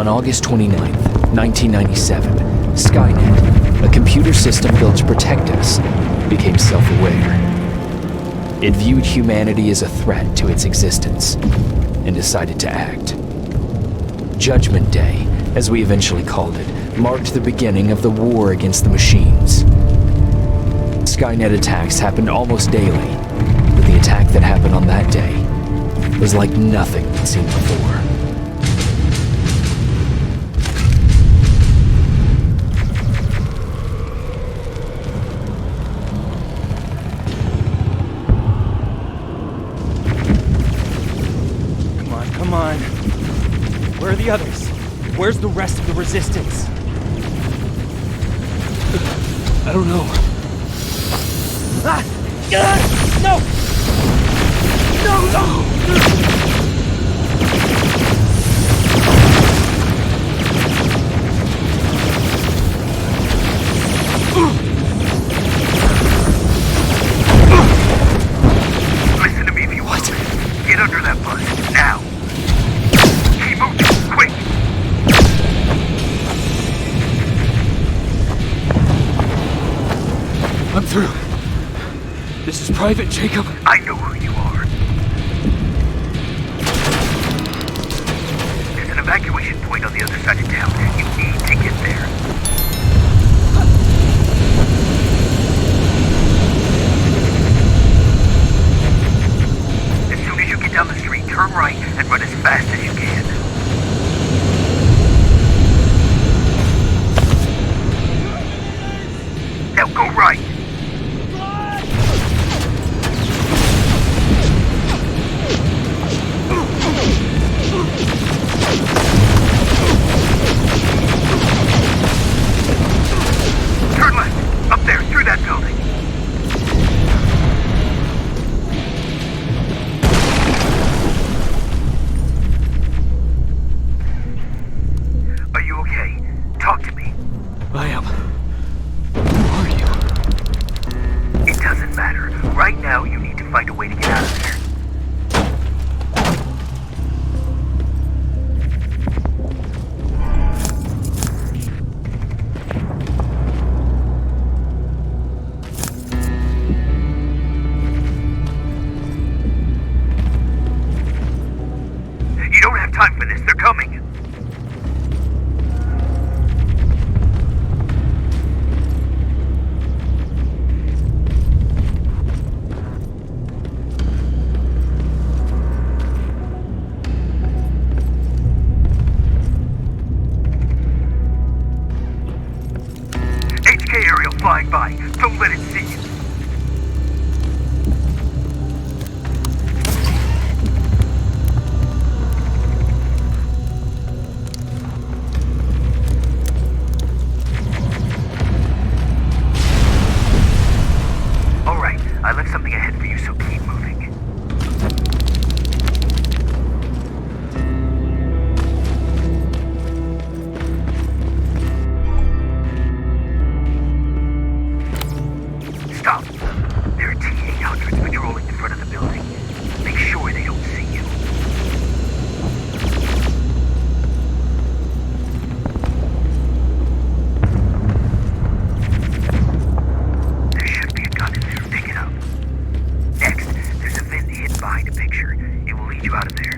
On August 29th, 1997, Skynet, a computer system built to protect us, became self-aware. It viewed humanity as a threat to its existence and decided to act. Judgment Day, as we eventually called it, marked the beginning of the war against the machines. Skynet attacks happened almost daily, but the attack that happened on that day was like nothing we'd seen before. Come on. Where are the others? Where's the rest of the resistance? I don't know. Ah! No! No! Listen to me if you want. Get under that bus, now. Keep moving, quick. I'm through. This is Private Jacob. I know who you are. There's an evacuation point on the other side of town. You need to get there. As soon as you get down the street, turn right and run as fast as you can. Now go right. Turn left, up there, through that building. Are you okay? Talk to me. I am. Who are you? It doesn't matter. Right now, you need to find a way to get out of there. You don't have time for this. They're coming. HK aerial flying by. Don't let it see you. Alright, I left something ahead for you, so keep moving. Stop. There are T-800s patrolling in front of the building. Make sure they don't see you. There should be a gun in there. Pick it up. Next, there's a vent hidden behind a picture. It will lead you out of there.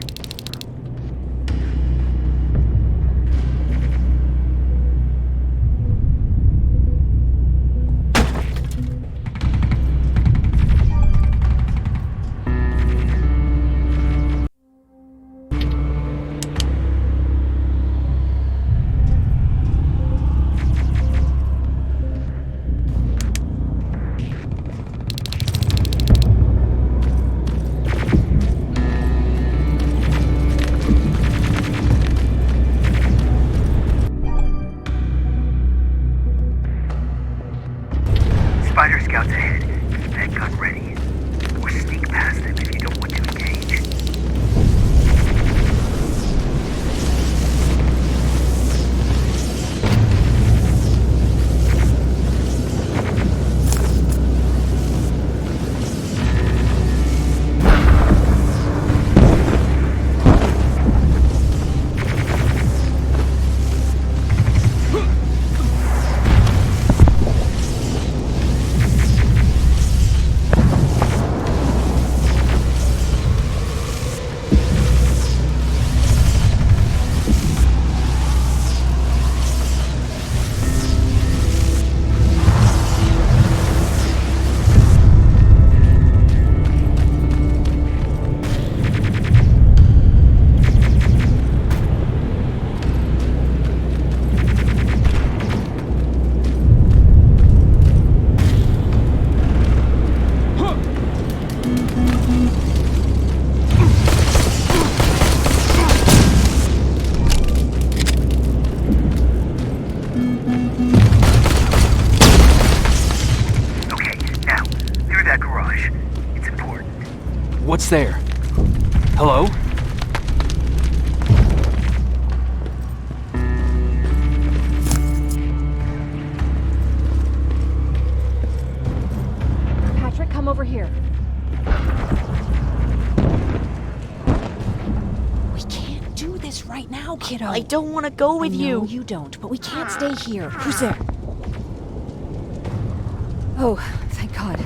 Hush. It's important. What's there? Hello? Patrick, come over here. We can't do this right now, kiddo. I don't want to go with you. No, you don't, but we can't stay here. Who's there? Oh, thank God.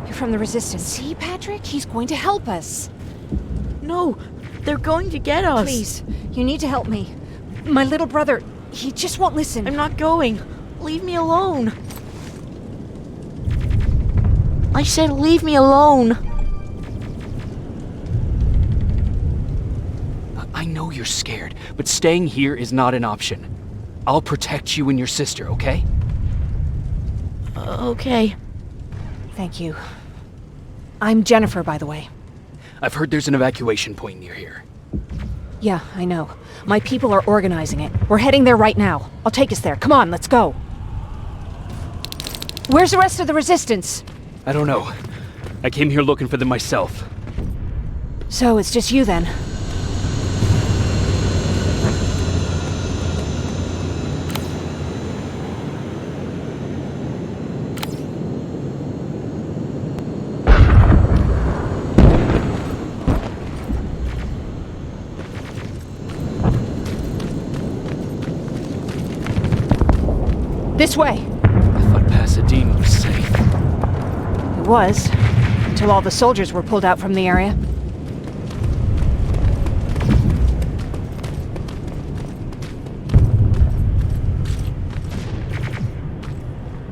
You're from the Resistance. See, Patrick? He's going to help us. No, they're going to get us. Please, you need to help me. My little brother, he just won't listen. I'm not going. Leave me alone. I said leave me alone. I know you're scared, but staying here is not an option. I'll protect you and your sister, okay? Okay. Thank you. I'm Jennifer, by the way. I've heard there's an evacuation point near here. Yeah, I know. My people are organizing it. We're heading there right now. I'll take us there. Come on, let's go. Where's the rest of the Resistance? I don't know. I came here looking for them myself. So it's just you then? This way! I thought Pasadena was safe. It was, until all the soldiers were pulled out from the area.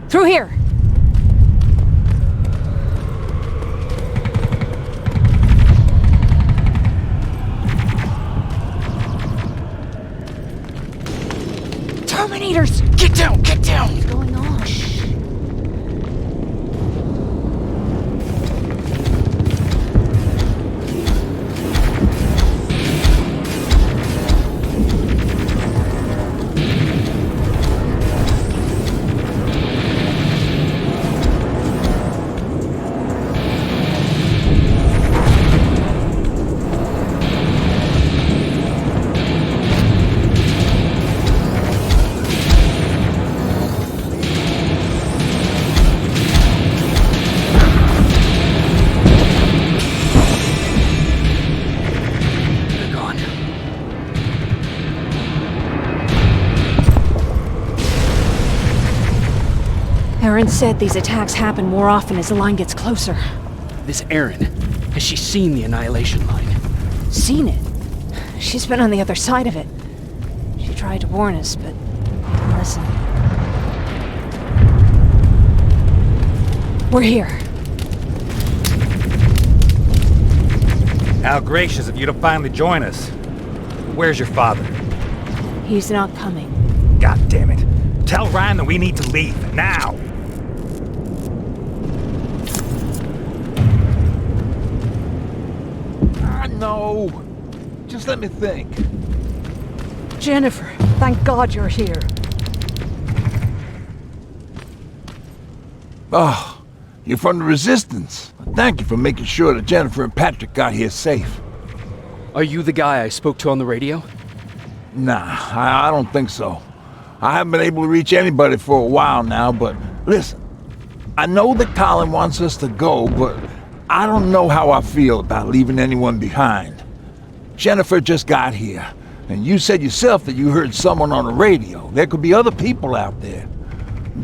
Through here! Terminators! Get down! Get down! What's going on? Shh. They're gone. Erin said these attacks happen more often as the line gets closer. This Erin, has she seen the Annihilation Line? Seen it? She's been on the other side of it. She tried to warn us, but didn't listen. We're here. How gracious of you to finally join us. Where's your father? He's not coming. God damn it. Tell Ryan that we need to leave, now! No. Just let me think. Jennifer, thank God you're here. Oh, you're from the Resistance. Thank you for making sure that Jennifer and Patrick got here safe. Are you the guy I spoke to on the radio? Nah, I don't think so. I haven't been able to reach anybody for a while now, but listen, I know that Colin wants us to go, but I don't know how I feel about leaving anyone behind. Jennifer just got here, and you said yourself that you heard someone on the radio. There could be other people out there.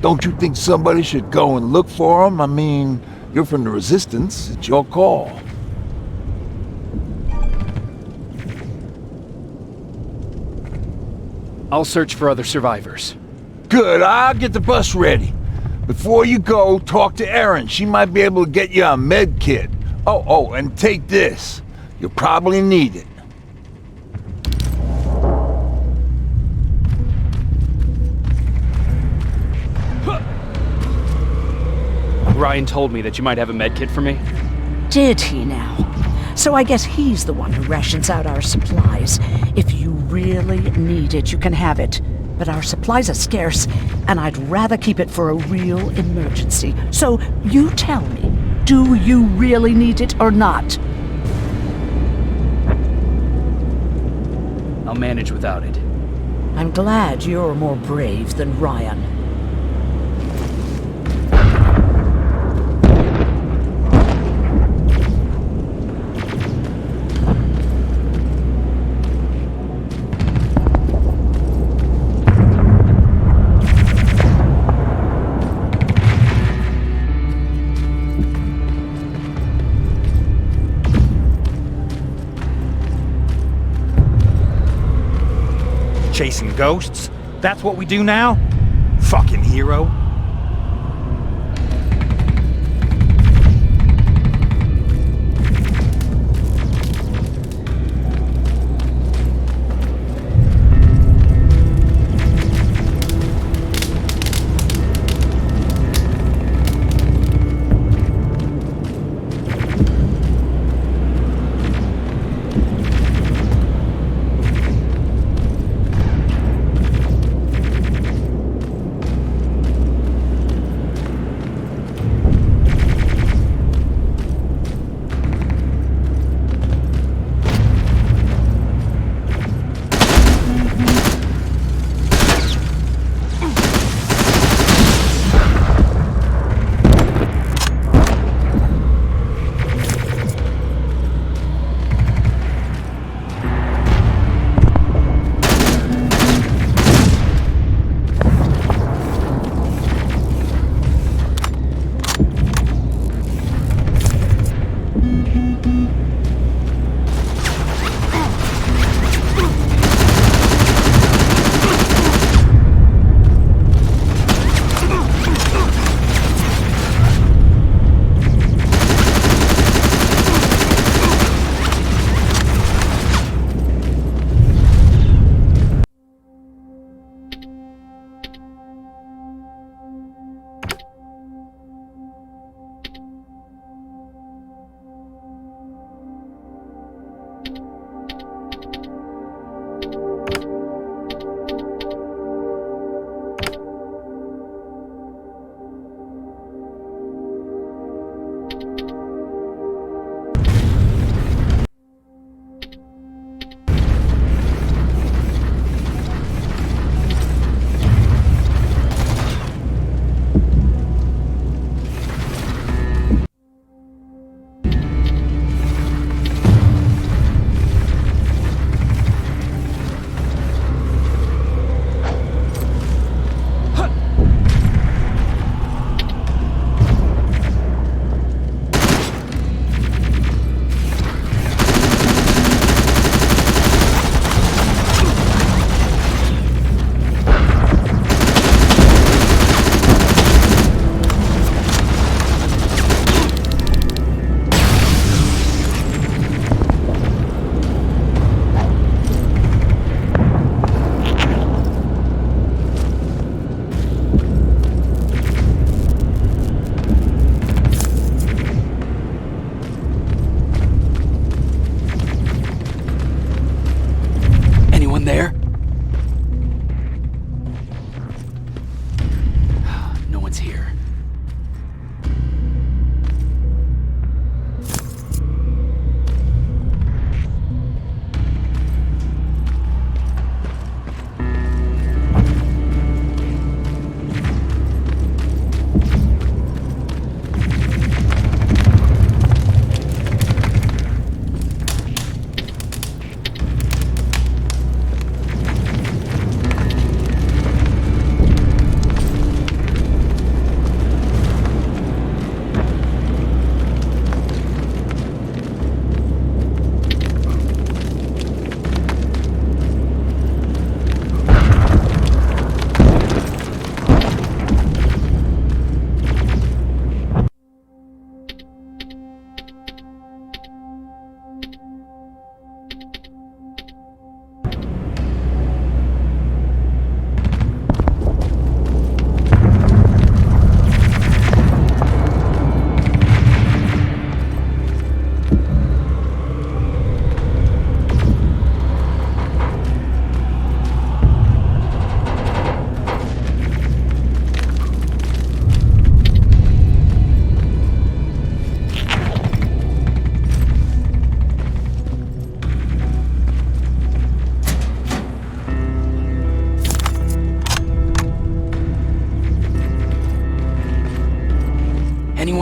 Don't you think somebody should go and look for them? I mean, you're from the Resistance. It's your call. I'll search for other survivors. Good, I'll get the bus ready. Before you go, talk to Erin. She might be able to get you a med kit. Oh, and take this. You'll probably need it. Ryan told me that you might have a med kit for me. Did he now? So I guess he's the one who rations out our supplies. If you really need it, you can have it. But our supplies are scarce, and I'd rather keep it for a real emergency. So you tell me, Do you really need it or not? I'll manage without it. I'm glad you're more brave than Ryan. Chasing ghosts? That's what we do now? Fucking hero.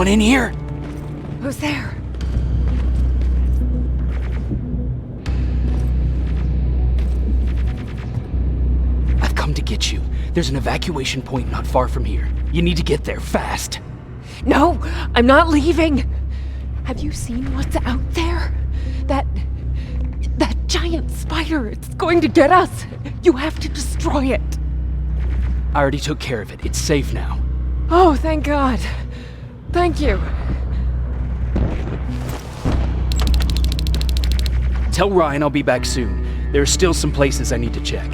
anyone in here? Who's there? I've come to get you. There's an evacuation point not far from here. You need to get there fast. No, I'm not leaving. Have you seen what's out there? That giant spider, it's going to get us. You have to destroy it. I already took care of it. It's safe now. Oh, thank God. Thank you. Tell Ryan I'll be back soon. There are still some places I need to check.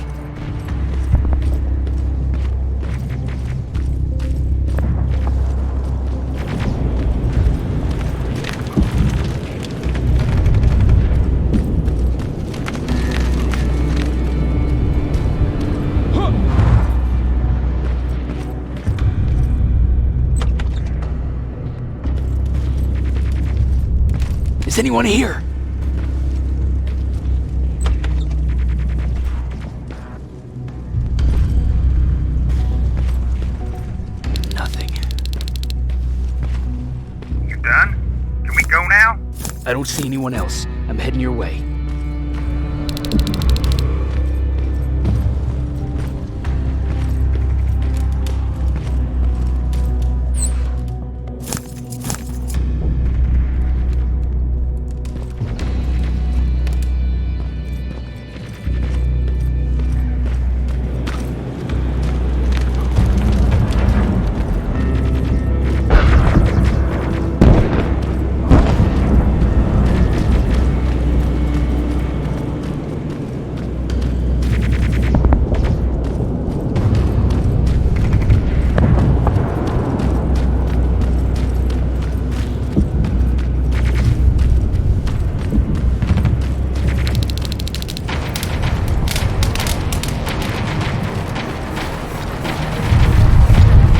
Is anyone here? Nothing. You done? Can we go now? I don't see anyone else. I'm heading your way.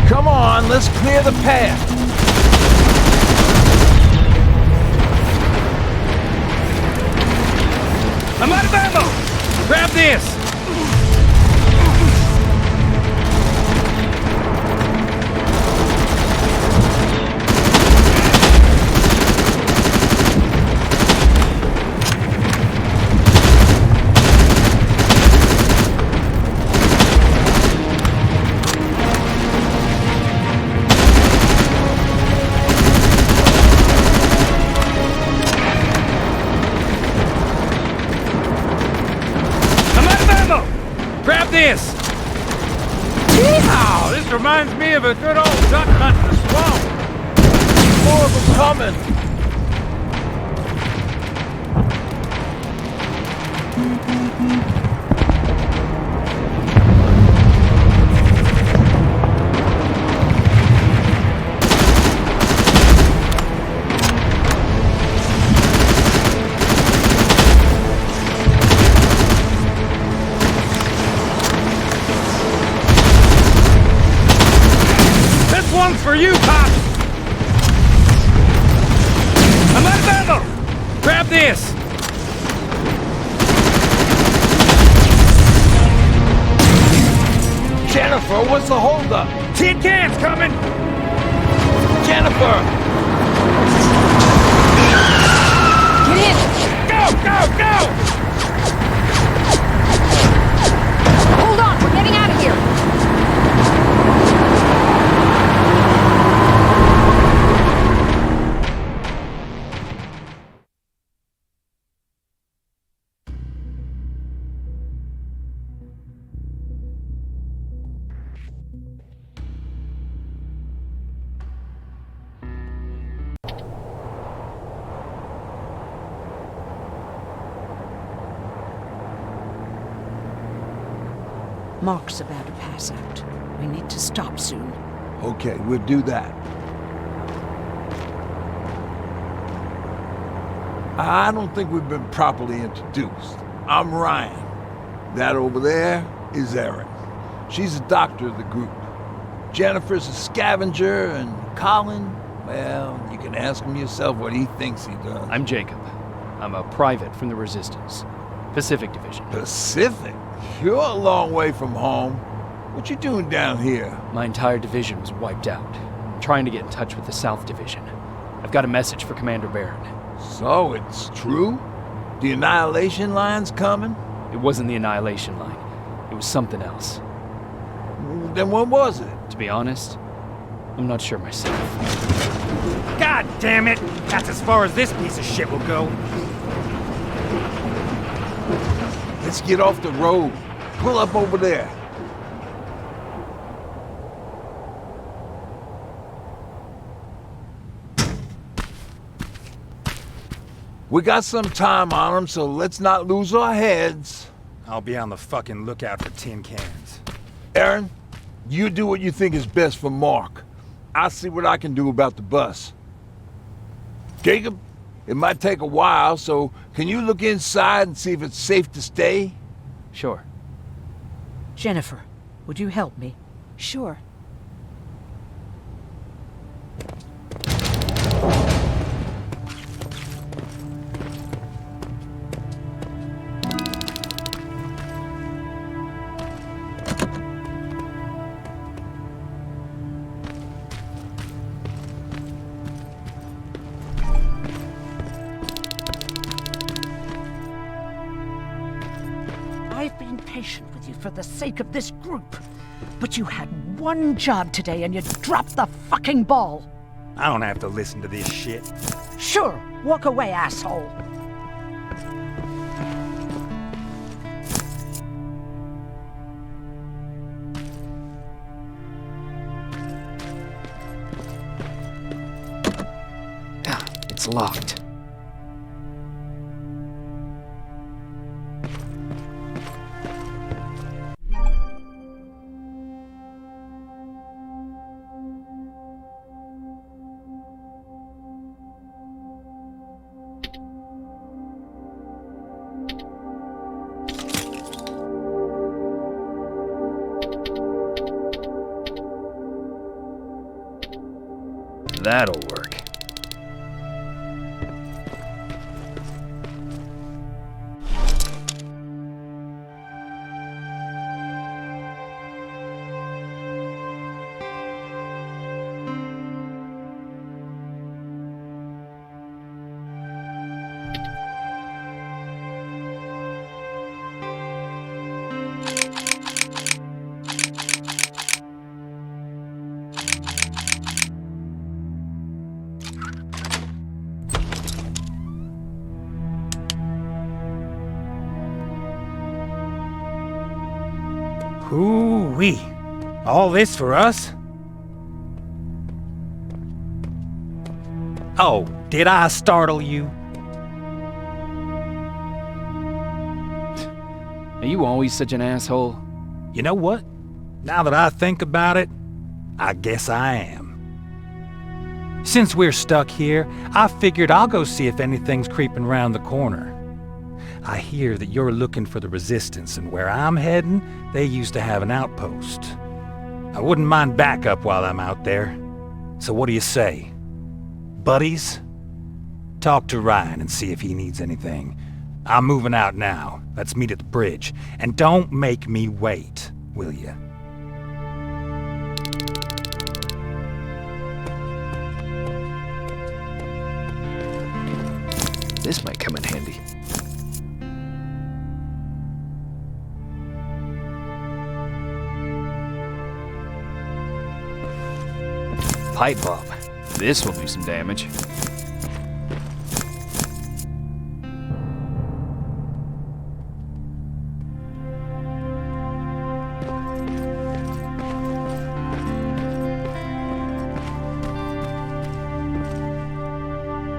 Come on, let's clear the path. I'm out of ammo! Grab this! Grab this! Wow, this reminds me of a good old duck hunt in the swamp. More of them coming. One's for you, Pops! I'm out of ammo! Grab this! Jennifer, what's the holdup? Tin cans coming! Jennifer! Get in! Go, go, go! Hold on, we're getting out of here! Mark's about to pass out. We need to stop soon. Okay, we'll do that. I don't think we've been properly introduced. I'm Ryan. That over there is Erin. She's the doctor of the group. Jennifer's a scavenger, and Colin, well, you can ask him yourself what he thinks he does. I'm Jacob. I'm a private from the Resistance. Pacific Division. Pacific? You're a long way from home. What you doing down here? My entire division was wiped out. I'm trying to get in touch with the South Division. I've got a message for Commander Barron. So, it's true? The Annihilation Line's coming? It wasn't the Annihilation Line. It was something else. Then what was it? To be honest, I'm not sure myself. God damn it! That's as far as this piece of shit will go. Let's get off the road. Pull up over there. We got some time on them, so let's not lose our heads. I'll be on the fucking lookout for tin cans. Aaron, you do what you think is best for Mark. I'll see what I can do about the bus. Jacob, it might take a while, so can you look inside and see if it's safe to stay? Sure. Jennifer, would you help me? Sure. I've been patient with you for the sake of this group. But you had one job today and you dropped the fucking ball. I don't have to listen to this shit. Sure, walk away, asshole. It's locked. That'll work. Hoo-wee. All this for us? Oh, did I startle you? Are you always such an asshole? You know what? Now that I think about it, I guess I am. Since we're stuck here, I figured I'll go see if anything's creeping around the corner. I hear that you're looking for the Resistance, and where I'm heading, they used to have an outpost. I wouldn't mind backup while I'm out there. So what do you say? Buddies? Talk to Ryan and see if he needs anything. I'm moving out now. Let's meet at the bridge. And don't make me wait, will you? This might come in handy. Pipe bomb. This will do some damage.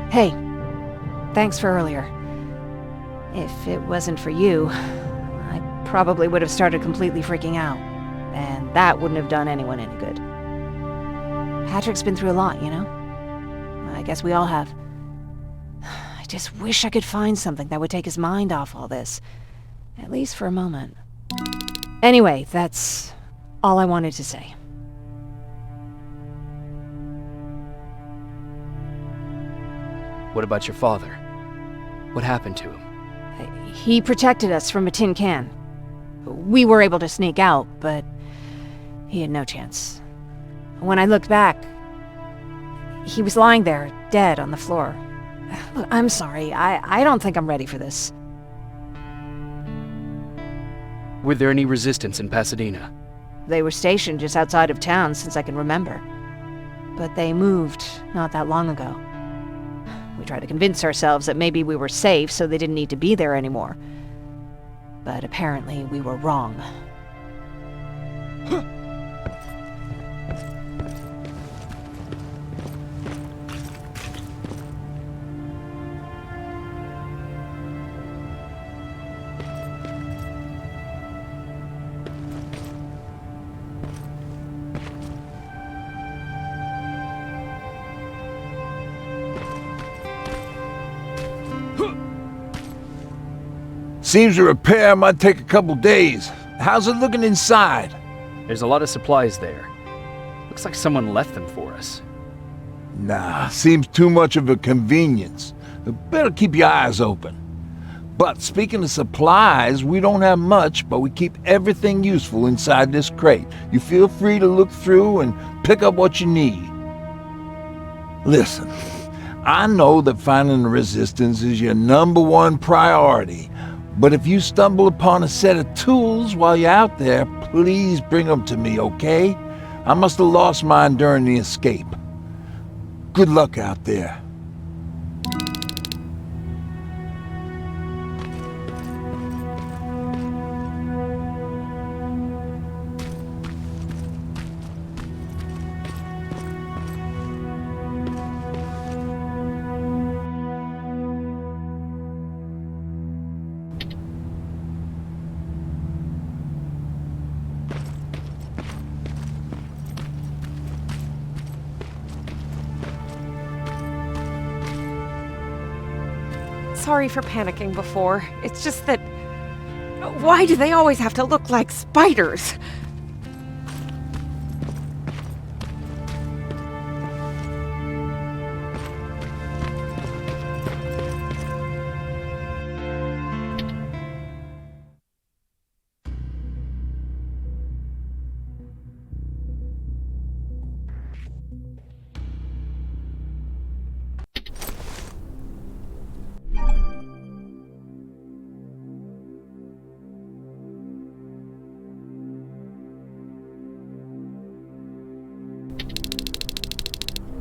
Hey, thanks for earlier. If it wasn't for you, I probably would have started completely freaking out. And that wouldn't have done anyone any good. Patrick's been through a lot, you know? I guess we all have. I just wish I could find something that would take his mind off all this. At least for a moment. Anyway, that's all I wanted to say. What about your father? What happened to him? He protected us from a tin can. We were able to sneak out, but he had no chance. When I looked back, He was lying there, dead on the floor. Look, I'm sorry. I don't think I'm ready for this. Were there any resistance in Pasadena? They were stationed just outside of town since I can remember. But they moved not that long ago. We tried to convince ourselves that maybe we were safe so they didn't need to be there anymore. But apparently we were wrong. Seems a repair might take a couple days. How's it looking inside? There's a lot of supplies there. Looks like someone left them for us. Nah, seems too much of a convenience. Better keep your eyes open. But speaking of supplies, we don't have much, but we keep everything useful inside this crate. You feel free to look through and pick up what you need. Listen, I know that finding the resistance is your #1 priority. But if you stumble upon a set of tools while you're out there, please bring them to me, okay? I must have lost mine during the escape. Good luck out there. Sorry for panicking before. It's just that... Why do they always have to look like spiders?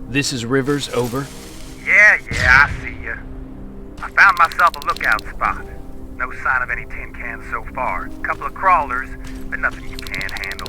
This is Rivers, over. Yeah, I see ya. I found myself a lookout spot. No sign of any tin cans so far. Couple of crawlers, but nothing you can't handle.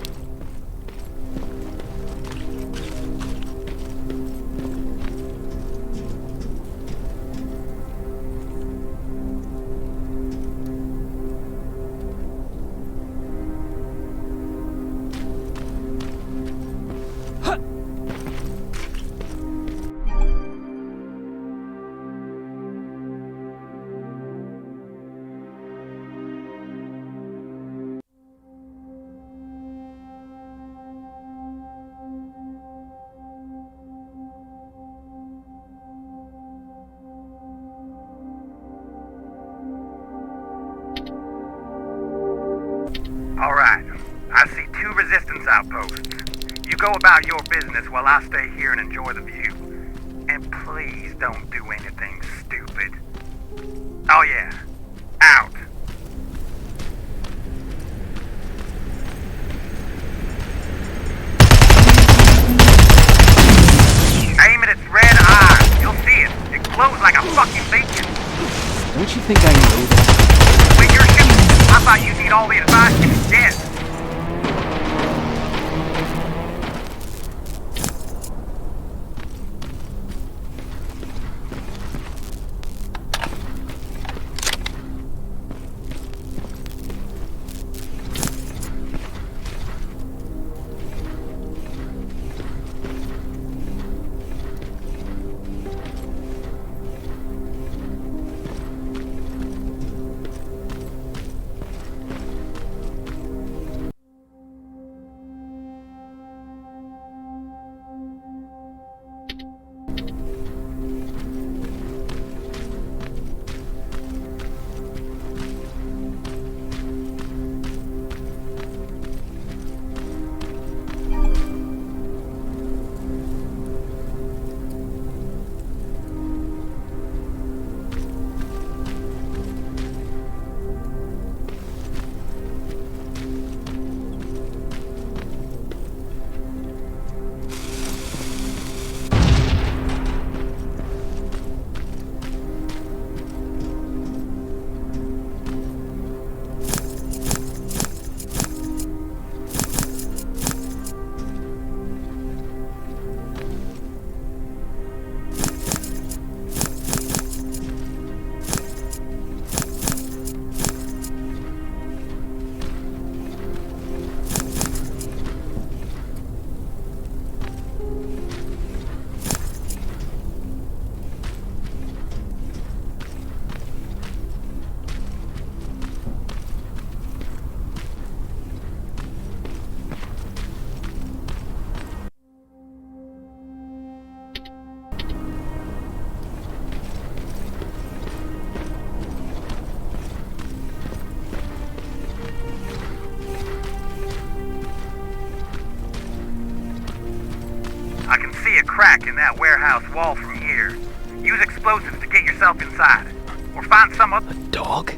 Alright, I see 2 resistance outposts. You go about your business while I stay here and enjoy the view. And please don't do anything stupid. Oh yeah, out. Aim at its red eye. You'll see it. It glows like a fucking beacon. Don't you think I know that? When you're shooting, I thought you'd need all the advice you could get. crack in that warehouse wall from here. Use explosives to get yourself inside. Or find some other... Dog?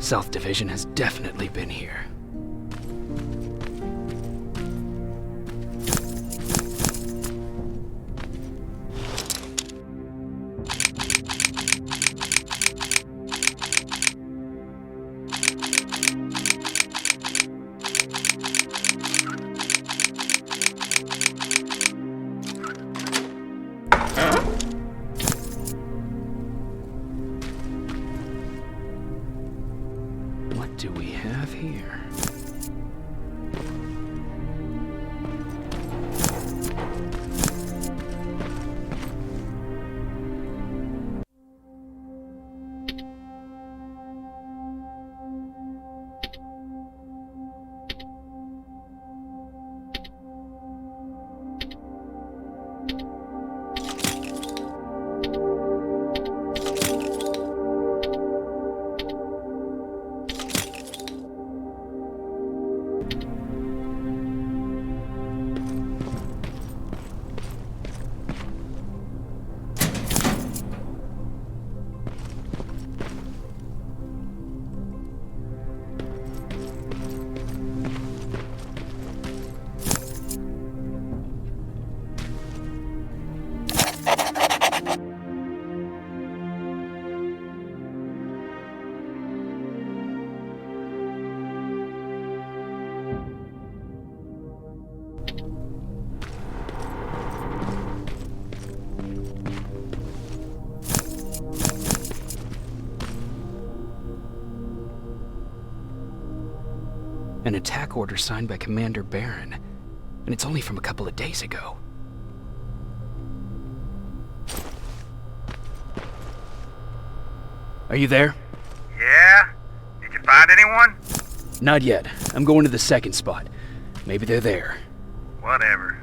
South Division has definitely been here. What do we have here? An attack order signed by Commander Barron, and it's only from a couple of days ago. Are you there? Yeah? Did you find anyone? Not yet. I'm going to the second spot. Maybe they're there. Whatever.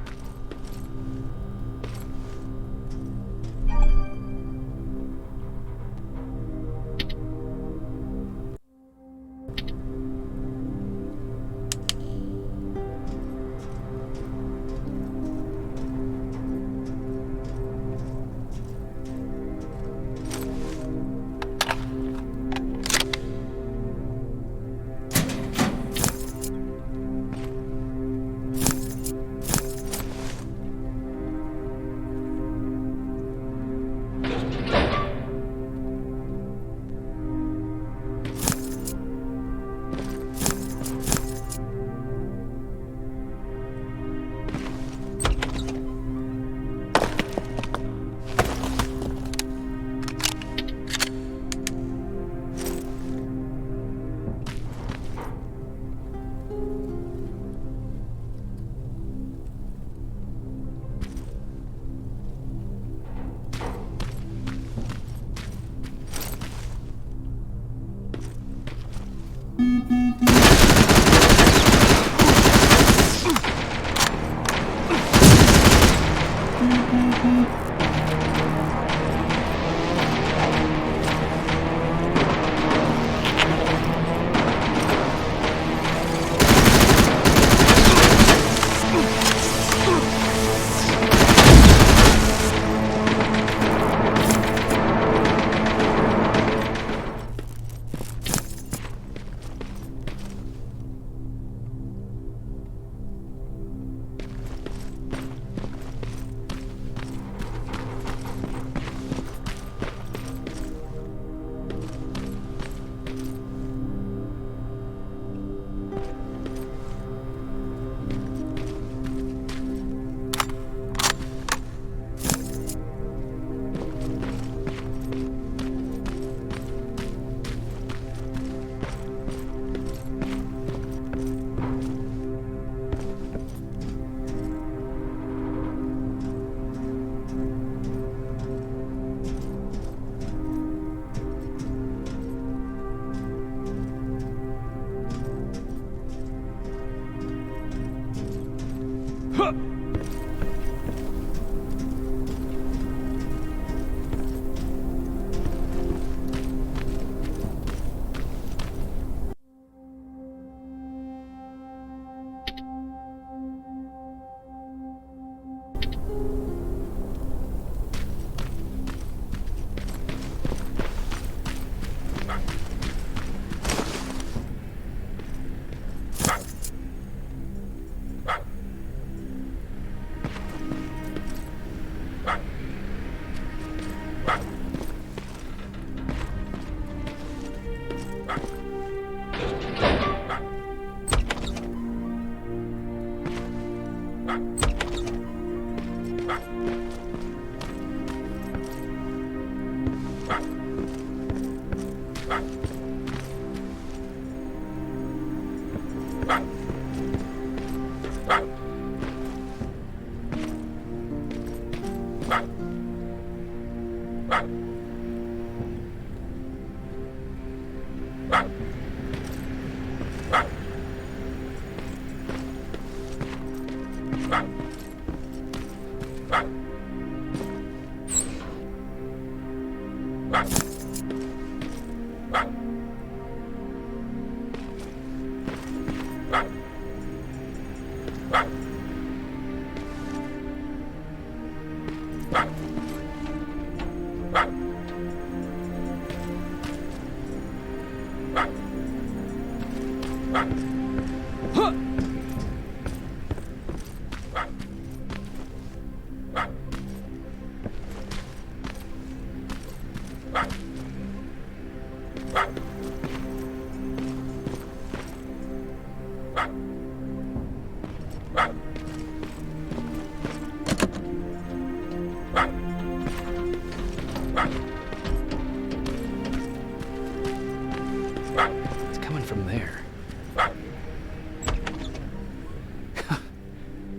It's coming from there.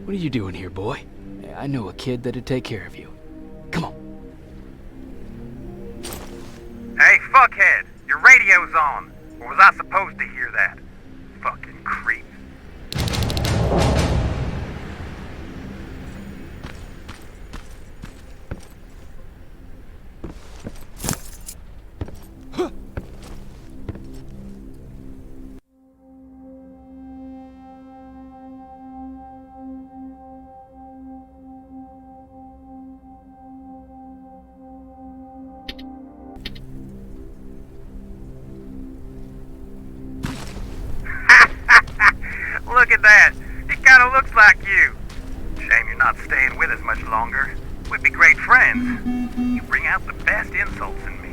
What are you doing here, boy? I know a kid that'd take care of you. Come on. Hey, fuckhead! Your radio's on! Or was I supposed to hear that? Fucking creep. Look at that! It kinda looks like you. Shame you're not staying with us much longer. We'd be great friends. You bring out the best insults in me.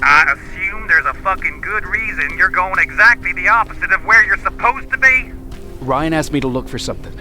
I assume there's a fucking good reason you're going exactly the opposite of where you're supposed to be? Ryan asked me to look for something.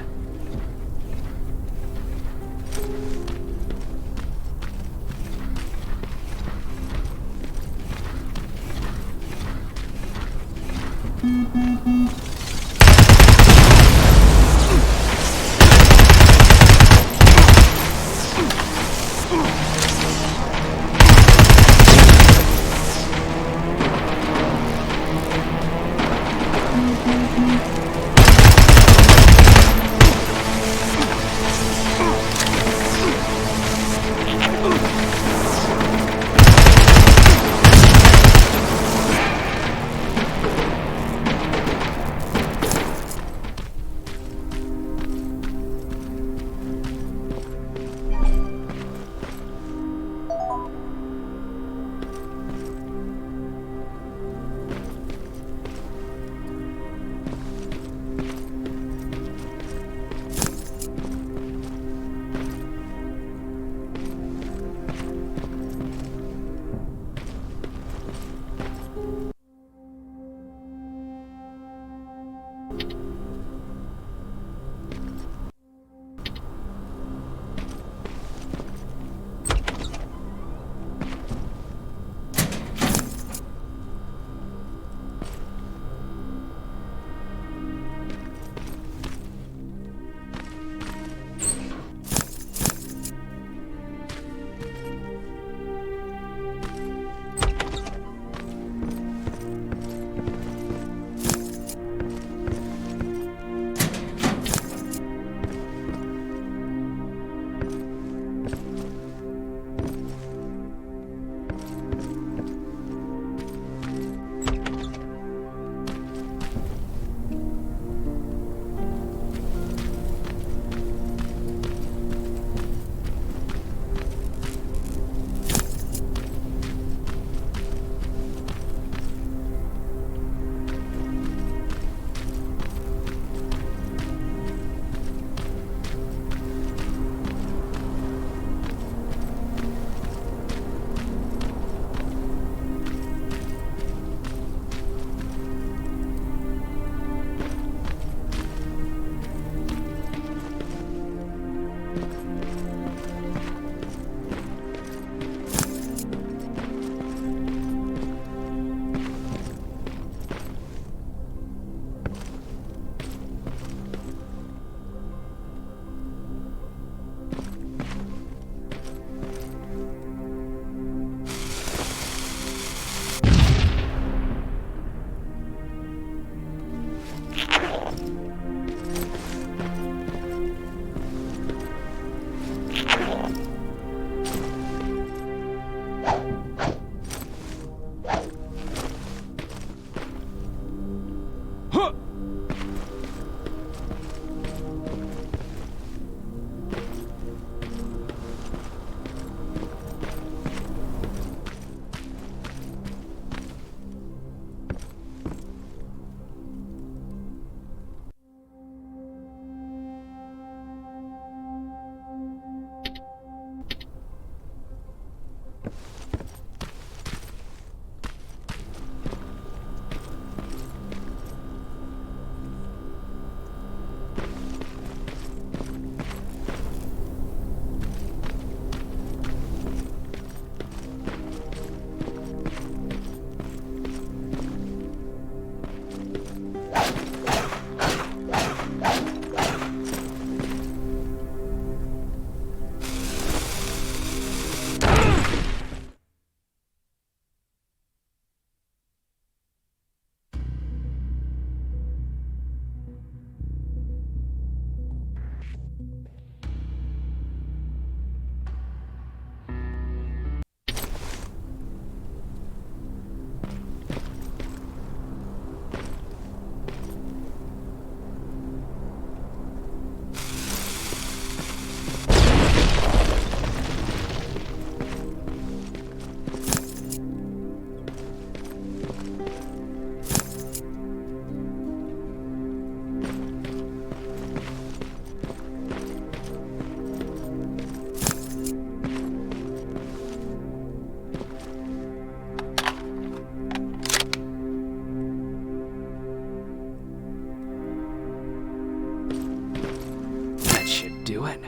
doing?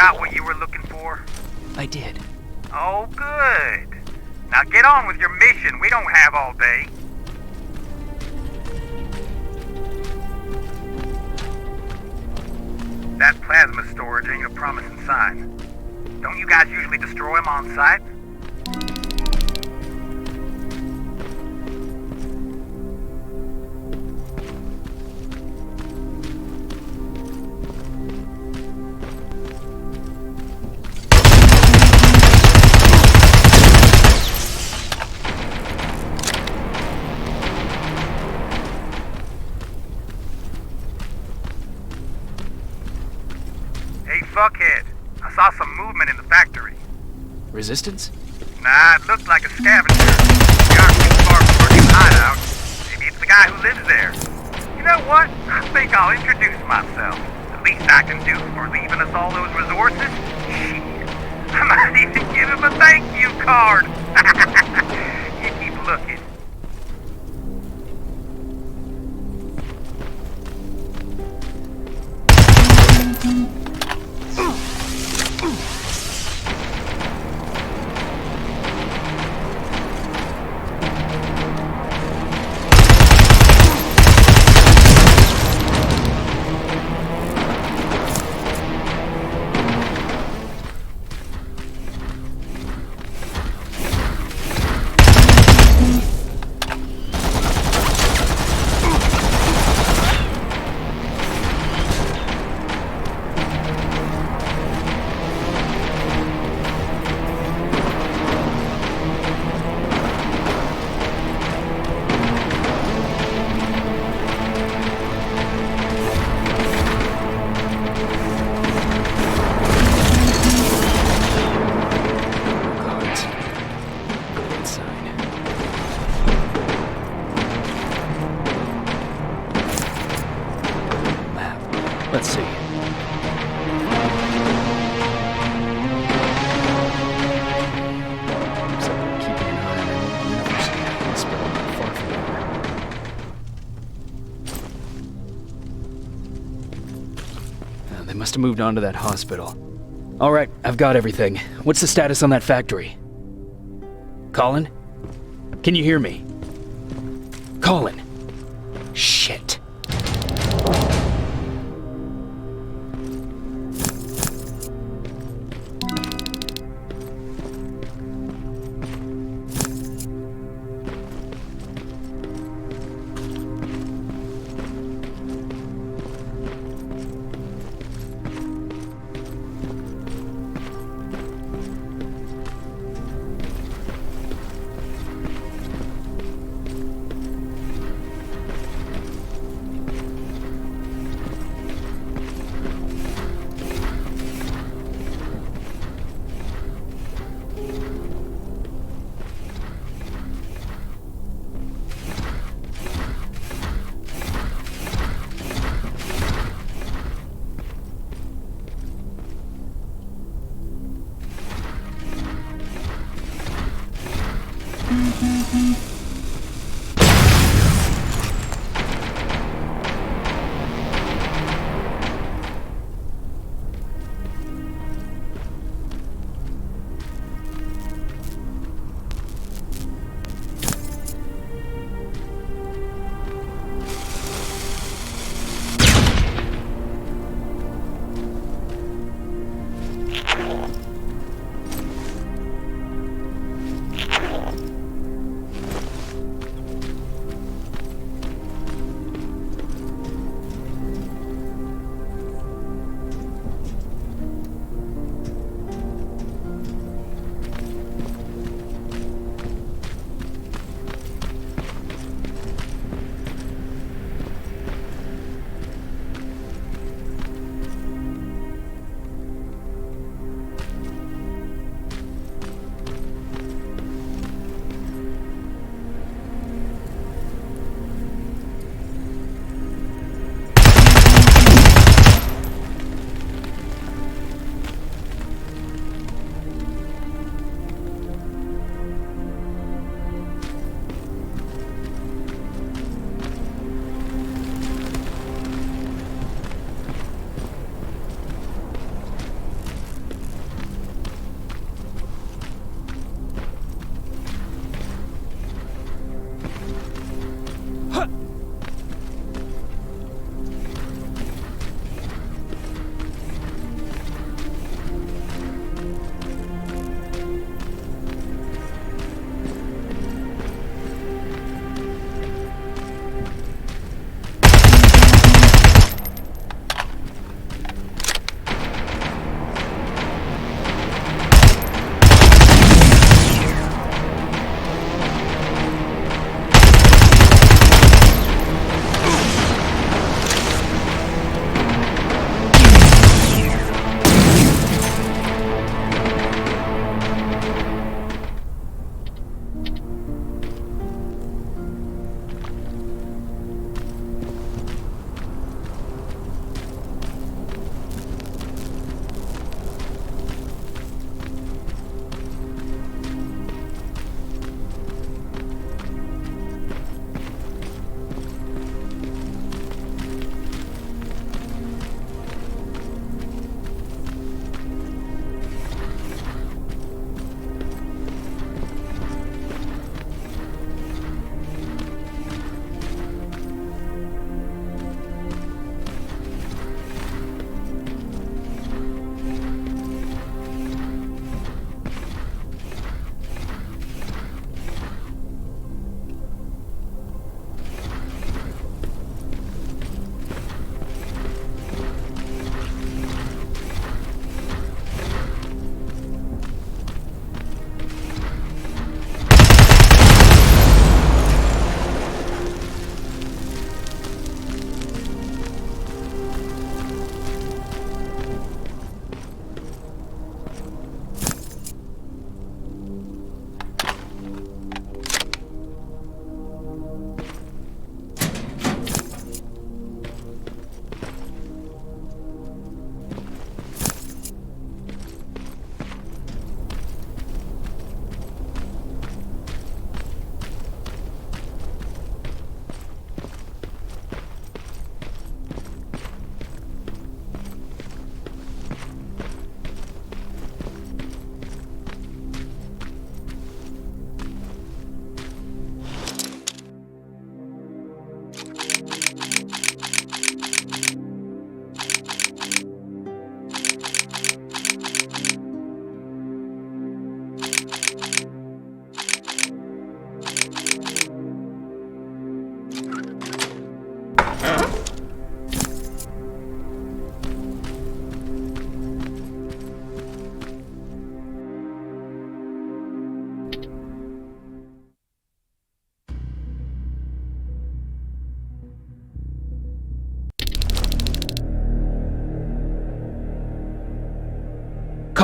got what you were looking for? I did. Oh, good. Now get on with your mission. We don't have all day. That plasma storage ain't a promising sign. Don't you guys usually destroy them on sight? Hey, fuckhead. I saw some movement in the factory. Resistance? Nah, it looked like a scavenger. We aren't too far from our new hideout. Maybe it's the guy who lives there. You know what? I think I'll introduce myself. The least I can do for leaving us all those resources? Shit. I might even give him a thank you card. You keep looking. Let's see. Looks like we're keeping an eye on an university hospital not far from here. They must have moved on to that hospital. All right, I've got everything. What's the status on that factory? Colin? Can you hear me? Colin! Shit.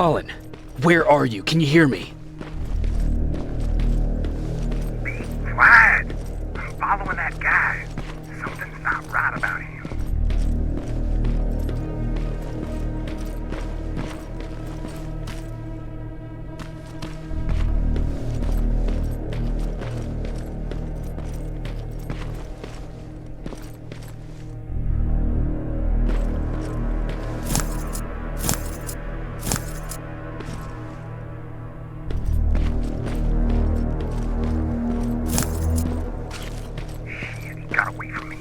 Colin, where are you? Can you hear me? Be quiet. I'm following that guy. Something's not right about him. Got away from me.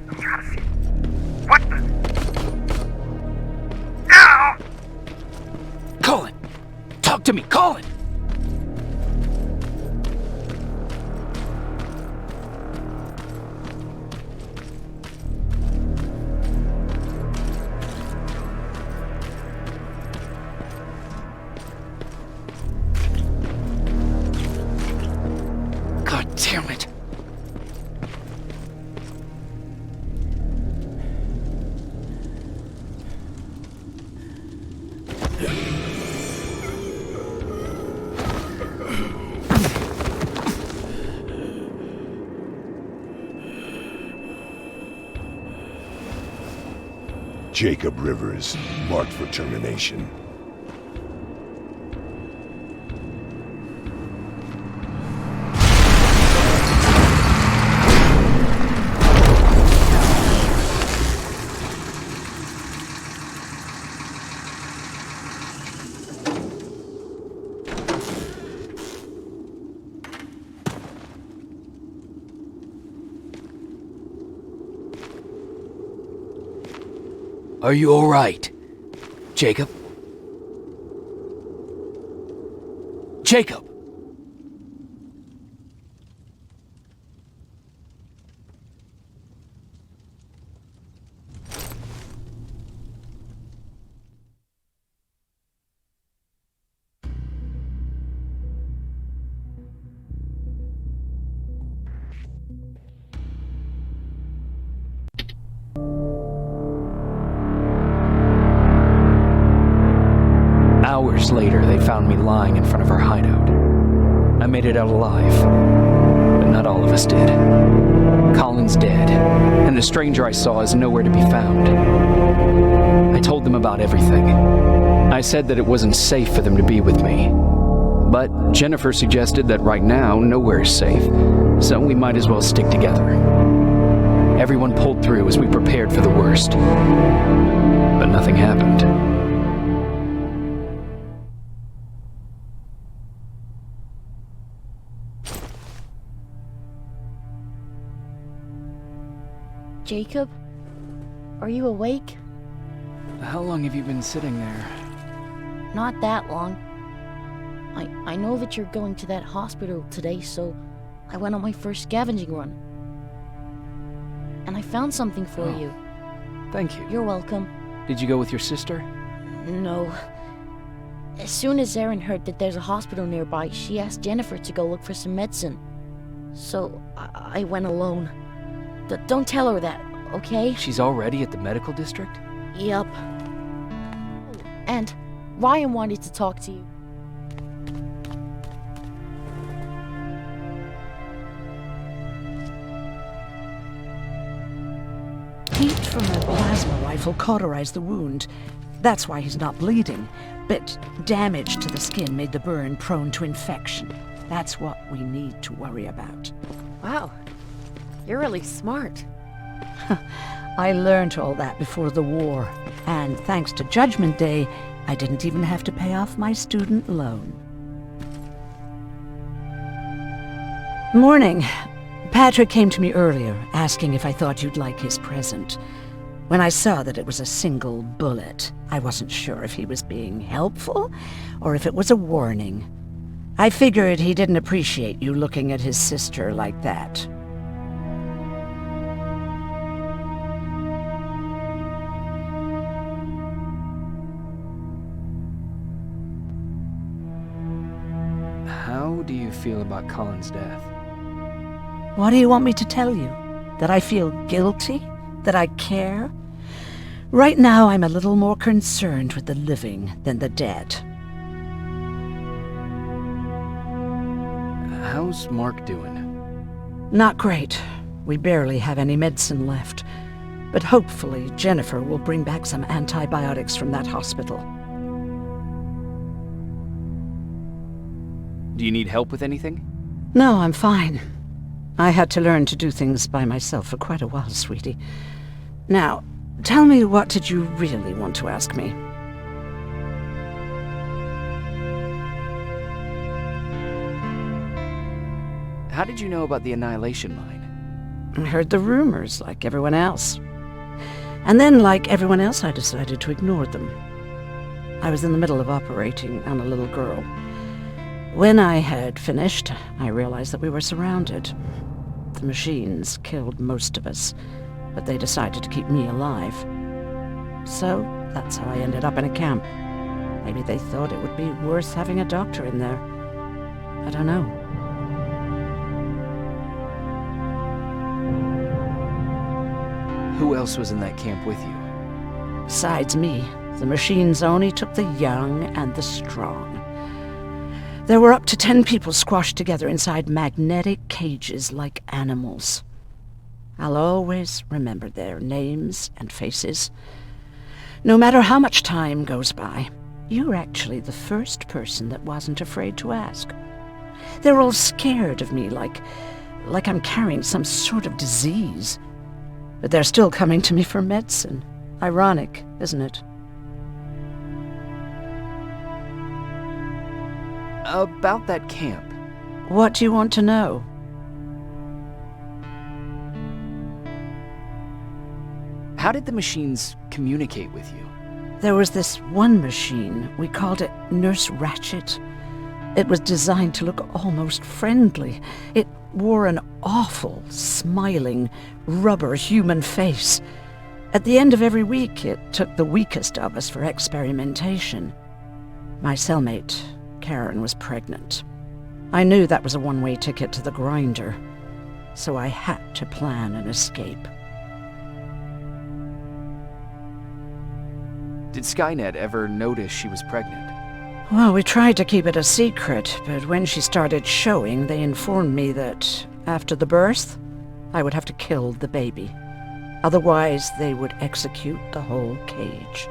I'm trying to see. What the? No! Colin! Talk to me, Colin! God damn it! Jacob Rivers, marked for termination. Are you all right? Jacob? Jacob! Hours later, they found me lying in front of our hideout. I made it out alive, but not all of us did. Colin's dead, and the stranger I saw is nowhere to be found. I told them about everything. I said that it wasn't safe for them to be with me. But Jennifer suggested that right now, nowhere is safe, so we might as well stick together. Everyone pulled through as we prepared for the worst. But nothing happened. Jacob? Are you awake? How long have you been sitting there? Not that long. I know that you're going to that hospital today, so I went on my first scavenging run. And I found something for you. Thank you. You're welcome. Did you go with your sister? No. As soon as Erin heard that there's a hospital nearby, she asked Jennifer to go look for some medicine. So I went alone. Don't tell her that, okay? She's already at the medical district? Yup. And Ryan wanted to talk to you. Heat from a plasma rifle cauterized the wound. That's why he's not bleeding. But damage to the skin made the burn prone to infection. That's what we need to worry about. Wow. You're really smart. I learned all that before the war. And thanks to Judgment Day, I didn't even have to pay off my student loan. Morning. Patrick came to me earlier, asking if I thought you'd like his present. When I saw that it was a single bullet, I wasn't sure if he was being helpful or if it was a warning. I figured he didn't appreciate you looking at his sister like that. How do you feel about Colin's death? What do you want me to tell you? That I feel guilty? That I care? Right now, I'm a little more concerned with the living than the dead. How's Mark doing? Not great. We barely have any medicine left. But hopefully Jennifer will bring back some antibiotics from that hospital. Do you need help with anything? No, I'm fine. I had to learn to do things by myself for quite a while, sweetie. Now, tell me, what did you really want to ask me? How did you know about the Annihilation Mine? I heard the rumors, like everyone else. And then, like everyone else, I decided to ignore them. I was in the middle of operating on a little girl. When I had finished, I realized that we were surrounded. The machines killed most of us, but they decided to keep me alive. So, that's how I ended up in a camp. Maybe they thought it would be worth having a doctor in there. I don't know. Who else was in that camp with you? Besides me, the machines only took the young and the strong. There were up to 10 people squashed together inside magnetic cages like animals. I'll always remember their names and faces. No matter how much time goes by, you're actually the first person that wasn't afraid to ask. They're all scared of me, like I'm carrying some sort of disease. But they're still coming to me for medicine. Ironic, isn't it? About that camp. What do you want to know? How did the machines communicate with you? There was this one machine. We called it Nurse Ratchet. It was designed to look almost friendly. It wore an awful, smiling, rubber human face. At the end of every week, it took the weakest of us for experimentation. My cellmate, Karen, was pregnant. I knew that was a one-way ticket to the grinder, so I had to plan an escape. Did Skynet ever notice she was pregnant? Well, we tried to keep it a secret, but when she started showing, they informed me that after the birth, I would have to kill the baby. Otherwise, they would execute the whole cage.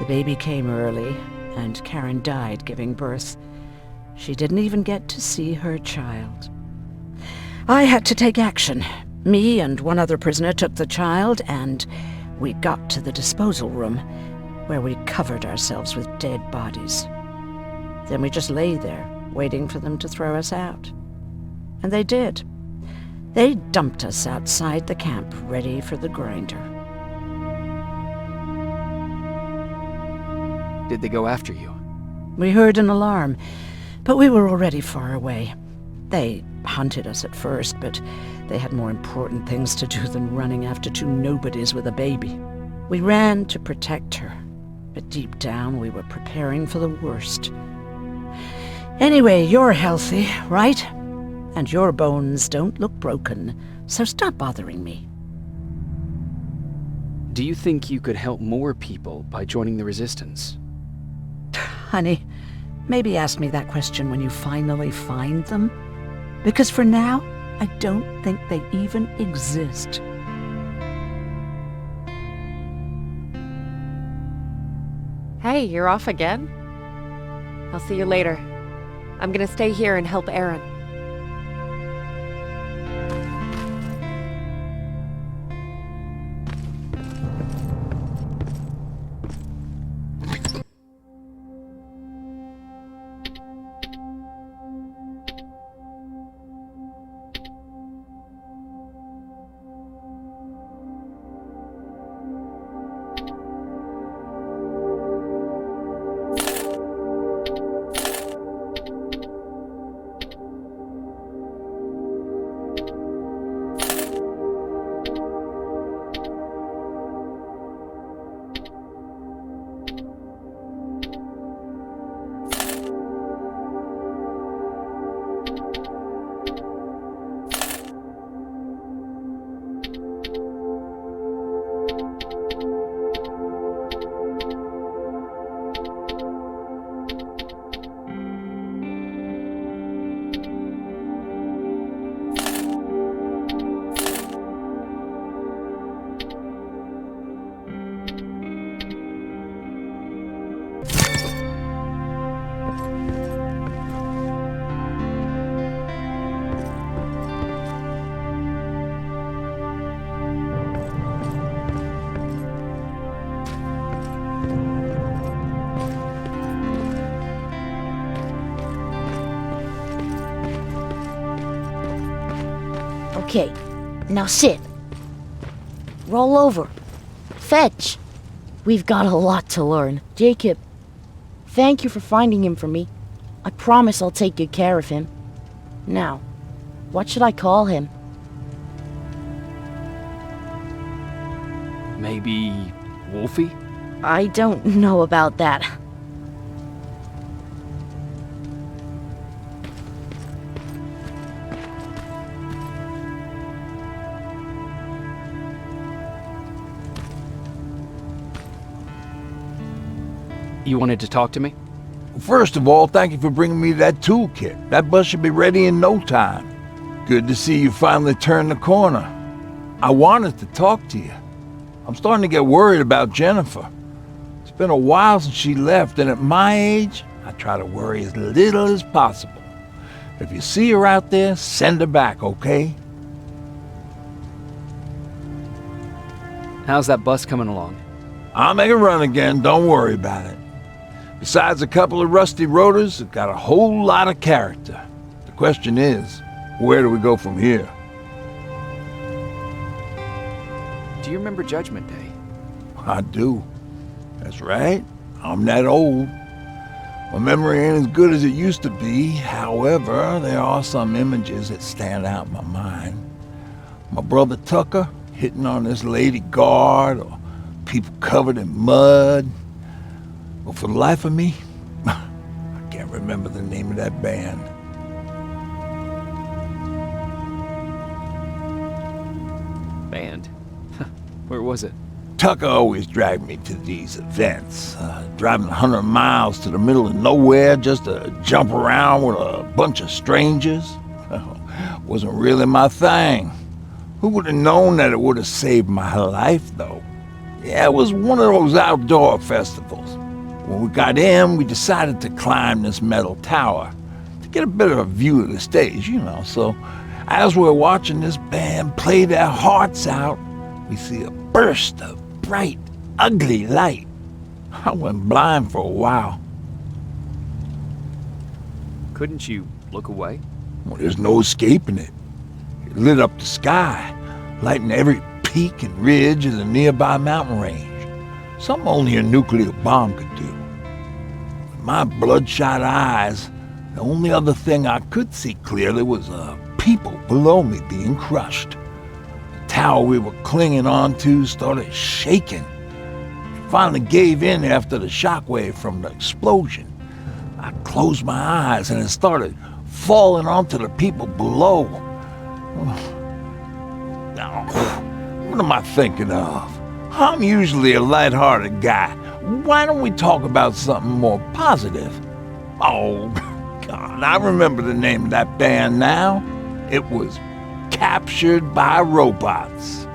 The baby came early, and Karen died giving birth. She didn't even get to see her child. I had to take action. Me and one other prisoner took the child, and we got to the disposal room, where we covered ourselves with dead bodies. Then we just lay there, waiting for them to throw us out. And they did. They dumped us outside the camp, ready for the grinder. Did they go after you? We heard an alarm, but we were already far away. They hunted us at first, but they had more important things to do than running after two nobodies with a baby. We ran to protect her, but deep down we were preparing for the worst. Anyway, you're healthy, right? And your bones don't look broken, so stop bothering me. Do you think you could help more people by joining the Resistance? Honey, maybe ask me that question when you finally find them. Because for now, I don't think they even exist. Hey, you're off again? I'll see you later. I'm gonna stay here and help Aaron. Okay, now sit. Roll over. Fetch. We've got a lot to learn. Jacob, thank you for finding him for me. I promise I'll take good care of him. Now, what should I call him? Maybe Wolfie? I don't know about that. You wanted to talk to me? First of all, thank you for bringing me that toolkit. That bus should be ready in no time. Good to see you finally turned the corner. I wanted to talk to you. I'm starting to get worried about Jennifer. It's been a while since she left, and at my age, I try to worry as little as possible. If you see her out there, send her back, okay? How's that bus coming along? I'll make a run again, don't worry about it. Besides a couple of rusty rotors, it's got a whole lot of character. The question is, where do we go from here? Do you remember Judgment Day? I do. That's right. I'm that old. My memory ain't as good as it used to be. However, there are some images that stand out in my mind. My brother Tucker hitting on this lady guard, or people covered in mud. But for the life of me, I can't remember the name of that band. Band? Where was it? Tucker always dragged me to these events, driving 100 miles to the middle of nowhere just to jump around with a bunch of strangers. Wasn't really my thing. Who would have known that it would have saved my life, though? Yeah, it was one of those outdoor festivals. When we got in, we decided to climb this metal tower to get a bit of a view of the stage, you know. So as we're watching this band play their hearts out, we see a burst of bright, ugly light. I went blind for a while. Couldn't you look away? Well, there's no escaping it. It lit up the sky, lighting every peak and ridge of the nearby mountain range. Something only a nuclear bomb could do. With my bloodshot eyes, the only other thing I could see clearly was people below me being crushed. The tower we were clinging onto started shaking. It finally gave in after the shockwave from the explosion. I closed my eyes and it started falling onto the people below. What am I thinking of? I'm usually a lighthearted guy. Why don't we talk about something more positive? Oh, God, I remember the name of that band now. It was Captured by Robots.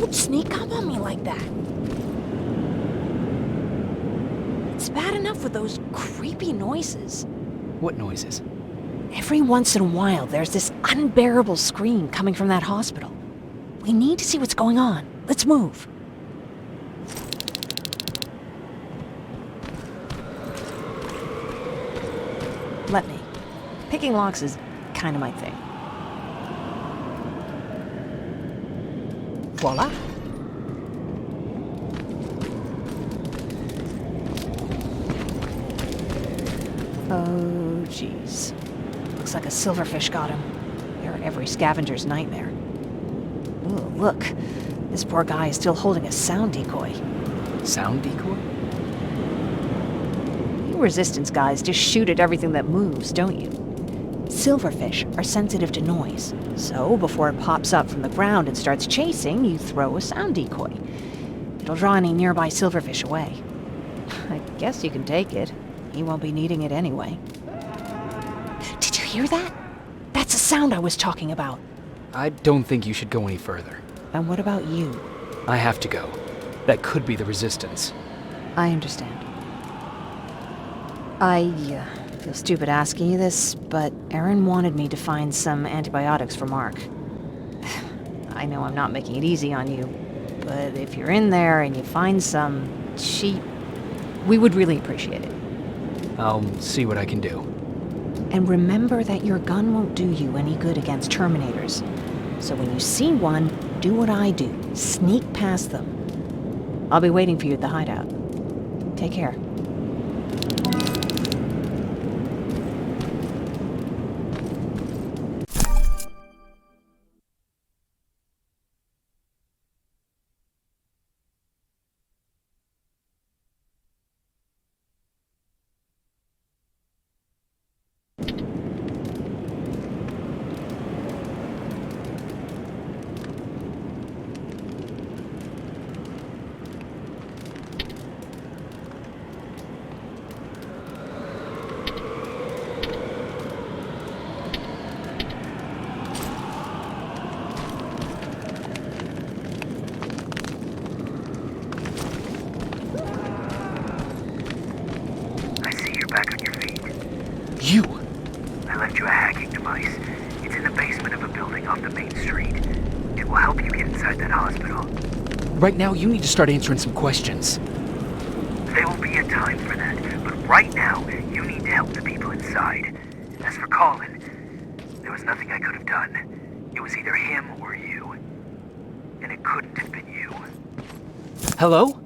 Sneak up on me like that. It's bad enough with those creepy noises. What noises? Every once in a while, there's this unbearable scream coming from that hospital. We need to see what's going on. Let's move. Let me. Picking locks is kind of my thing. Voila. Oh, jeez. Looks like a silverfish got him. They're every scavenger's nightmare. Ooh, look. This poor guy is still holding a sound decoy. Sound decoy? You resistance guys just shoot at everything that moves, don't you? Silverfish are sensitive to noise, so before it pops up from the ground and starts chasing, you throw a sound decoy. It'll draw any nearby silverfish away. I guess you can take it. He won't be needing it anyway. Did you hear that? That's the sound I was talking about. I don't think you should go any further. And what about you? I have to go. That could be the Resistance. I understand. I feel stupid asking you this, but Aaron wanted me to find some antibiotics for Mark. I know I'm not making it easy on you, but if you're in there and you find some cheap, we would really appreciate it. I'll see what I can do. And remember that your gun won't do you any good against Terminators. So when you see one, do what I do. Sneak past them. I'll be waiting for you at the hideout. Take care. You! I left you a hacking device. It's in the basement of a building off the main street. It will help you get inside that hospital. Right now, you need to start answering some questions. There will be a time for that, but right now, you need to help the people inside. As for Colin, there was nothing I could have done. It was either him or you. And it couldn't have been you. Hello?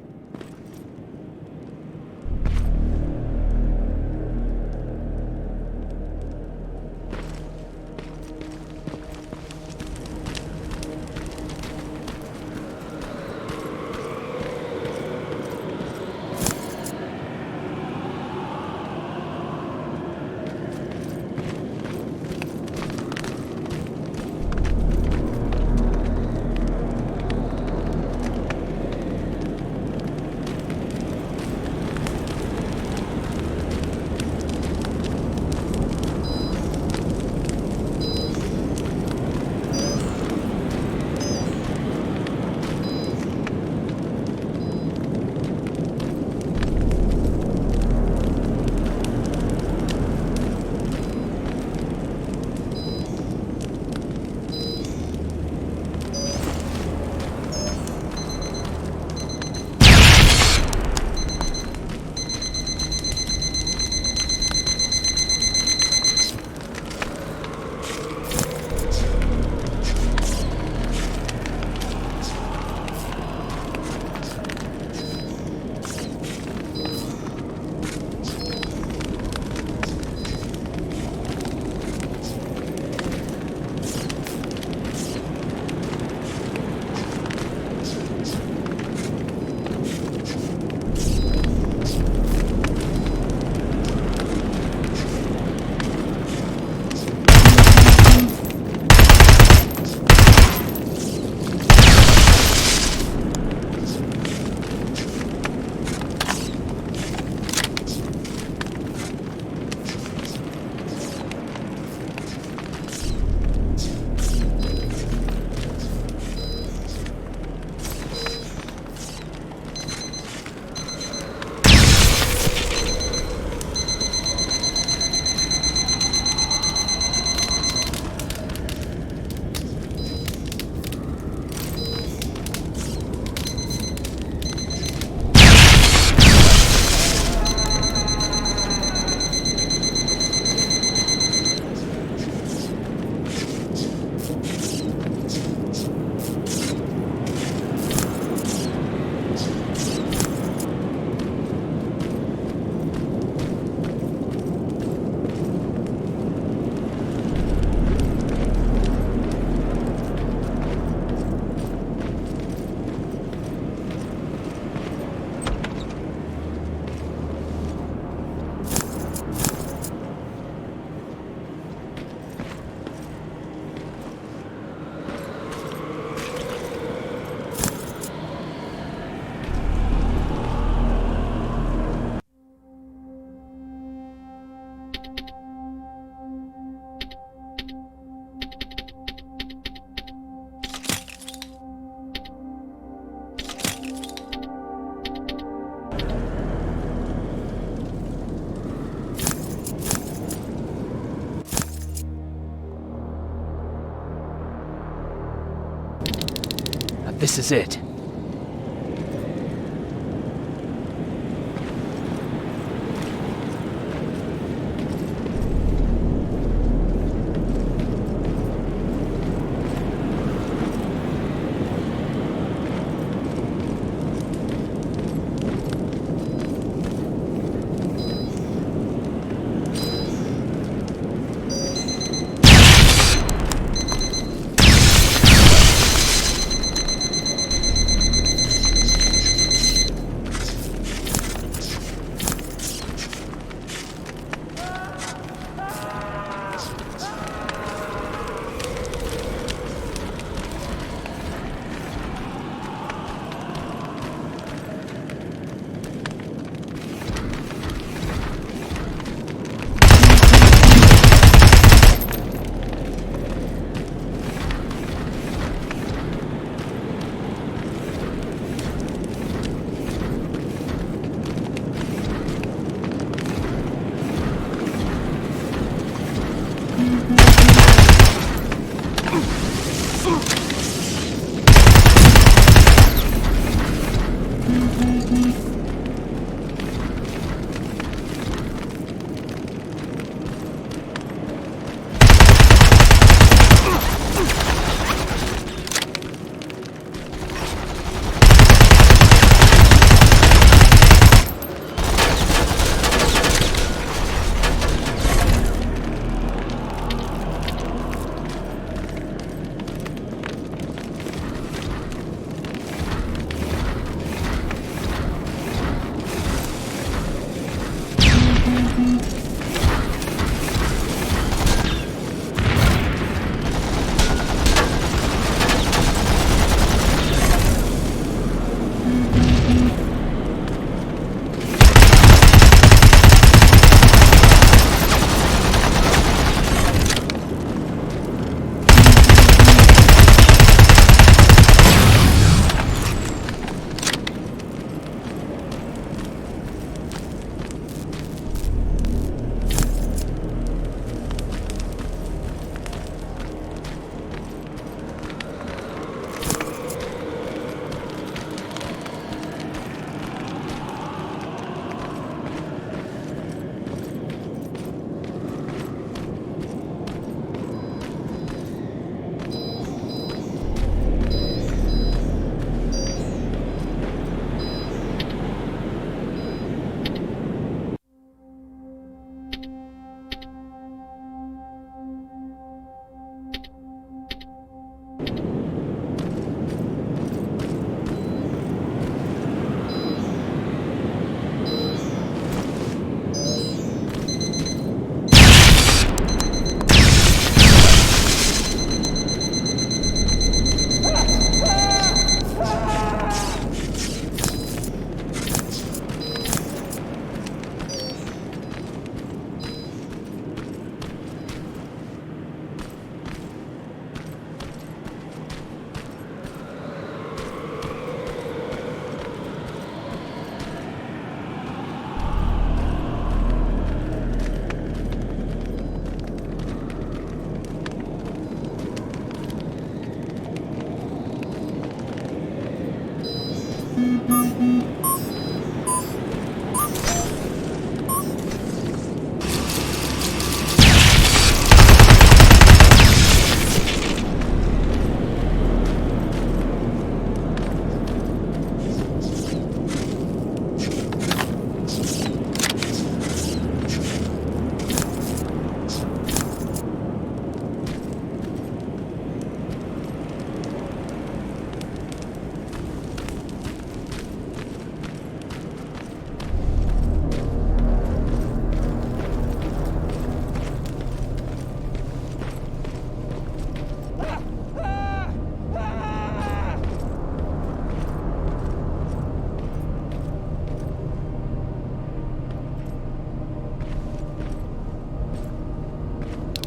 This is it.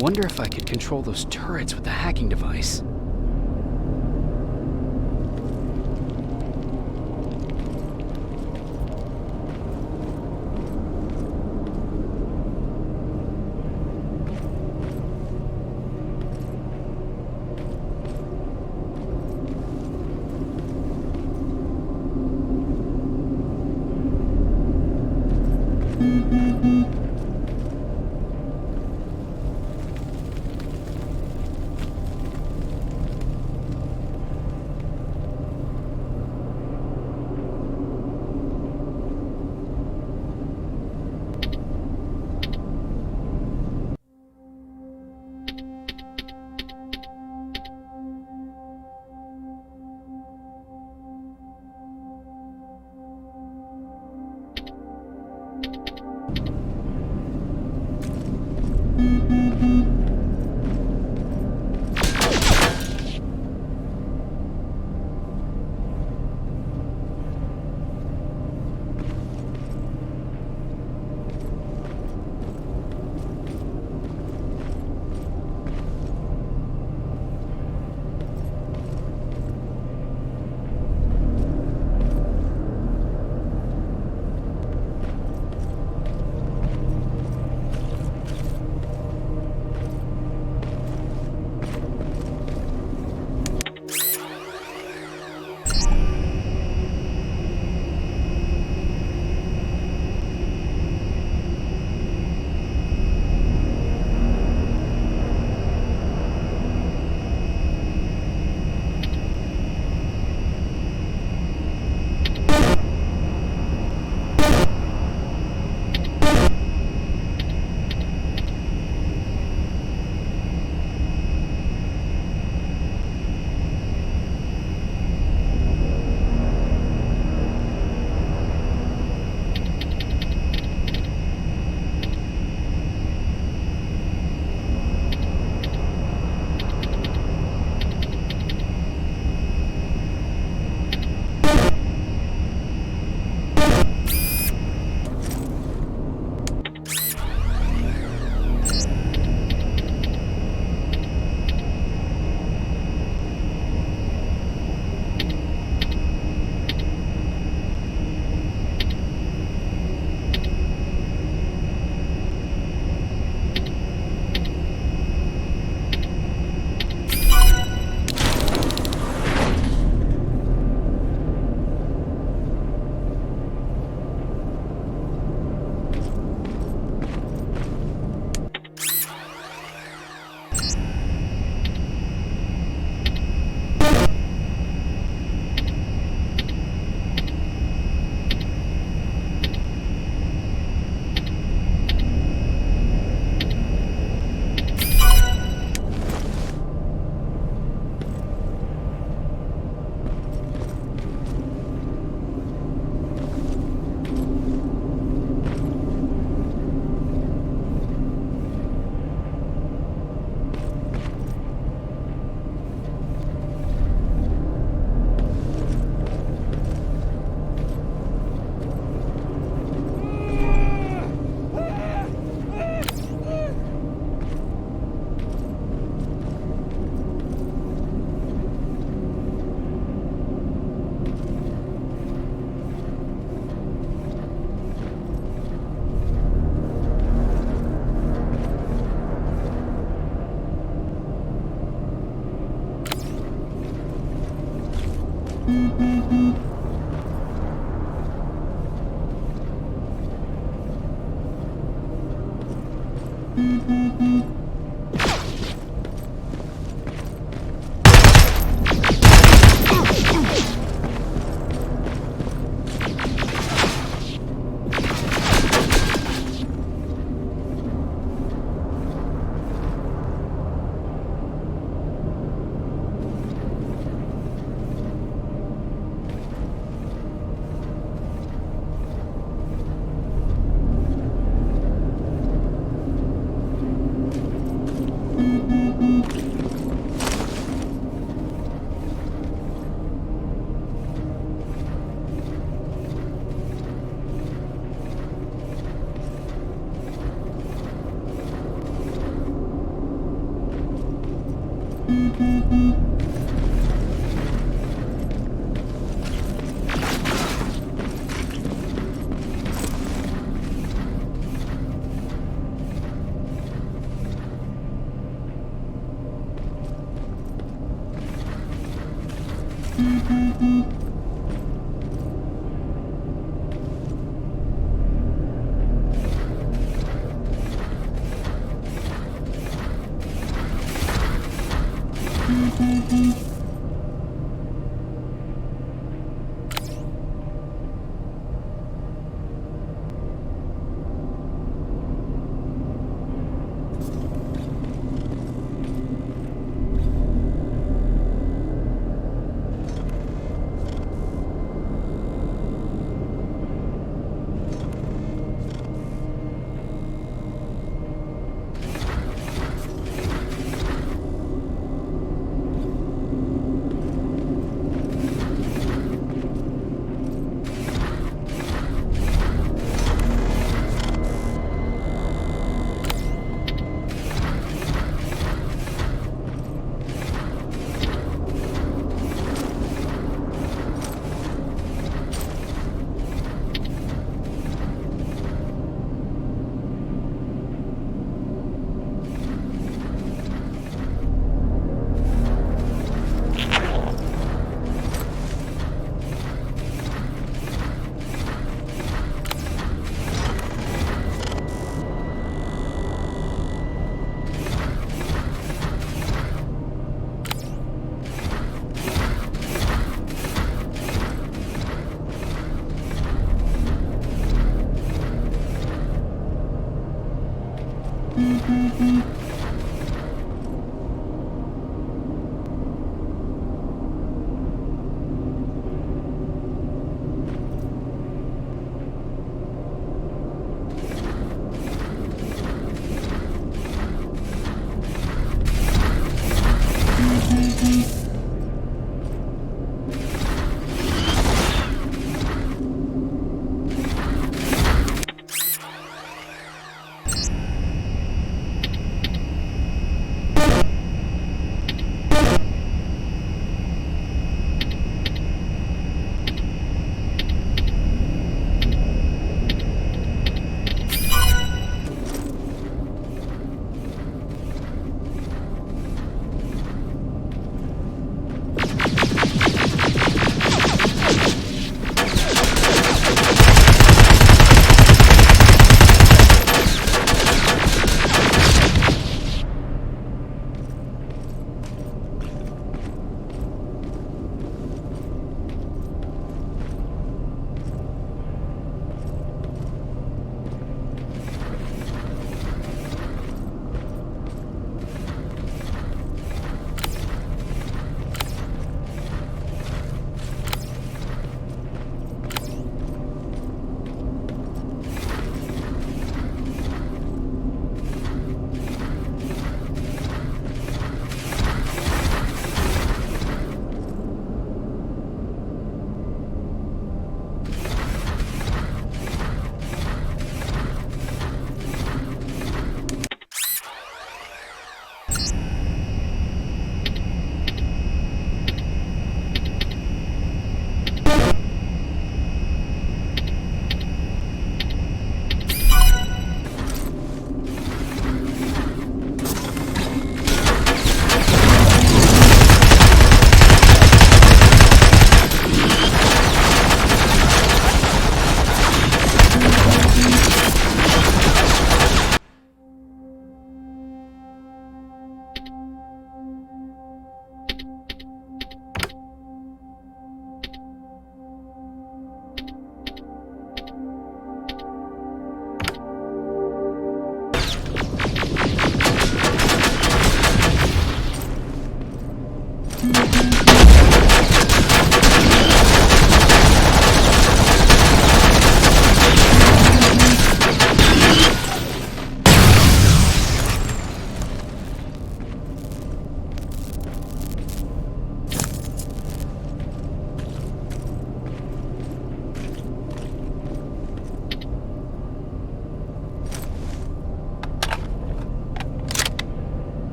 Wonder if I could control those turrets with the hacking device.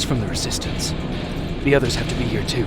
from the Resistance. The others have to be here too.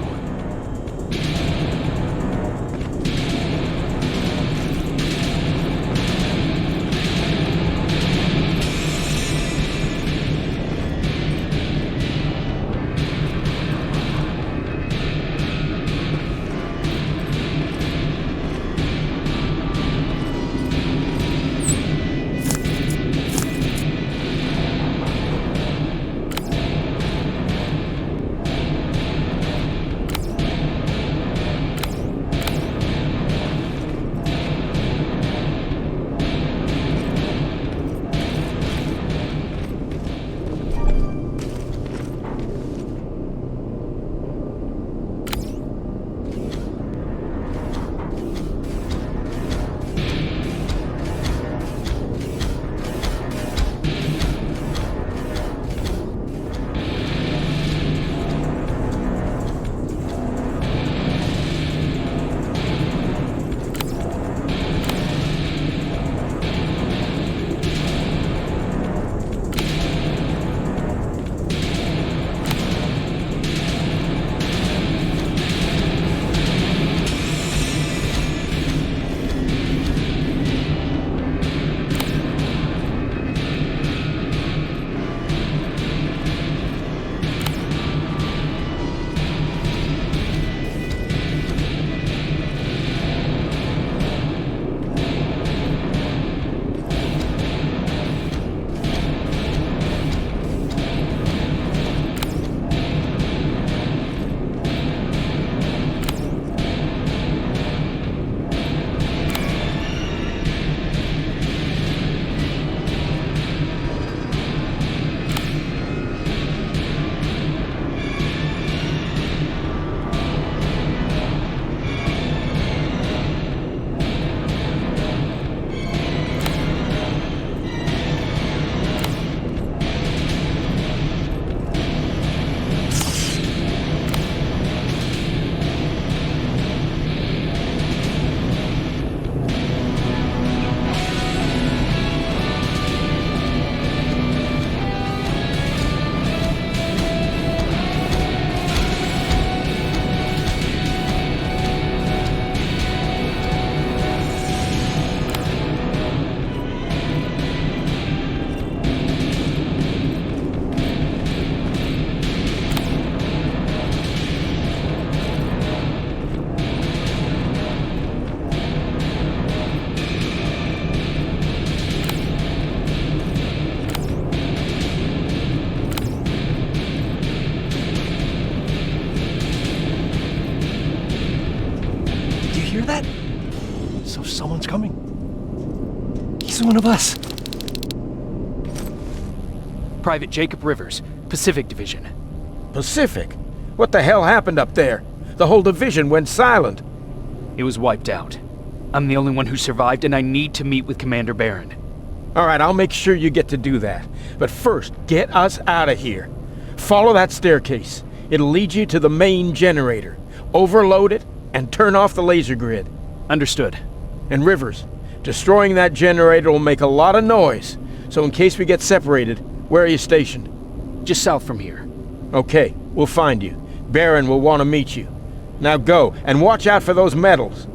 hear that? So someone's coming. He's one of us. Private Jacob Rivers, Pacific Division. Pacific? What the hell happened up there? The whole division went silent. It was wiped out. I'm the only one who survived, and I need to meet with Commander Barron. All right, I'll make sure you get to do that. But first, get us out of here. Follow that staircase. It'll lead you to the main generator. Overload it and turn off the laser grid. Understood. And Rivers, destroying that generator will make a lot of noise. So in case we get separated, where are you stationed? Just south from here. Okay, we'll find you. Barron will want to meet you. Now go, and watch out for those medals.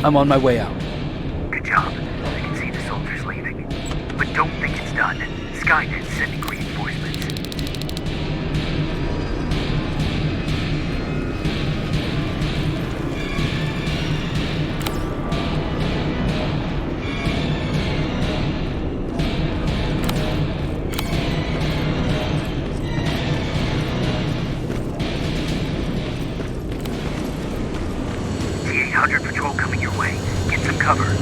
I'm on my way out. Good job. I can see the soldiers leaving. But don't think it's done. Skynet's sending reinforcements. T-800 patrol coming your way. Get some cover.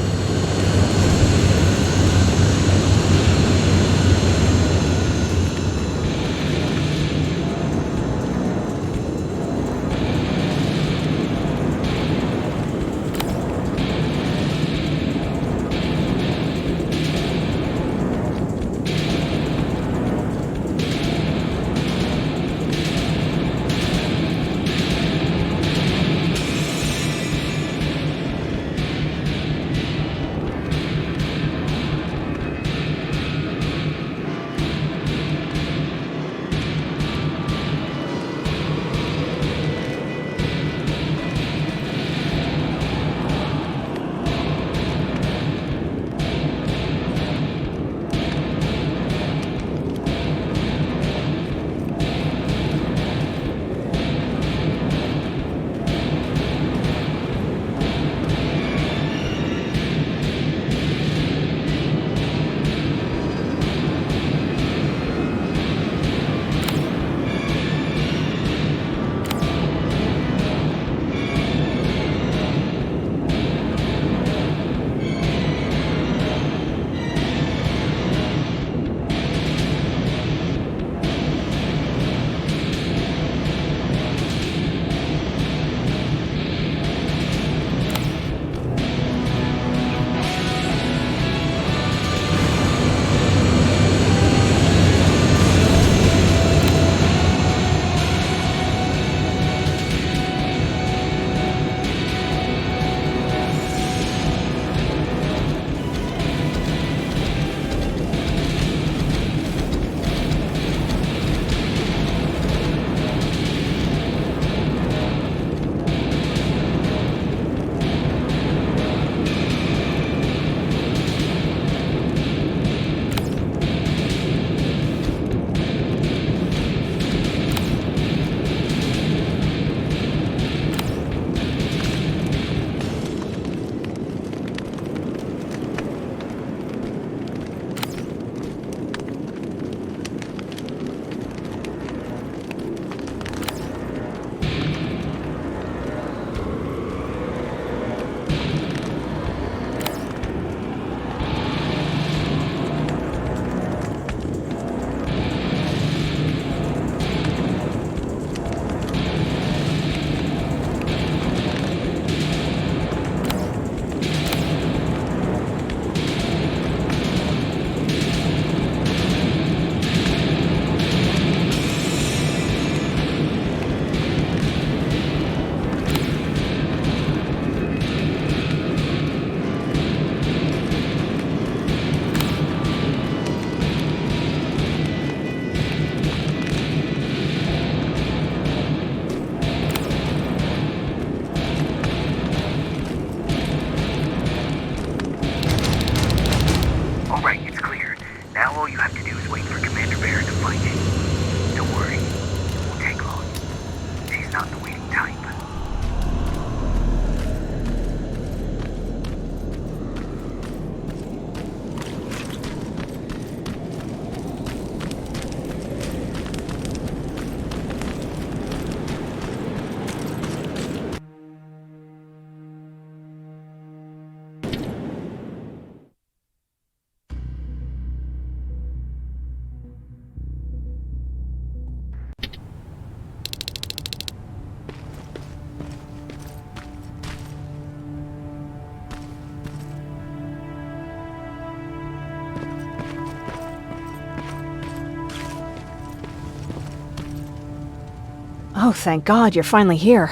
Oh, thank God, you're finally here.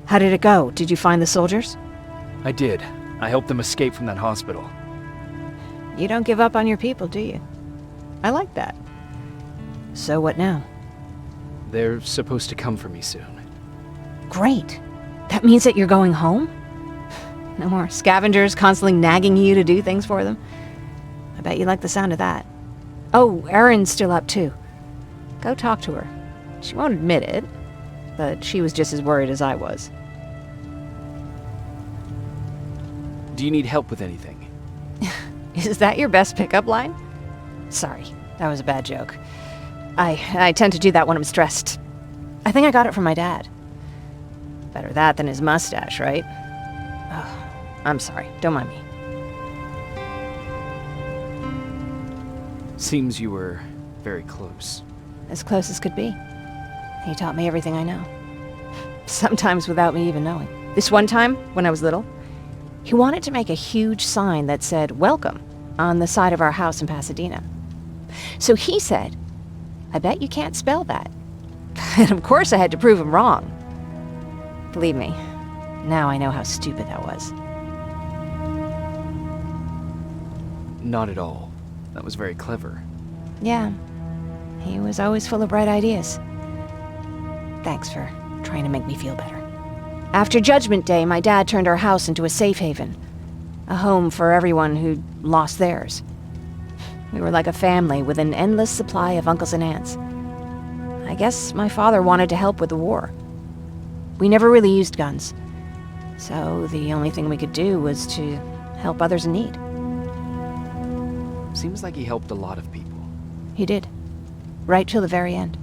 How did it go? Did you find the soldiers? I did. I helped them escape from that hospital. You don't give up on your people, do you? I like that. So what now? They're supposed to come for me soon. Great. That means that you're going home? No more scavengers constantly nagging you to do things for them? I bet you like the sound of that. Oh, Erin's still up too. Go talk to her. She won't admit it, but she was just as worried as I was. Do you need help with anything? Is that your best pickup line? Sorry, that was a bad joke. I tend to do that when I'm stressed. I think I got it from my dad. Better that than his mustache, right? Oh, I'm sorry, don't mind me. Seems you were very close. As close as could be. He taught me everything I know. Sometimes without me even knowing. This one time, when I was little, he wanted to make a huge sign that said, "Welcome," on the side of our house in Pasadena. So he said, "I bet you can't spell that." And of course I had to prove him wrong. Believe me, now I know how stupid that was. Not at all. That was very clever. Yeah, he was always full of bright ideas. Thanks for trying to make me feel better. After Judgment Day, my dad turned our house into a safe haven. A home for everyone who'd lost theirs. We were like a family with an endless supply of uncles and aunts. I guess my father wanted to help with the war. We never really used guns, so the only thing we could do was to help others in need. Seems like he helped a lot of people. He did. Right till the very end.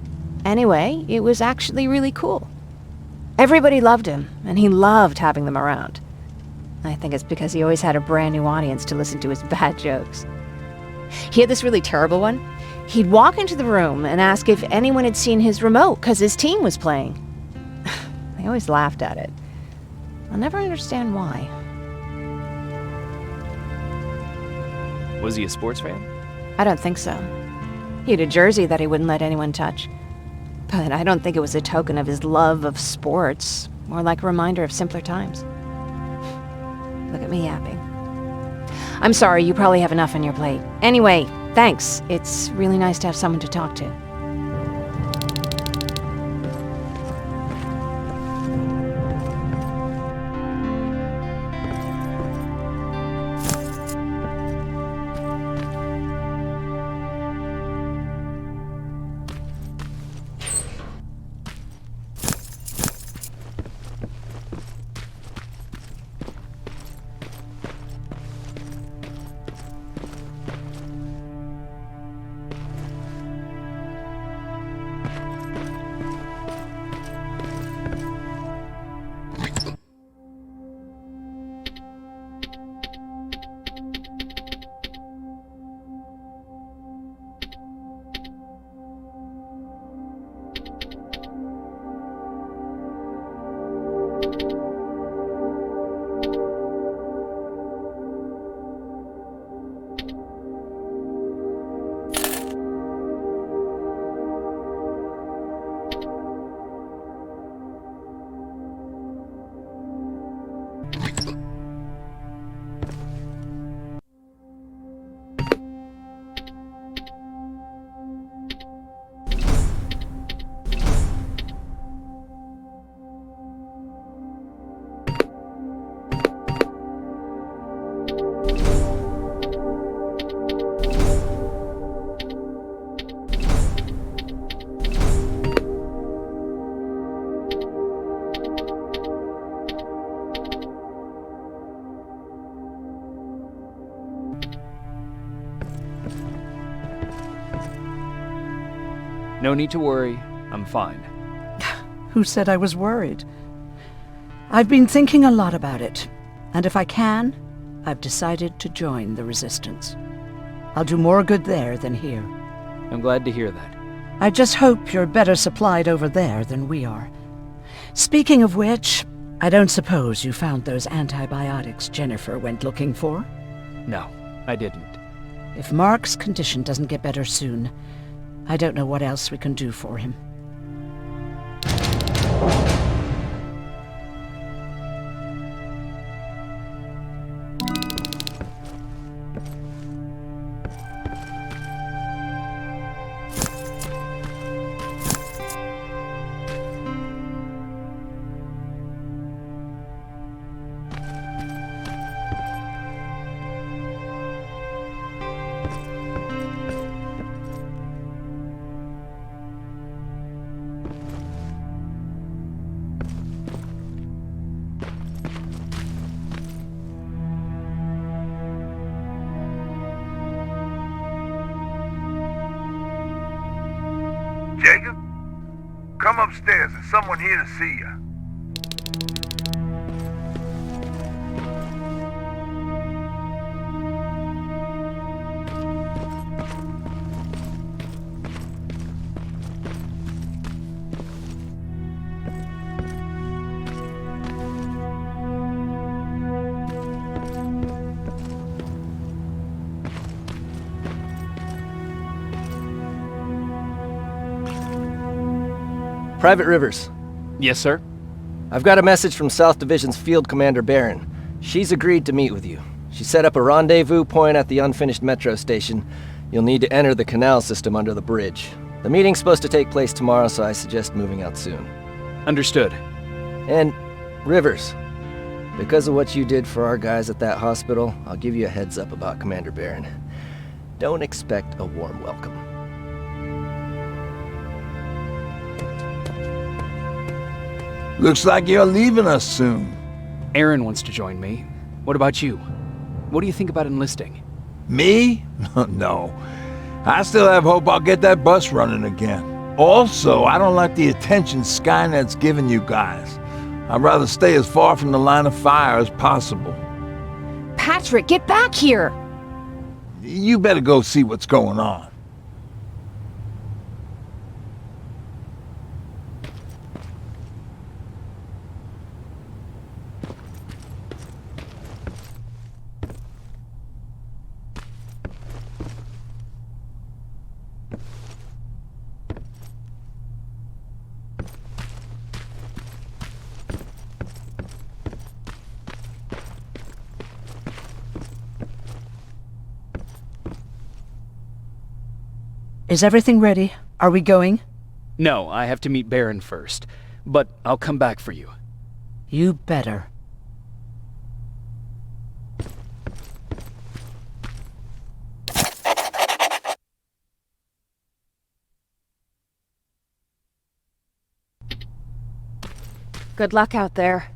Anyway, it was actually really cool. Everybody loved him, and he loved having them around. I think it's because he always had a brand new audience to listen to his bad jokes. He had this really terrible one. He'd walk into the room and ask if anyone had seen his remote because his team was playing. I always laughed at it. I'll never understand why. Was he a sports fan? I don't think so. He had a jersey that he wouldn't let anyone touch. But I don't think it was a token of his love of sports, more like a reminder of simpler times. Look at me yapping. I'm sorry, you probably have enough on your plate. Anyway, thanks. It's really nice to have someone to talk to. No need to worry. I'm fine. Who said I was worried? I've been thinking a lot about it, and if I can, I've decided to join the Resistance. I'll do more good there than here. I'm glad to hear that. I just hope you're better supplied over there than we are. Speaking of which, I don't suppose you found those antibiotics Jennifer went looking for? No, I didn't. If Mark's condition doesn't get better soon, I don't know what else we can do for him. Come upstairs. There's someone here to see you. Private Rivers. Yes, sir? I've got a message from South Division's Field Commander Barron. She's agreed to meet with you. She set up a rendezvous point at the unfinished metro station. You'll need to enter the canal system under the bridge. The meeting's supposed to take place tomorrow, so I suggest moving out soon. Understood. And, Rivers, because of what you did for our guys at that hospital, I'll give you a heads up about Commander Barron. Don't expect a warm welcome. Looks like you're leaving us soon. Aaron wants to join me. What about you? What do you think about enlisting? Me? No. I still have hope I'll get that bus running again. Also, I don't like the attention Skynet's giving you guys. I'd rather stay as far from the line of fire as possible. Patrick, get back here! You better go see what's going on. Is everything ready? Are we going? No, I have to meet Barron first. But I'll come back for you. You better. Good luck out there.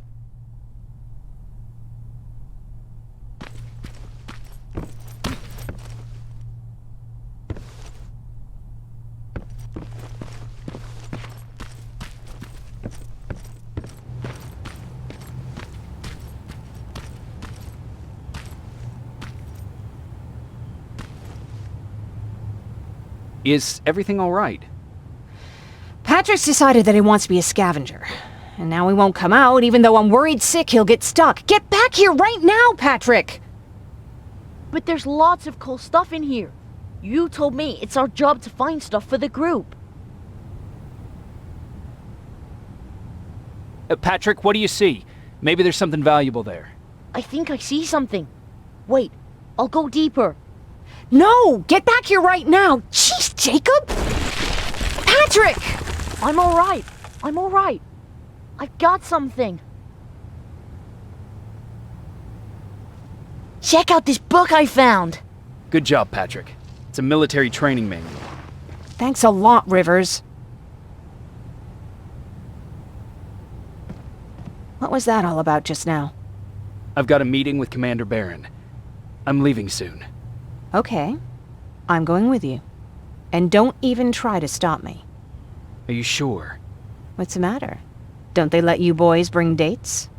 Is everything all right? Patrick's decided that he wants to be a scavenger. And now he won't come out, even though I'm worried sick he'll get stuck. Get back here right now, Patrick! But there's lots of cool stuff in here. You told me it's our job to find stuff for the group. Patrick, what do you see? Maybe there's something valuable there. I think I see something. Wait, I'll go deeper. No! Get back here right now! Jeez, Jacob! Patrick! I'm alright. I'm alright. I've got something. Check out this book I found! Good job, Patrick. It's a military training manual. Thanks a lot, Rivers. What was that all about just now? I've got a meeting with Commander Barron. I'm leaving soon. Okay. I'm going with you. And don't even try to stop me. Are you sure? What's the matter? Don't they let you boys bring dates?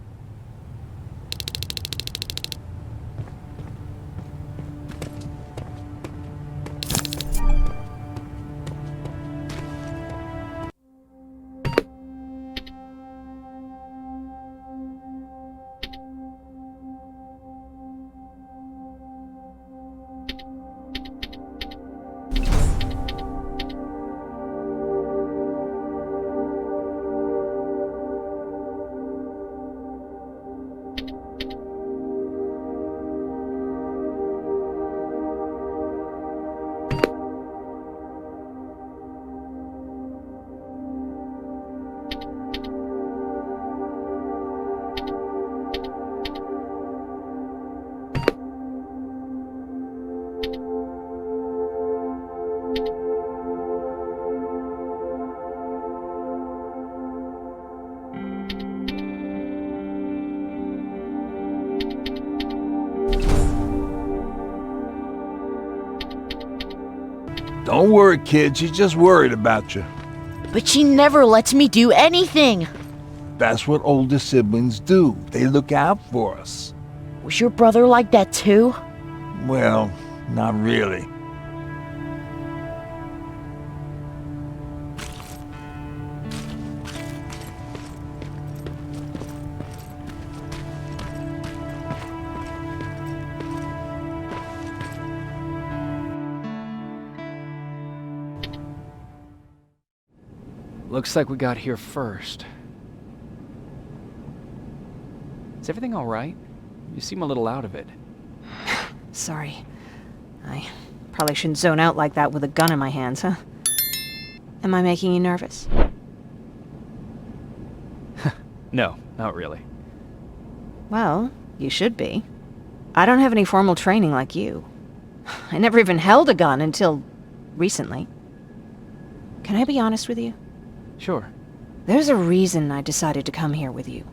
Don't worry, kid. She's just worried about you. But she never lets me do anything. That's what older siblings do. They look out for us. Was your brother like that too? Well, not really. Looks like we got here first. Is everything all right? You seem a little out of it. Sorry. I probably shouldn't zone out like that with a gun in my hands, huh? Am I making you nervous? No, not really. Well, you should be. I don't have any formal training like you. I never even held a gun until recently. Can I be honest with you? Sure. There's a reason I decided to come here with you.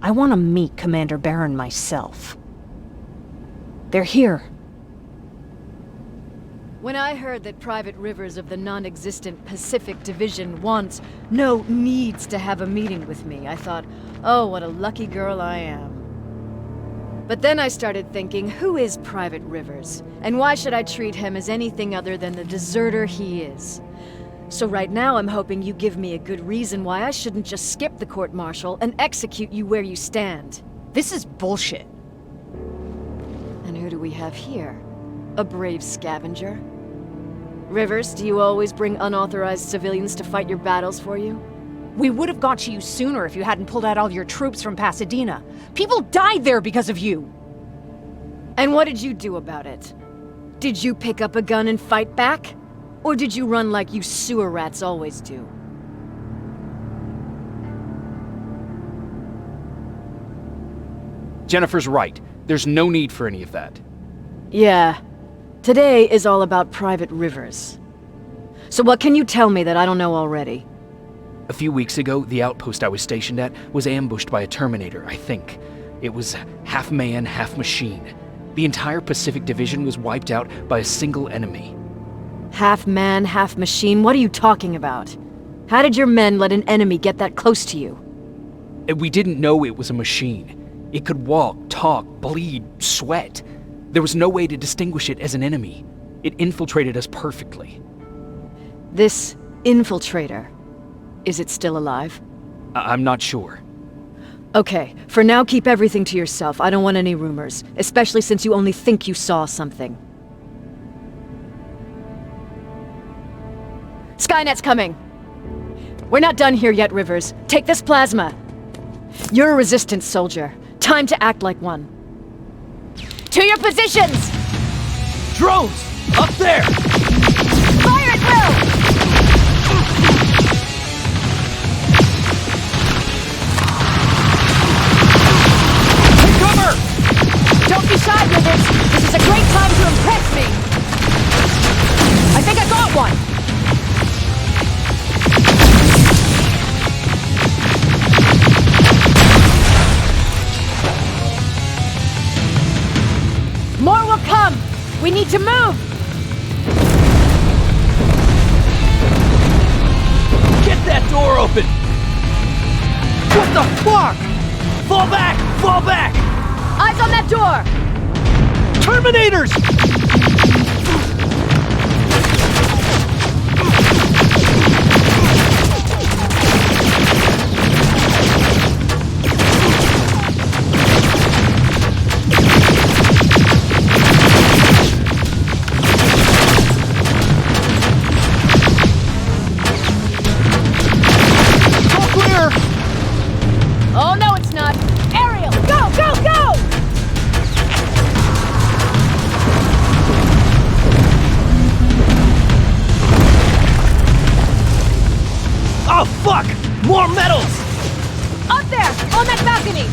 I want to meet Commander Barron myself. They're here. When I heard that Private Rivers of the non-existent Pacific Division needs to have a meeting with me, I thought, oh, what a lucky girl I am. But then I started thinking, who is Private Rivers? And why should I treat him as anything other than the deserter he is? So right now I'm hoping you give me a good reason why I shouldn't just skip the court-martial and execute you where you stand. This is bullshit. And who do we have here? A brave scavenger? Rivers, do you always bring unauthorized civilians to fight your battles for you? We would have got to you sooner if you hadn't pulled out all your troops from Pasadena. People died there because of you! And what did you do about it? Did you pick up a gun and fight back? Or did you run like you sewer rats always do? Jennifer's right. There's no need for any of that. Yeah. Today is all about Private Rivers. So what can you tell me that I don't know already? A few weeks ago, the outpost I was stationed at was ambushed by a Terminator, I think. It was half man, half machine. The entire Pacific Division was wiped out by a single enemy. Half man, half machine? What are you talking about? How did your men let an enemy get that close to you? We didn't know it was a machine. It could walk, talk, bleed, sweat. There was no way to distinguish it as an enemy. It infiltrated us perfectly. This infiltrator, is it still alive? I'm not sure. Okay, for now keep everything to yourself. I don't want any rumors, especially since you only think you saw something. Skynet's coming! We're not done here yet, Rivers. Take this plasma. You're a resistance soldier. Time to act like one. To your positions! Drones! Up there! Fire at will! Take cover! Don't be shy, Rivers! This is a great time to impress me! I think I got one! More will come! We need to move! Get that door open! What the fuck? Fall back! Fall back! Eyes on that door! Terminators! Oh, no, it's not! Ariel, go, go, go! Oh, fuck! More metals! Up there! On that balcony!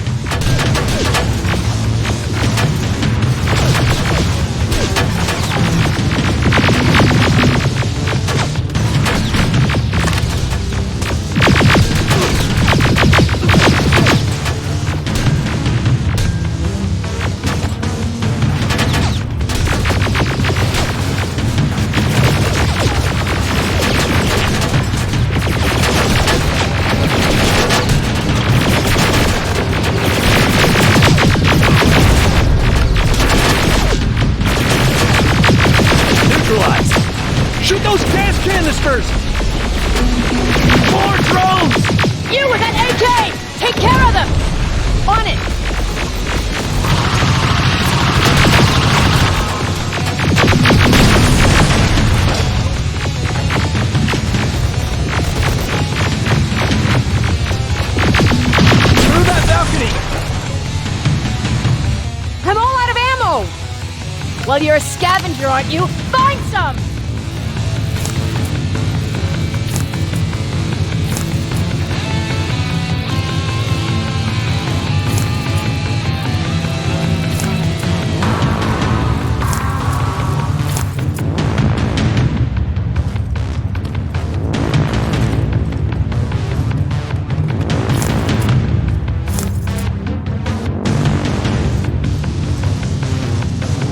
Shoot those gas canisters! More drones! You with that AK! Take care of them! On it! Through that balcony! I'm all out of ammo! Well, you're a scavenger, aren't you? Find some!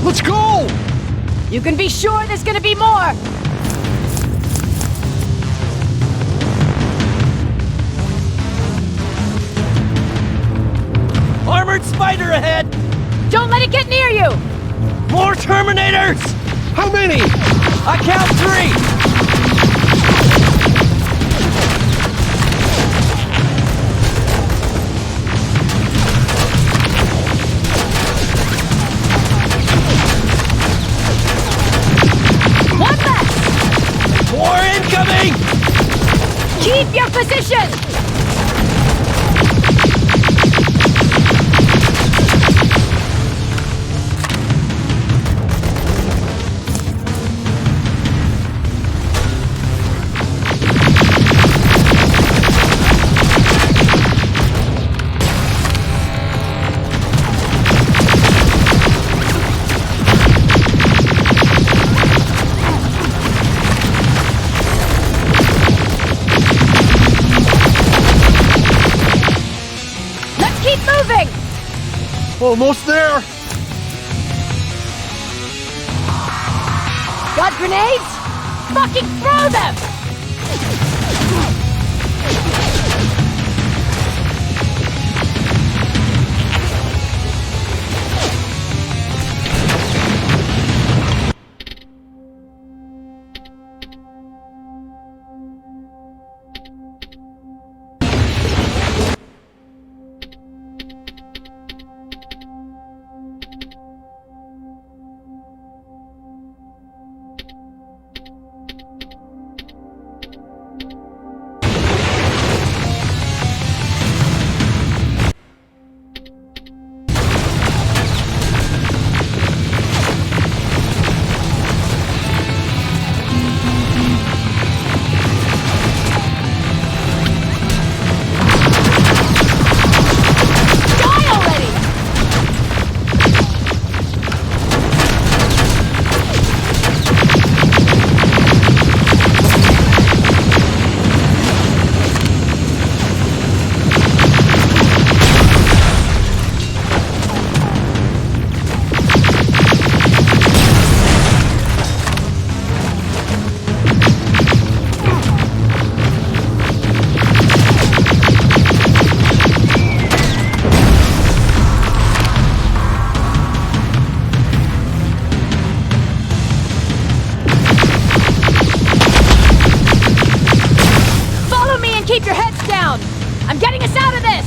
Let's go! You can be sure there's gonna be more! Armored spider ahead! Don't let it get near you! More Terminators! How many? I count 3! One less! More incoming! Keep your position! Almost there! Got grenades? Fucking throw them! Keep your heads down! I'm getting us out of this!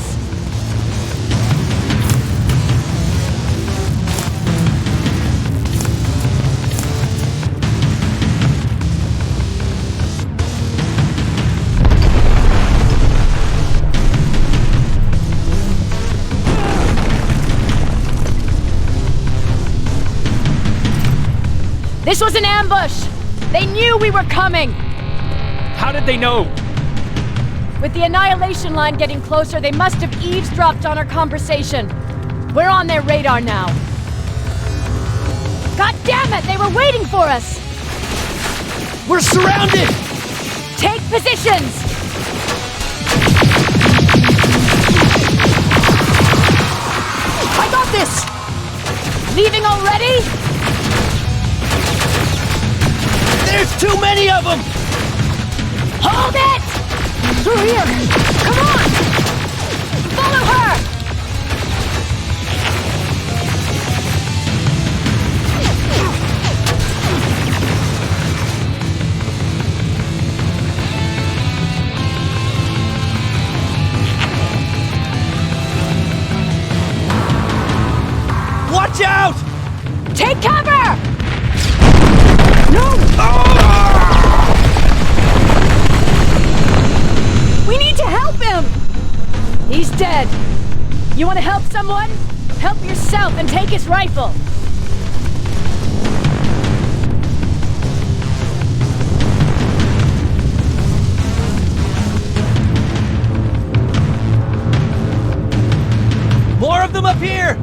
This was an ambush! They knew we were coming! How did they know? With the annihilation line getting closer, they must have eavesdropped on our conversation. We're on their radar now. God damn it! They were waiting for us! We're surrounded! Take positions! I got this! Leaving already? There's too many of them! Hold it! Through here! Come on! Follow her! out! Take cover! No! We need to help him! He's dead. You want to help someone? Help yourself and take his rifle. More of them up here!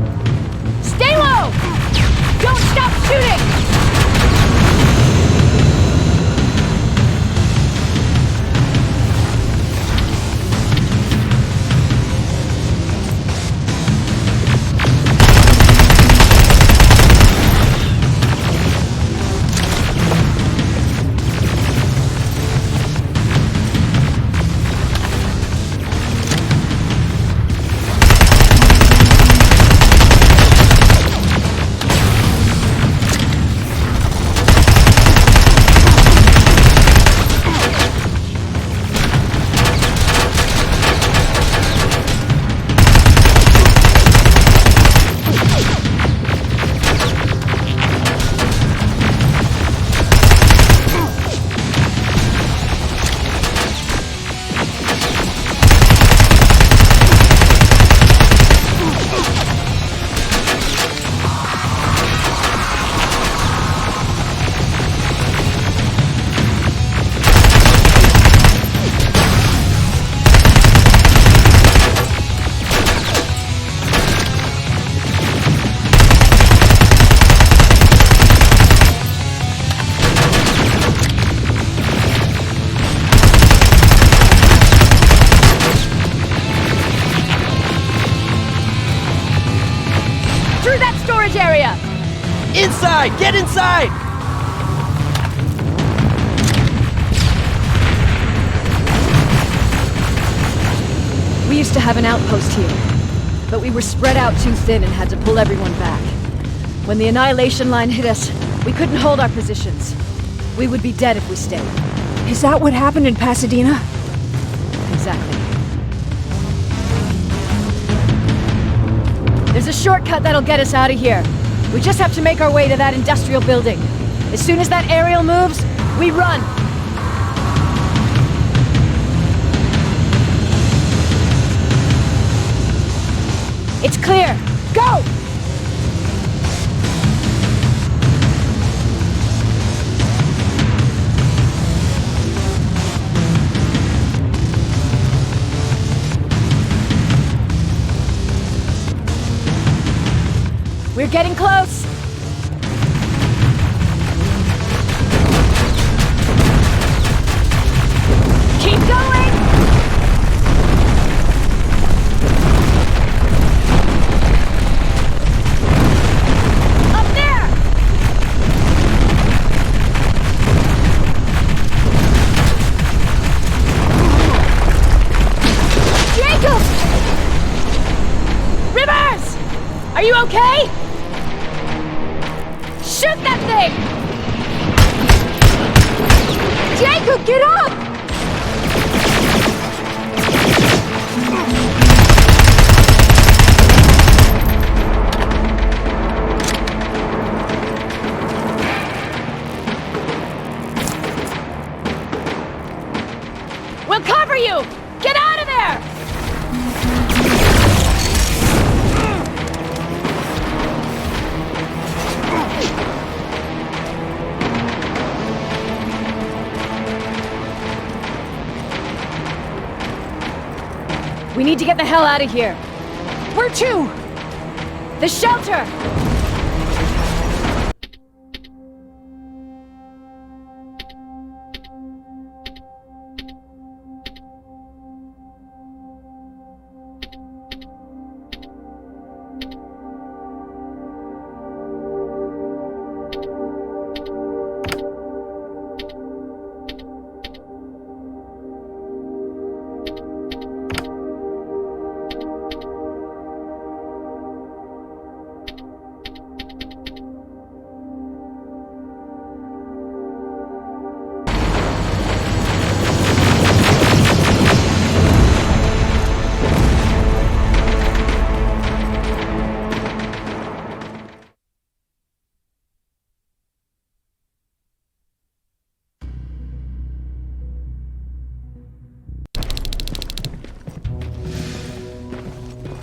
Stay low! Don't stop shooting! Area! Inside! Get inside! We used to have an outpost here, but we were spread out too thin and had to pull everyone back. When the annihilation line hit us, we couldn't hold our positions. We would be dead if we stayed. Is that what happened in Pasadena? Exactly. There's a shortcut that'll get us out of here. We just have to make our way to that industrial building. As soon as that aerial moves, we run. It's clear. Go! We're getting close! Keep going! Up there! Jacob! Rivers! Are you okay? Shoot that thing! Jacob, get up! We'll cover you! Get out of there! We need to get the hell out of here. Where to? The shelter!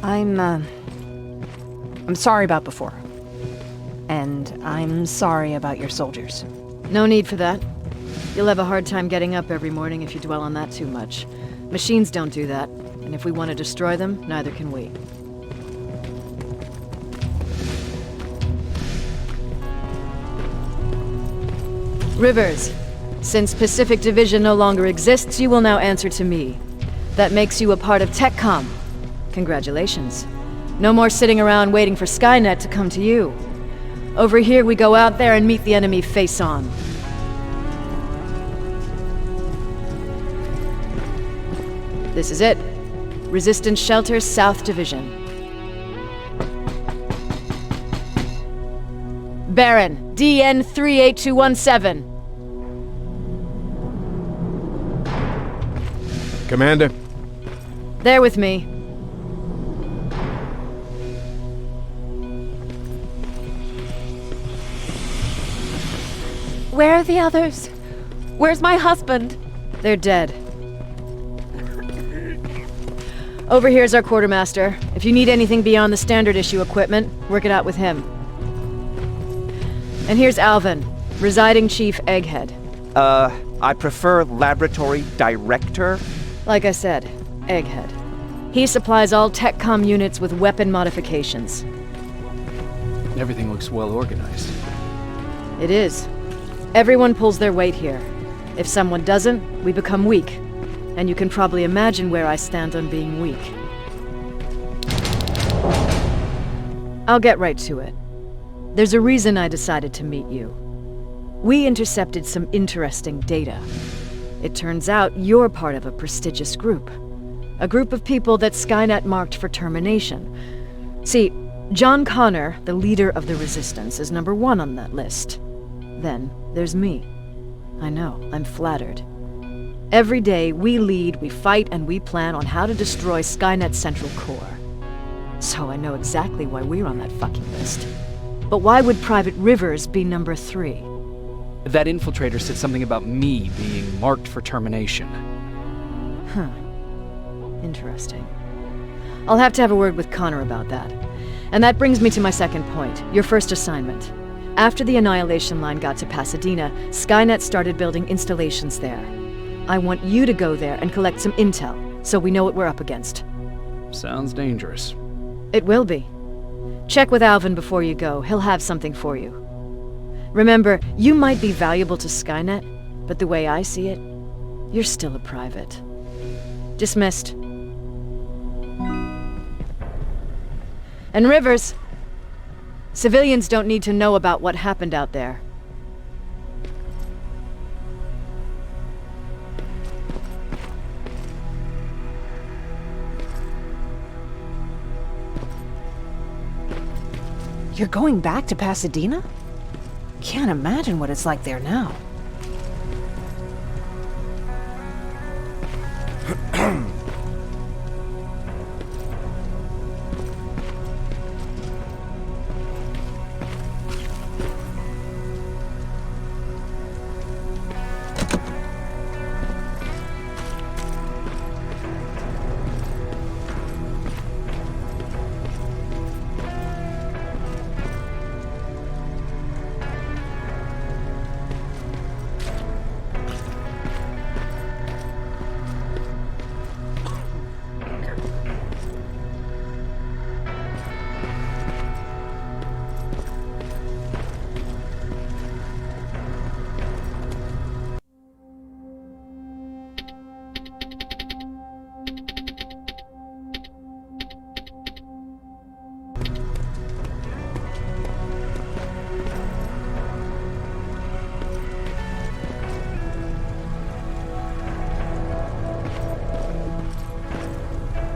I'm sorry about before. And I'm sorry about your soldiers. No need for that. You'll have a hard time getting up every morning if you dwell on that too much. Machines don't do that, and if we want to destroy them, neither can we. Rivers, since Pacific Division no longer exists, you will now answer to me. That makes you a part of TechCom. Congratulations. No more sitting around waiting for Skynet to come to you. Over here, we go out there and meet the enemy face on. This is it. Resistance Shelter, South Division. Baron, DN 38217. Commander? There with me. Where are the others? Where's my husband? They're dead. Over here's our quartermaster. If you need anything beyond the standard issue equipment, work it out with him. And here's Alvin, residing chief Egghead. I prefer laboratory director. Like I said, Egghead. He supplies all TechCom units with weapon modifications. Everything looks well organized. It is. Everyone pulls their weight here. If someone doesn't, we become weak. And you can probably imagine where I stand on being weak. I'll get right to it. There's a reason I decided to meet you. We intercepted some interesting data. It turns out you're part of a prestigious group. A group of people that Skynet marked for termination. See, John Connor, the leader of the Resistance, is number 1 on that list. Then there's me. I know, I'm flattered. Every day, we lead, we fight, and we plan on how to destroy Skynet's central core. So I know exactly why we're on that fucking list. But why would Private Rivers be number 3? That infiltrator said something about me being marked for termination. Huh. Interesting. I'll have to have a word with Connor about that. And that brings me to my second point, your first assignment. After the Annihilation Line got to Pasadena, Skynet started building installations there. I want you to go there and collect some intel, so we know what we're up against. Sounds dangerous. It will be. Check with Alvin before you go. He'll have something for you. Remember, you might be valuable to Skynet, but the way I see it, you're still a private. Dismissed. And Rivers, civilians don't need to know about what happened out there. You're going back to Pasadena? Can't imagine what it's like there now.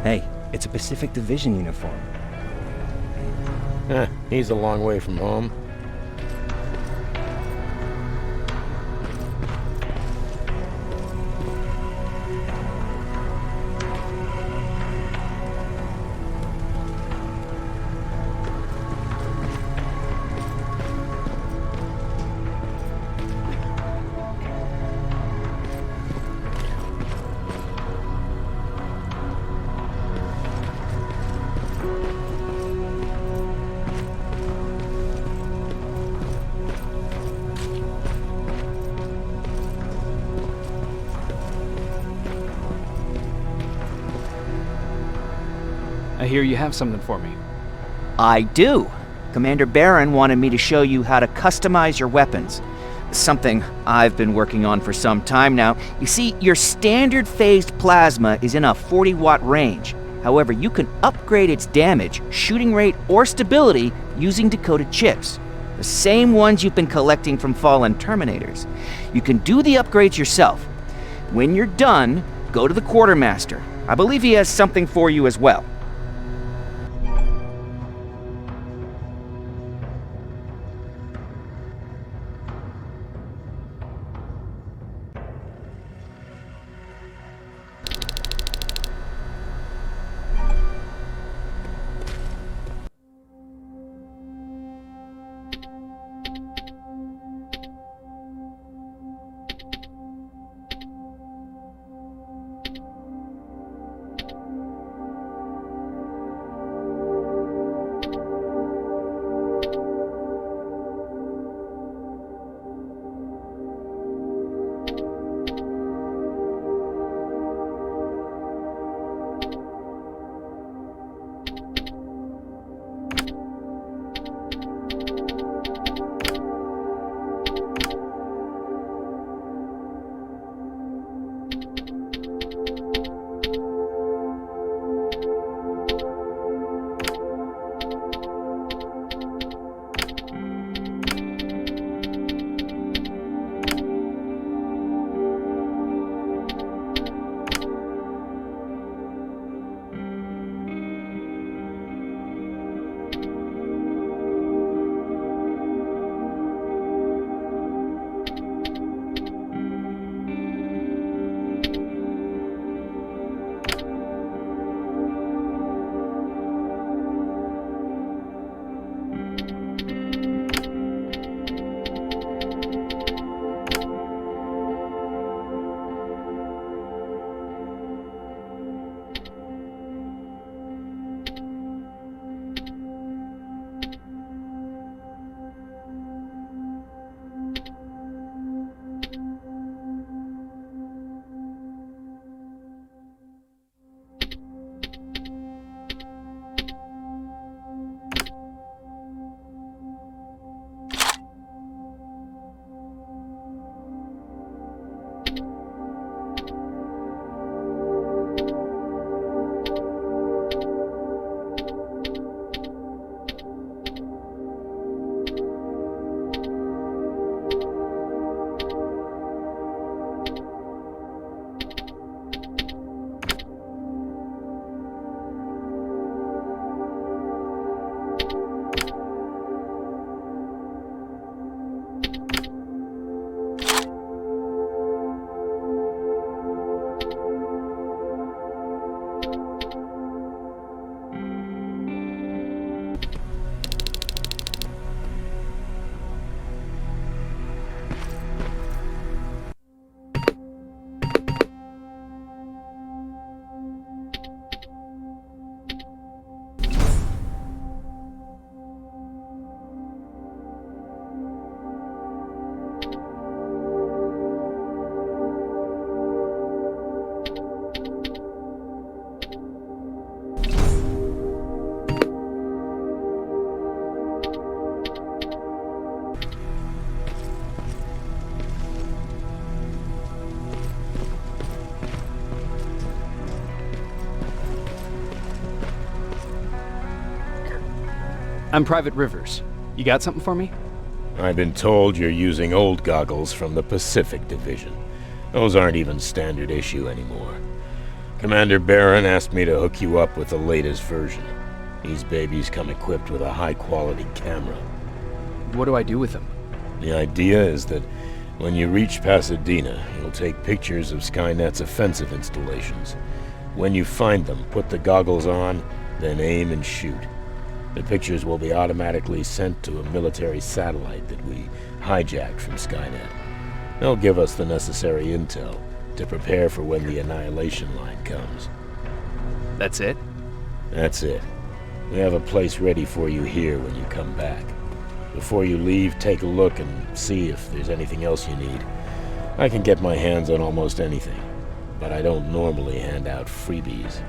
Hey, it's a Pacific Division uniform. He's a long way from home. I hear you have something for me. I do. Commander Barron wanted me to show you how to customize your weapons. Something I've been working on for some time now. You see, your standard phased plasma is in a 40-watt range. However, you can upgrade its damage, shooting rate, or stability using decoded chips. The same ones you've been collecting from fallen Terminators. You can do the upgrades yourself. When you're done, go to the Quartermaster. I believe he has something for you as well. I'm Private Rivers. You got something for me? I've been told you're using old goggles from the Pacific Division. Those aren't even standard issue anymore. Commander Barron asked me to hook you up with the latest version. These babies come equipped with a high-quality camera. What do I do with them? The idea is that when you reach Pasadena, you'll take pictures of Skynet's offensive installations. When you find them, put the goggles on, then aim and shoot. The pictures will be automatically sent to a military satellite that we hijacked from Skynet. They'll give us the necessary intel to prepare for when the annihilation line comes. That's it? That's it. We have a place ready for you here when you come back. Before you leave, take a look and see if there's anything else you need. I can get my hands on almost anything, but I don't normally hand out freebies.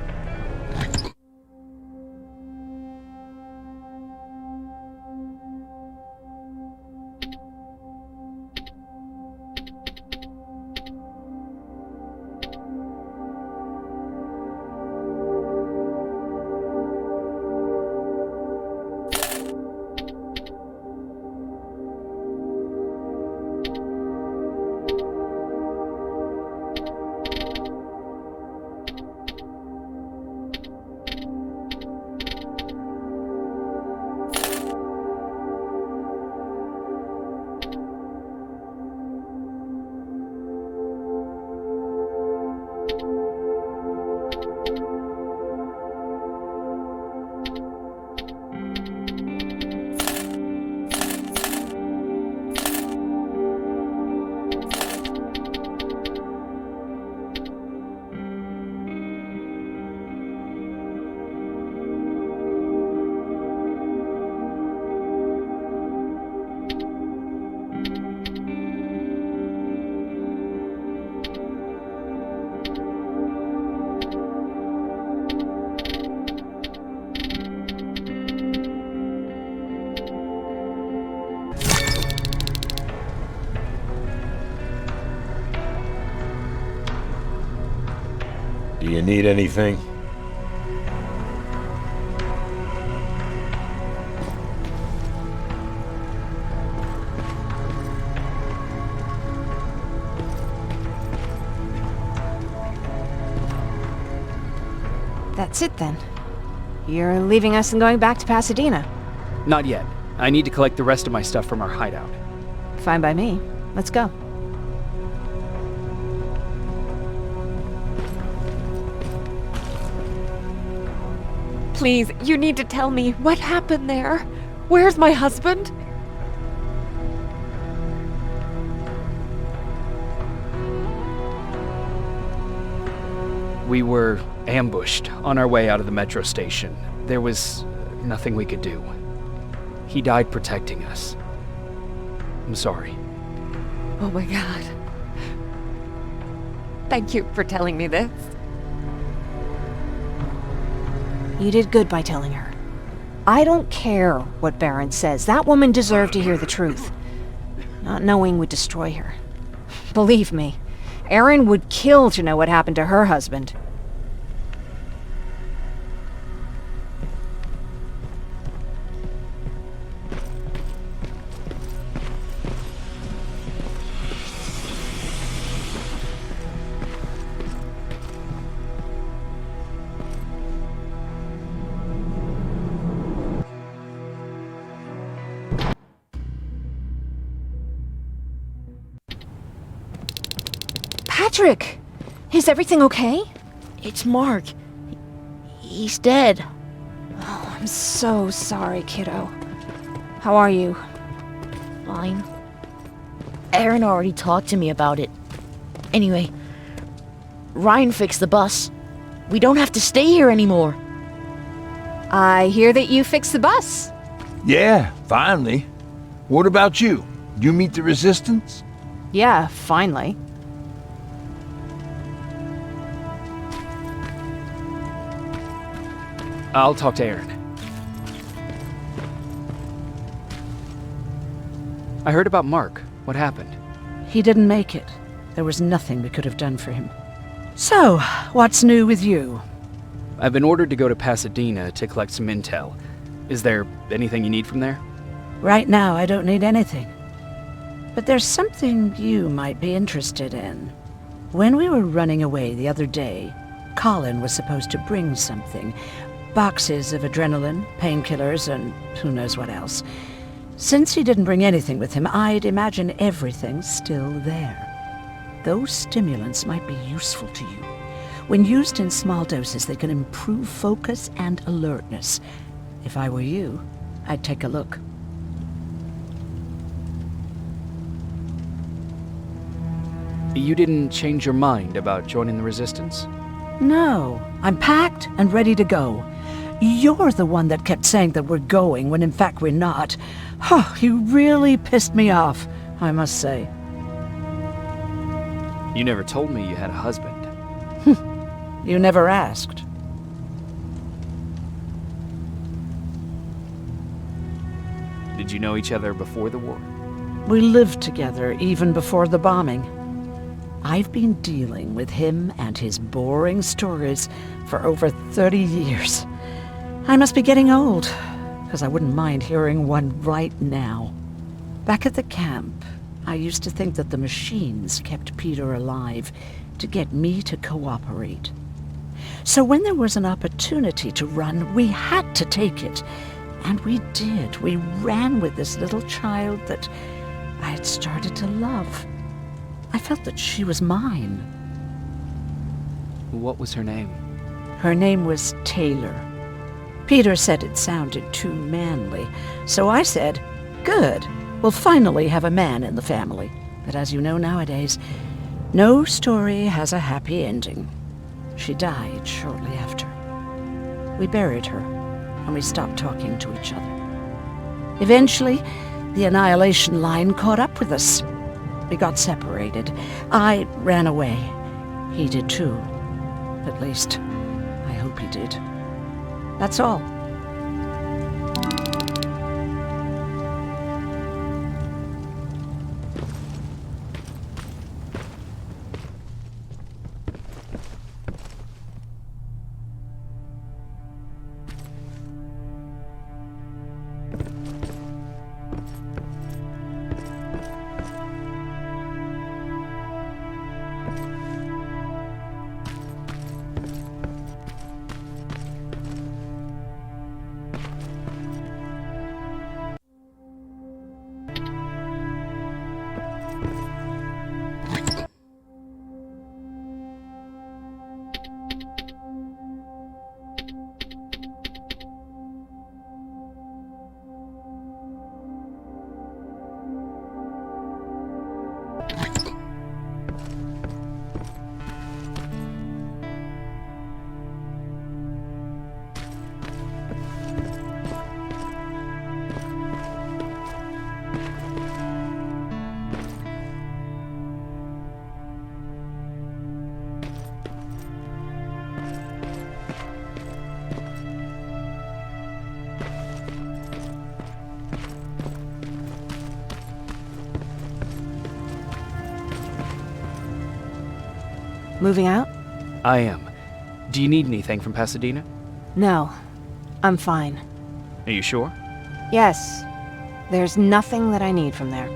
need anything? That's it then. You're leaving us and going back to Pasadena. Not yet. I need to collect the rest of my stuff from our hideout. Fine by me. Let's go. Please, you need to tell me what happened there. Where's my husband? We were ambushed on our way out of the metro station. There was nothing we could do. He died protecting us. I'm sorry. Oh my God. Thank you for telling me this. You did good by telling her. I don't care what Baron says. That woman deserved to hear the truth. Not knowing would destroy her. Believe me, Erin would kill to know what happened to her husband. Patrick! Is everything okay? It's Mark. He's dead. Oh, I'm so sorry, kiddo. How are you? Fine. Erin already talked to me about it. Anyway, Ryan fixed the bus. We don't have to stay here anymore. I hear that you fixed the bus. Yeah, finally. What about you? You meet the Resistance? Yeah, finally. I'll talk to Erin. I heard about Mark. What happened? He didn't make it. There was nothing we could have done for him. So, what's new with you? I've been ordered to go to Pasadena to collect some intel. Is there anything you need from there? Right now, I don't need anything. But there's something you might be interested in. When we were running away the other day, Colin was supposed to bring something. Boxes of adrenaline, painkillers, and who knows what else. Since he didn't bring anything with him, I'd imagine everything's still there. Those stimulants might be useful to you. When used in small doses, they can improve focus and alertness. If I were you, I'd take a look. You didn't change your mind about joining the Resistance? No, I'm packed and ready to go. You're the one that kept saying that we're going when in fact we're not. Oh, you really pissed me off, I must say. You never told me you had a husband. You never asked. Did you know each other before the war? We lived together even before the bombing. I've been dealing with him and his boring stories for over 30 years. I must be getting old, because I wouldn't mind hearing one right now. Back at the camp, I used to think that the machines kept Peter alive to get me to cooperate. So when there was an opportunity to run, we had to take it. And we did. We ran with this little child that I had started to love. I felt that she was mine. What was her name? Her name was Taylor. Peter said it sounded too manly, so I said, good, we'll finally have a man in the family. But as you know nowadays, no story has a happy ending. She died shortly after. We buried her, and we stopped talking to each other. Eventually, the Annihilation Line caught up with us. We got separated. I ran away. He did too. At least, I hope he did. That's all. Moving out? I am. Do you need anything from Pasadena? No. I'm fine. Are you sure? Yes. There's nothing that I need from there.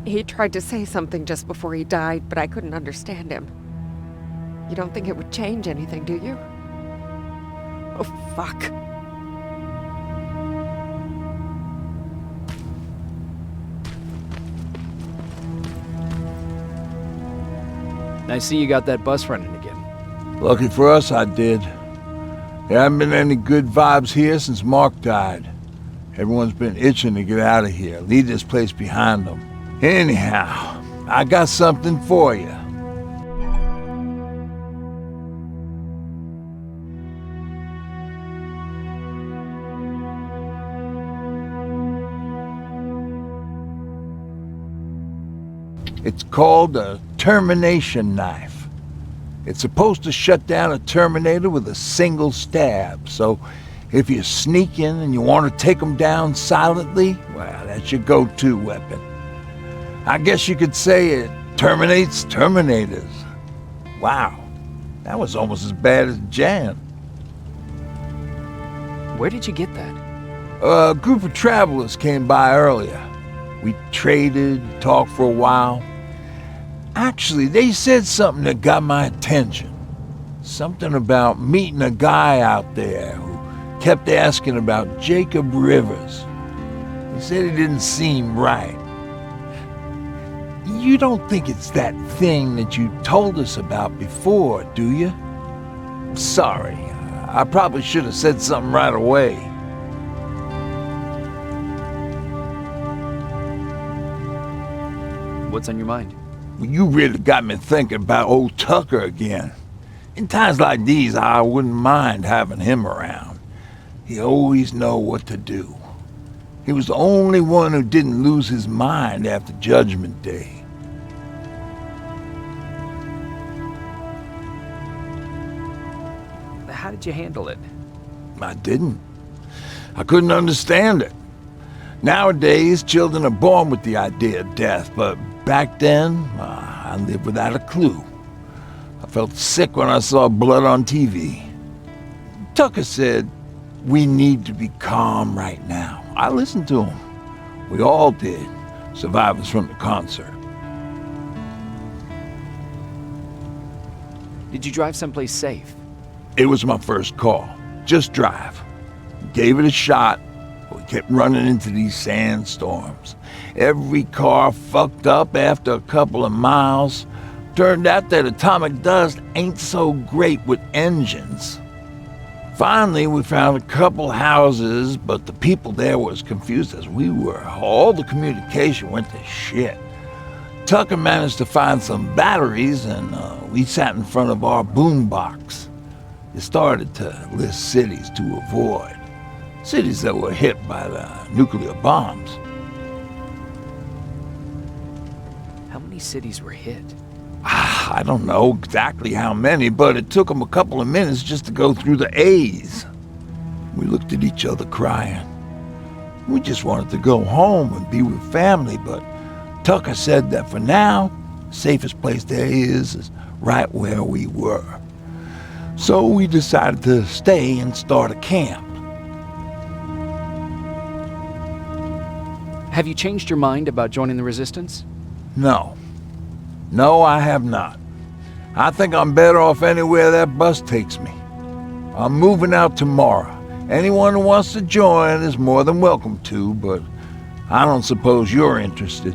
He tried to say something just before he died, but I couldn't understand him. You don't think it would change anything, do you? Oh, fuck. I see you got that bus running again. Lucky for us, I did. There haven't been any good vibes here since Mark died. Everyone's been itching to get out of here, leave this place behind them. Anyhow, I got something for you. It's called a termination knife. It's supposed to shut down a Terminator with a single stab, so if you sneak in and you want to take them down silently, well, that's your go-to weapon. I guess you could say it terminates Terminators. Wow, that was almost as bad as Jan. Where did you get that? A group of travelers came by earlier. We traded, talked for a while. Actually, they said something that got my attention. Something about meeting a guy out there who kept asking about Jacob Rivers. He said he didn't seem right. You don't think it's that thing that you told us about before, do you? Sorry, I probably should have said something right away. What's on your mind? You really got me thinking about old Tucker again. In times like these, I wouldn't mind having him around. He always know what to do. He was the only one who didn't lose his mind after Judgment Day. How did you handle it? I didn't. I couldn't understand it. Nowadays, children are born with the idea of death, but back then, I lived without a clue. I felt sick when I saw blood on TV. Tucker said, "We need to be calm right now." I listened to him. We all did, survivors from the concert. Did you drive someplace safe? It was my first call. Just drive. Gave it a shot. We kept running into these sandstorms. Every car fucked up after a couple of miles. Turned out that atomic dust ain't so great with engines. Finally, we found a couple houses, but the people there were as confused as we were. All the communication went to shit. Tucker managed to find some batteries, and we sat in front of our boombox. It started to list cities to avoid. Cities that were hit by the nuclear bombs. How many cities were hit? I don't know exactly how many, but it took them a couple of minutes just to go through the A's. We looked at each other crying. We just wanted to go home and be with family, but Tucker said that for now, the safest place there is right where we were. So we decided to stay and start a camp. Have you changed your mind about joining the Resistance? No. No, I have not. I think I'm better off anywhere that bus takes me. I'm moving out tomorrow. Anyone who wants to join is more than welcome to, but I don't suppose you're interested.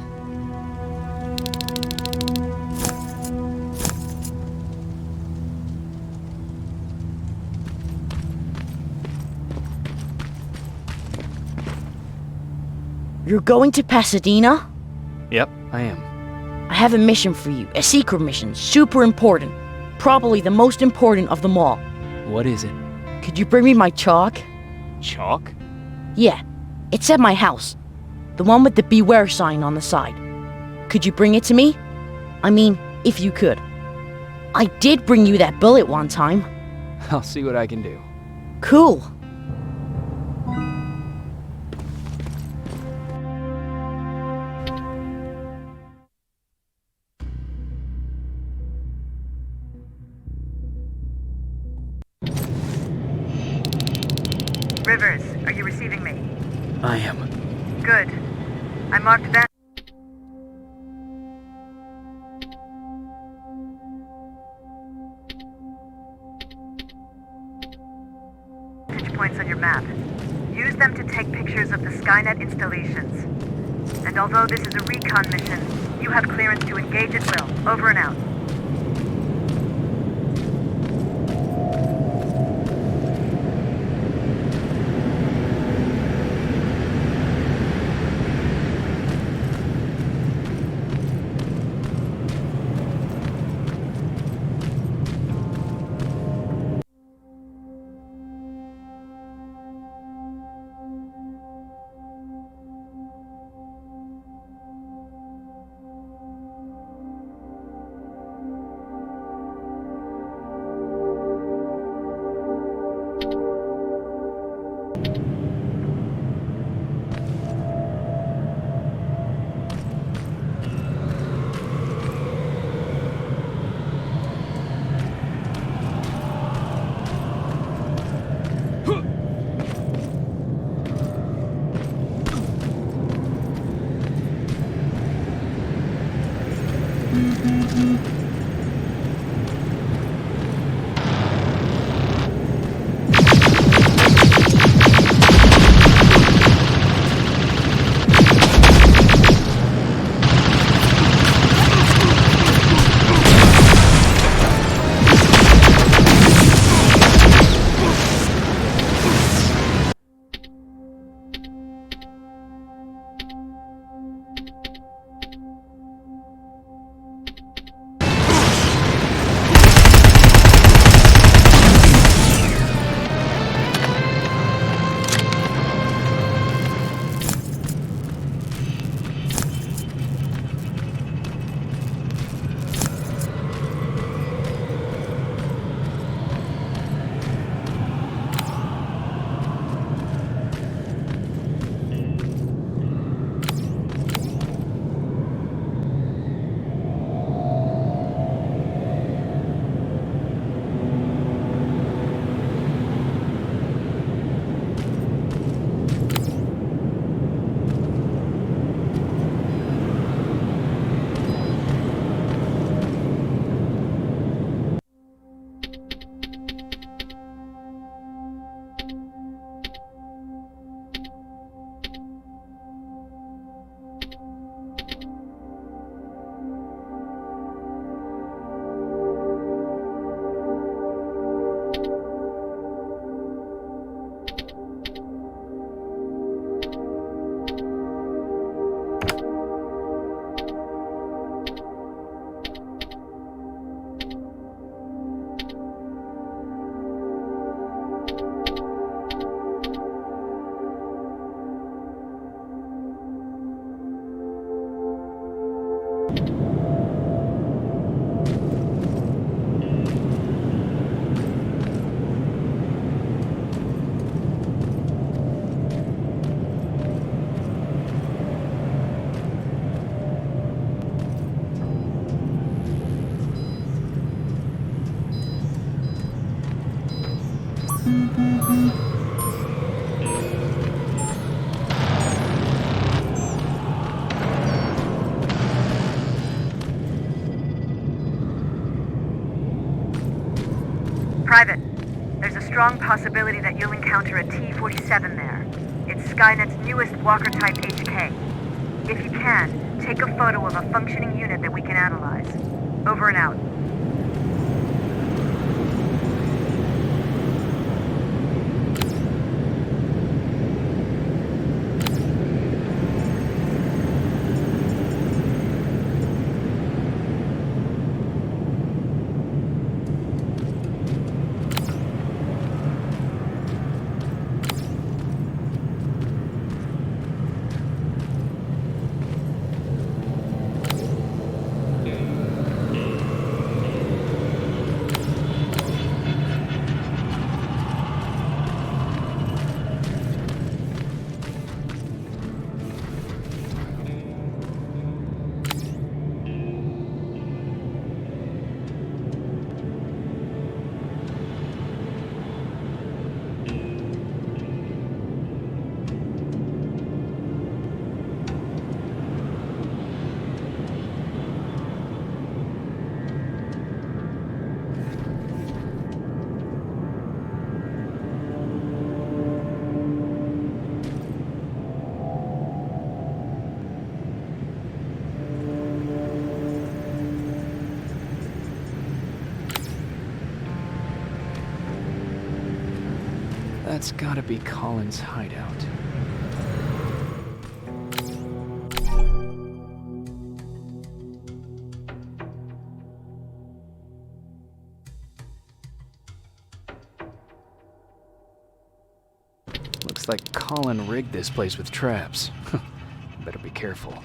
You're going to Pasadena? Yep, I am. I have a mission for you. A secret mission. Super important. Probably the most important of them all. What is it? Could you bring me my chalk? Chalk? Yeah. It's at my house. The one with the beware sign on the side. Could you bring it to me? I mean, if you could. I did bring you that bullet one time. I'll see what I can do. Cool. Rivers, are you receiving me? I am. Good. I marked that. Points on your map. Use them to take pictures of the Skynet installations. And although this is a recon mission, you have clearance to engage at will. Over and out. Private, there's a strong possibility that you'll encounter a T-47 there. It's Skynet's newest Walker-type HK. If you can, take a photo of a functioning unit that we can analyze. Over and out. That's gotta be Colin's hideout. Looks like Colin rigged this place with traps. Better be careful.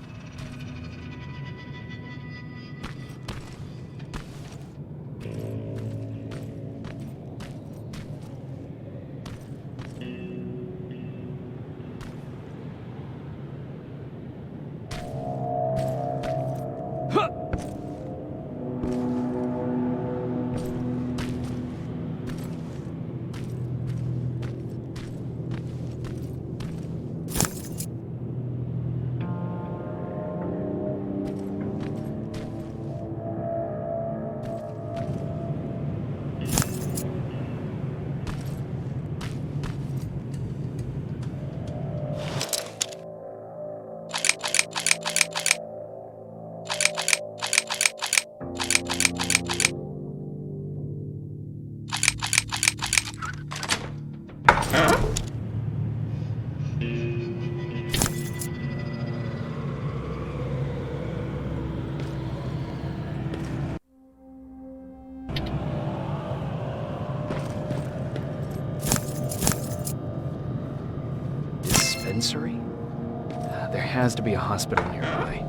Dispensary? There has to be a hospital nearby.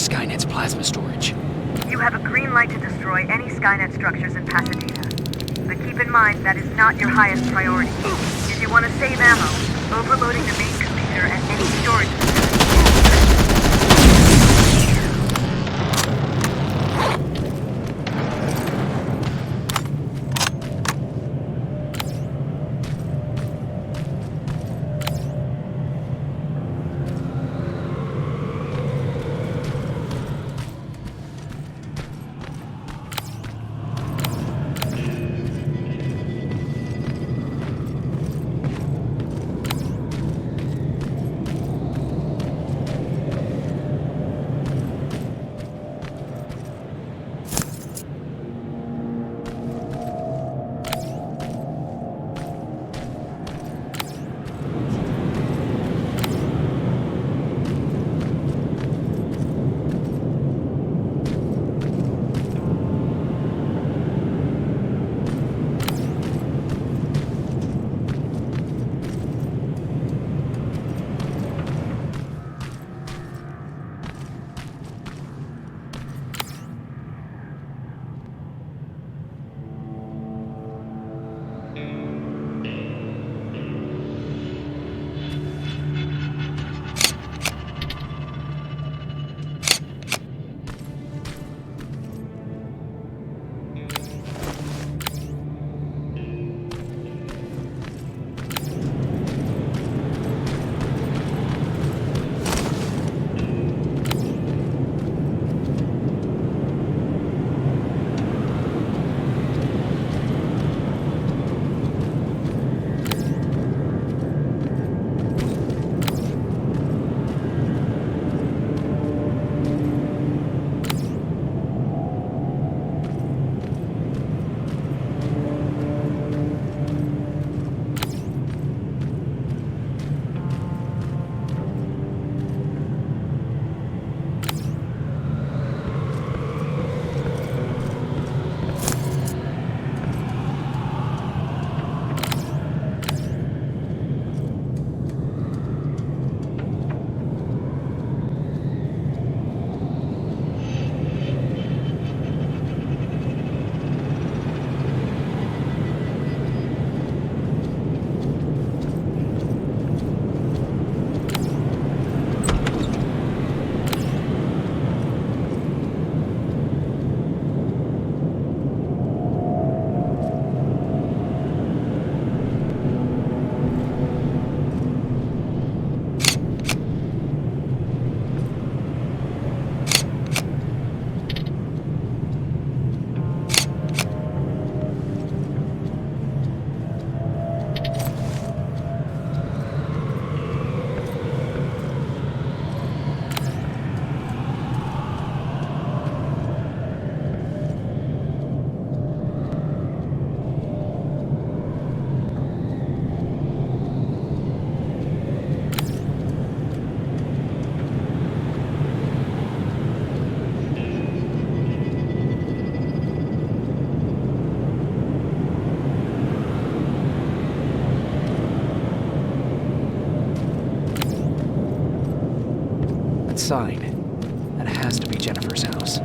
Skynet's plasma storage. You have a green light to destroy any Skynet structures in Pasadena. But keep in mind that is not your highest priority. If you want to save ammo, overloading the main computer and any storage outside. That has to be Jennifer's house.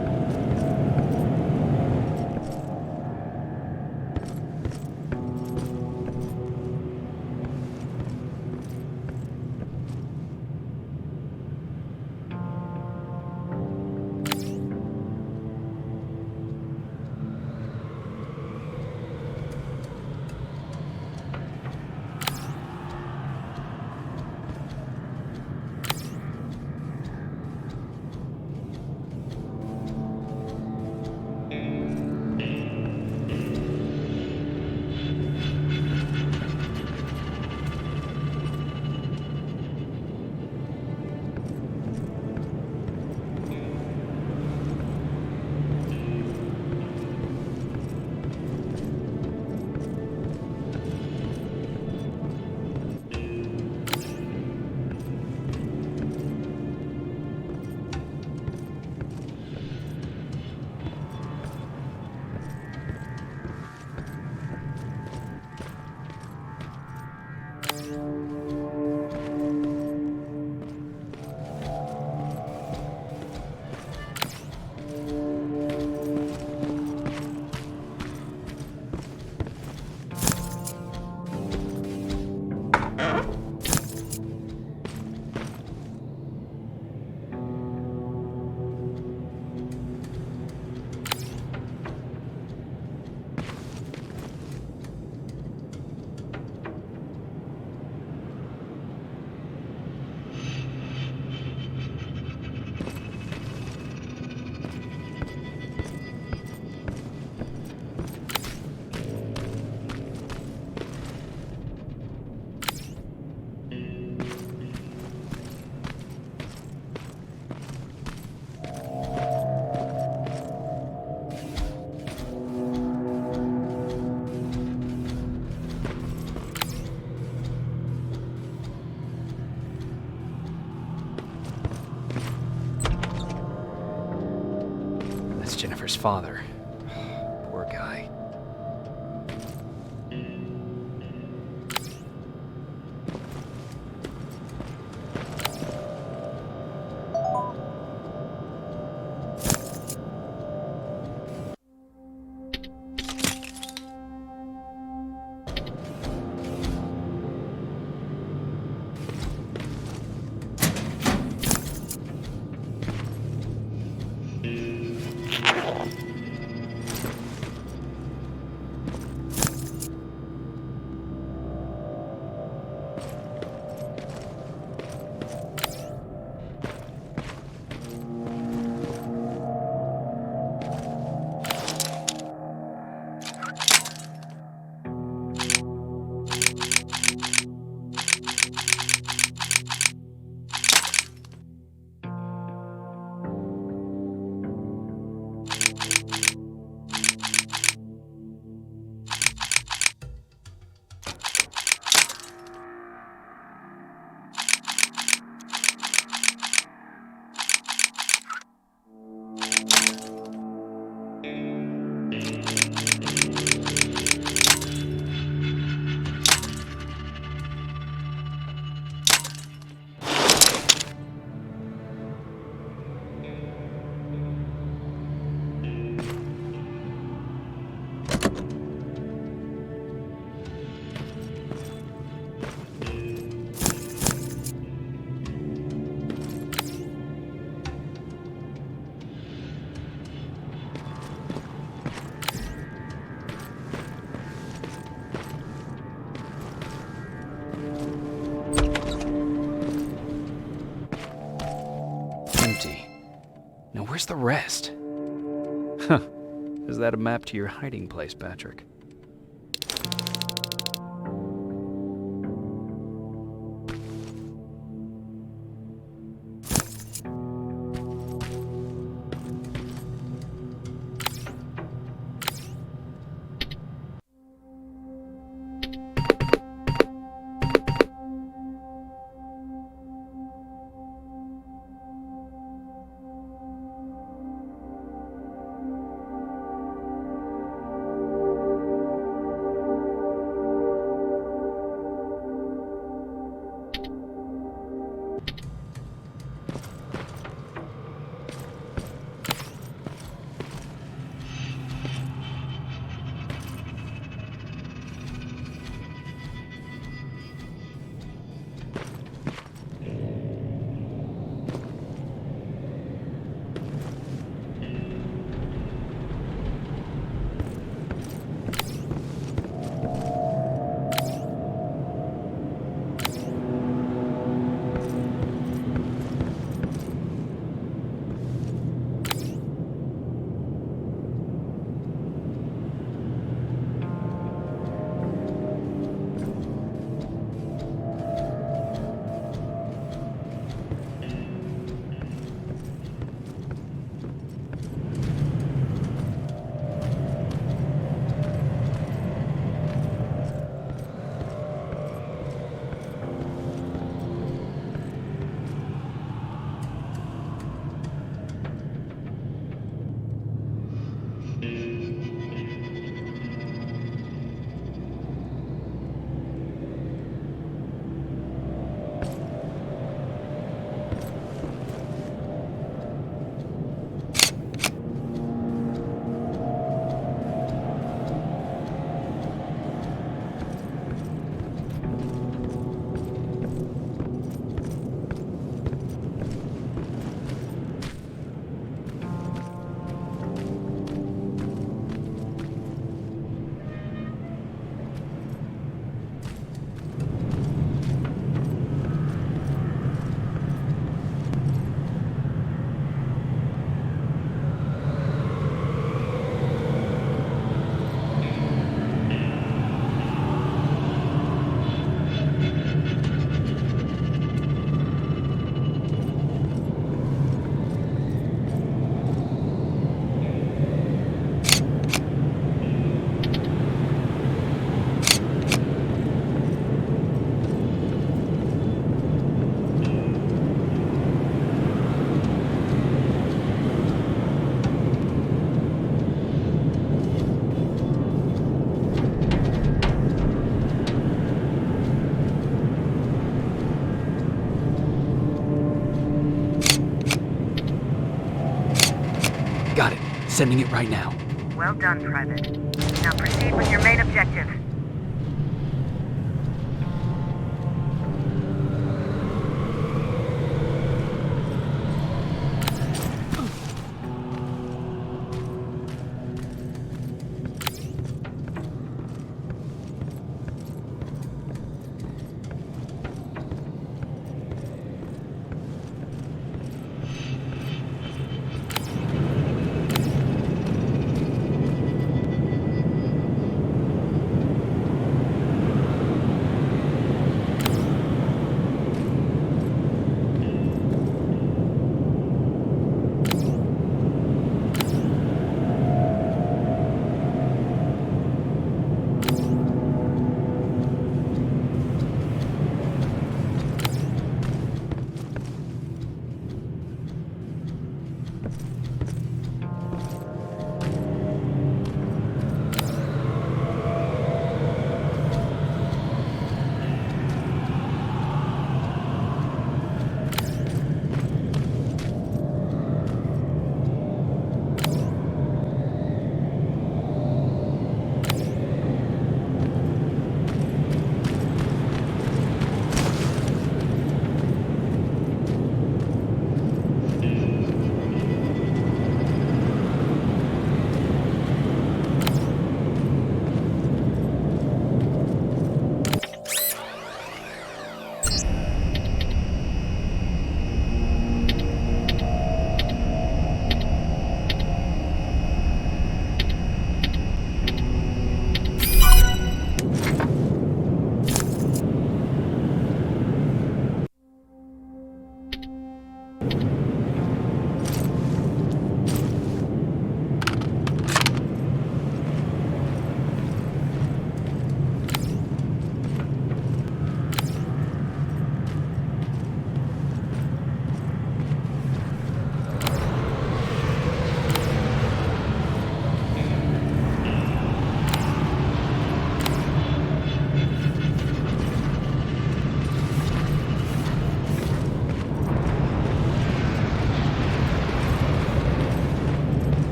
Jennifer's father. Poor guy. Where's the rest? Huh. Is that a map to your hiding place, Patrick? Sending it right now. Well done, Private. Now proceed with your main objective.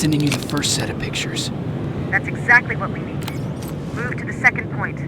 Sending you the first set of pictures. That's exactly what we need. Move to the second point.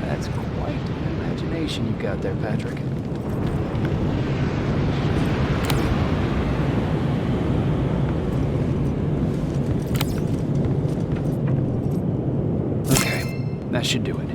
That's quite an imagination you've got there, Patrick. Okay, that should do it.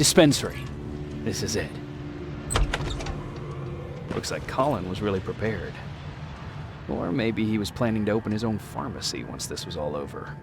Dispensary. This is it. Looks like Colin was really prepared. Or maybe he was planning to open his own pharmacy once this was all over.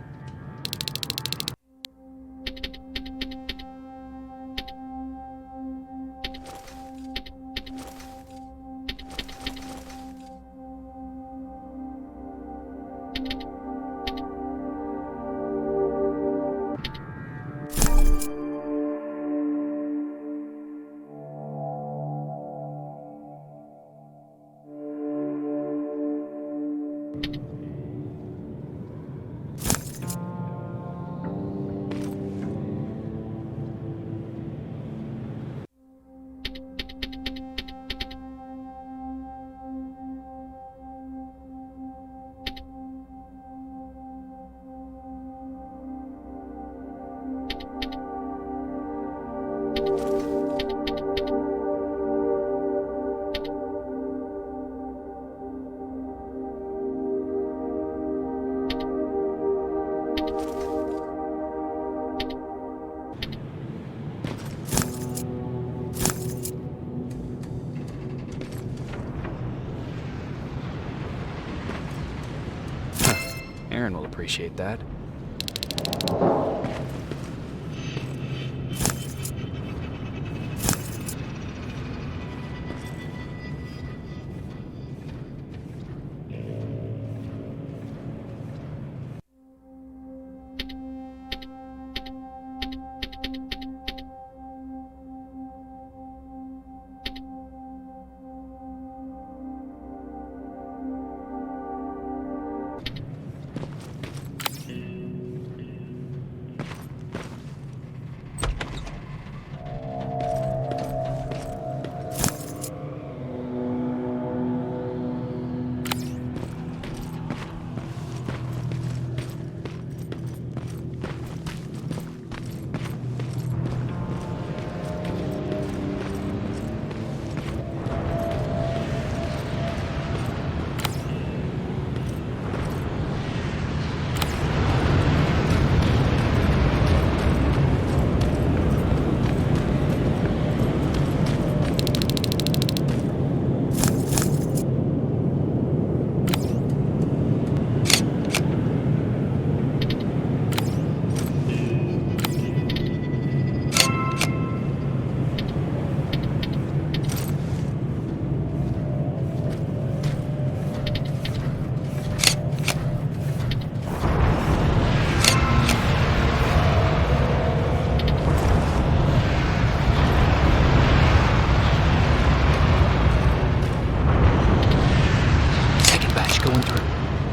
Aaron will appreciate that.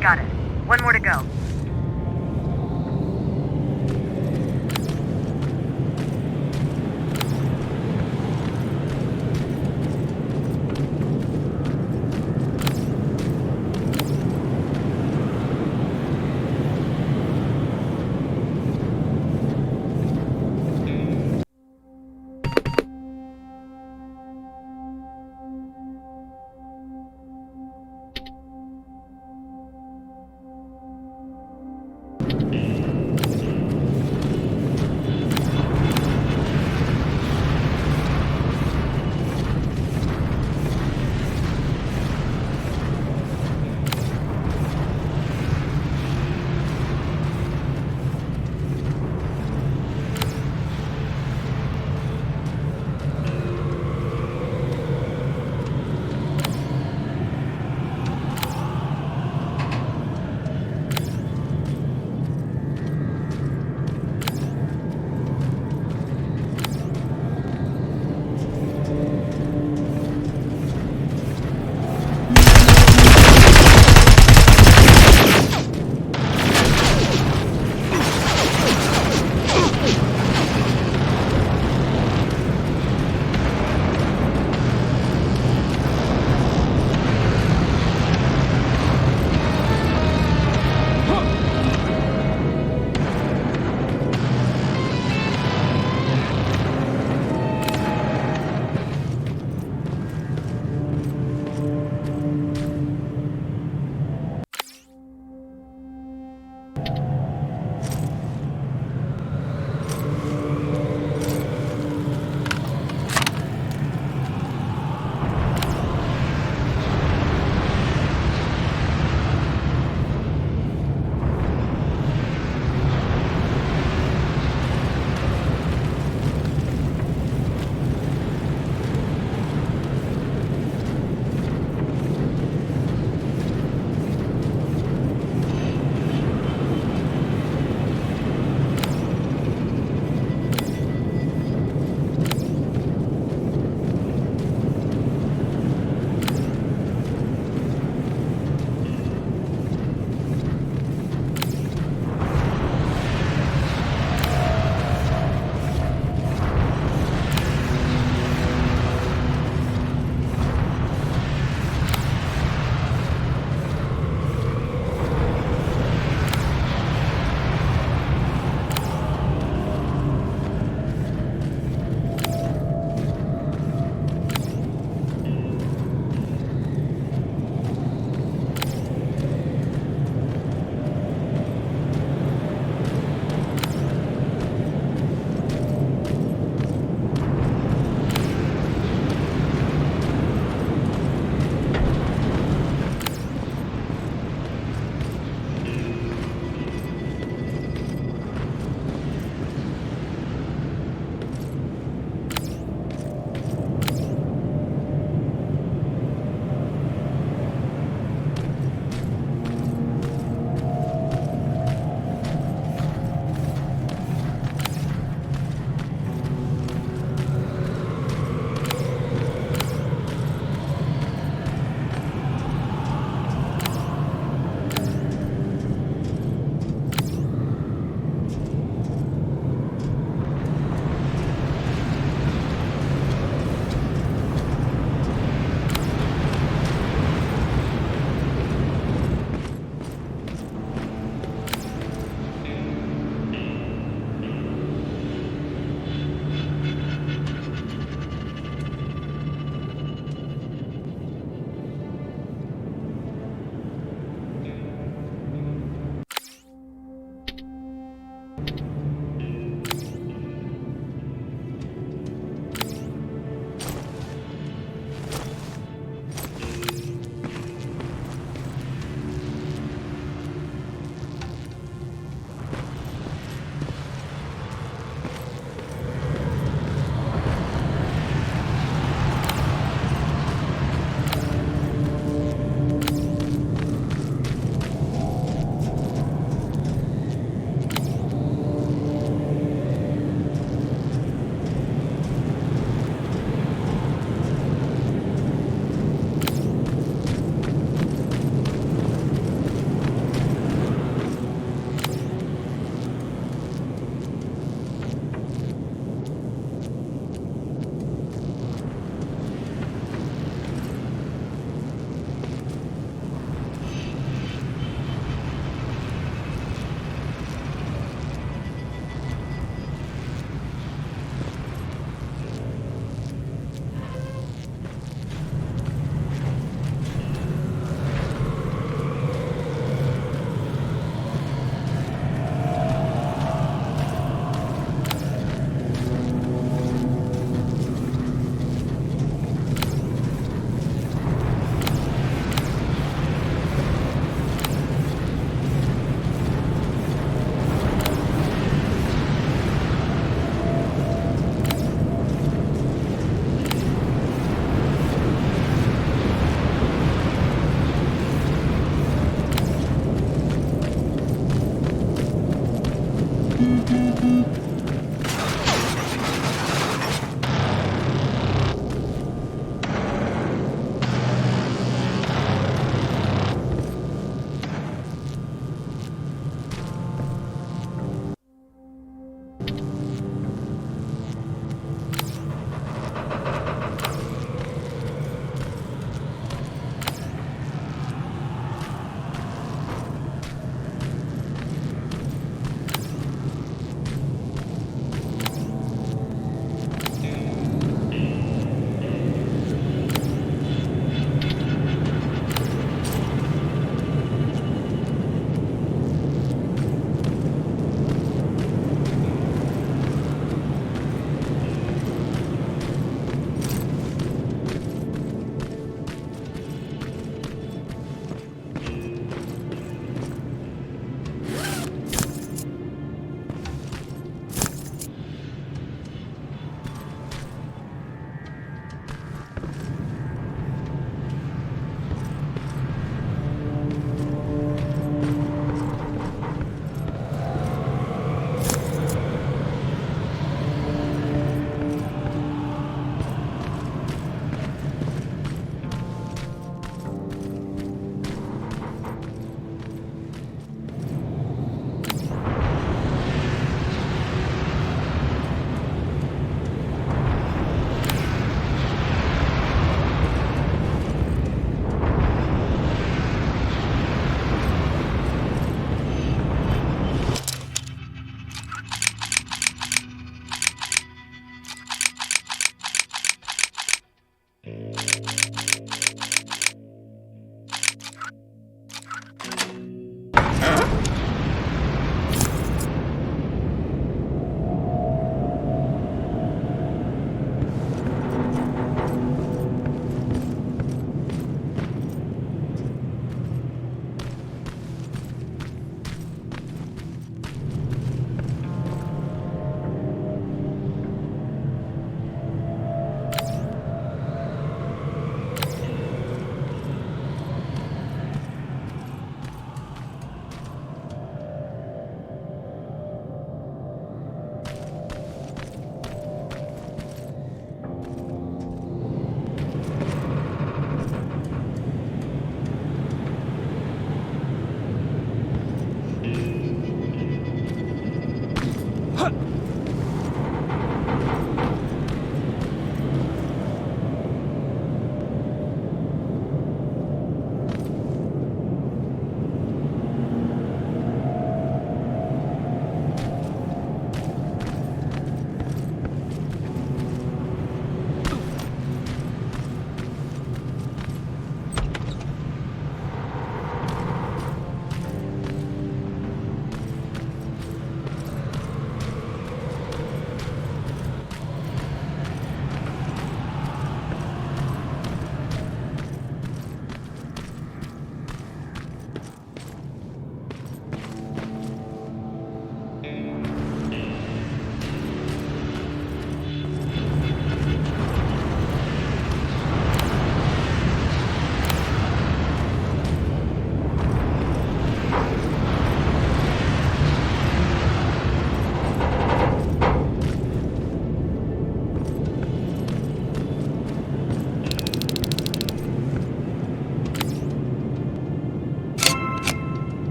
Got it. One more to go.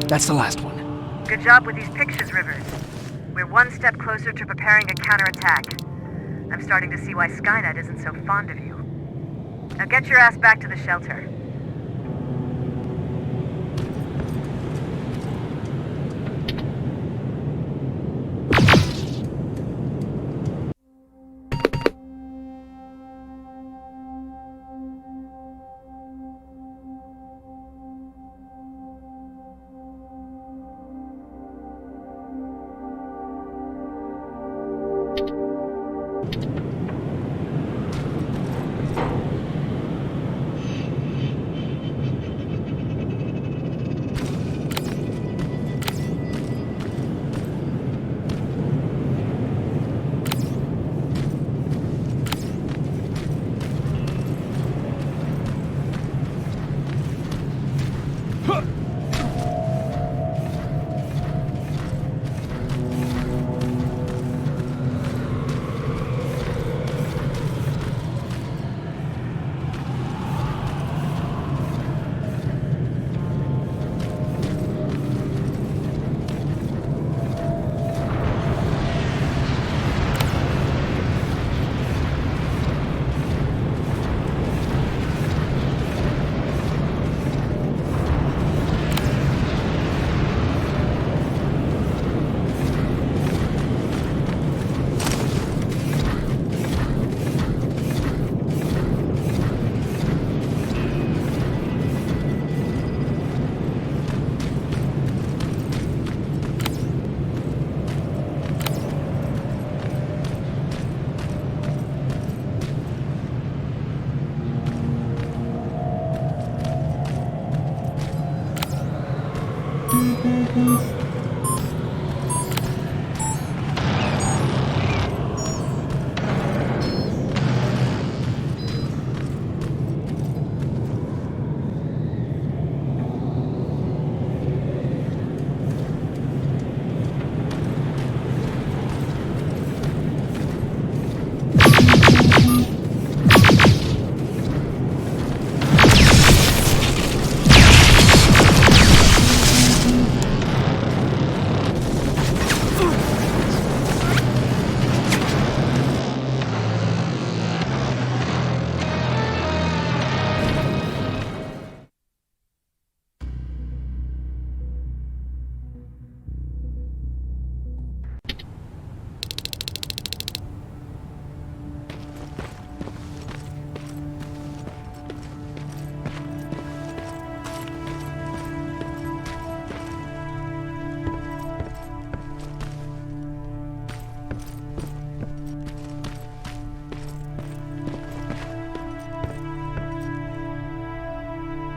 That's the last one. Good job with these pictures, Rivers. We're one step closer to preparing a counterattack. I'm starting to see why Skynet isn't so fond of you. Now get your ass back to the shelter.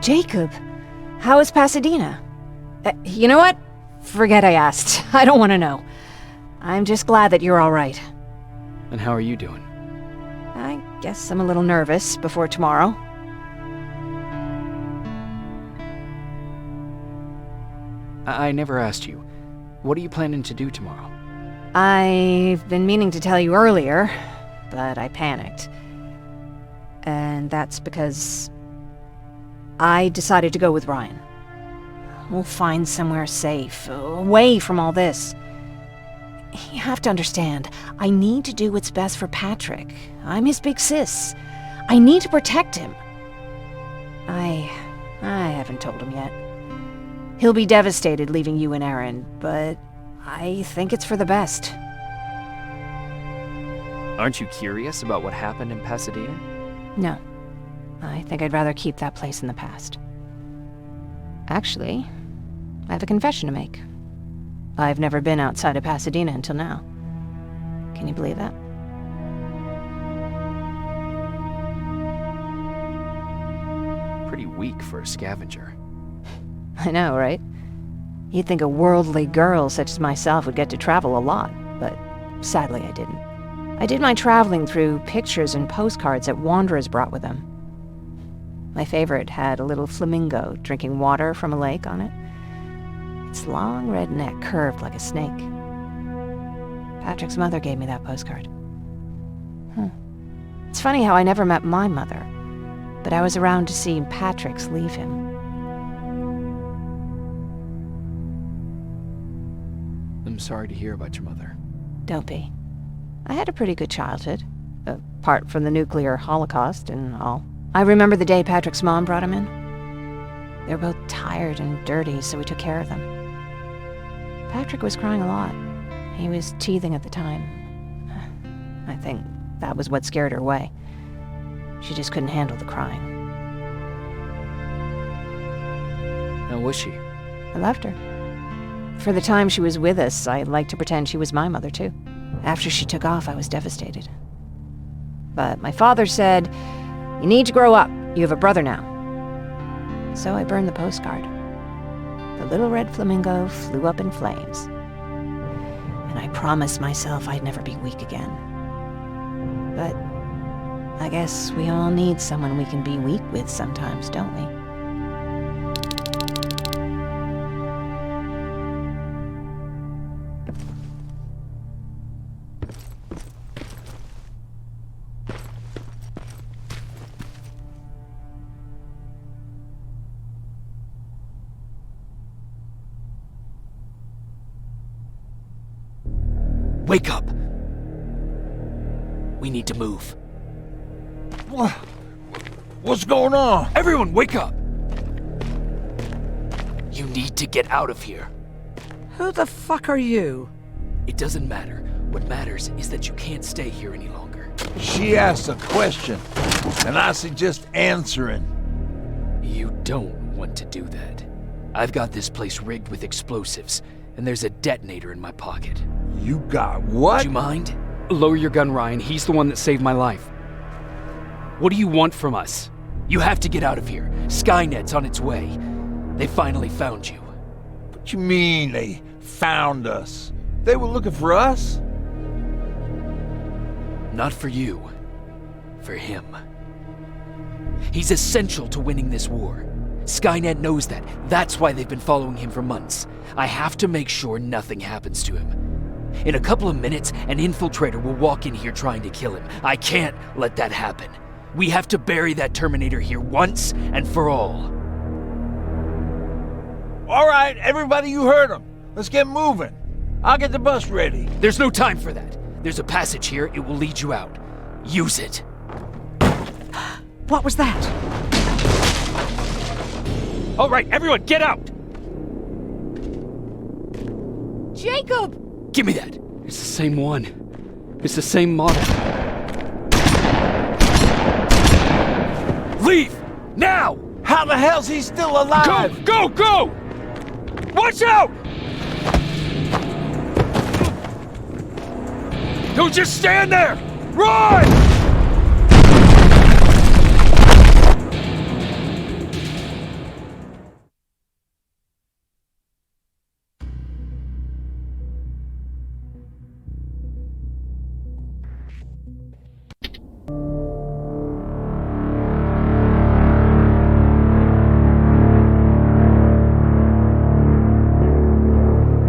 Jacob, how is Pasadena? You know what? Forget I asked. I don't want to know. I'm just glad that you're all right. And how are you doing? I guess I'm a little nervous before tomorrow. I never asked you. What are you planning to do tomorrow? I've been meaning to tell you earlier, but I panicked. And that's because I decided to go with Ryan. We'll find somewhere safe, away from all this. You have to understand, I need to do what's best for Patrick. I'm his big sis. I need to protect him. I haven't told him yet. He'll be devastated leaving you and Aaron, but I think it's for the best. Aren't you curious about what happened in Pasadena? No. I think I'd rather keep that place in the past. Actually, I have a confession to make. I've never been outside of Pasadena until now. Can you believe that? Pretty weak for a scavenger. I know, right? You'd think a worldly girl such as myself would get to travel a lot, but sadly I didn't. I did my traveling through pictures and postcards that wanderers brought with them. My favorite had a little flamingo drinking water from a lake on it. Its long red neck curved like a snake. Patrick's mother gave me that postcard. It's funny how I never met my mother, but I was around to see Patrick's leave him. I'm sorry to hear about your mother. Don't be. I had a pretty good childhood, apart from the nuclear holocaust and all. I remember the day Patrick's mom brought him in. They were both tired and dirty, so we took care of them. Patrick was crying a lot. He was teething at the time. I think that was what scared her away. She just couldn't handle the crying. How was she? I loved her. For the time she was with us, I liked to pretend she was my mother, too. After she took off, I was devastated. But my father said, "You need to grow up. You have a brother now." So I burned the postcard. The little red flamingo flew up in flames. And I promised myself I'd never be weak again. But I guess we all need someone we can be weak with sometimes, don't we? Wake up! We need to move. What's going on? Everyone, wake up! You need to get out of here. Who the fuck are you? It doesn't matter. What matters is that you can't stay here any longer. She asked a question, and I suggest answering. You don't want to do that. I've got this place rigged with explosives, and there's a detonator in my pocket. You got what? Would you mind? Lower your gun, Ryan. He's the one that saved my life. What do you want from us? You have to get out of here. Skynet's on its way. They finally found you. But What you mean they found us? They were looking for us? Not for you. For him. He's essential to winning this war. Skynet knows that. That's why they've been following him for months. I have to make sure nothing happens to him. In a couple of minutes, an infiltrator will walk in here trying to kill him. I can't let that happen. We have to bury that Terminator here once and for all. All right, everybody, you heard him. Let's get moving. I'll get the bus ready. There's no time for that. There's a passage here. It will lead you out. Use it. What was that? All right, everyone, get out! Jacob! Give me that. It's the same one. It's the same model. Leave! Now! How the hell's he still alive? Go! Watch out! Don't just stand there! Run!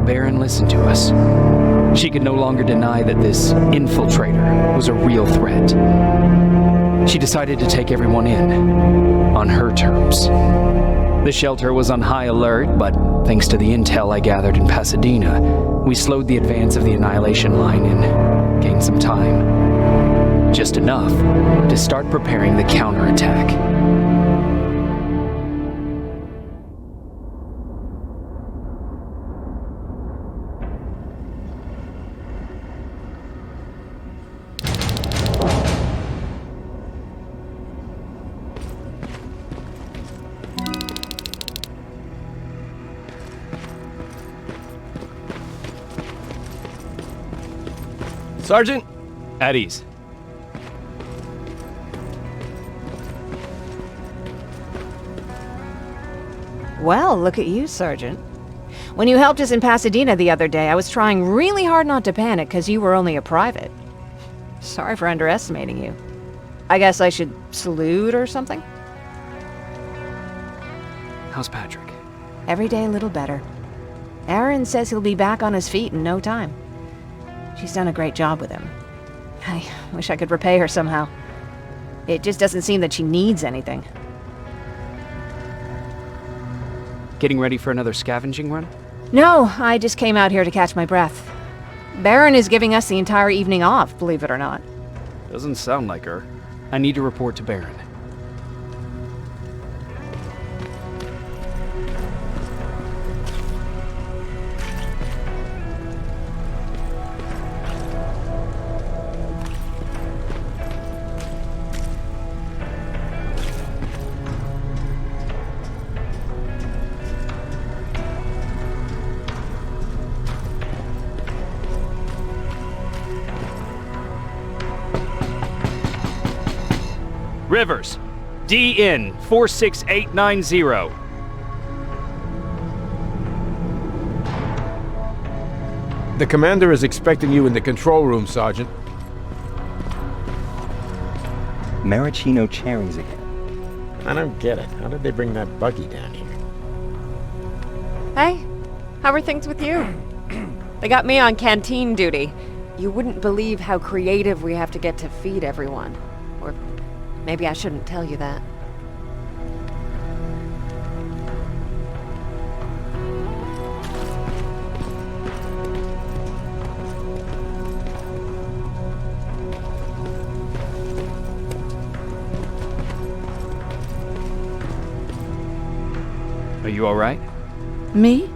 Baron listened to us. She could no longer deny that this infiltrator was a real threat. She decided to take everyone in, on her terms. The shelter was on high alert, but thanks to the intel I gathered in Pasadena, we slowed the advance of the Annihilation Line and gained some time. Just enough to start preparing the counterattack. Sergeant? At ease. Well, look at you, Sergeant. When you helped us in Pasadena the other day, I was trying really hard not to panic because you were only a private. Sorry for underestimating you. I guess I should salute or something? How's Patrick? Every day a little better. Aaron says he'll be back on his feet in no time. She's done a great job with him. I wish I could repay her somehow. It just doesn't seem that she needs anything. Getting ready for another scavenging run? No, I just came out here to catch my breath. Baron is giving us the entire evening off, believe it or not. Doesn't sound like her. I need to report to Baron. Rivers, DN 46890. The commander is expecting you in the control room, Sergeant. Maraschino cherries again. I don't get it. How did they bring that buggy down here? Hey, how are things with you? They got me on canteen duty. You wouldn't believe how creative we have to get to feed everyone. Or maybe I shouldn't tell you that. Are you all right? Me?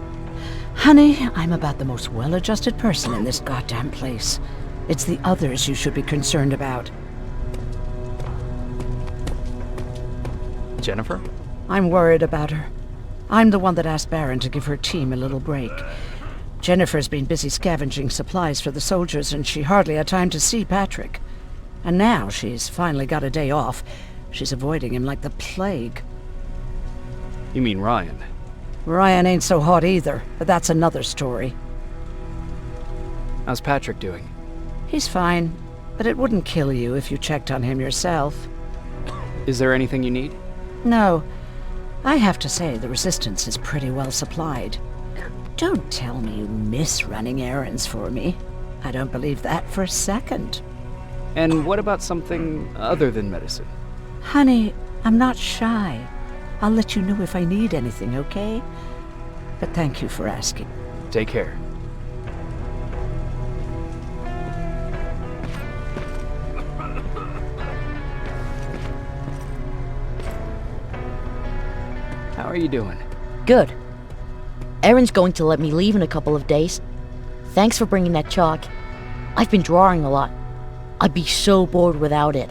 Honey, I'm about the most well-adjusted person in this goddamn place. It's the others you should be concerned about. Jennifer? I'm worried about her. I'm the one that asked Baron to give her team a little break. Jennifer's been busy scavenging supplies for the soldiers, and she hardly had time to see Patrick. And now she's finally got a day off. She's avoiding him like the plague. You mean Ryan? Ryan ain't so hot either, but that's another story. How's Patrick doing? He's fine, but it wouldn't kill you if you checked on him yourself. Is there anything you need? No. I have to say the Resistance is pretty well supplied. Don't tell me you miss running errands for me. I don't believe that for a second. And what about something other than medicine? Honey, I'm not shy. I'll let you know if I need anything, okay? But thank you for asking. Take care. How are you doing? Good. Erin's going to let me leave in a couple of days. Thanks for bringing that chalk. I've been drawing a lot. I'd be so bored without it.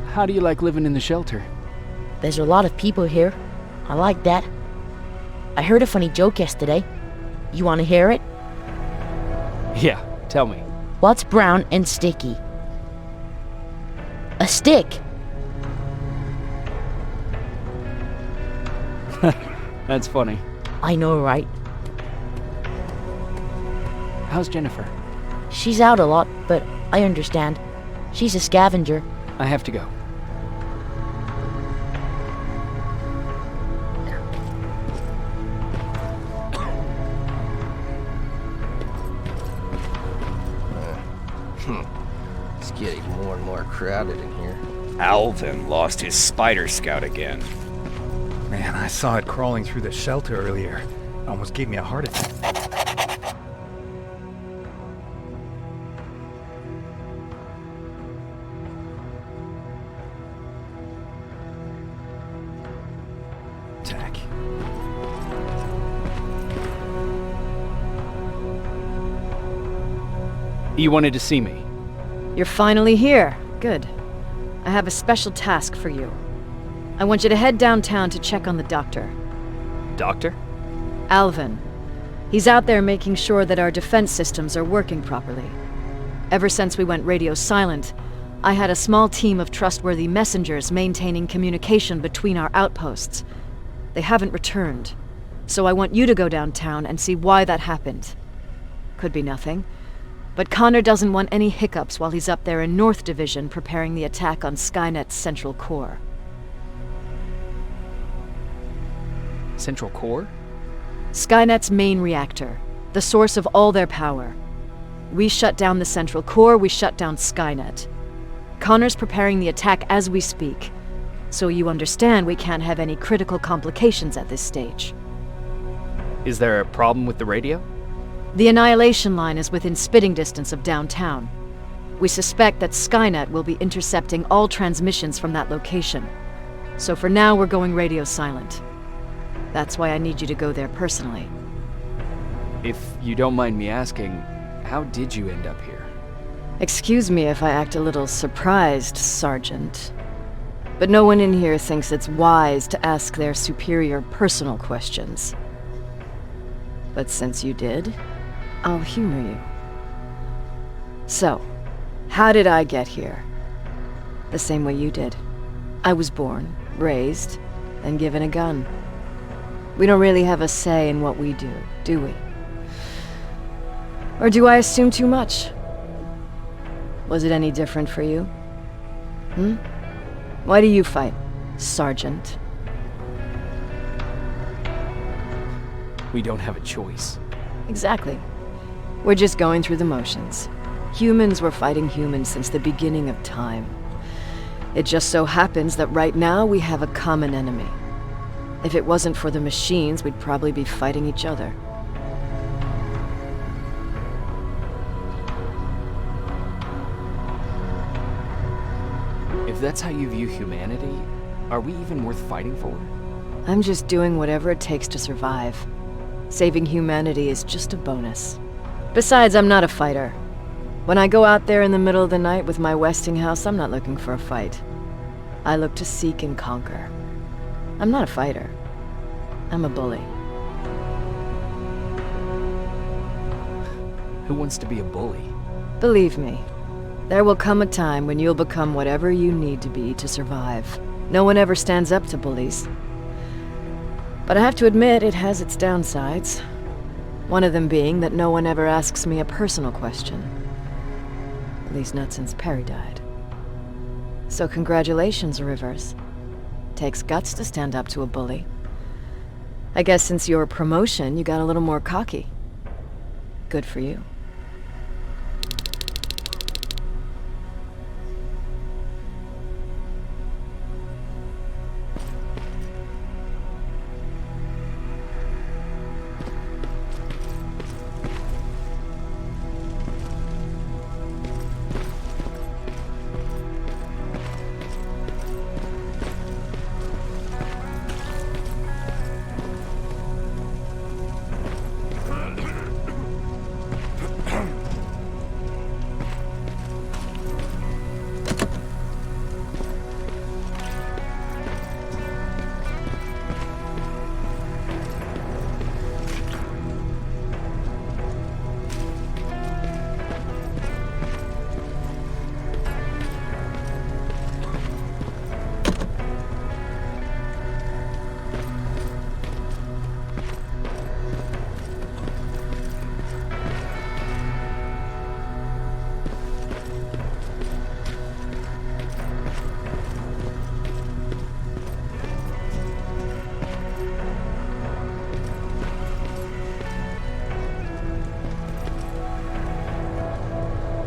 How do you like living in the shelter? There's a lot of people here. I like that. I heard a funny joke yesterday. You want to hear it? Yeah, tell me. What's brown and sticky? A stick. That's funny. I know, right? How's Jennifer? She's out a lot, but I understand. She's a scavenger. I have to go. It's getting more and more crowded in here. Alvin lost his spider scout again. Man, I saw it crawling through the shelter earlier. It almost gave me a heart attack. You wanted to see me? You're finally here. Good. I have a special task for you. I want you to head downtown to check on the doctor. Doctor? Alvin. He's out there making sure that our defense systems are working properly. Ever since we went radio silent, I had a small team of trustworthy messengers maintaining communication between our outposts. They haven't returned, so I want you to go downtown and see why that happened. Could be nothing. But Connor doesn't want any hiccups while he's up there in North Division preparing the attack on Skynet's central core. Central core? Skynet's main reactor, the source of all their power. We shut down the central core, we shut down Skynet. Connor's preparing the attack as we speak, so you understand we can't have any critical complications at this stage. Is there a problem with the radio? The Annihilation Line is within spitting distance of downtown. We suspect that Skynet will be intercepting all transmissions from that location. So for now, we're going radio silent. That's why I need you to go there personally. If you don't mind me asking, how did you end up here? Excuse me if I act a little surprised, Sergeant. But no one in here thinks it's wise to ask their superior personal questions. But since you did, I'll humor you. So, how did I get here? The same way you did. I was born, raised, and given a gun. We don't really have a say in what we do we? Or do I assume too much? Was it any different for you? Why do you fight, Sergeant? We don't have a choice. Exactly. We're just going through the motions. Humans were fighting humans since the beginning of time. It just so happens that right now we have a common enemy. If it wasn't for the machines, we'd probably be fighting each other. If that's how you view humanity, are we even worth fighting for? I'm just doing whatever it takes to survive. Saving humanity is just a bonus. Besides, I'm not a fighter. When I go out there in the middle of the night with my Westinghouse, I'm not looking for a fight. I look to seek and conquer. I'm not a fighter. I'm a bully. Who wants to be a bully? Believe me, there will come a time when you'll become whatever you need to be to survive. No one ever stands up to bullies. But I have to admit, it has its downsides. One of them being that no one ever asks me a personal question. At least not since Perry died. So congratulations, Rivers. Takes guts to stand up to a bully. I guess since your promotion, you got a little more cocky. Good for you.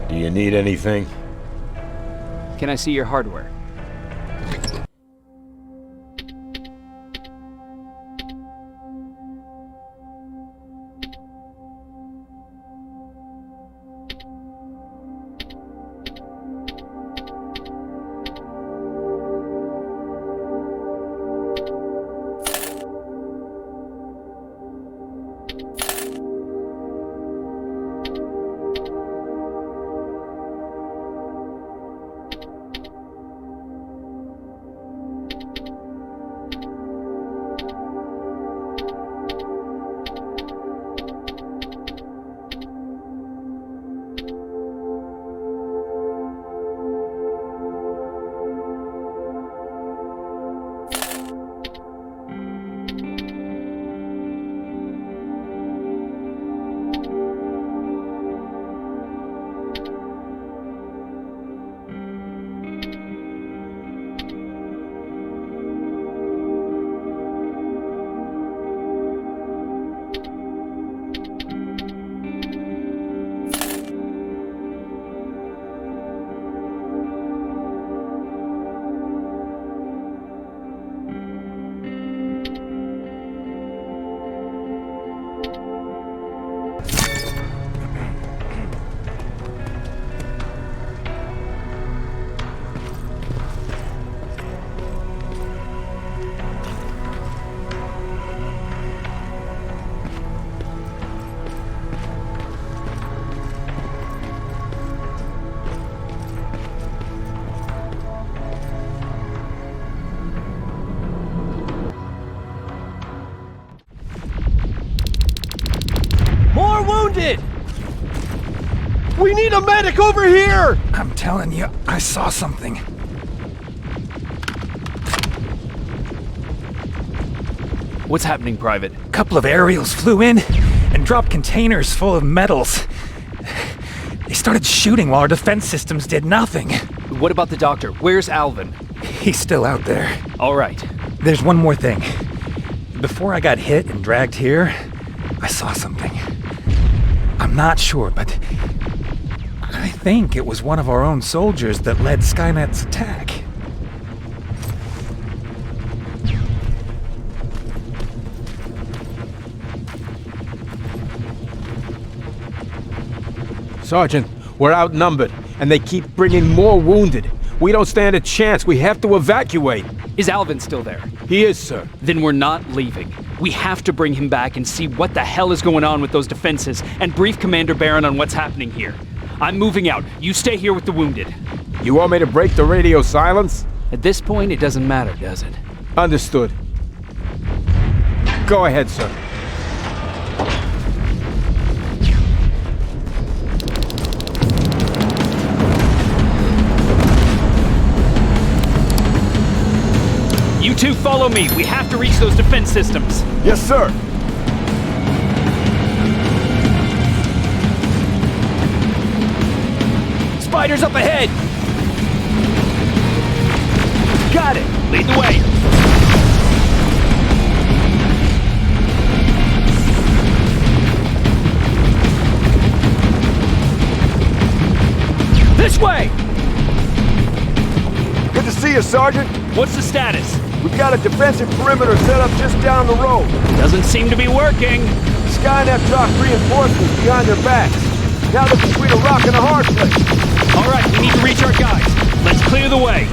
Do you need anything? Can I see your hardware? More wounded! We need a medic over here! I'm telling you, I saw something. What's happening, Private? A couple of aerials flew in and dropped containers full of metals. They started shooting while our defense systems did nothing. What about the doctor? Where's Alvin? He's still out there. All right. There's one more thing. Before I got hit and dragged here, I saw something. I'm not sure, but I think it was one of our own soldiers that led Skynet's attack. Sergeant, we're outnumbered, and they keep bringing more wounded. We don't stand a chance. We have to evacuate. Is Alvin still there? He is, sir. Then we're not leaving. We have to bring him back and see what the hell is going on with those defenses and brief Commander Barron on what's happening here. I'm moving out. You stay here with the wounded. You want me to break the radio silence? At this point, it doesn't matter, does it? Understood. Go ahead, sir. You two follow me. We have to reach those defense systems. Yes, sir. Spiders up ahead! Got it! Lead the way! This way! Good to see you, Sergeant. What's the status? We've got a defensive perimeter set up just down the road. Doesn't seem to be working. Skynet dropped reinforcements behind their backs. Now they're between a rock and a hard place. All right, we need to reach our guys. Let's clear the way.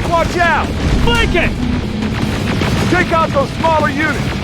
Watch out! Flank it! Take out those smaller units!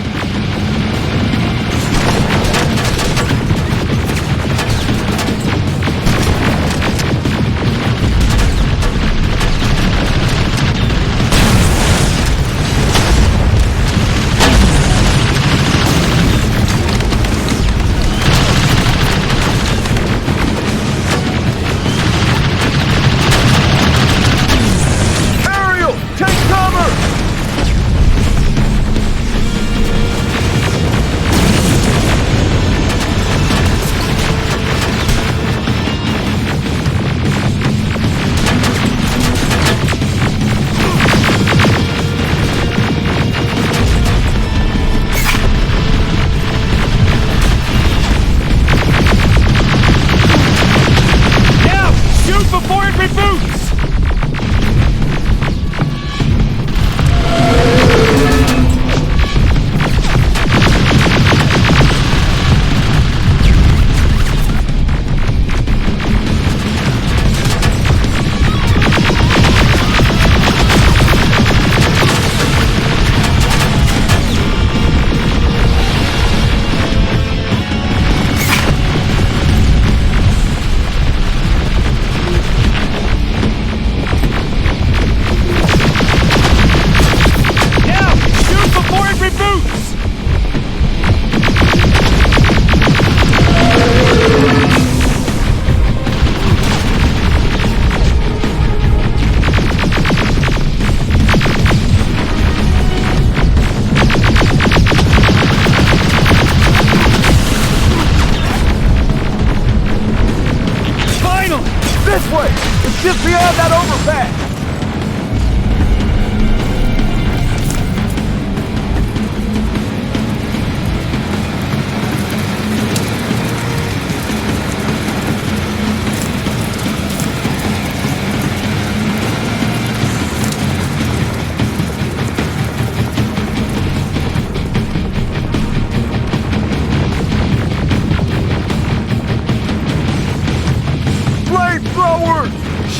Just beyond that overpass!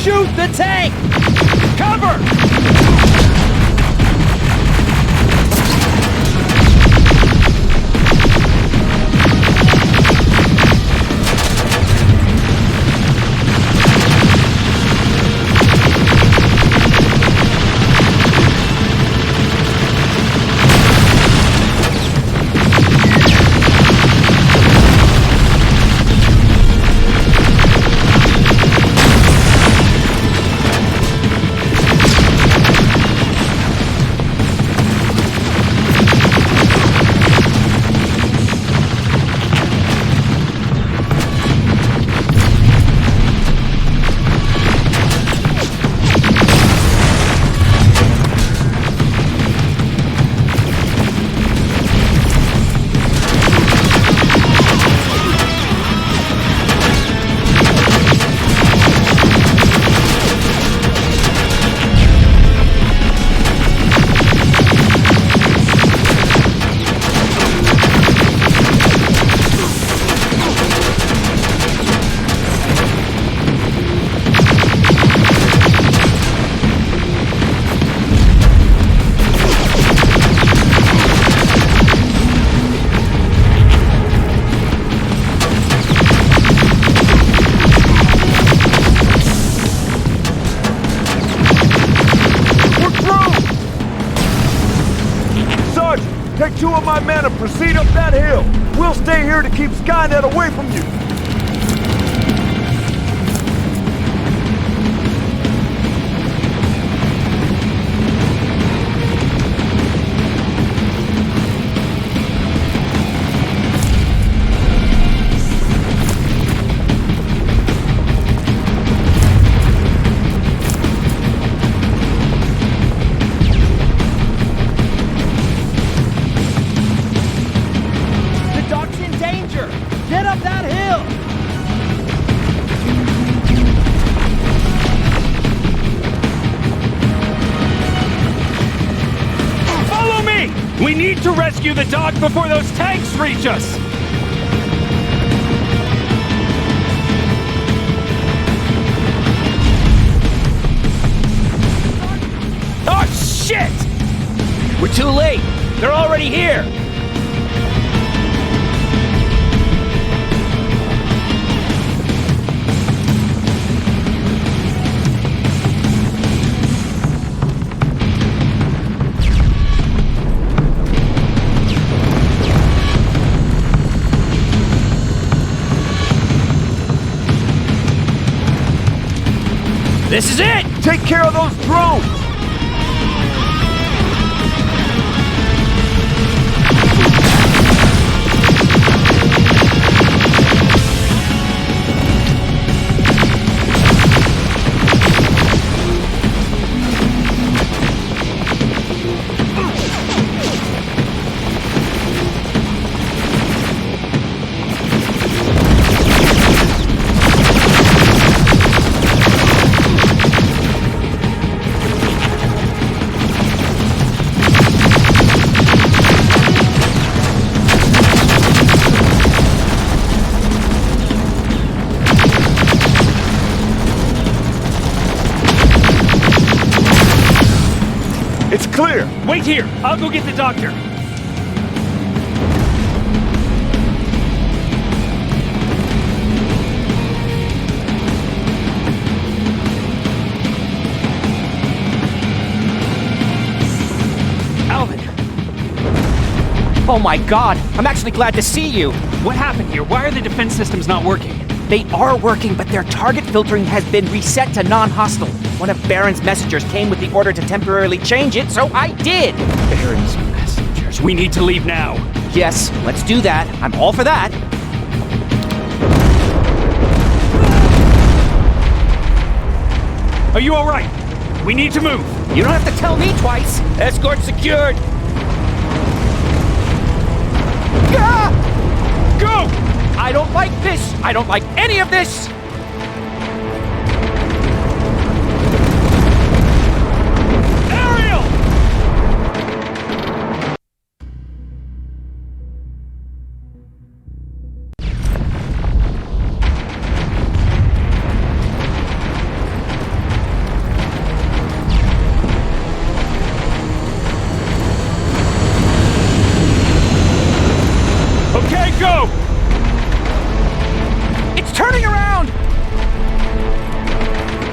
Shoot the tank! Cover! Take 2 of my men and proceed up that hill. We'll stay here to keep Skynet away from you. Get up that hill! Follow me! We need to rescue the dock before those tanks reach us! Oh, shit! We're too late! They're already here! This is it! Take care of those drones! It's clear! Wait here! I'll go get the doctor! Alvin! Oh my god! I'm actually glad to see you! What happened here? Why are the defense systems not working? They are working, but their target filtering has been reset to non-hostile. One of Baron's messengers came with the order to temporarily change it, so I did! Baron's messengers. We need to leave now. Yes, let's do that. I'm all for that. Are you alright? We need to move! You don't have to tell me twice! Escort secured! Ah! Go! I don't like this! I don't like any of this! Ariel! Okay, go! It's turning around!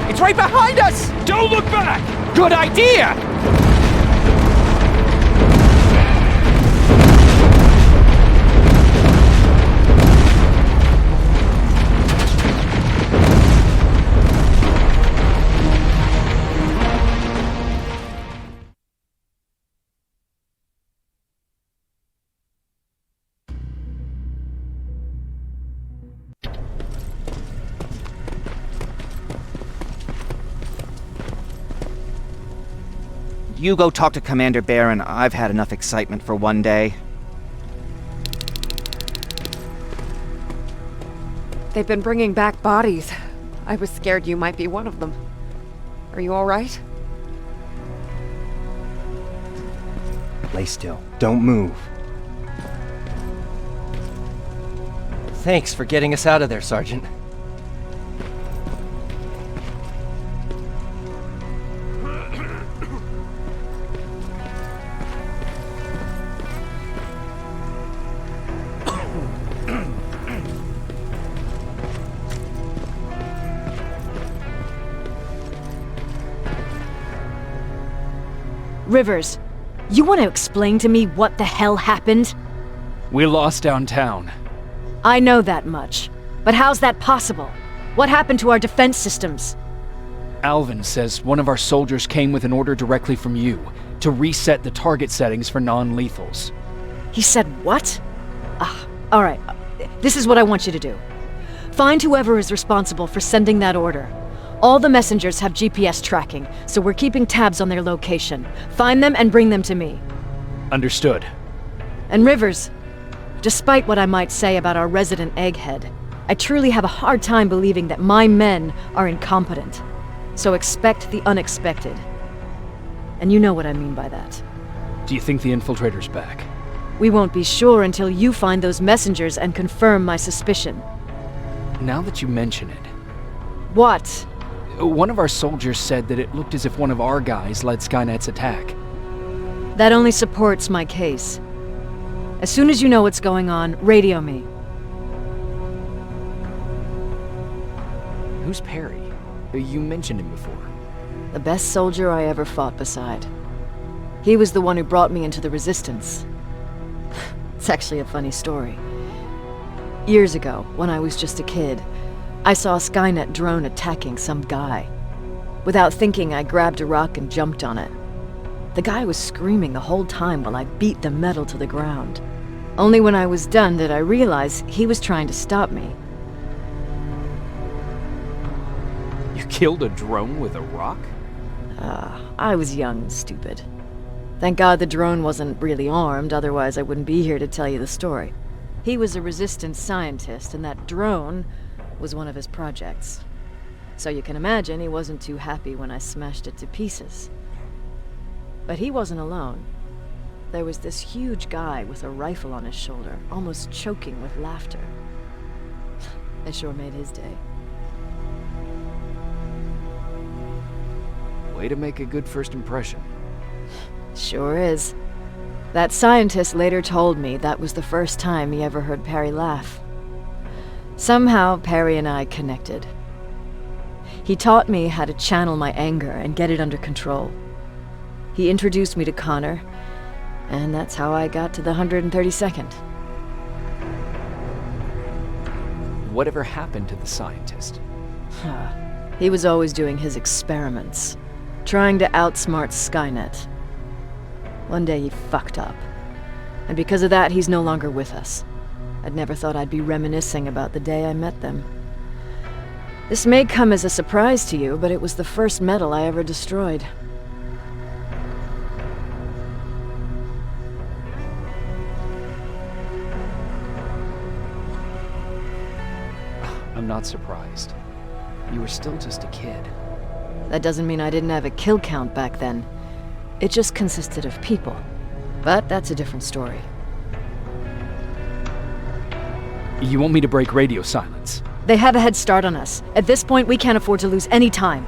It's right behind us! Don't look back! Good idea! You go talk to Commander Barron. I've had enough excitement for one day. They've been bringing back bodies. I was scared you might be one of them. Are you all right? Lay still. Don't move. Thanks for getting us out of there, Sergeant. Rivers, you want to explain to me what the hell happened? We lost downtown. I know that much. But how's that possible? What happened to our defense systems? Alvin says one of our soldiers came with an order directly from you to reset the target settings for non-lethals. He said what? Alright. This is what I want you to do. Find whoever is responsible for sending that order. All the messengers have GPS tracking, so we're keeping tabs on their location. Find them and bring them to me. Understood. And Rivers, despite what I might say about our resident egghead, I truly have a hard time believing that my men are incompetent. So expect the unexpected. And you know what I mean by that. Do you think the infiltrator's back? We won't be sure until you find those messengers and confirm my suspicion. Now that you mention it... What? One of our soldiers said that it looked as if one of our guys led Skynet's attack. That only supports my case. As soon as you know what's going on, radio me. Who's Perry? You mentioned him before. The best soldier I ever fought beside. He was the one who brought me into the Resistance. It's actually a funny story. Years ago, when I was just a kid, I saw a Skynet drone attacking some guy. Without thinking, I grabbed a rock and jumped on it. The guy was screaming the whole time while I beat the metal to the ground. Only when I was done did I realize he was trying to stop me. You killed a drone with a rock? I was young and stupid. Thank God the drone wasn't really armed, otherwise I wouldn't be here to tell you the story. He was a Resistance scientist, and that drone was one of his projects. So you can imagine he wasn't too happy when I smashed it to pieces. But he wasn't alone. There was this huge guy with a rifle on his shoulder, almost choking with laughter. I sure made his day. Way to make a good first impression. Sure is. That scientist later told me that was the first time he ever heard Perry laugh. Somehow, Perry and I connected. He taught me how to channel my anger and get it under control. He introduced me to Connor, and that's how I got to the 132nd. Whatever happened to the scientist? He was always doing his experiments, trying to outsmart Skynet. One day he fucked up, and because of that, he's no longer with us. I'd never thought I'd be reminiscing about the day I met them. This may come as a surprise to you, but it was the first metal I ever destroyed. I'm not surprised. You were still just a kid. That doesn't mean I didn't have a kill count back then. It just consisted of people. But that's a different story. You want me to break radio silence? They have a head start on us. At this point, we can't afford to lose any time.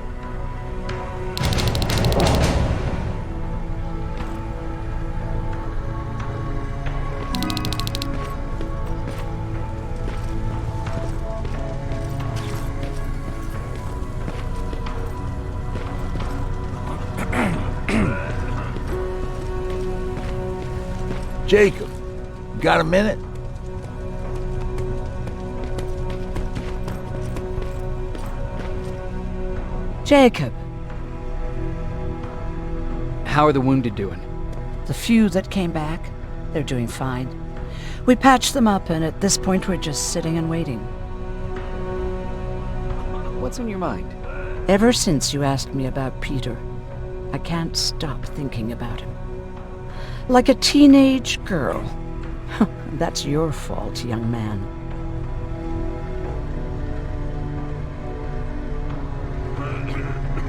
Jacob, got a minute? Jacob. How are the wounded doing? The few that came back, they're doing fine. We patched them up, and at this point we're just sitting and waiting. What's on your mind? Ever since you asked me about Peter, I can't stop thinking about him. Like a teenage girl. That's your fault, young man.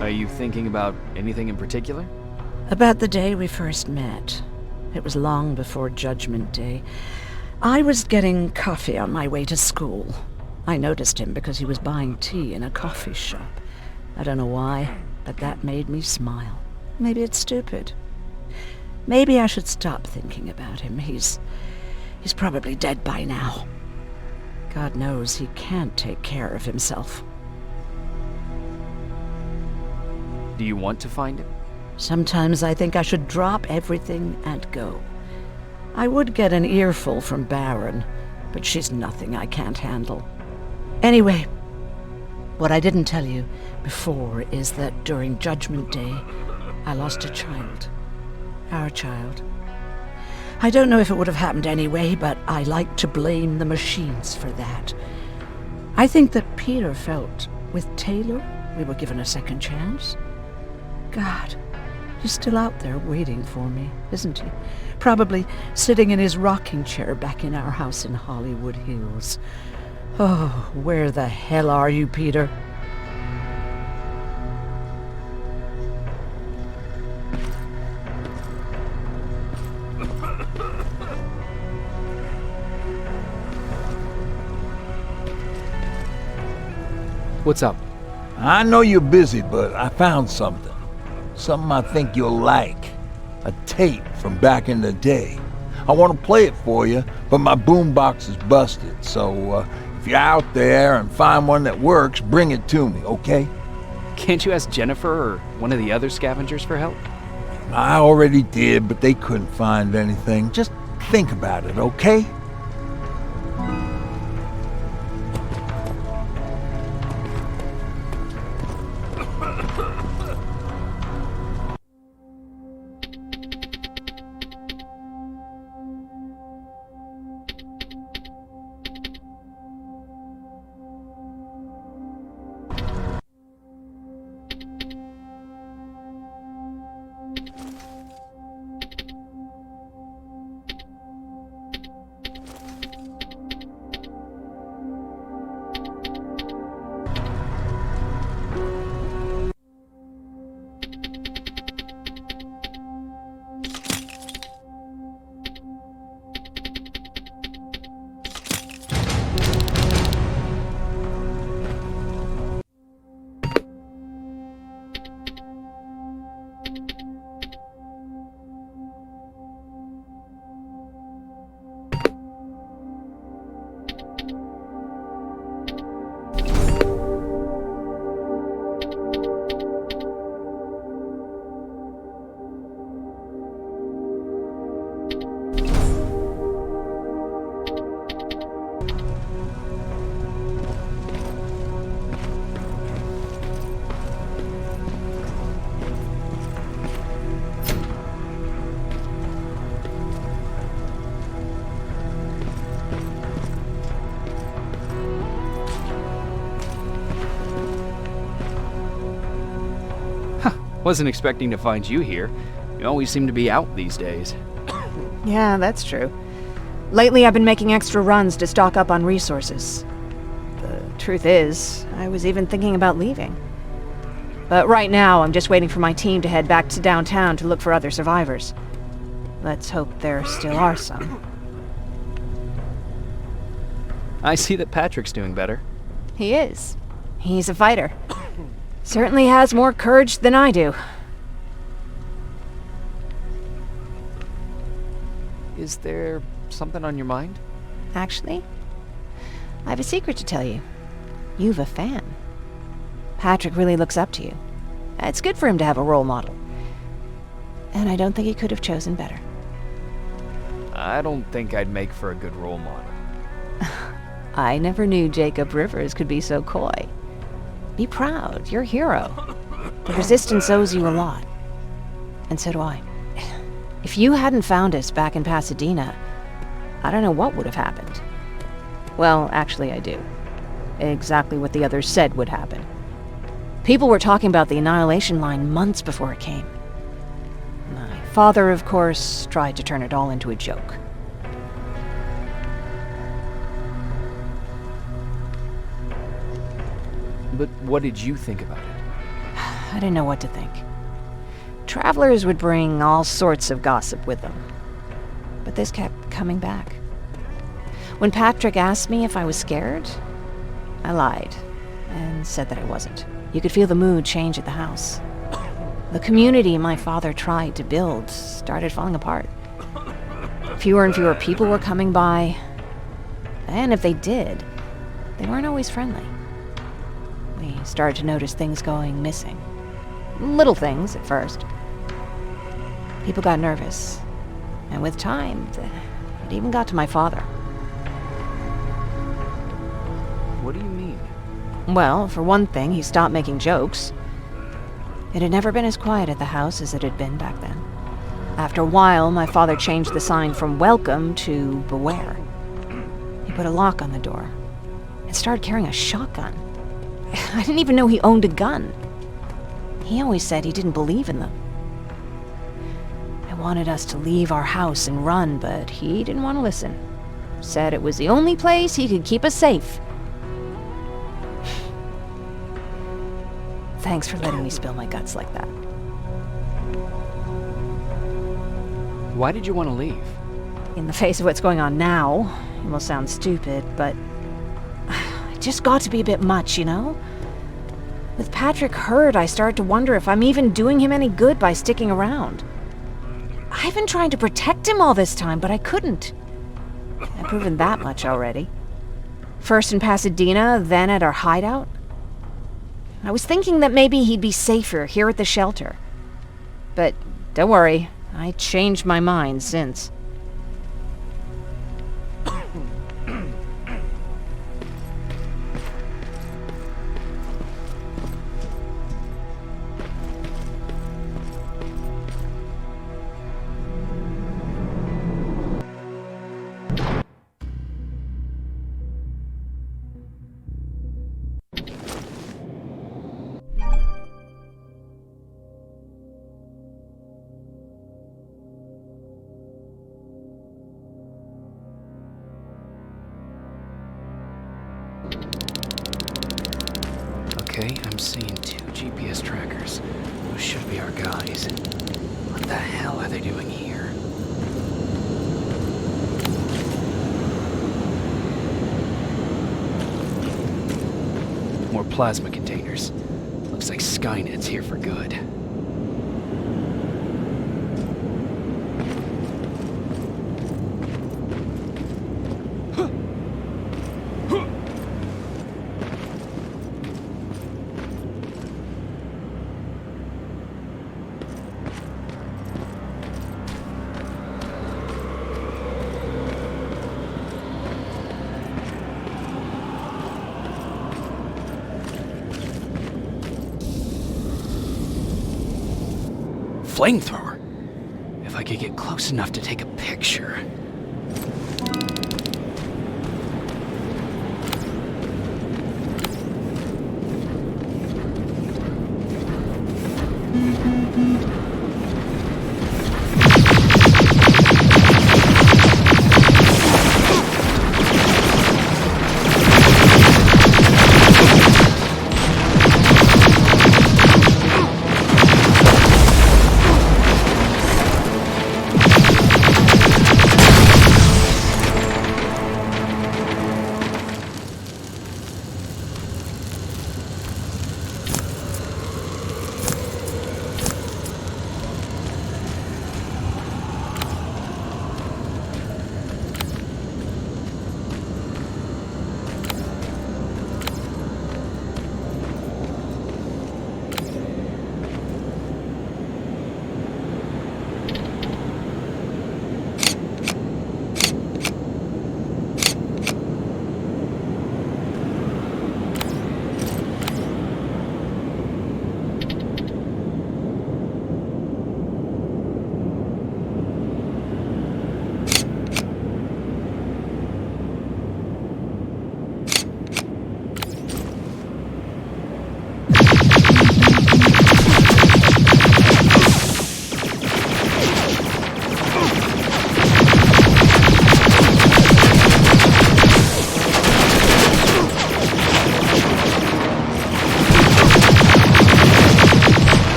Are you thinking about anything in particular? About the day we first met. It was long before Judgment Day. I was getting coffee on my way to school. I noticed him because he was buying tea in a coffee shop. I don't know why, but that made me smile. Maybe it's stupid. Maybe I should stop thinking about him. He's probably dead by now. God knows he can't take care of himself. Do you want to find him? Sometimes I think I should drop everything and go. I would get an earful from Baron, but she's nothing I can't handle. Anyway, what I didn't tell you before is that during Judgment Day, I lost a child. Our child. I don't know if it would have happened anyway, but I like to blame the machines for that. I think that Peter felt with Taylor we were given a second chance. God, he's still out there waiting for me, isn't he? Probably sitting in his rocking chair back in our house in Hollywood Hills. Oh, where the hell are you, Peter? What's up? I know you're busy, but I found something. Something I think you'll like. A tape from back in the day. I want to play it for you, but my boombox is busted, so if you're out there and find one that works, bring it to me, okay? Can't you ask Jennifer or one of the other scavengers for help? I already did, but they couldn't find anything. Just think about it, okay? Wasn't expecting to find you here. You always seem to be out these days. Yeah, that's true. Lately, I've been making extra runs to stock up on resources. The truth is, I was even thinking about leaving. But right now, I'm just waiting for my team to head back to downtown to look for other survivors. Let's hope there still are some. I see that Patrick's doing better. He is. He's a fighter. Certainly has more courage than I do. Is there something on your mind? Actually, I have a secret to tell you. You've a fan. Patrick really looks up to you. It's good for him to have a role model. And I don't think he could have chosen better. I don't think I'd make for a good role model. I never knew Jacob Rivers could be so coy. Be proud, you're a hero. The Resistance owes you a lot. And so do I. If you hadn't found us back in Pasadena, I don't know what would have happened. Well, actually I do. Exactly what the others said would happen. People were talking about the Annihilation Line months before it came. My father, of course, tried to turn it all into a joke. But what did you think about it? I didn't know what to think. Travelers would bring all sorts of gossip with them. But this kept coming back. When Patrick asked me if I was scared, I lied and said that I wasn't. You could feel the mood change at the house. The community my father tried to build started falling apart. Fewer and fewer people were coming by, and if they did, they weren't always friendly. We started to notice things going missing. Little things at first. People got nervous, and with time, it even got to my father. What do you mean? Well, for one thing, he stopped making jokes. It had never been as quiet at the house as it had been back then. After a while, my father changed the sign from welcome to beware. He put a lock on the door and started carrying a shotgun. I didn't even know he owned a gun. He always said he didn't believe in them. I wanted us to leave our house and run, but he didn't want to listen. Said it was the only place he could keep us safe. Thanks for letting me spill my guts like that. Why did you want to leave? In the face of what's going on now, it will sound stupid, but it just got to be a bit much, you know? With Patrick hurt, I started to wonder if I'm even doing him any good by sticking around. I've been trying to protect him all this time, but I couldn't. I've proven that much already. First in Pasadena, then at our hideout. I was thinking that maybe he'd be safer here at the shelter. But don't worry, I changed my mind since. Okay, I'm seeing 2 GPS trackers. Those should be our guys. What the hell are they doing here? More plasma containers. Looks like Skynet's here for good. Flamethrower. If I could get close enough to take a picture.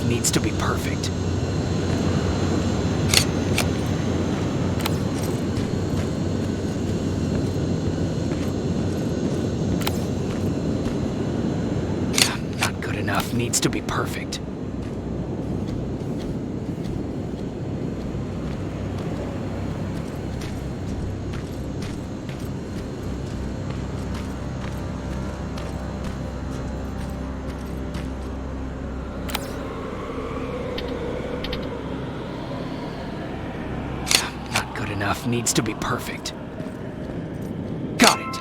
Needs to be perfect. Not good enough. Needs to be perfect. Enough needs to be perfect. Got it.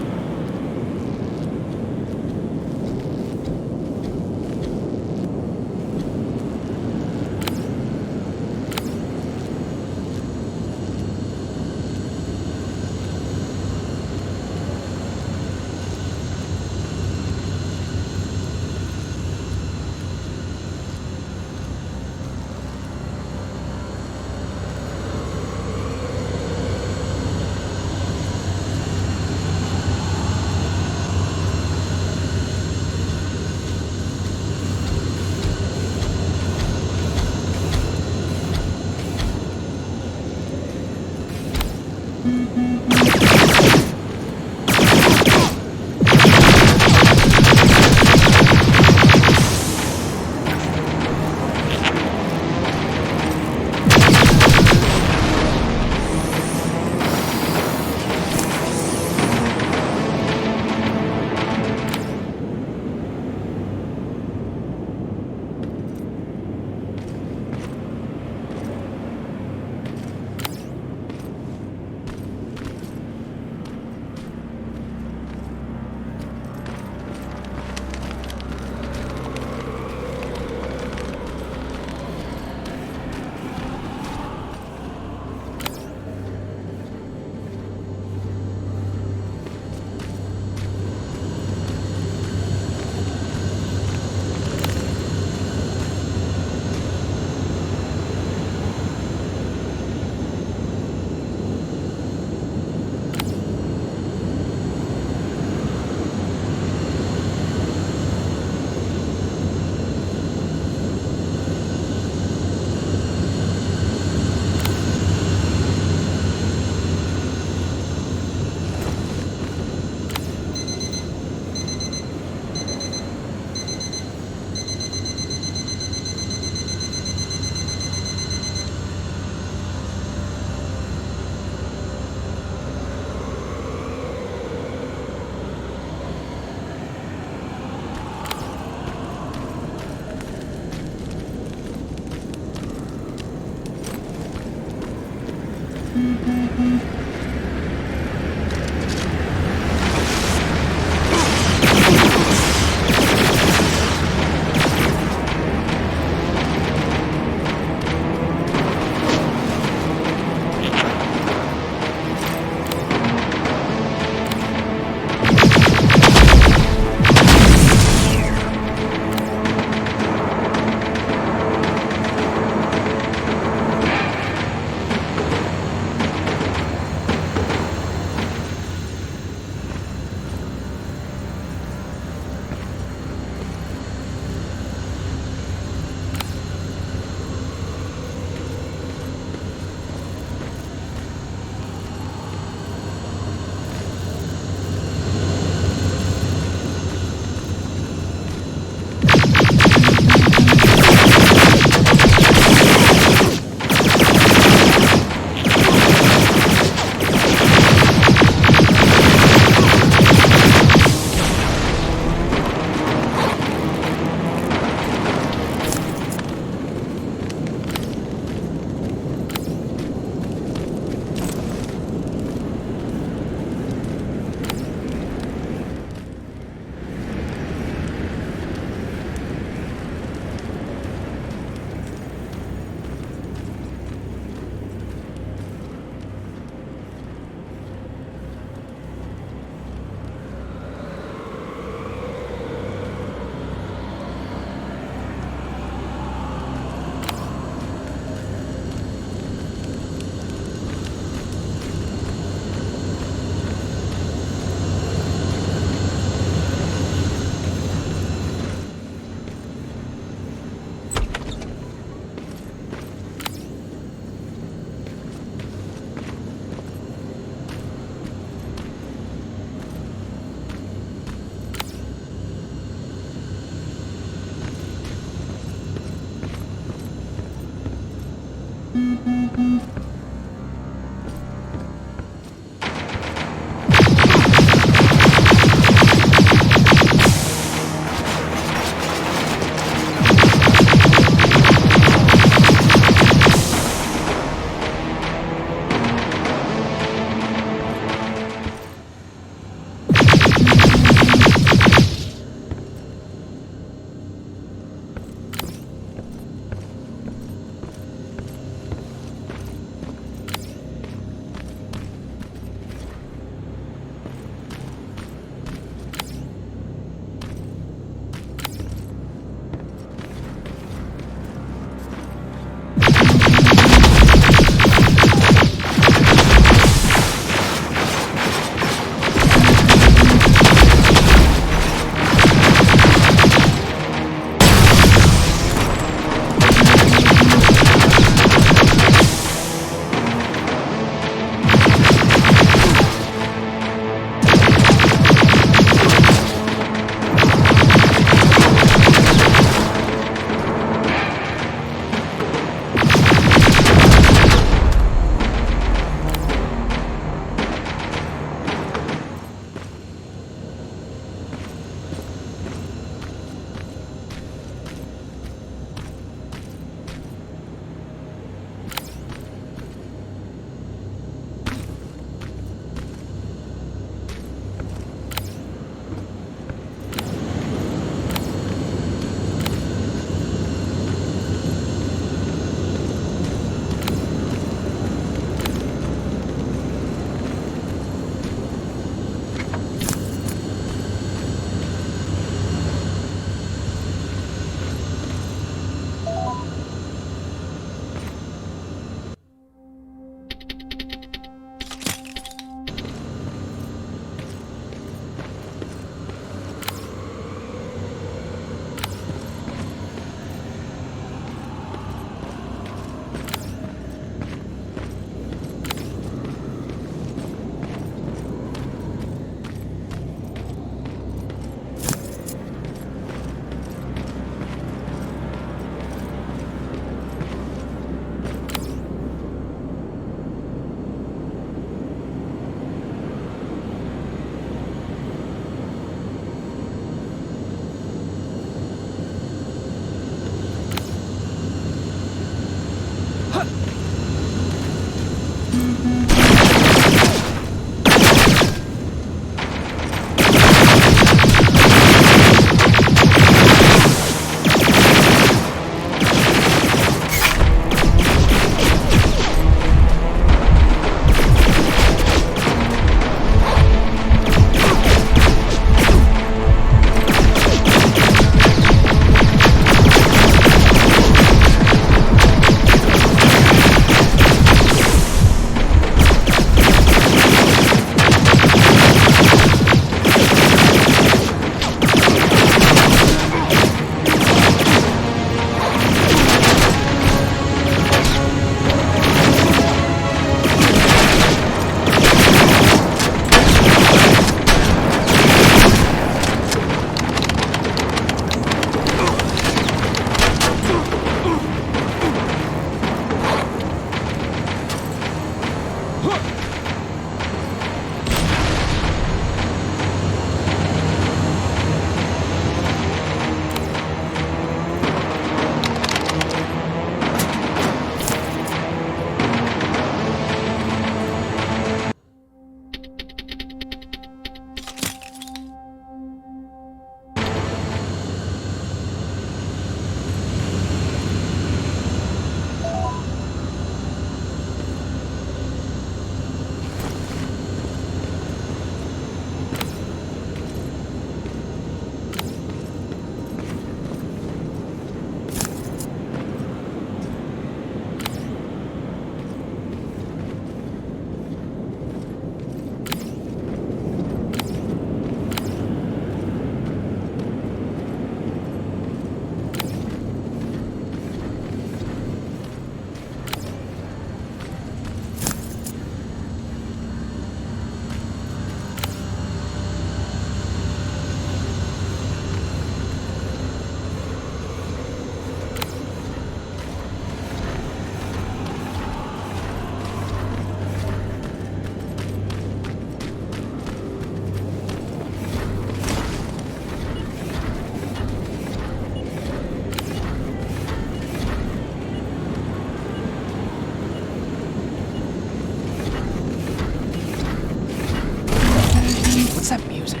that music?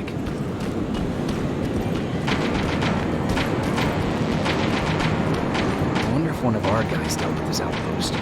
I wonder if one of our guys dealt with this outpost.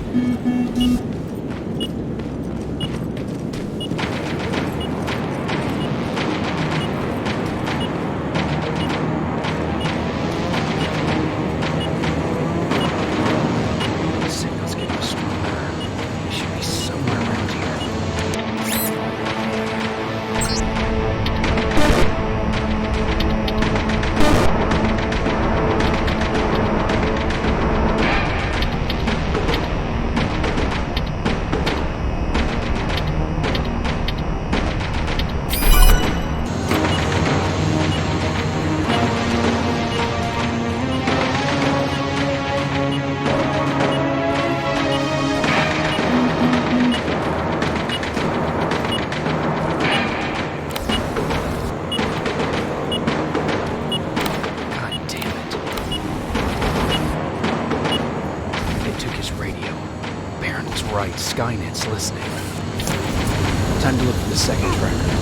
Signal's getting stronger. It should be somewhere around here. God damn it. They took his radio. Baron was right. Skynet's listening. Time to look for the second tracker.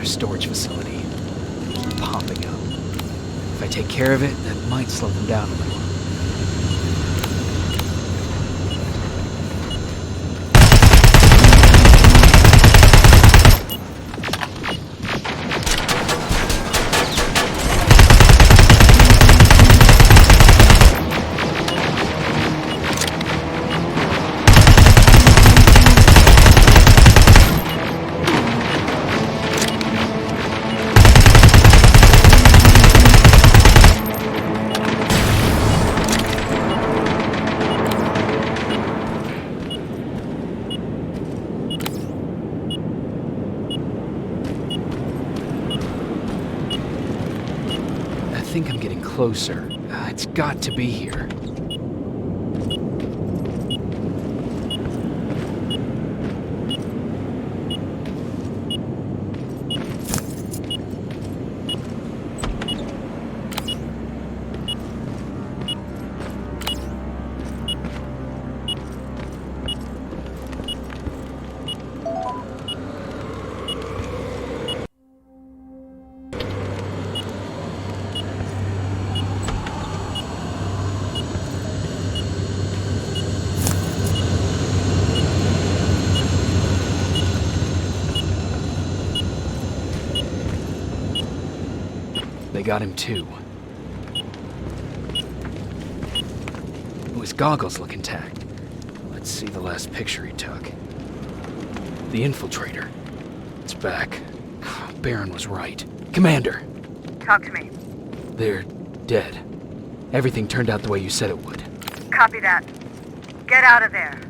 another storage facility. It's popping up. If I take care of it, that might slow them down a little. I think I'm getting closer. It's got to be here. They got him too. Oh, his goggles look intact. Let's see the last picture he took. The infiltrator. It's back. Baron was right. Commander! Talk to me. They're dead. Everything turned out the way you said it would. Copy that. Get out of there.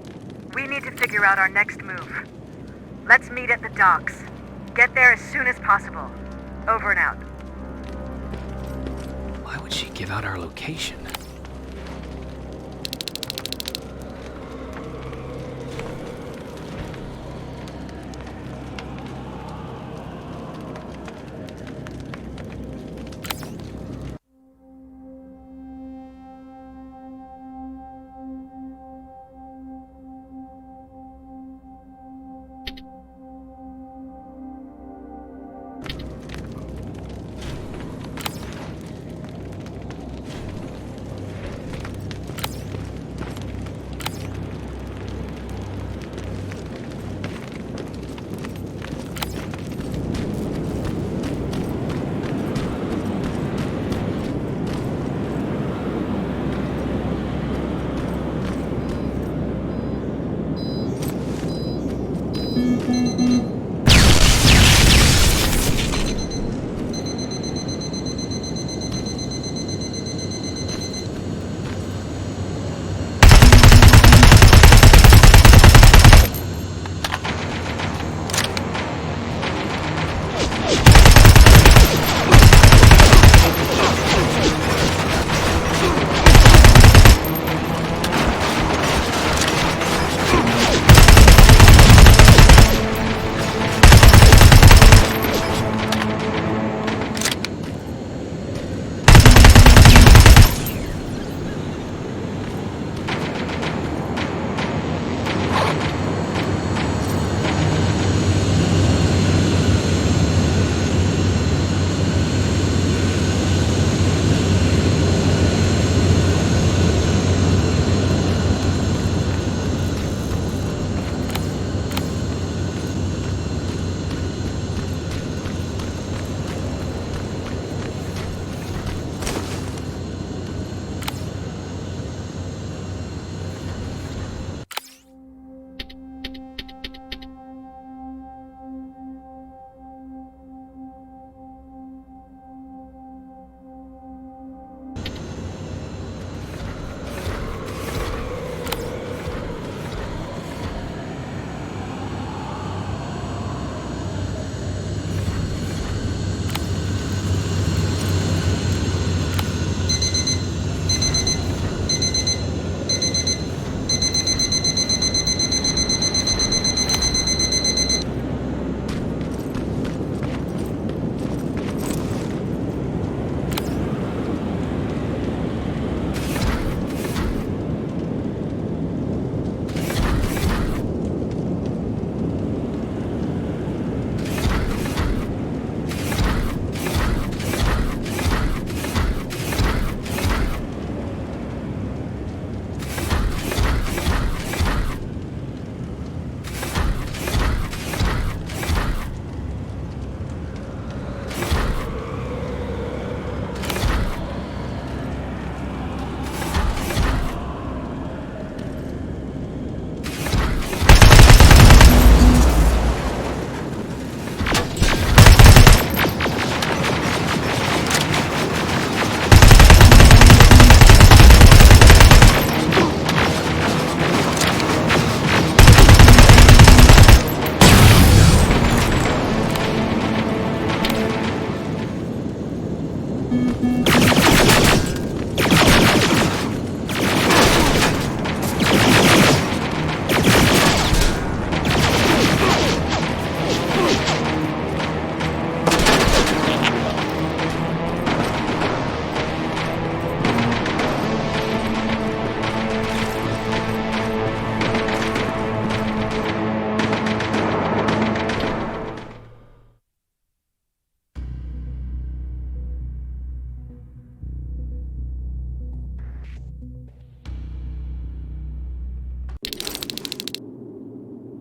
We need to figure out our next move. Let's meet at the docks. Get there as soon as possible. Over and out. Why would she give out our location?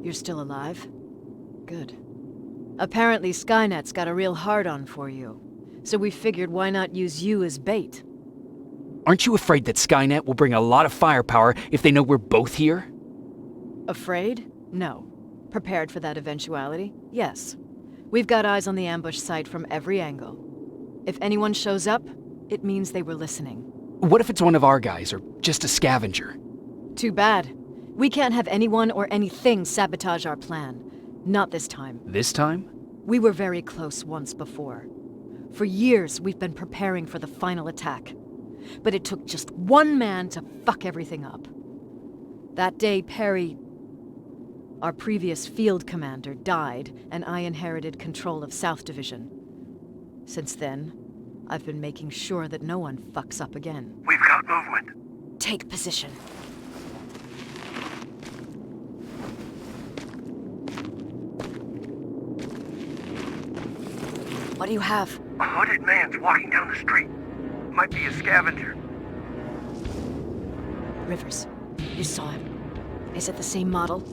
You're still alive? Good. Apparently Skynet's got a real hard-on for you. So we figured why not use you as bait? Aren't you afraid that Skynet will bring a lot of firepower if they know we're both here? Afraid? No. Prepared for that eventuality? Yes. We've got eyes on the ambush site from every angle. If anyone shows up, it means they were listening. What if it's one of our guys, or just a scavenger? Too bad. We can't have anyone or anything sabotage our plan. Not this time. This time? We were very close once before. For years, we've been preparing for the final attack. But it took just one man to fuck everything up. That day, Perry, our previous field commander, died, and I inherited control of South Division. Since then, I've been making sure that no one fucks up again. We've got movement. Take position. What do you have? A hooded man's walking down the street. Might be a scavenger. Rivers, you saw him. Is it the same model?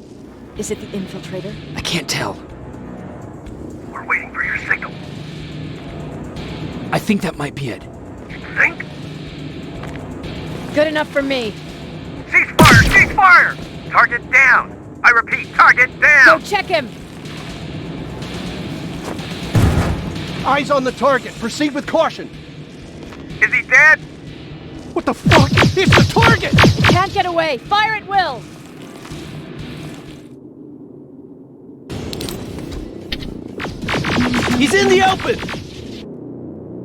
Is it the infiltrator? I can't tell. We're waiting for your signal. I think that might be it. You think? Good enough for me. Cease fire! Cease fire! Target down! I repeat, target down! Go check him! Eyes on the target. Proceed with caution. Is he dead? What the fuck? It's the target! Can't get away. Fire at will! He's in the open!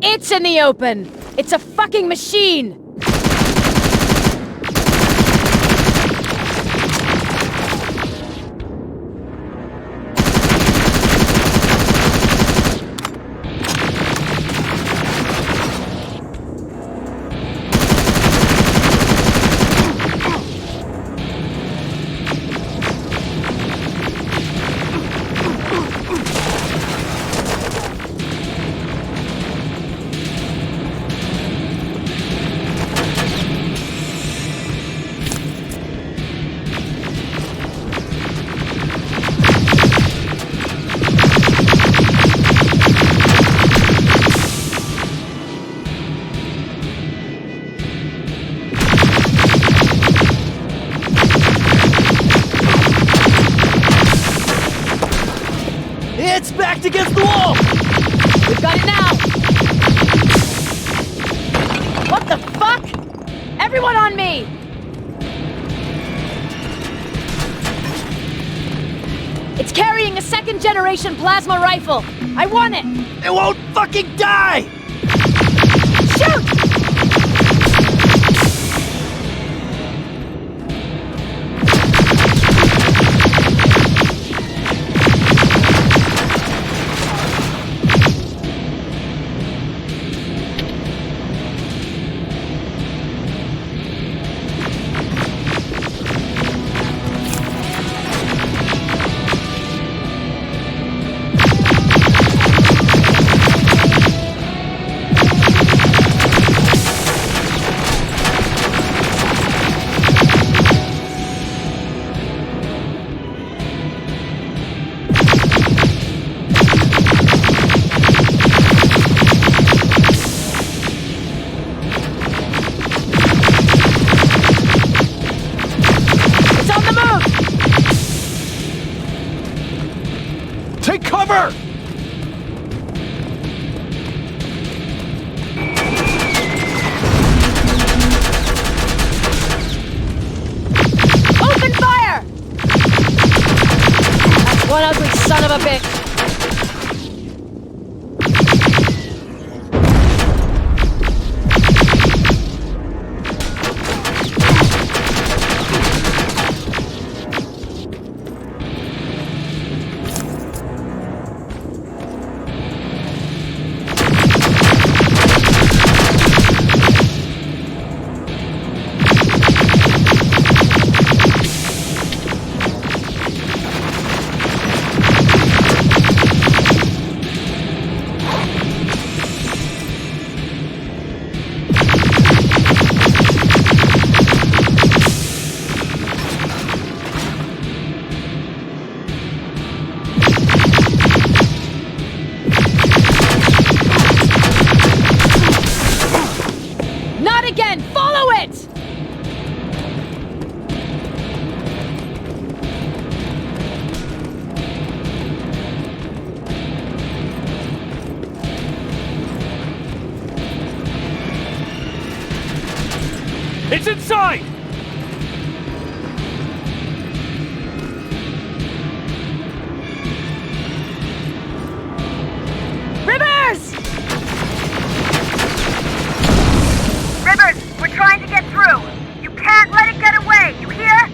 It's in the open! It's a fucking machine! It's backed against the wall! We've got it now! What the fuck? Everyone on me! It's carrying a second-generation plasma rifle! I want it! It won't fucking die! Shoot! Take cover! Open fire! That's one ugly son of a bitch! It's inside! Rivers! Rivers, we're trying to get through. You can't let it get away, you hear?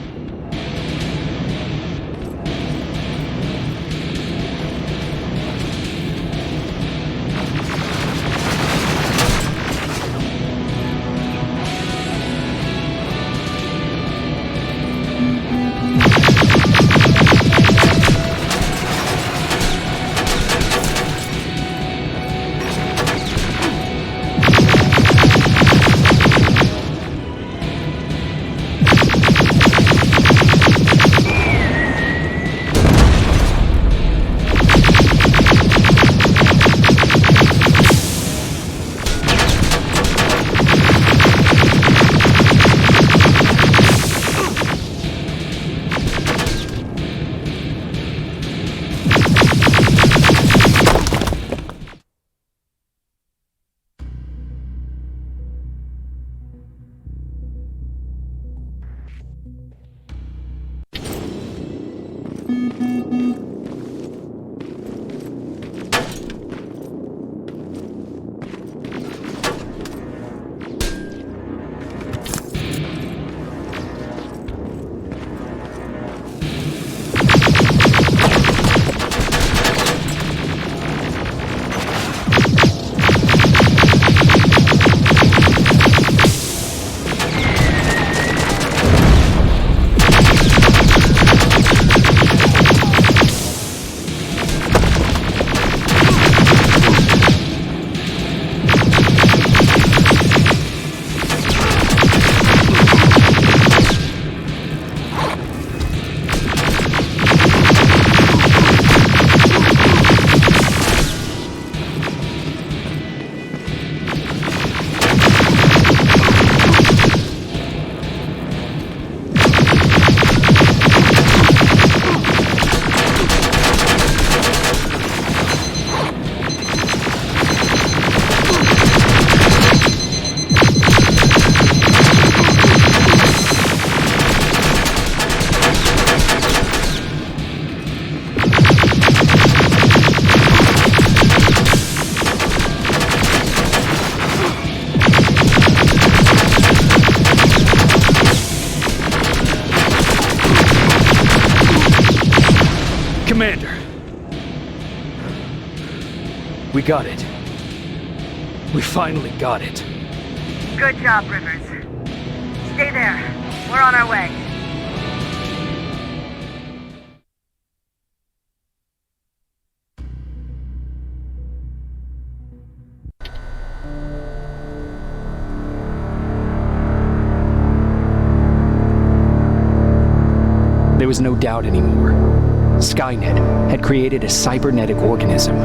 Commander! We got it. We finally got it. Good job, Rivers. Stay there. We're on our way. There was no doubt anymore. Skynet had created a cybernetic organism.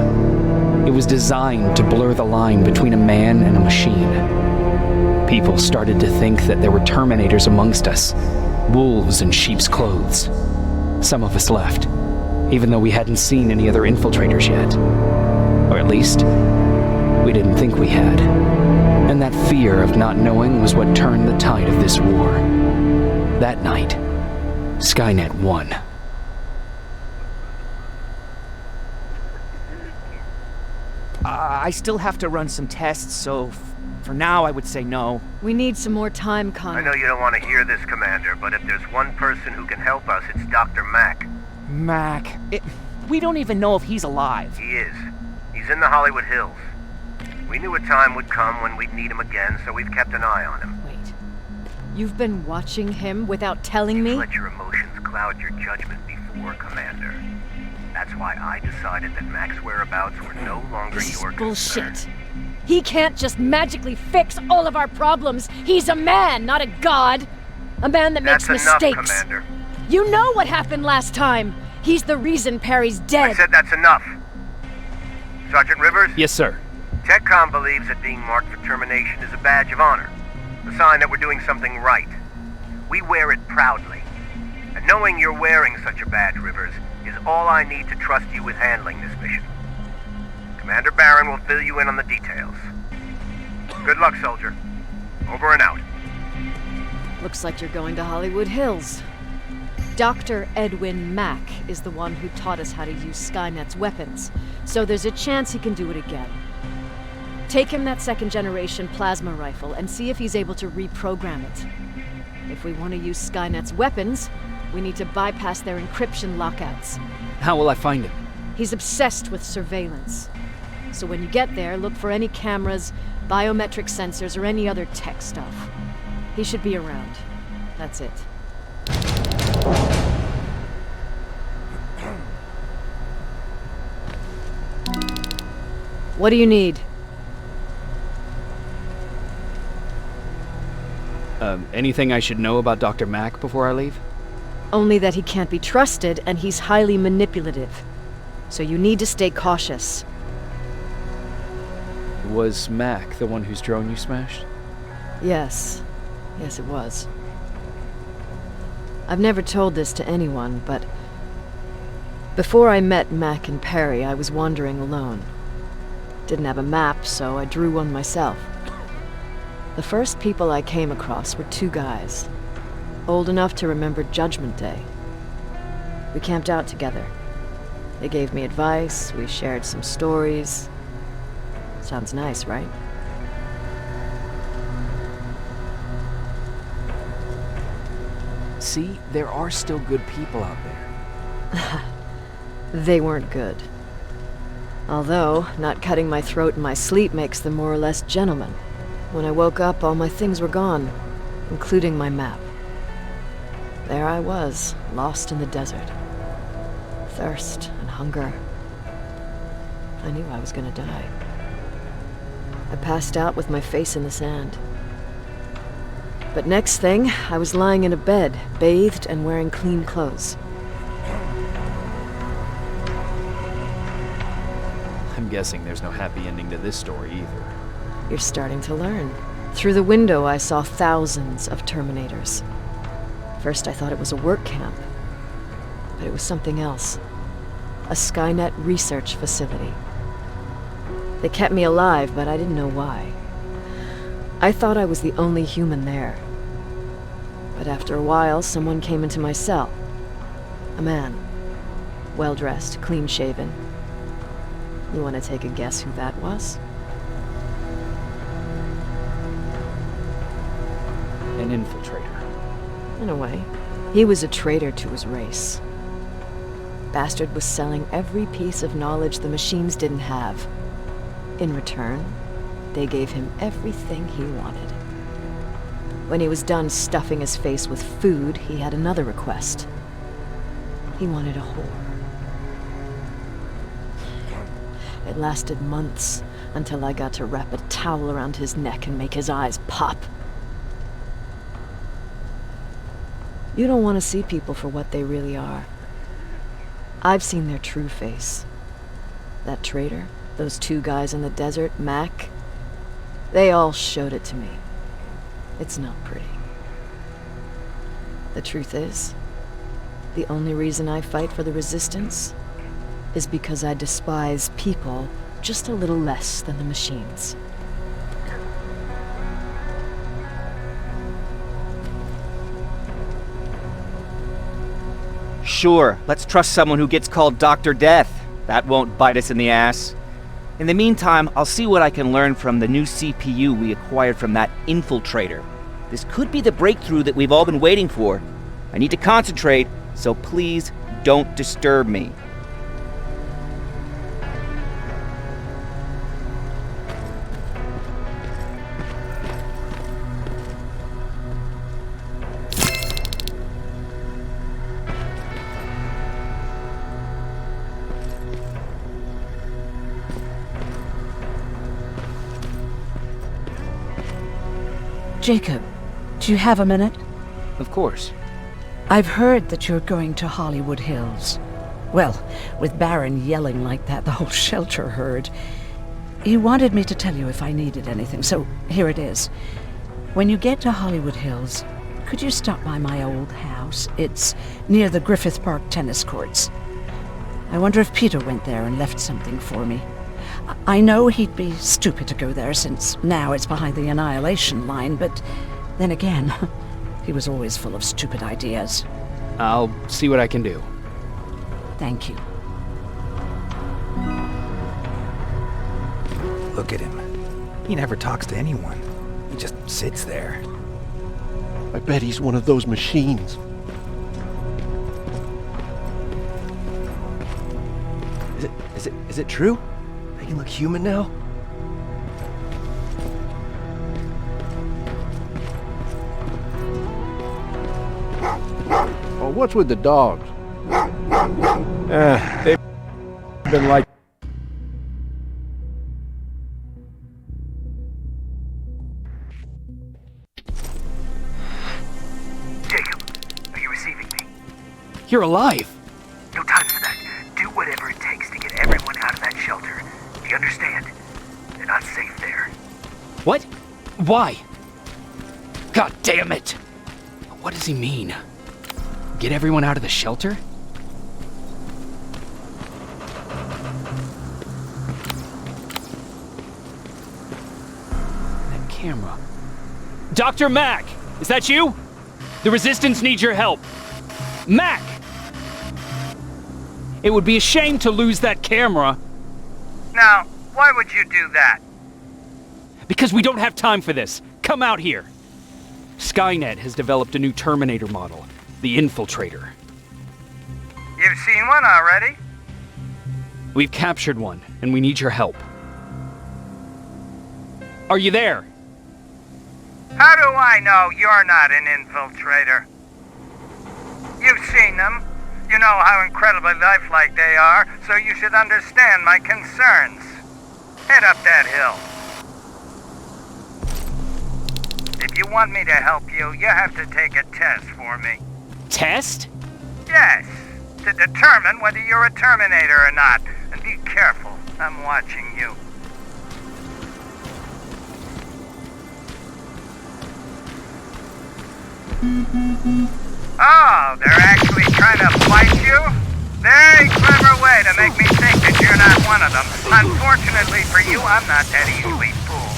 It was designed to blur the line between a man and a machine. People started to think that there were Terminators amongst us, wolves in sheep's clothes. Some of us left, even though we hadn't seen any other infiltrators yet. Or at least, we didn't think we had. And that fear of not knowing was what turned the tide of this war. That night, Skynet won. I still have to run some tests, so for now I would say no. We need some more time, Connor. I know you don't want to hear this, Commander, but if there's one person who can help us, it's Dr. Mack. Mac. We don't even know if he's alive. He is. He's in the Hollywood Hills. We knew a time would come when we'd need him again, so we've kept an eye on him. Wait. You've been watching him without telling me? Let your emotions cloud your judgment before, Commander. That's why I decided that Mac's whereabouts were no longer your bullshit. concern. He can't just magically fix all of our problems. He's a man, not a god. A man that makes That's enough, mistakes. Commander. You know what happened last time. He's the reason Perry's dead. I said that's enough. Sergeant Rivers? Yes, sir. TechCom believes that being marked for termination is a badge of honor. A sign that we're doing something right. We wear it proudly. And knowing you're wearing such a badge, Rivers, is all I need to trust you with handling this mission. Commander Barron will fill you in on the details. Good luck, soldier. Over and out. Looks like you're going to Hollywood Hills. Dr. Edwin Mack is the one who taught us how to use Skynet's weapons, so there's a chance he can do it again. Take him that second-generation plasma rifle and see if he's able to reprogram it. If we want to use Skynet's weapons, we need to bypass their encryption lockouts. How will I find him? He's obsessed with surveillance. So when you get there, look for any cameras, biometric sensors, or any other tech stuff. He should be around. That's it. What do you need? Anything I should know about Dr. Mack before I leave? Only that he can't be trusted and he's highly manipulative. So you need to stay cautious. Was Mack the one whose drone you smashed? Yes. Yes, it was. I've never told this to anyone, but before I met Mack and Perry, I was wandering alone. Didn't have a map, so I drew one myself. The first people I came across were two guys, old enough to remember Judgment Day. We camped out together. They gave me advice, we shared some stories. Sounds nice, right? See, there are still good people out there. They weren't good. Although, not cutting my throat in my sleep makes them more or less gentlemen. When I woke up, all my things were gone, including my map. There I was, lost in the desert. Thirst and hunger. I knew I was gonna die. I passed out with my face in the sand. But next thing, I was lying in a bed, bathed and wearing clean clothes. I'm guessing there's no happy ending to this story either. You're starting to learn. Through the window, I saw thousands of Terminators. First, I thought it was a work camp, but it was something else. A Skynet research facility. They kept me alive, but I didn't know why. I thought I was the only human there. But after a while, someone came into my cell. A man. Well-dressed, clean-shaven. You want to take a guess who that was? An infiltrator. In a way. He was a traitor to his race. Bastard was selling every piece of knowledge the machines didn't have. In return, they gave him everything he wanted. When he was done stuffing his face with food, he had another request. He wanted a whore. It lasted months, until I got to wrap a towel around his neck and make his eyes pop. You don't want to see people for what they really are. I've seen their true face. That traitor, those two guys in the desert, Mac, they all showed it to me. It's not pretty. The truth is, the only reason I fight for the Resistance is because I despise people just a little less than the machines. Sure, let's trust someone who gets called Dr. Death. That won't bite us in the ass. In the meantime, I'll see what I can learn from the new CPU we acquired from that infiltrator. This could be the breakthrough that we've all been waiting for. I need to concentrate, so please don't disturb me. Jacob, do you have a minute? Of course. I've heard that you're going to Hollywood Hills. Well, with Baron yelling like that, the whole shelter heard. He wanted me to tell you if I needed anything, so here it is. When you get to Hollywood Hills, could you stop by my old house? It's near the Griffith Park tennis courts. I wonder if Peter went there and left something for me. I know he'd be stupid to go there, since now it's behind the annihilation line, but then again, He was always full of stupid ideas. I'll see what I can do. Thank you. Look at him. He never talks to anyone. He just sits there. I bet he's one of those machines. Is it true? They can look human now? Oh, what's with the dogs? They've been like... Jacob, are you receiving me? You're alive! No time for that. Do whatever it takes to get everyone out of that shelter. Do you understand? They're not safe there. What? Why? God damn it! What does he mean? Get everyone out of the shelter? That camera. Dr. Mack! Is that you? The Resistance needs your help. Mack! It would be a shame to lose that camera. Now, why would you do that? Because we don't have time for this. Come out here. Skynet has developed a new Terminator model, the Infiltrator. You've seen one already? We've captured one, and we need your help. Are you there? How do I know you're not an infiltrator? You've seen them. You know how incredibly lifelike they are, so you should understand my concerns. Head up that hill. If you want me to help you, you have to take a test for me. Test? Yes, to determine whether you're a Terminator or not. And be careful, I'm watching you. Oh, they're actually trying to fight you? Very clever way to make me think that you're not one of them. Unfortunately for you, I'm not that easily fooled.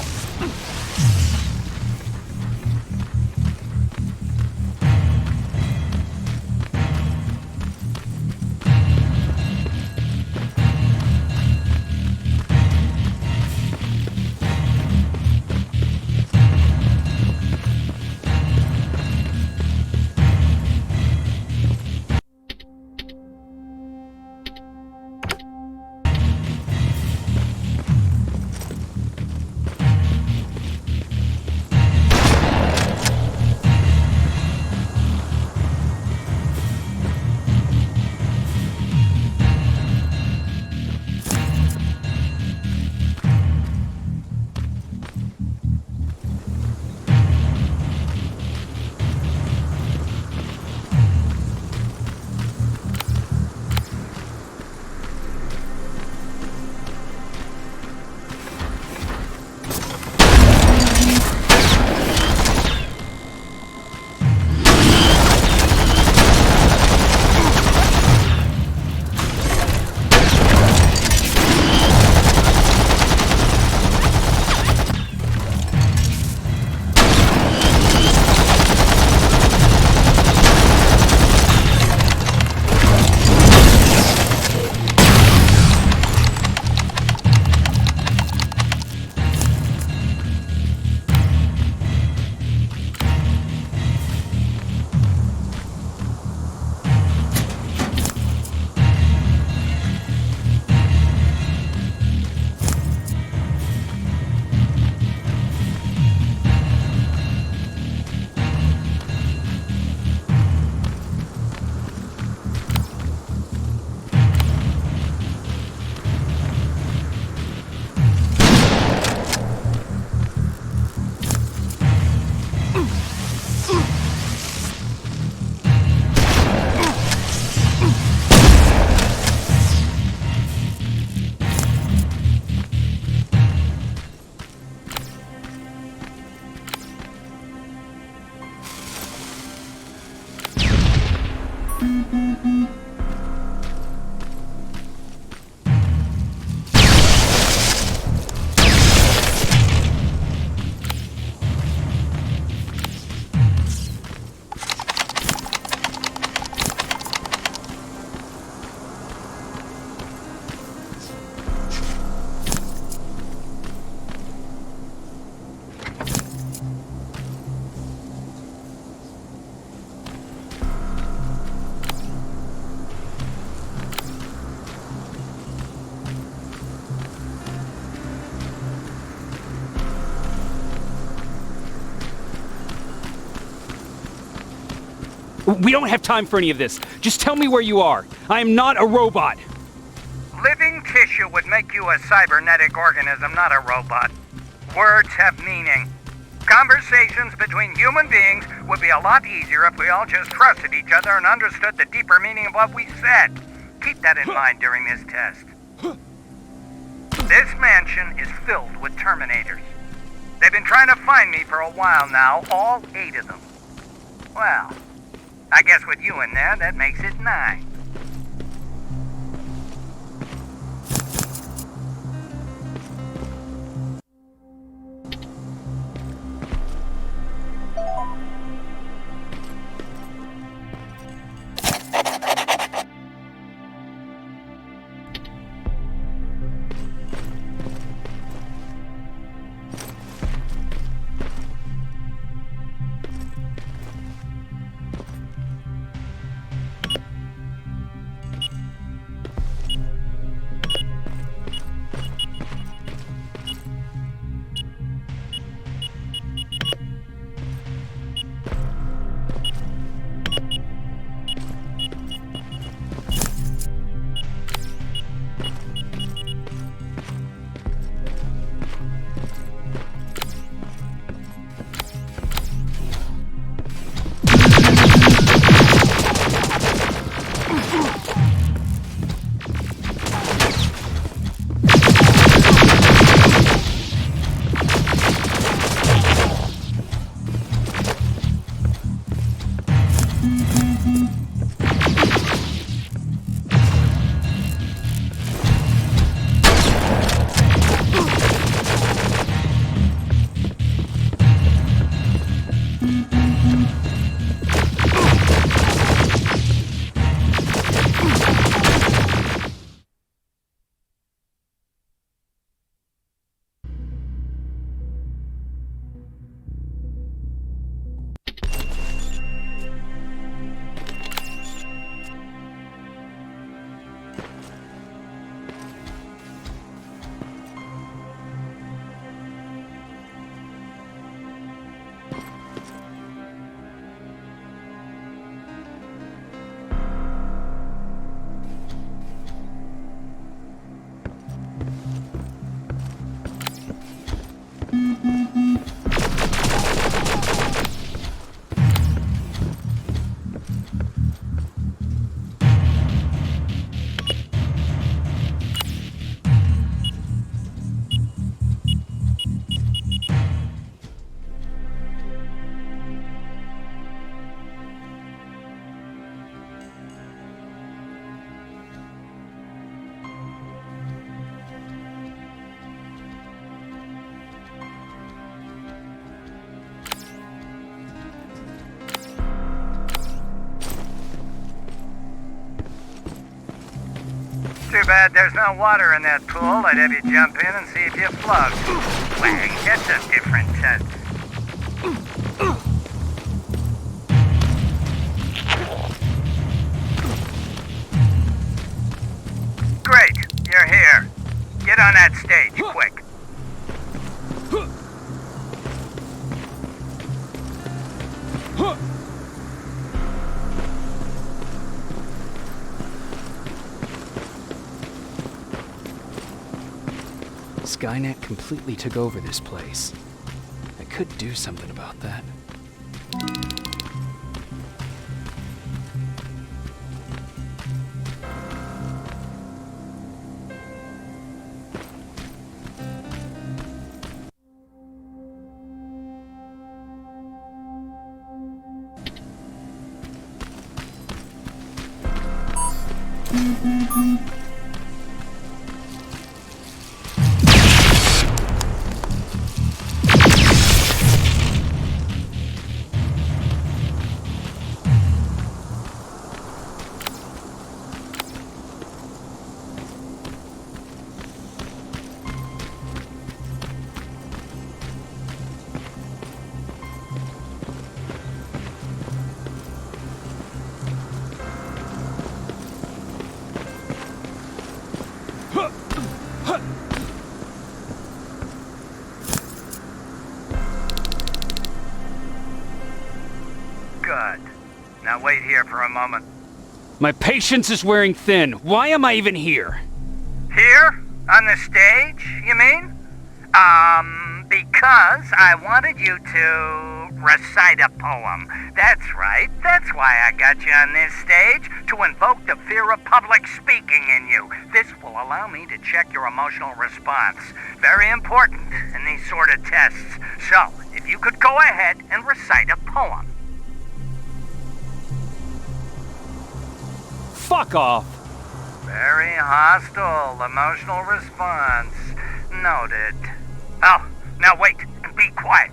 We don't have time for any of this. Just tell me where you are. I am not a robot. Living tissue would make you a cybernetic organism, not a robot. Words have meaning. Conversations between human beings would be a lot easier if we all just trusted each other and understood the deeper meaning of what we said. Keep that in mind during this test. This mansion is filled with Terminators. They've been trying to find me for a while now, all 8 of them. Well, I guess with you in there, that makes it 9. Too bad there's no water in that pool. I'd have you jump in and see if you float. Wait, that's a different test. Great, you're here. Get on that stage, quick. Skynet completely took over this place. I could do something about that. wait here for a moment. My patience is wearing thin. Why am I even here? Here? On the stage, you mean? Because I wanted you to recite a poem. That's right. That's why I got you on this stage, to invoke the fear of public speaking in you. This will allow me to check your emotional response. Very important in these sort of tests. So, if you could go ahead and recite a poem. Fuck off. Very hostile emotional response. Noted. Oh, now wait and be quiet.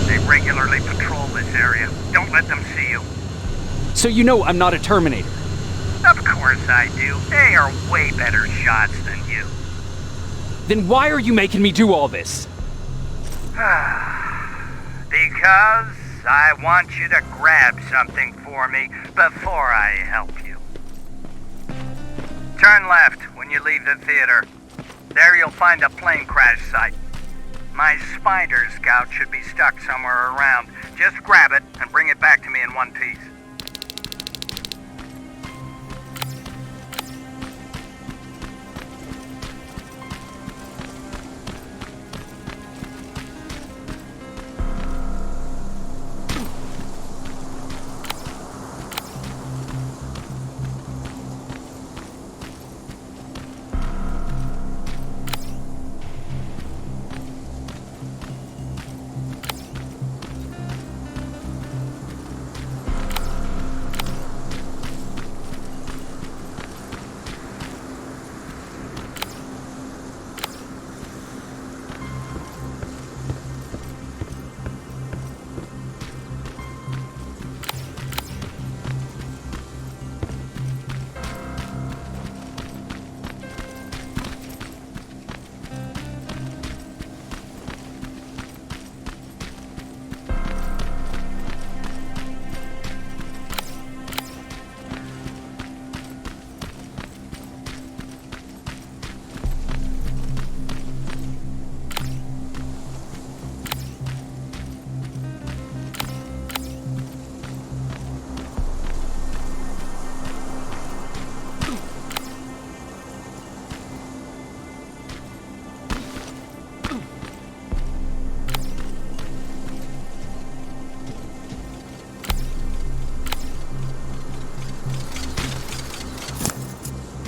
They regularly patrol this area. Don't let them see you. So you know I'm not a Terminator. Of course I do. They are way better shots than you. Then why are you making me do all this? Because I want you to grab something for me before I help you. Turn left when you leave the theater. There you'll find a plane crash site. My spider scout should be stuck somewhere around. Just grab it and bring it back to me in one piece.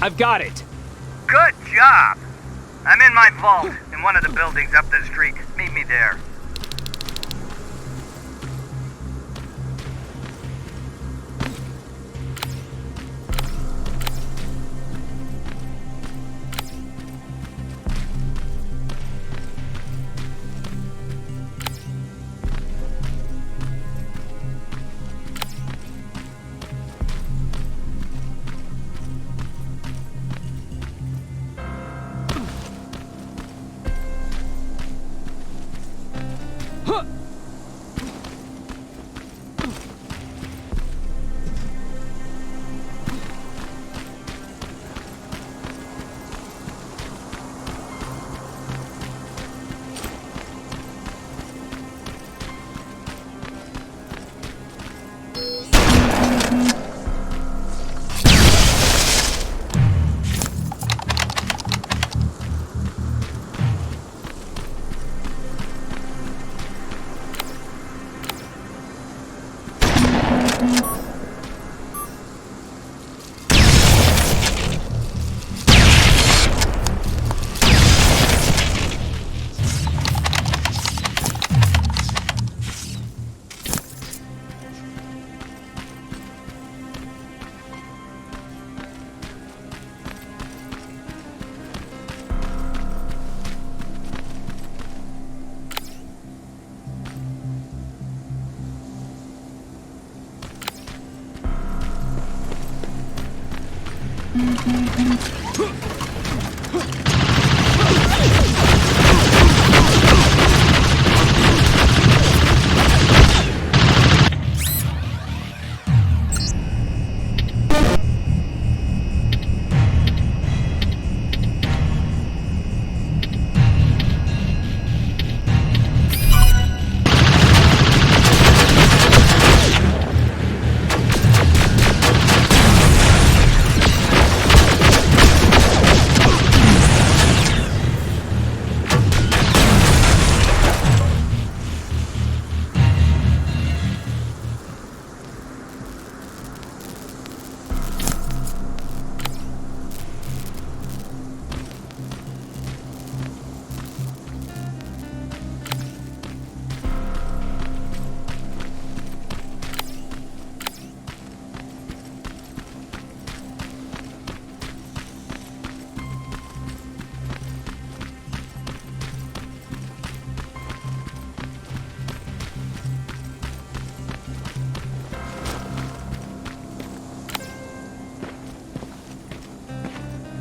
I've got it. Good job. I'm in my vault in one of the buildings up the street. Meet me there.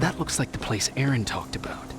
That looks like the place Aaron talked about.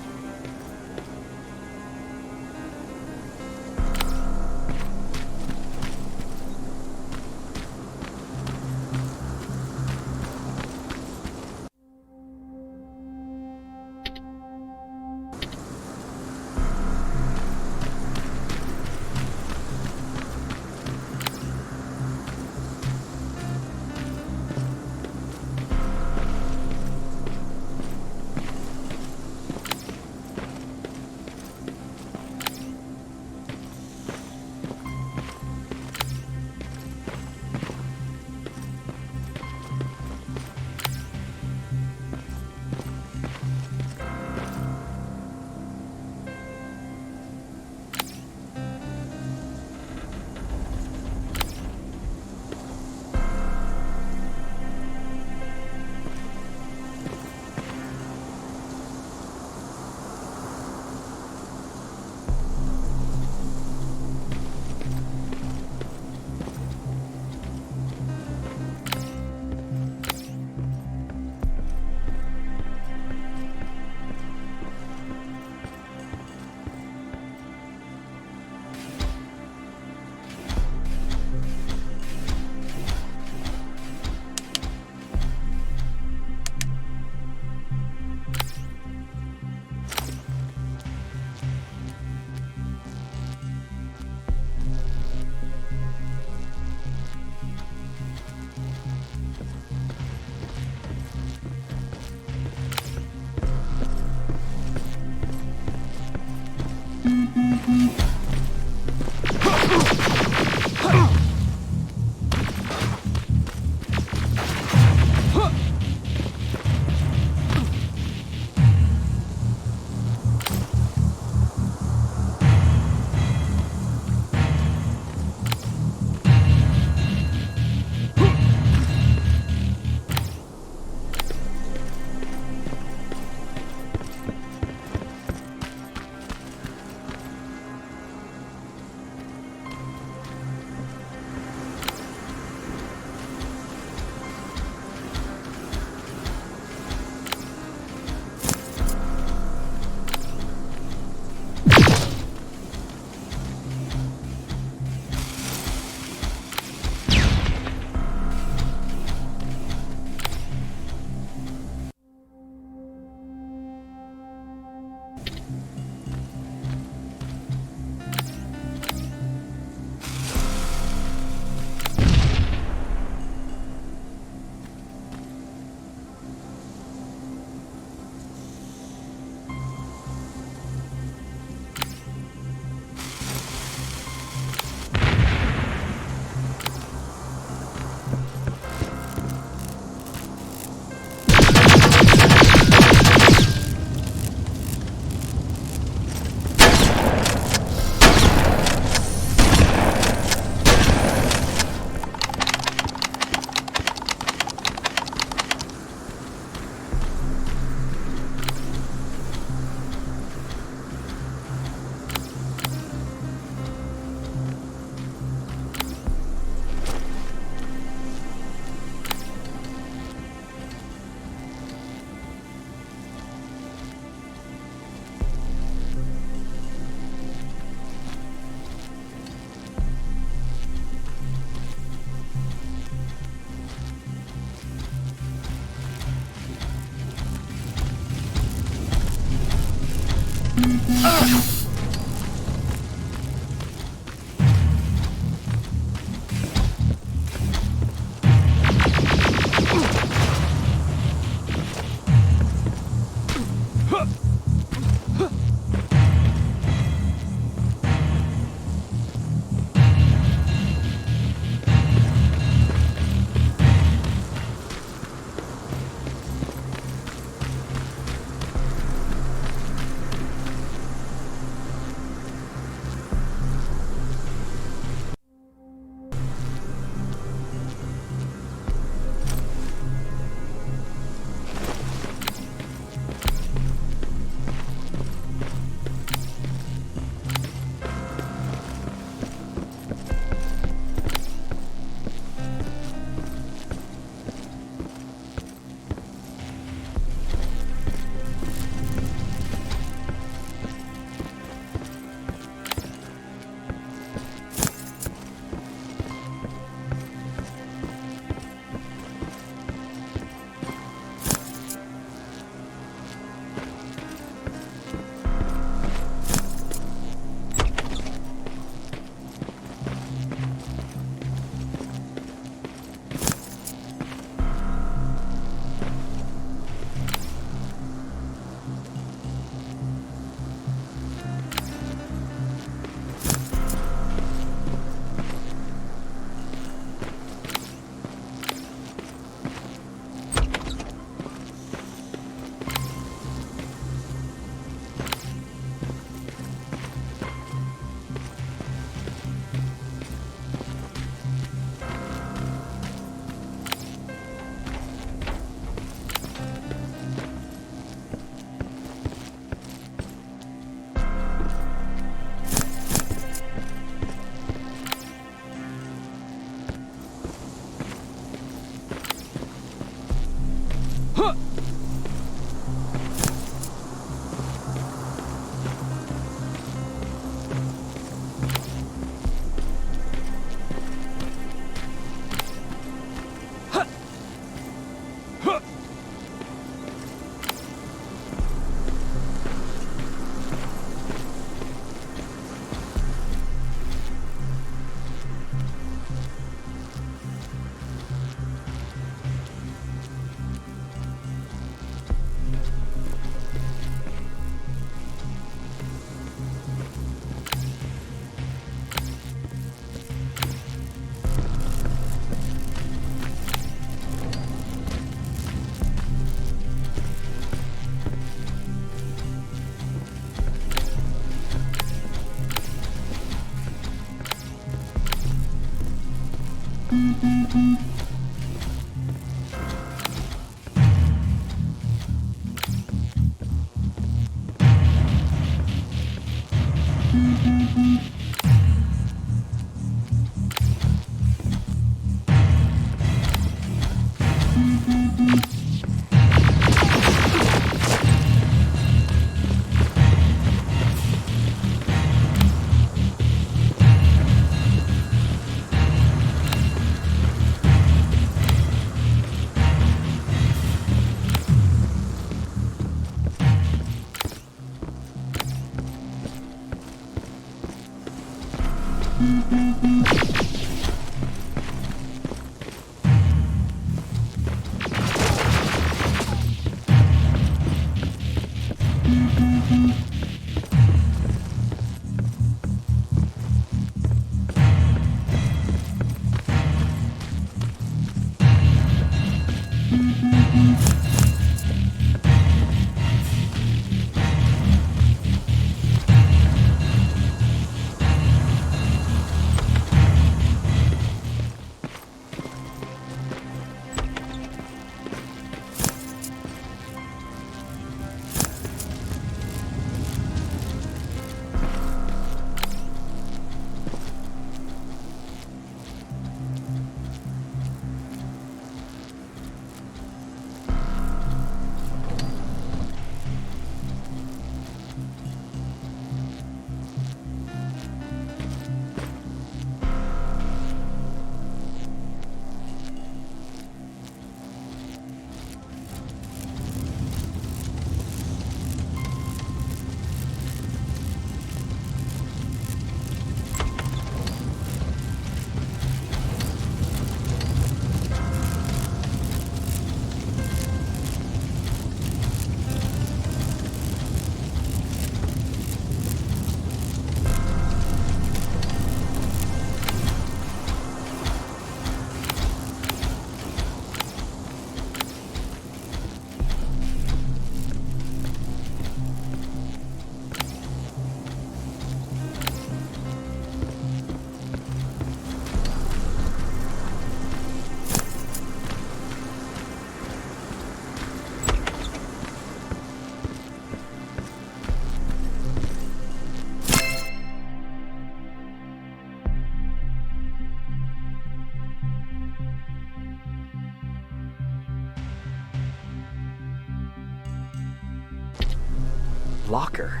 locker.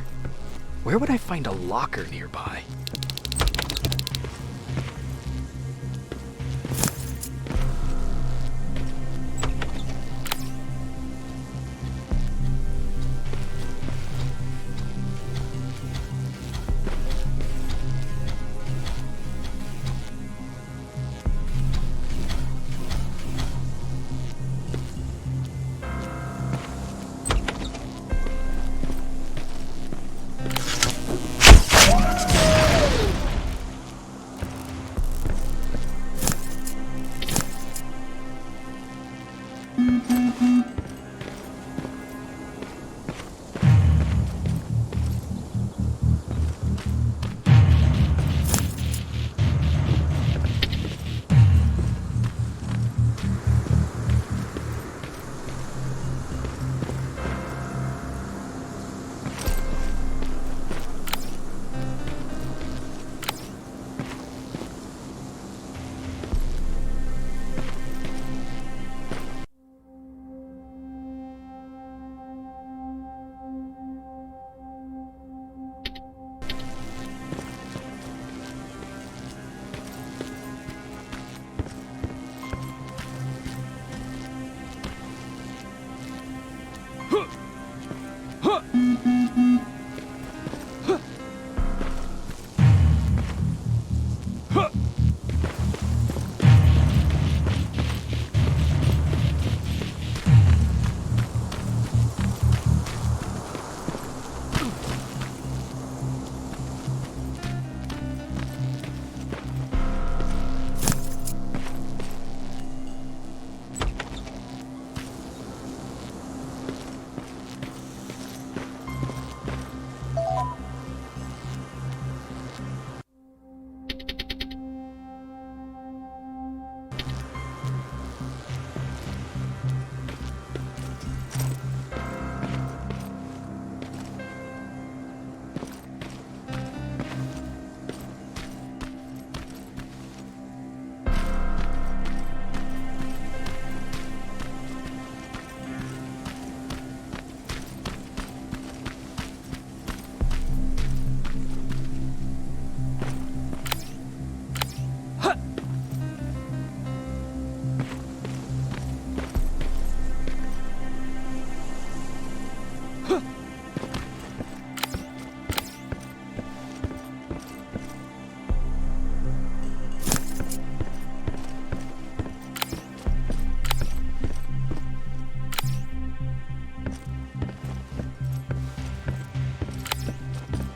Where would I find a locker nearby?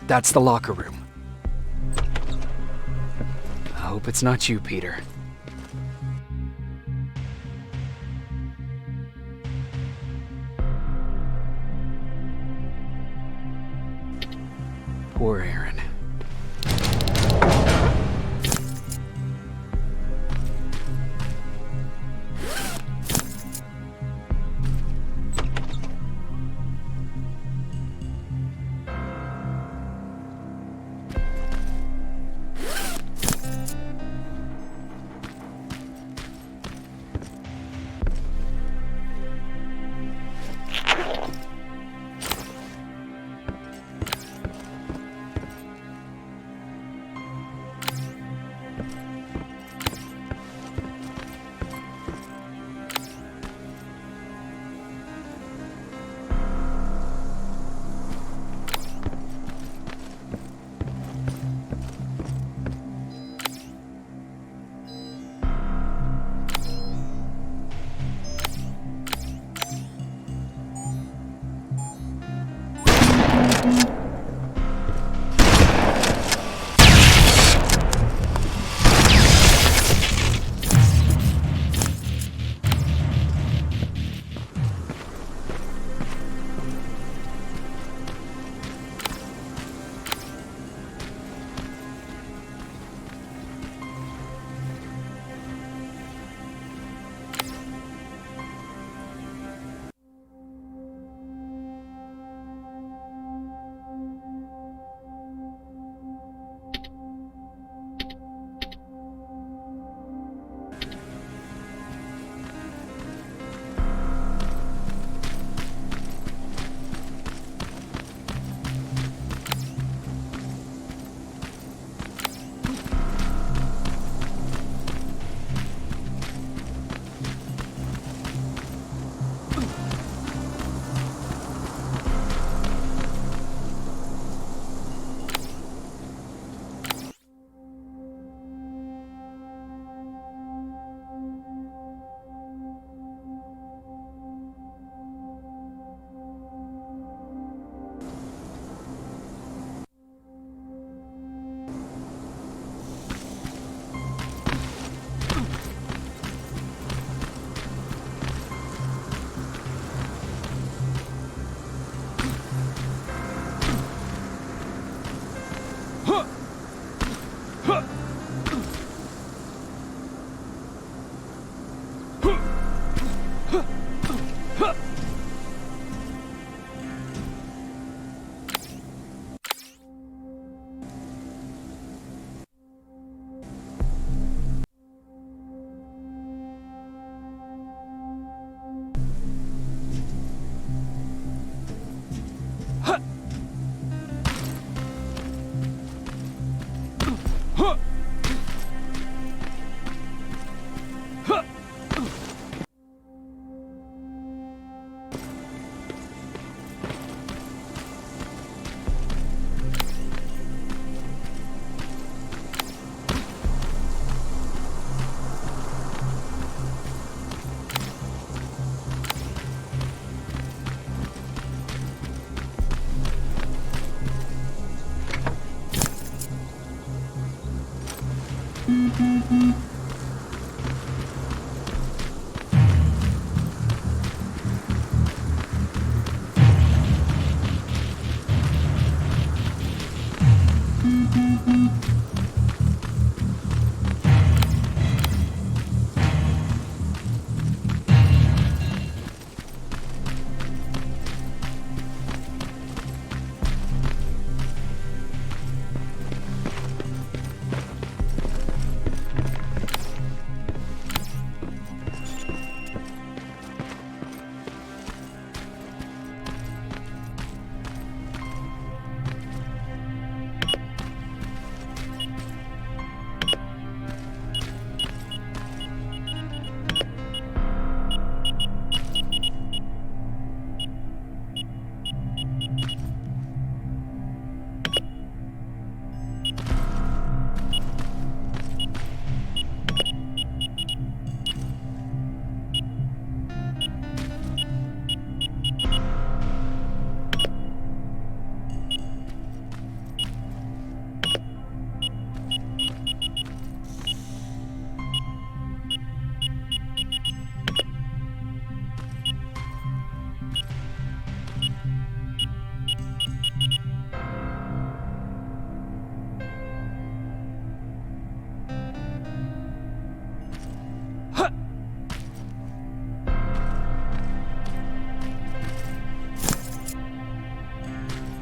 That's the locker room. I hope it's not you, Peter. Poor Aaron.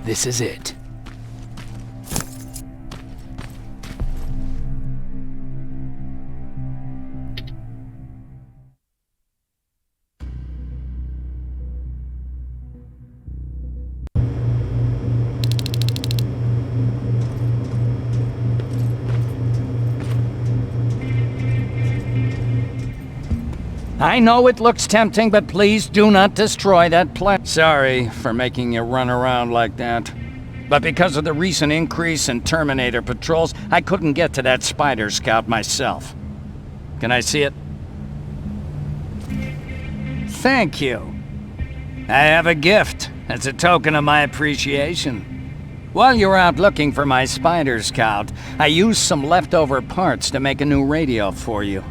This is it. I know it looks tempting, but please do not destroy that place. Sorry for making you run around like that. But because of the recent increase in Terminator patrols, I couldn't get to that Spider Scout myself. Can I see it? Thank you. I have a gift as a token of my appreciation. While you're out looking for my Spider Scout, I used some leftover parts to make a new radio for you.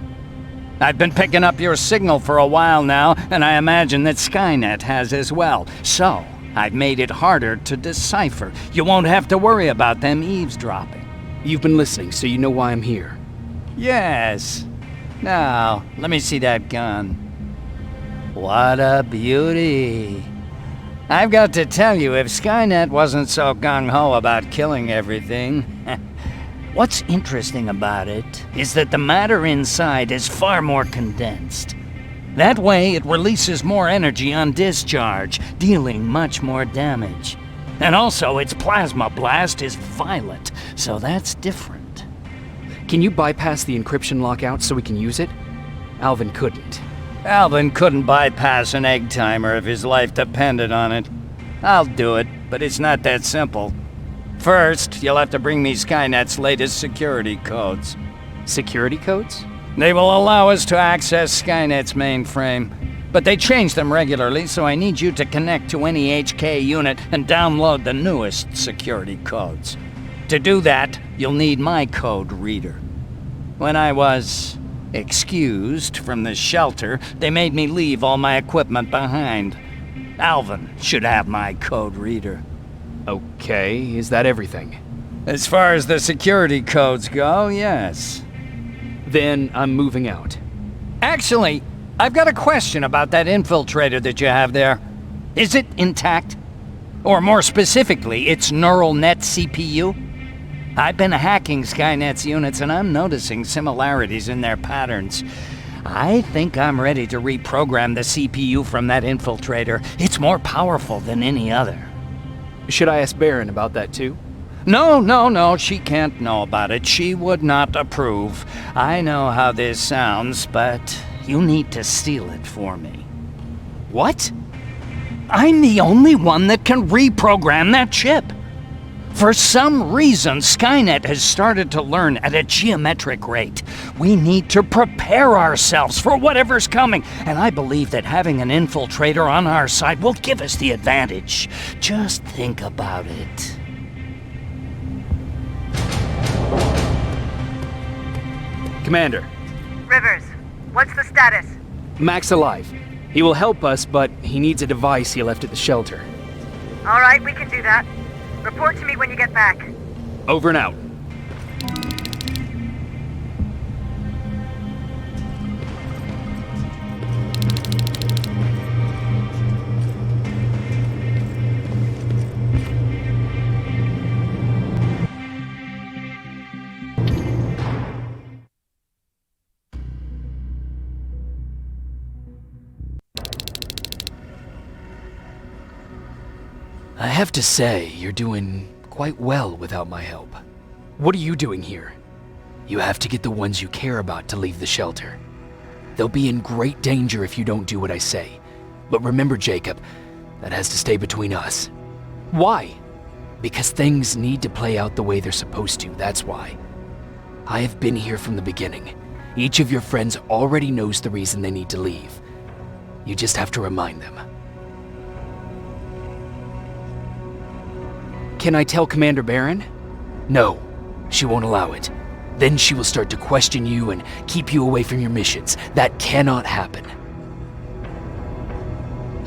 I've been picking up your signal for a while now, and I imagine that Skynet has as well. So, I've made it harder to decipher. You won't have to worry about them eavesdropping. You've been listening, so you know why I'm here. Yes. Now, let me see that gun. What a beauty. I've got to tell you, if Skynet wasn't so gung-ho about killing everything... What's interesting about it is that the matter inside is far more condensed. That way, it releases more energy on discharge, dealing much more damage. And also, its plasma blast is violet, so that's different. Can you bypass the encryption lockout so we can use it? Alvin couldn't. Alvin couldn't bypass an egg timer if his life depended on it. I'll do it, but it's not that simple. First, you'll have to bring me Skynet's latest security codes. Security codes? They will allow us to access Skynet's mainframe, but they change them regularly, so I need you to connect to any HK unit and download the newest security codes. To do that, you'll need my code reader. When I was excused from the shelter, they made me leave all my equipment behind. Alvin should have my code reader. Okay, is that everything? As far as the security codes go, yes. Then I'm moving out. Actually, I've got a question about that infiltrator that you have there. Is it intact? Or more specifically, its neural net CPU? I've been hacking Skynet's units and I'm noticing similarities in their patterns. I think I'm ready to reprogram the CPU from that infiltrator. It's more powerful than any other. Should I ask Baron about that too? No, she can't know about it. She would not approve. I know how this sounds, but you need to steal it for me. What? I'm the only one that can reprogram that chip. For some reason, Skynet has started to learn at a geometric rate. We need to prepare ourselves for whatever's coming, and I believe that having an infiltrator on our side will give us the advantage. Just think about it. Commander. Rivers, what's the status? Mac's alive. He will help us, but he needs a device he left at the shelter. All right, we can do that. Report to me when you get back. Over and out. I have to say, you're doing quite well without my help. What are you doing here? You have to get the ones you care about to leave the shelter. They'll be in great danger if you don't do what I say. But remember, Jacob, that has to stay between us. Why? Because things need to play out the way they're supposed to, that's why. I have been here from the beginning. Each of your friends already knows the reason they need to leave. You just have to remind them. Can I tell Commander Baron? No, she won't allow it. Then she will start to question you and keep you away from your missions. That cannot happen.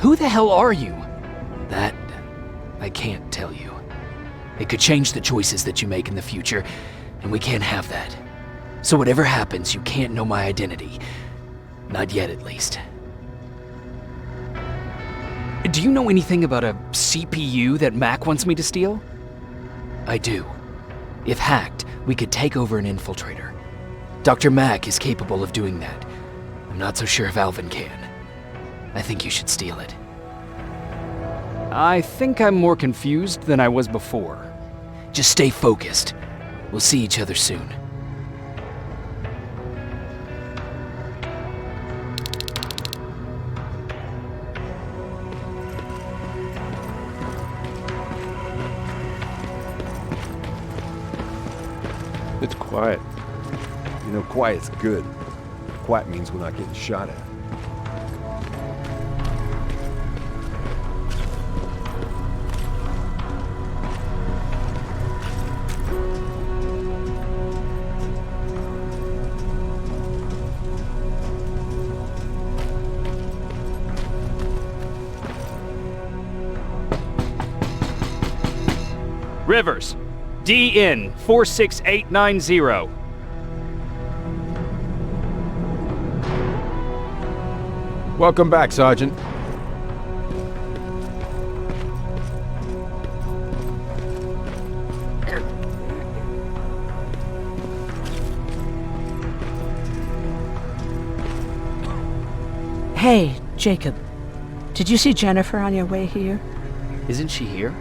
Who the hell are you? That I can't tell you. It could change the choices that you make in the future, and we can't have that. So whatever happens, you can't know my identity. Not yet, at least. Do you know anything about a CPU that Mac wants me to steal? I do. If hacked, we could take over an infiltrator. Dr. Mac is capable of doing that. I'm not so sure if Alvin can. I think you should steal it. I think I'm more confused than I was before. Just stay focused. We'll see each other soon. It's quiet. You know, quiet's good. Quiet means we're not getting shot at. Rivers, DN 46890. Welcome back, Sergeant. Hey, Jacob. Did you see Jennifer on your way here? Isn't she here?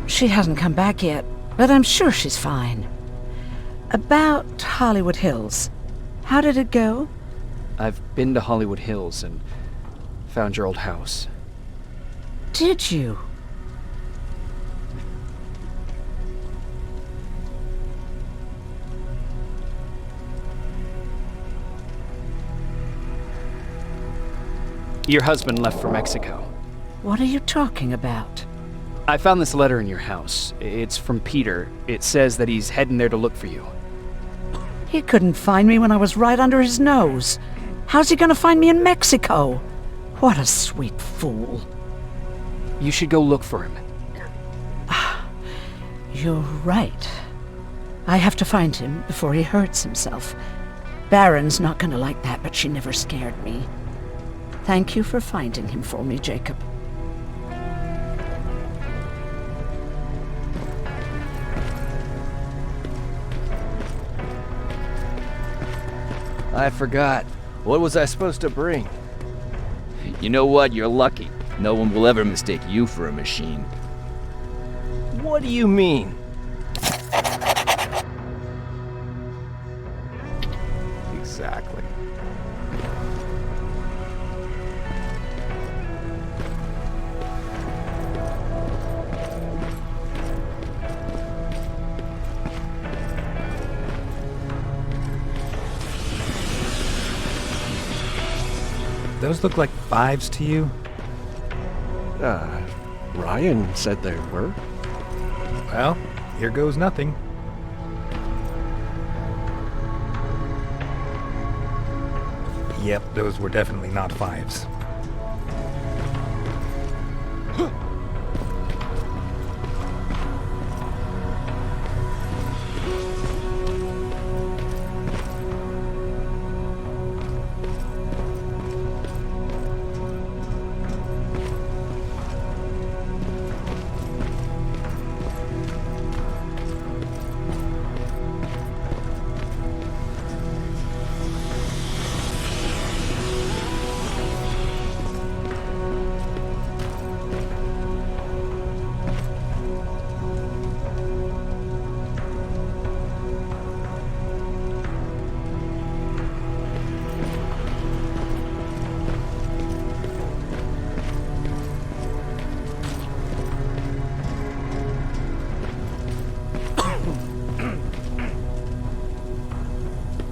She hasn't come back yet, but I'm sure she's fine. About Hollywood Hills. How did it go? I've been to Hollywood Hills and found your old house. Did you? Your husband left for Mexico. What are you talking about? I found this letter in your house. It's from Peter. It says that he's heading there to look for you. He couldn't find me when I was right under his nose. How's he gonna find me in Mexico? What a sweet fool. You should go look for him. You're right. I have to find him before he hurts himself. Baron's not gonna like that, but she never scared me. Thank you for finding him for me, Jacob. I forgot. What was I supposed to bring? You know what? You're lucky. No one will ever mistake you for a machine. What do you mean? Exactly. Those look like 5s to you? Ryan said there were. Well, here goes nothing. Yep, those were definitely not 5s.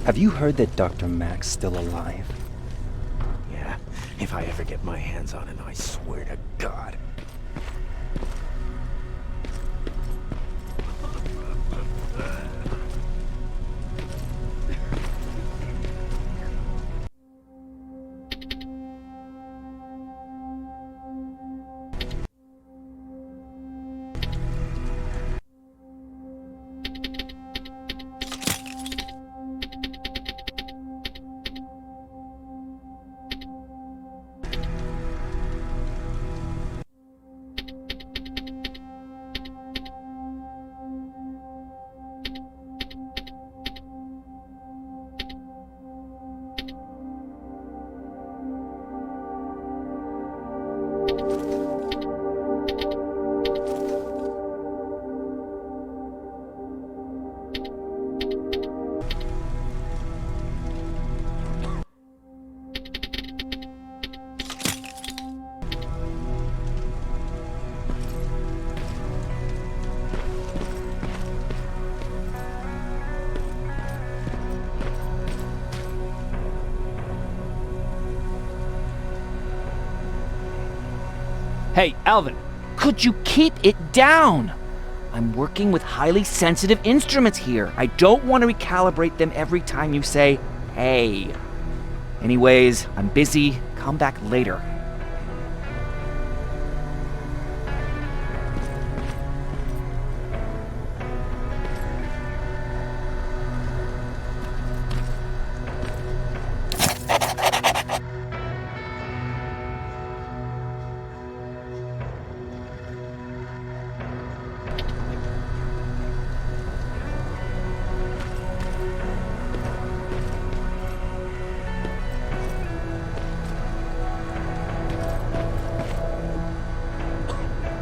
Have you heard that Dr. Mack's still alive? Yeah, if I ever get my hands on him, I swear to God. Hey, Alvin. Could you keep it down? I'm working with highly sensitive instruments here. I don't want to recalibrate them every time you say, hey. Anyways, I'm busy. Come back later.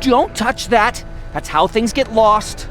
Don't touch that! That's how things get lost.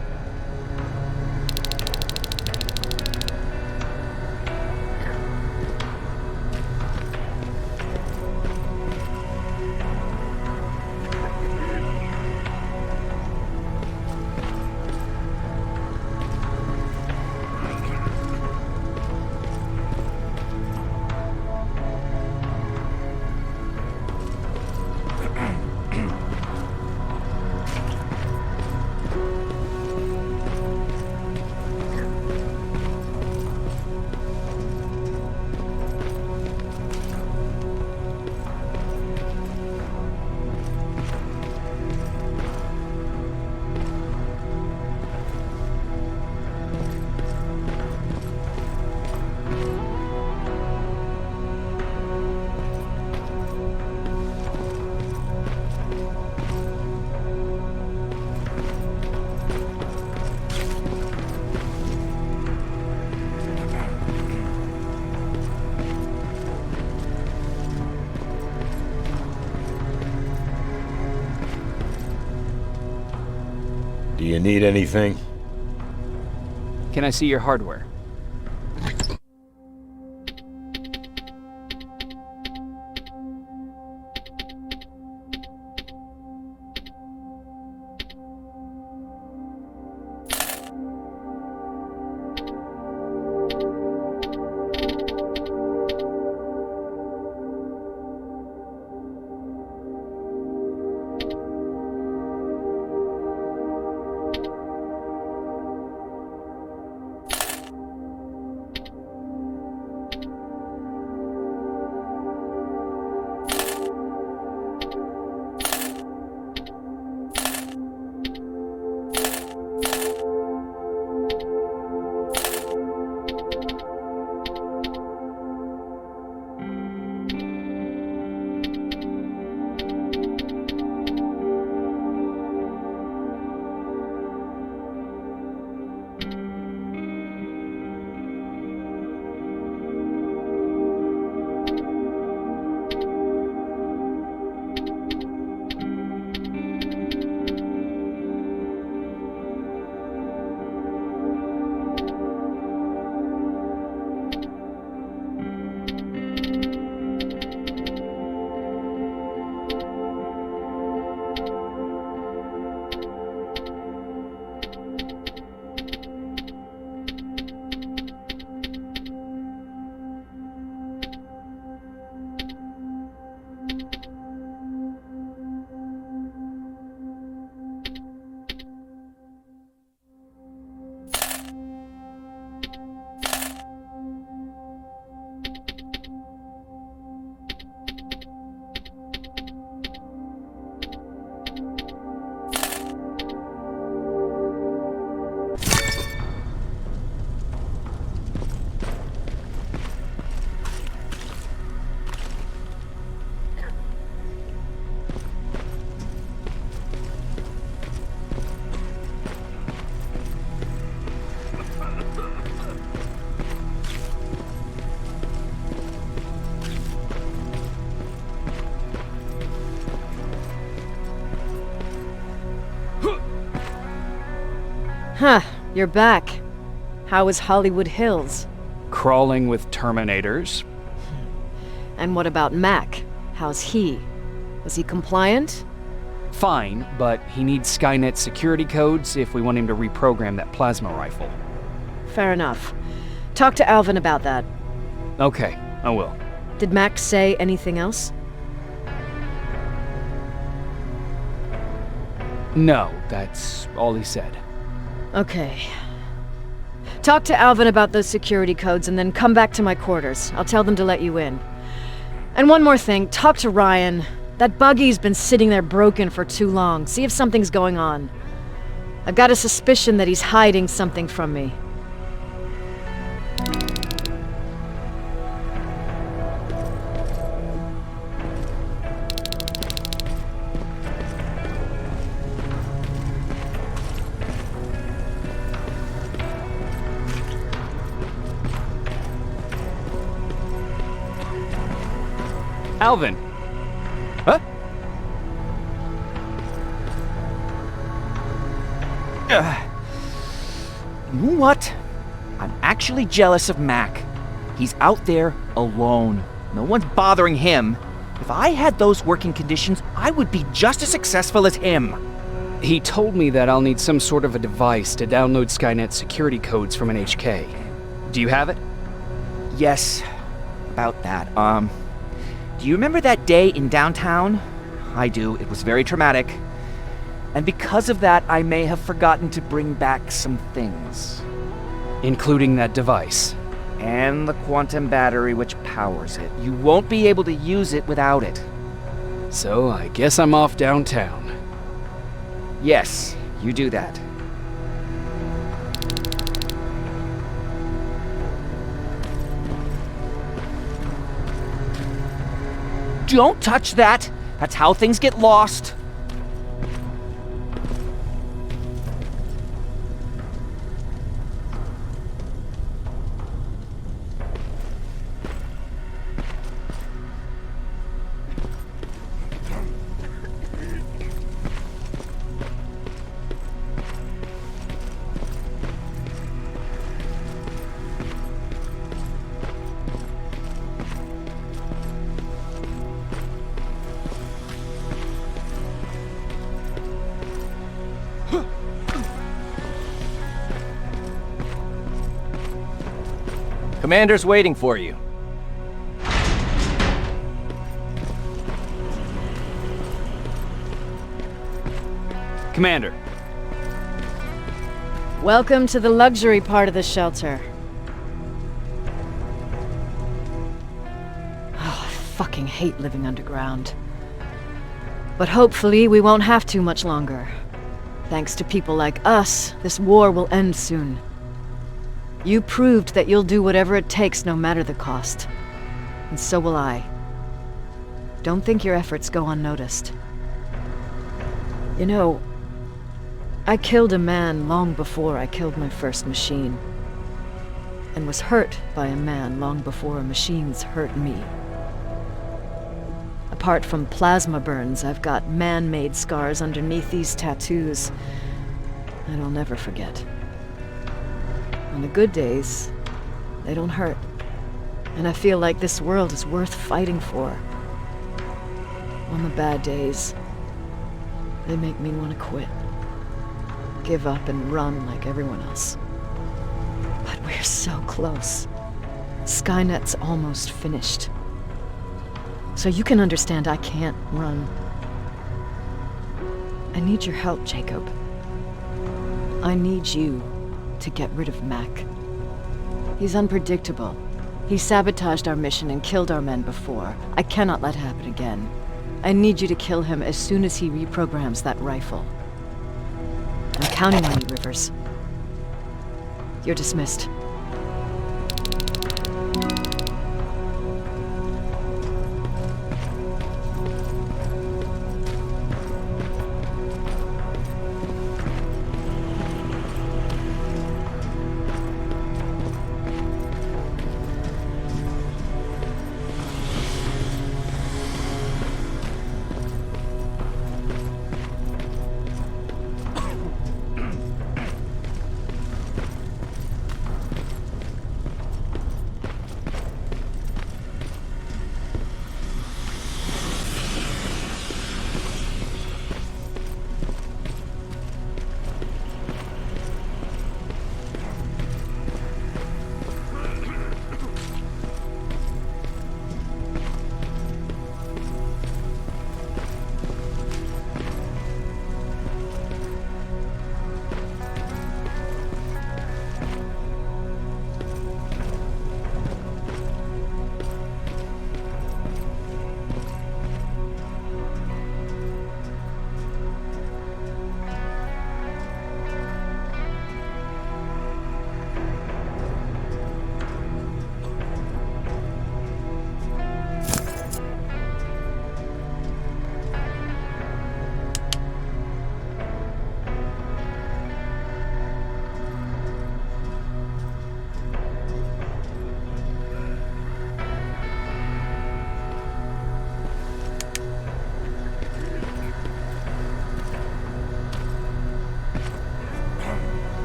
Do you need anything? Can I see your hardware? Huh, you're back. How is Hollywood Hills? Crawling with Terminators. And what about Mac? How's he? Was he compliant? Fine, but he needs Skynet security codes if we want him to reprogram that plasma rifle. Fair enough. Talk to Alvin about that. Okay, I will. Did Mac say anything else? No, that's all he said. Okay. Talk to Alvin about those security codes and then come back to my quarters. I'll tell them to let you in. And one more thing, talk to Ryan. That buggy's been sitting there broken for too long. See if something's going on. I've got a suspicion that he's hiding something from me. Alvin! Huh? You know what? I'm actually jealous of Mac. He's out there alone. No one's bothering him. If I had those working conditions, I would be just as successful as him. He told me that I'll need some sort of a device to download Skynet security codes from an HK. Do you have it? Yes, about that. Do you remember that day in downtown? I do. It was very traumatic. And because of that, I may have forgotten to bring back some things. Including that device. And the quantum battery which powers it. You won't be able to use it without it. So I guess I'm off downtown. Yes, you do that. Don't touch that! That's how things get lost. Commander's waiting for you. Commander. Welcome to the luxury part of the shelter. Oh, I fucking hate living underground. But hopefully we won't have to much longer. Thanks to people like us, this war will end soon. You proved that you'll do whatever it takes no matter the cost. And so will I. Don't think your efforts go unnoticed. You know, I killed a man long before I killed my first machine. And was hurt by a man long before machines hurt me. Apart from plasma burns, I've got man-made scars underneath these tattoos that I'll never forget. On the good days, they don't hurt. And I feel like this world is worth fighting for. On the bad days, they make me want to quit. Give up and run like everyone else. But we're so close. Skynet's almost finished. So you can understand I can't run. I need your help, Jacob. I need you to get rid of Mac. He's unpredictable. He sabotaged our mission and killed our men before. I cannot let it happen again. I need you to kill him as soon as he reprograms that rifle. I'm counting on you, Rivers. You're dismissed.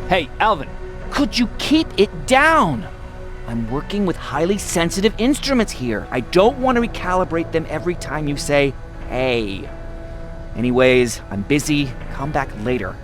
Hey, Alvin. Could you keep it down? I'm working with highly sensitive instruments here. I don't want to recalibrate them every time you say, hey. Anyways, I'm busy. Come back later.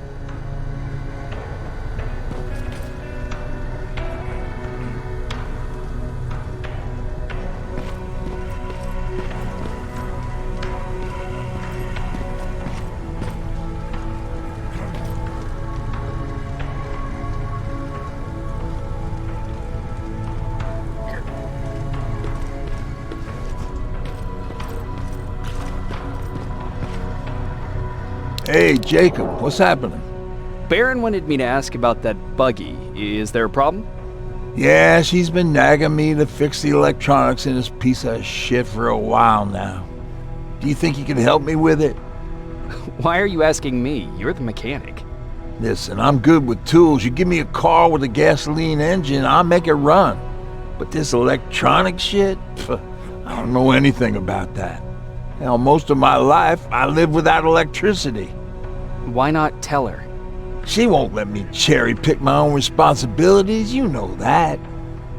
Hey, Jacob, what's happening? Baron wanted me to ask about that buggy. Is there a problem? Yeah, she's been nagging me to fix the electronics in this piece of shit for a while now. Do you think you can help me with it? Why are you asking me? You're the mechanic. Listen, I'm good with tools. You give me a car with a gasoline engine, I'll make it run. But this electronic shit? I don't know anything about that. Hell, most of my life, I lived without electricity. Why not tell her? She won't let me cherry-pick my own responsibilities, you know that.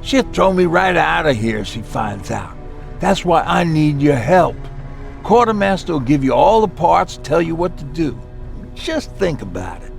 She'll throw me right out of here if she finds out. That's why I need your help. Quartermaster will give you all the parts, tell you what to do. Just think about it.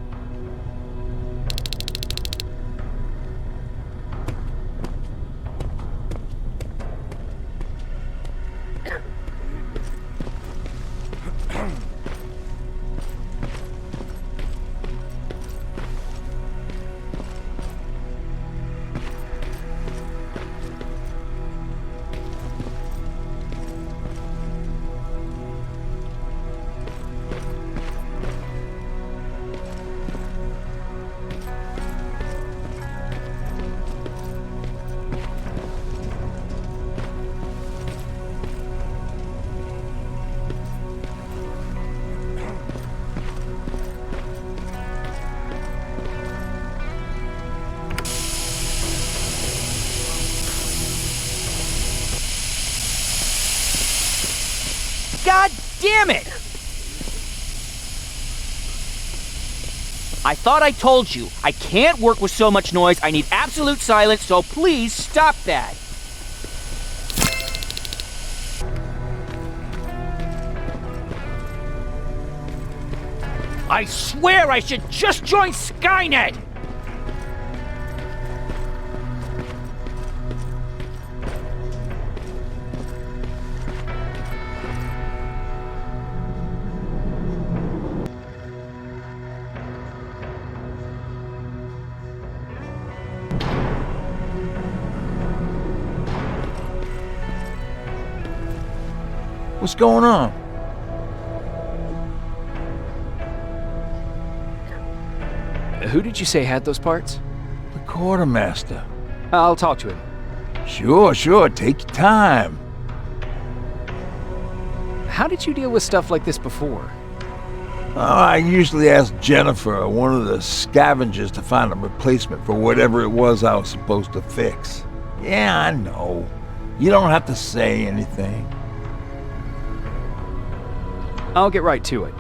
God damn it! I thought I told you, I can't work with so much noise. I need absolute silence, so please stop that. I swear I should just join Skynet! What's going on? Who did you say had those parts? The quartermaster. I'll talk to him. Sure, take your time. How did you deal with stuff like this before? Oh, I usually ask Jennifer or one of the scavengers to find a replacement for whatever it was I was supposed to fix. Yeah, I know. You don't have to say anything. I'll get right to it.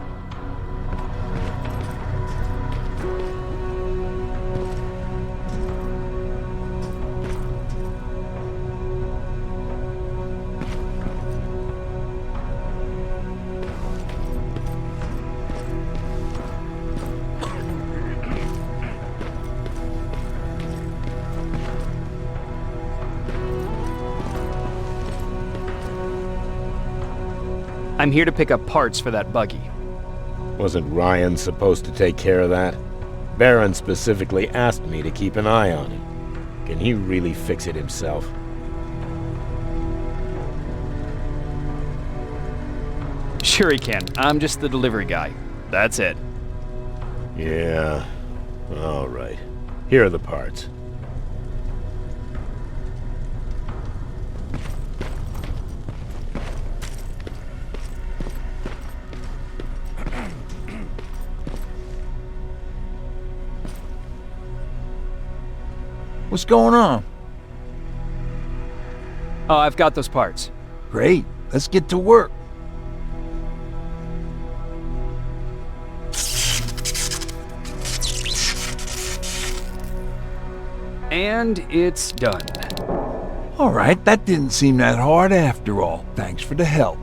I'm here to pick up parts for that buggy. Wasn't Ryan supposed to take care of that? Baron specifically asked me to keep an eye on him. Can he really fix it himself? Sure he can. I'm just the delivery guy. That's it. Yeah. All right. Here are the parts. What's going on? Oh, I've got those parts. Great. Let's get to work. And it's done. All right, that didn't seem that hard after all. Thanks for the help.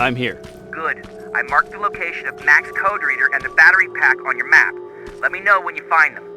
I'm here. Good. I marked the location of Mac's code reader and the battery pack on your map. Let me know when you find them.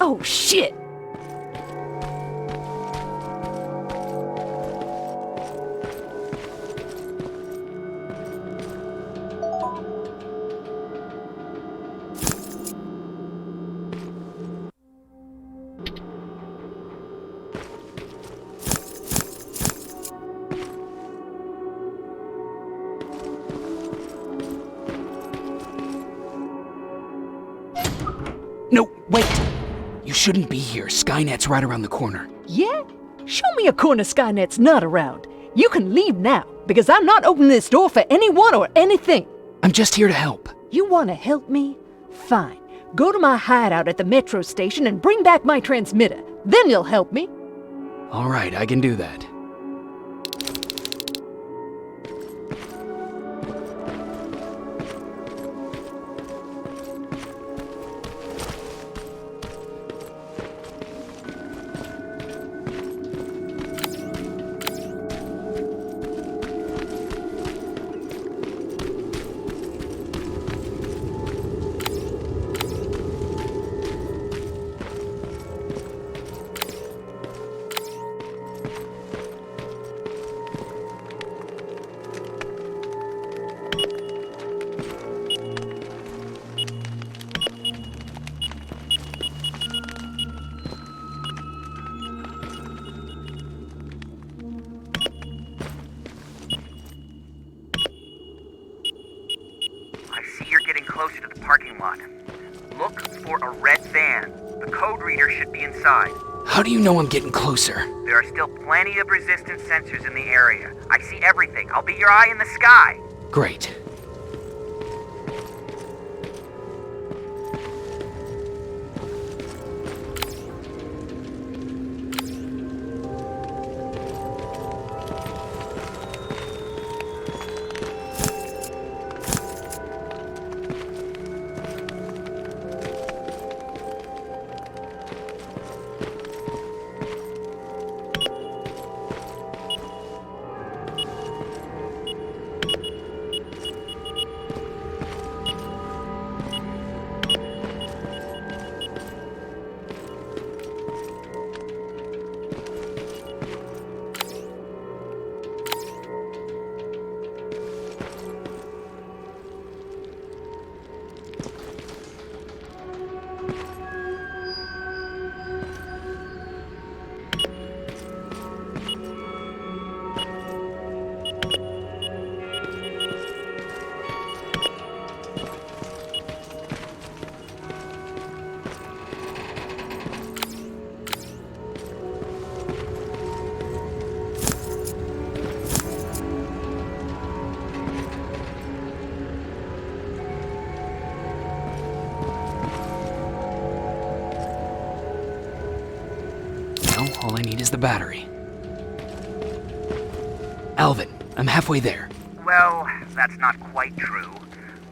Oh, shit! No, wait! You shouldn't be here. Skynet's right around the corner. Yeah? Show me a corner Skynet's not around. You can leave now, because I'm not opening this door for anyone or anything. I'm just here to help. You want to help me? Fine. Go to my hideout at the metro station and bring back my transmitter. Then you'll help me. All right, I can do that. closer to the parking lot. Look for a red van. The code reader should be inside. How do you know I'm getting closer? There are still plenty of resistance sensors in the area. I see everything. I'll be your eye in the sky. Great. All I need is the battery. Alvin, I'm halfway there. Well, that's not quite true.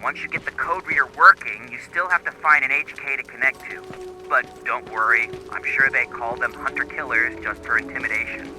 Once you get the code reader working, you still have to find an HK to connect to. But don't worry, I'm sure they call them hunter-killers just for intimidation.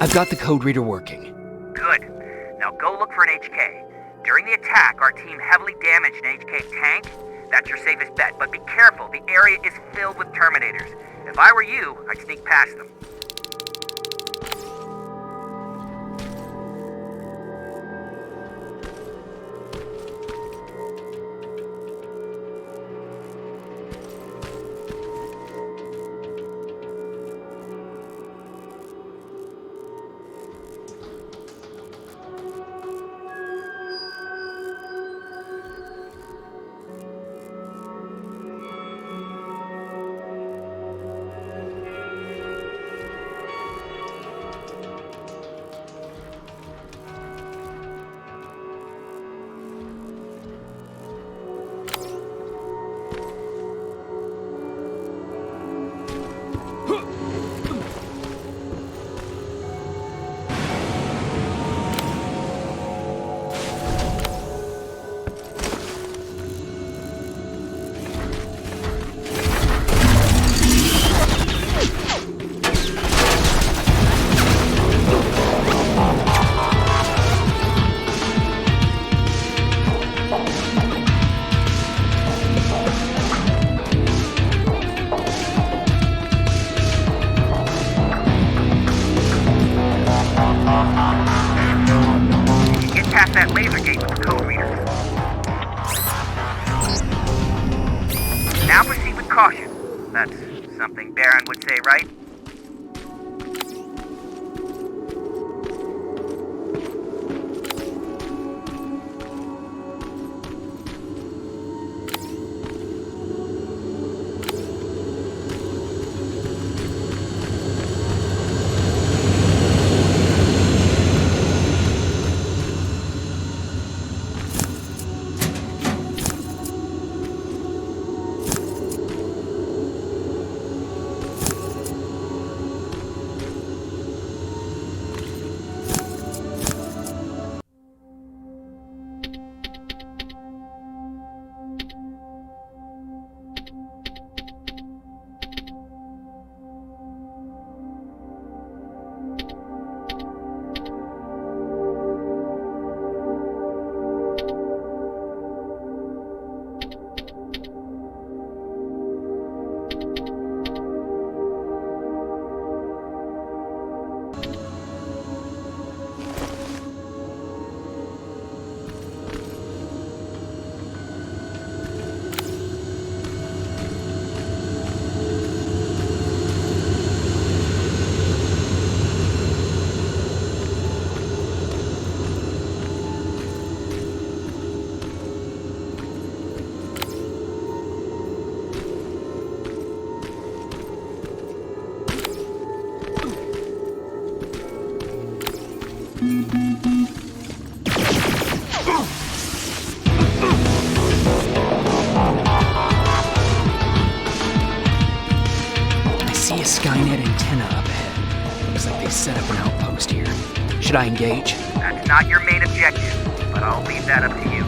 I've got the code reader working. Good. Now go look for an HK. During the attack, our team heavily damaged an HK tank. That's your safest bet, but be careful. The area is filled with Terminators. If I were you, I'd sneak past them. That laser gate with the code reader. Now proceed with caution. That's something Baron would say, right? I see a Skynet antenna up ahead. Looks like they set up an outpost here. Should I engage? That's not your main objective, but I'll leave that up to you.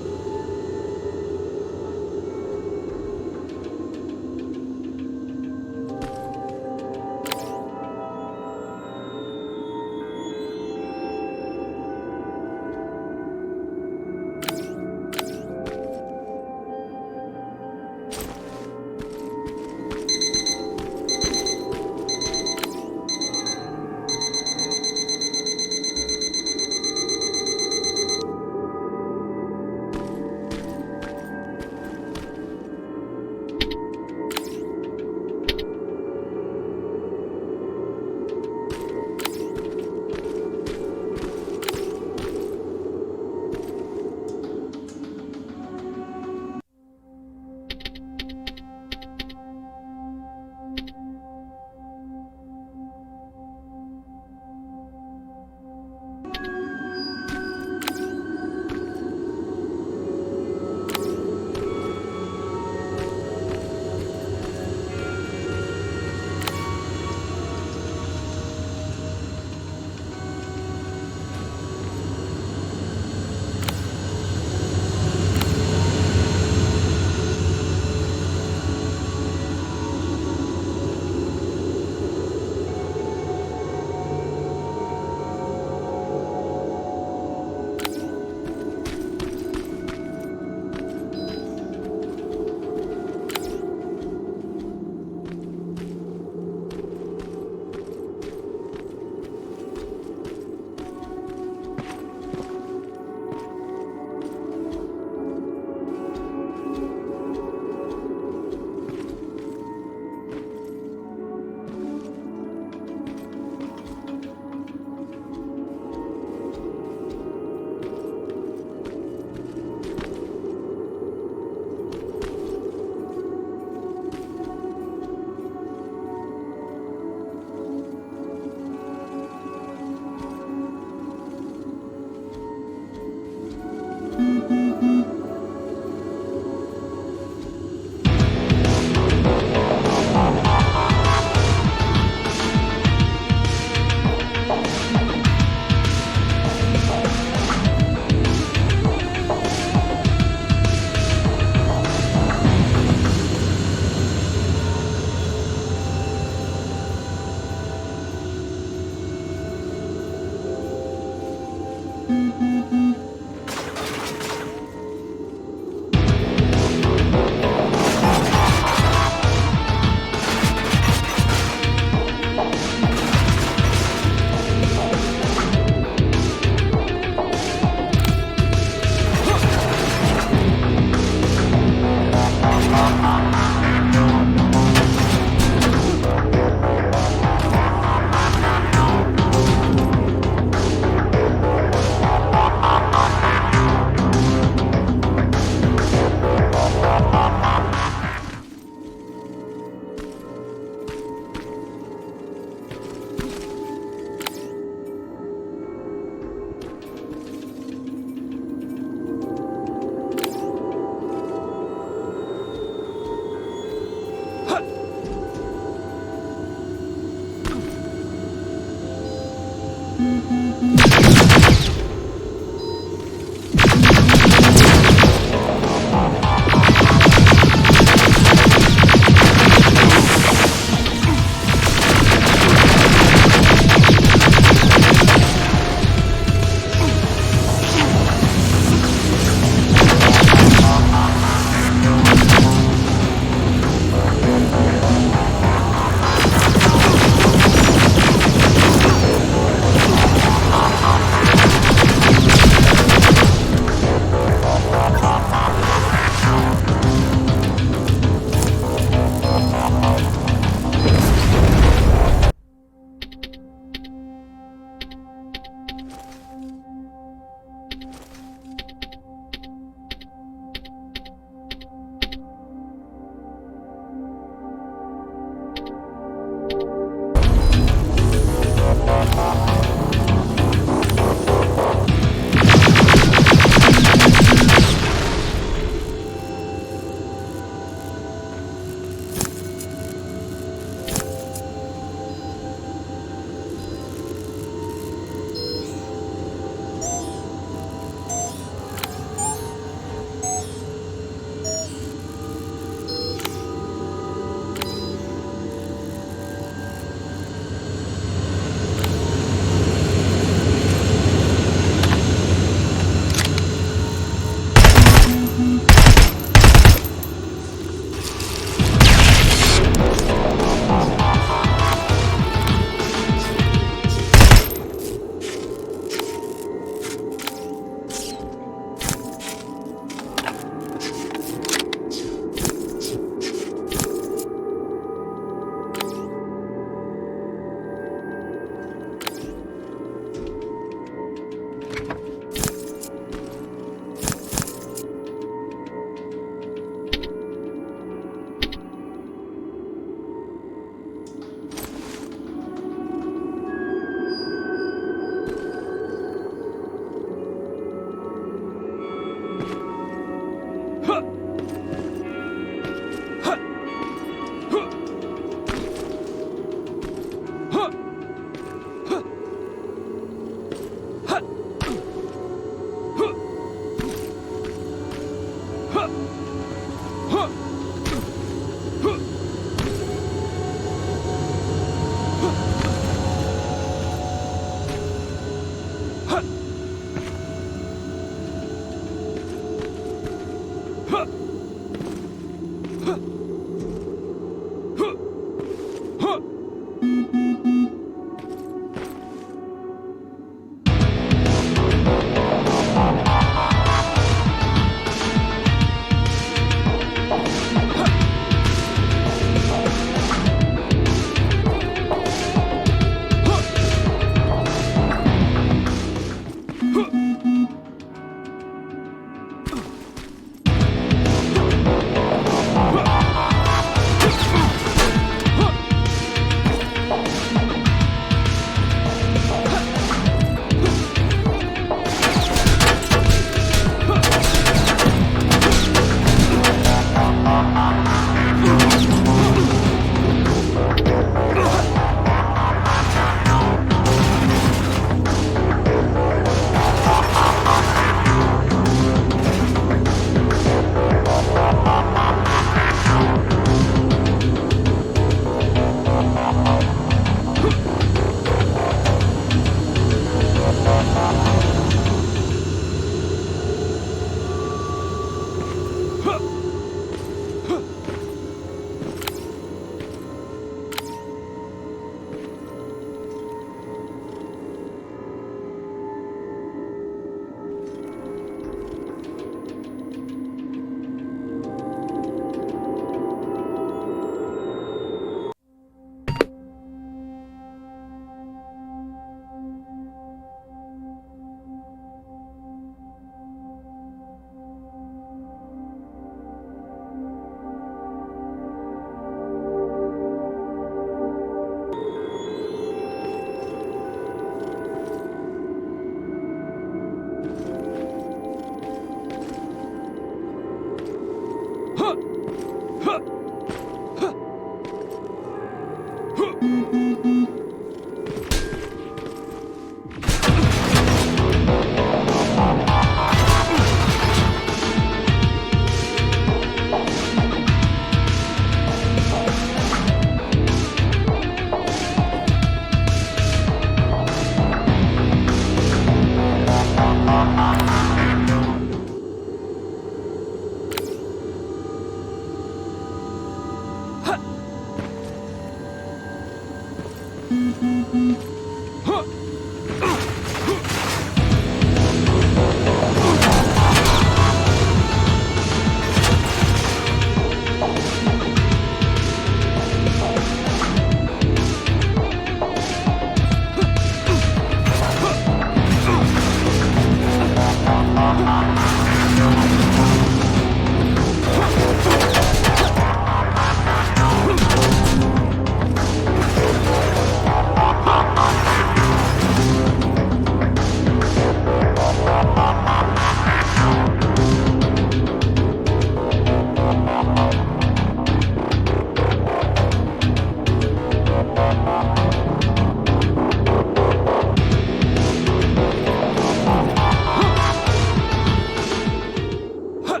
Huh!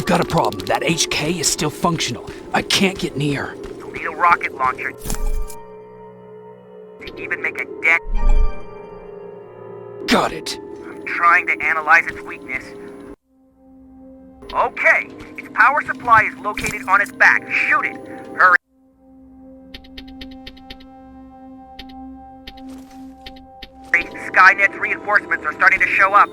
got a problem. That HK is still functional. I can't get near. You'll need a rocket launcher to even make a dent. Got it. I'm trying to analyze its weakness. Okay, its power supply is located on its back. Shoot it. Hurry. Skynet's reinforcements are starting to show up.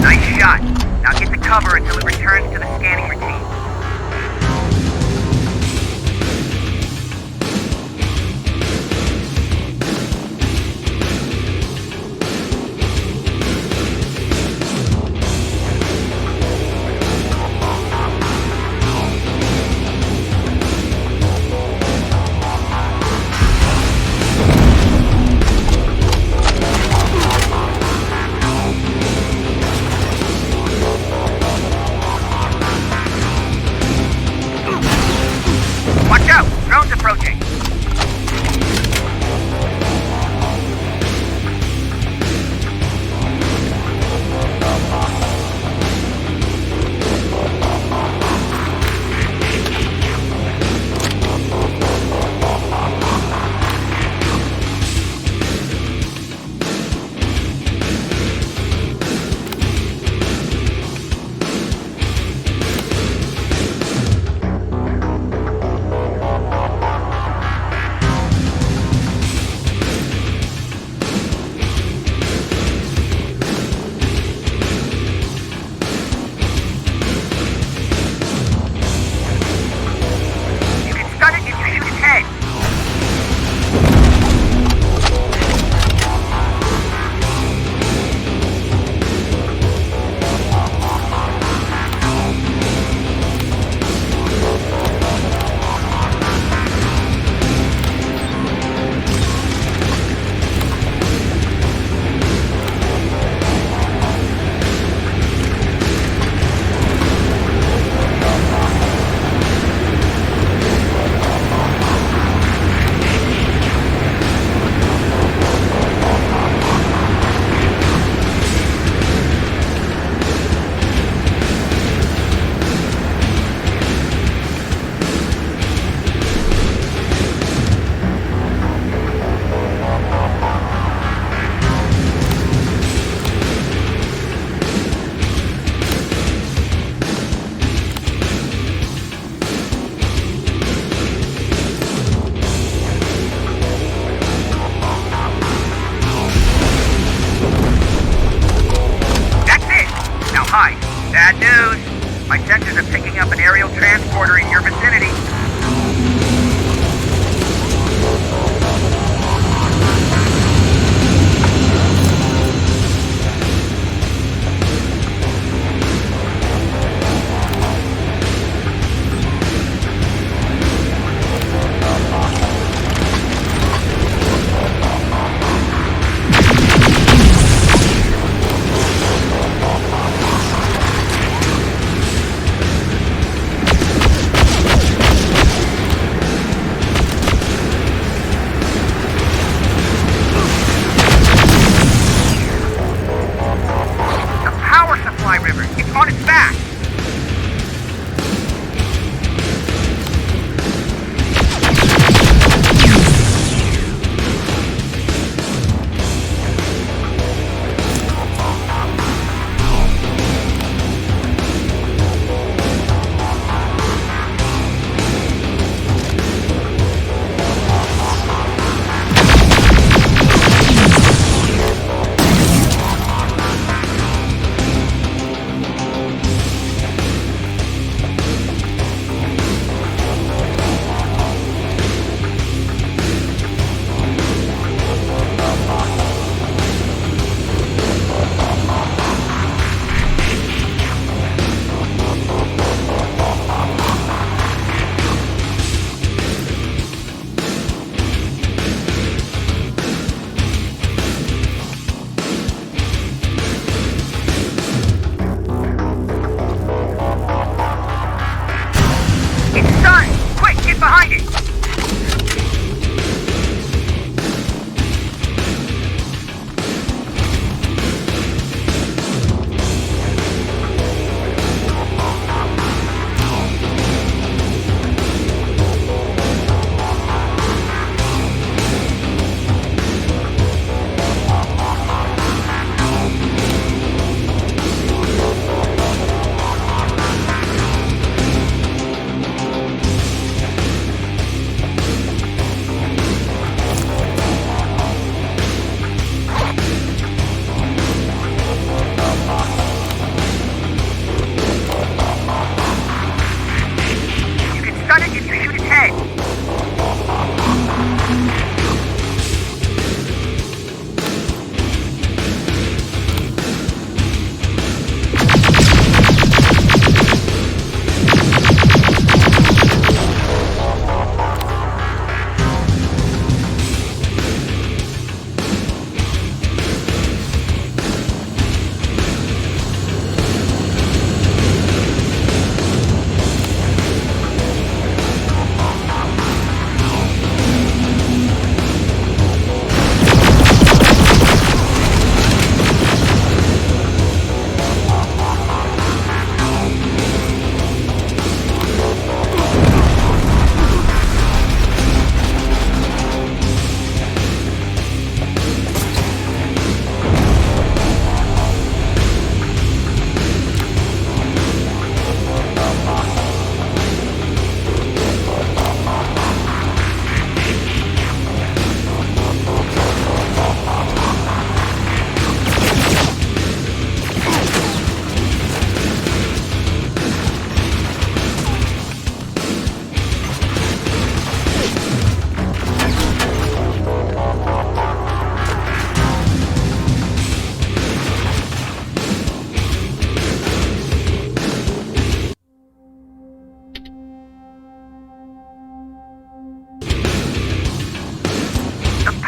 Nice shot. Now get to cover until it returns to the scanning routine.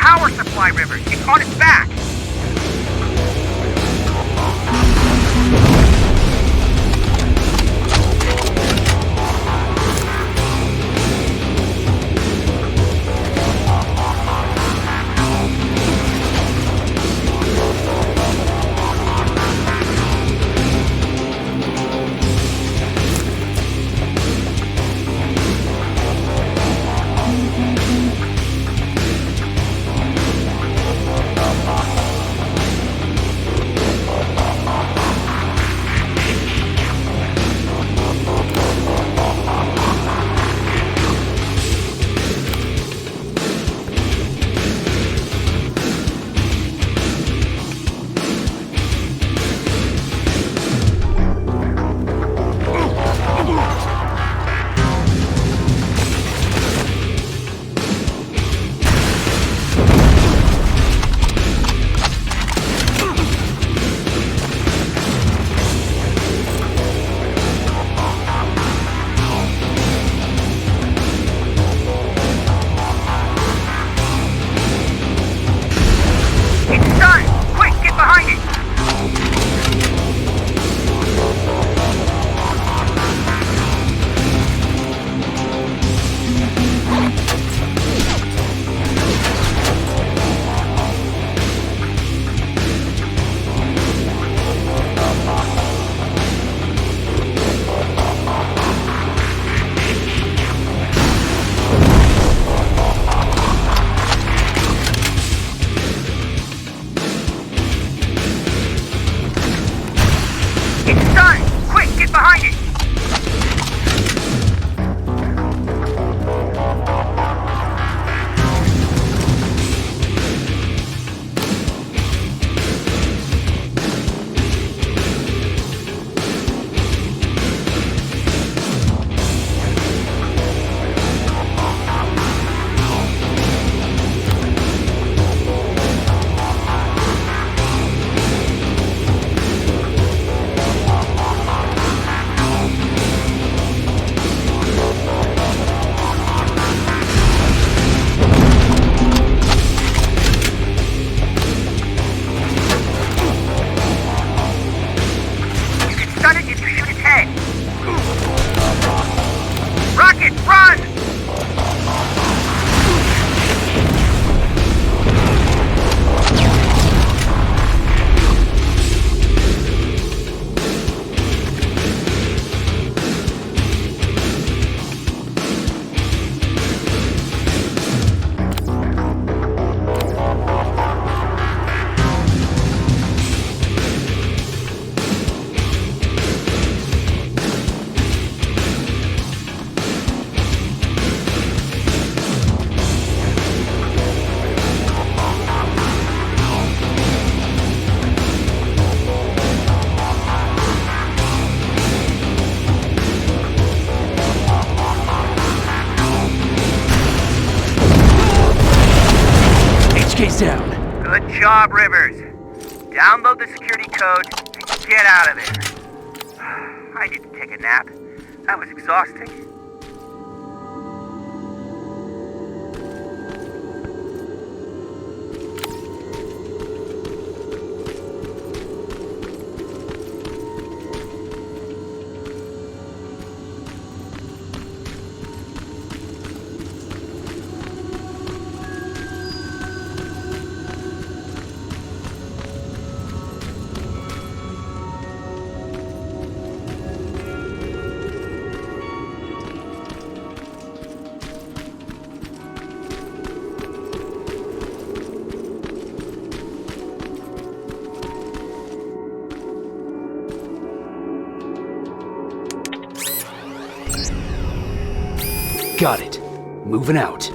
power supply, Rivers. It's on its back. HK's down. Good job, Rivers. Download the security code and get out of there. I need to take a nap. That was exhausting. Got it. Moving out.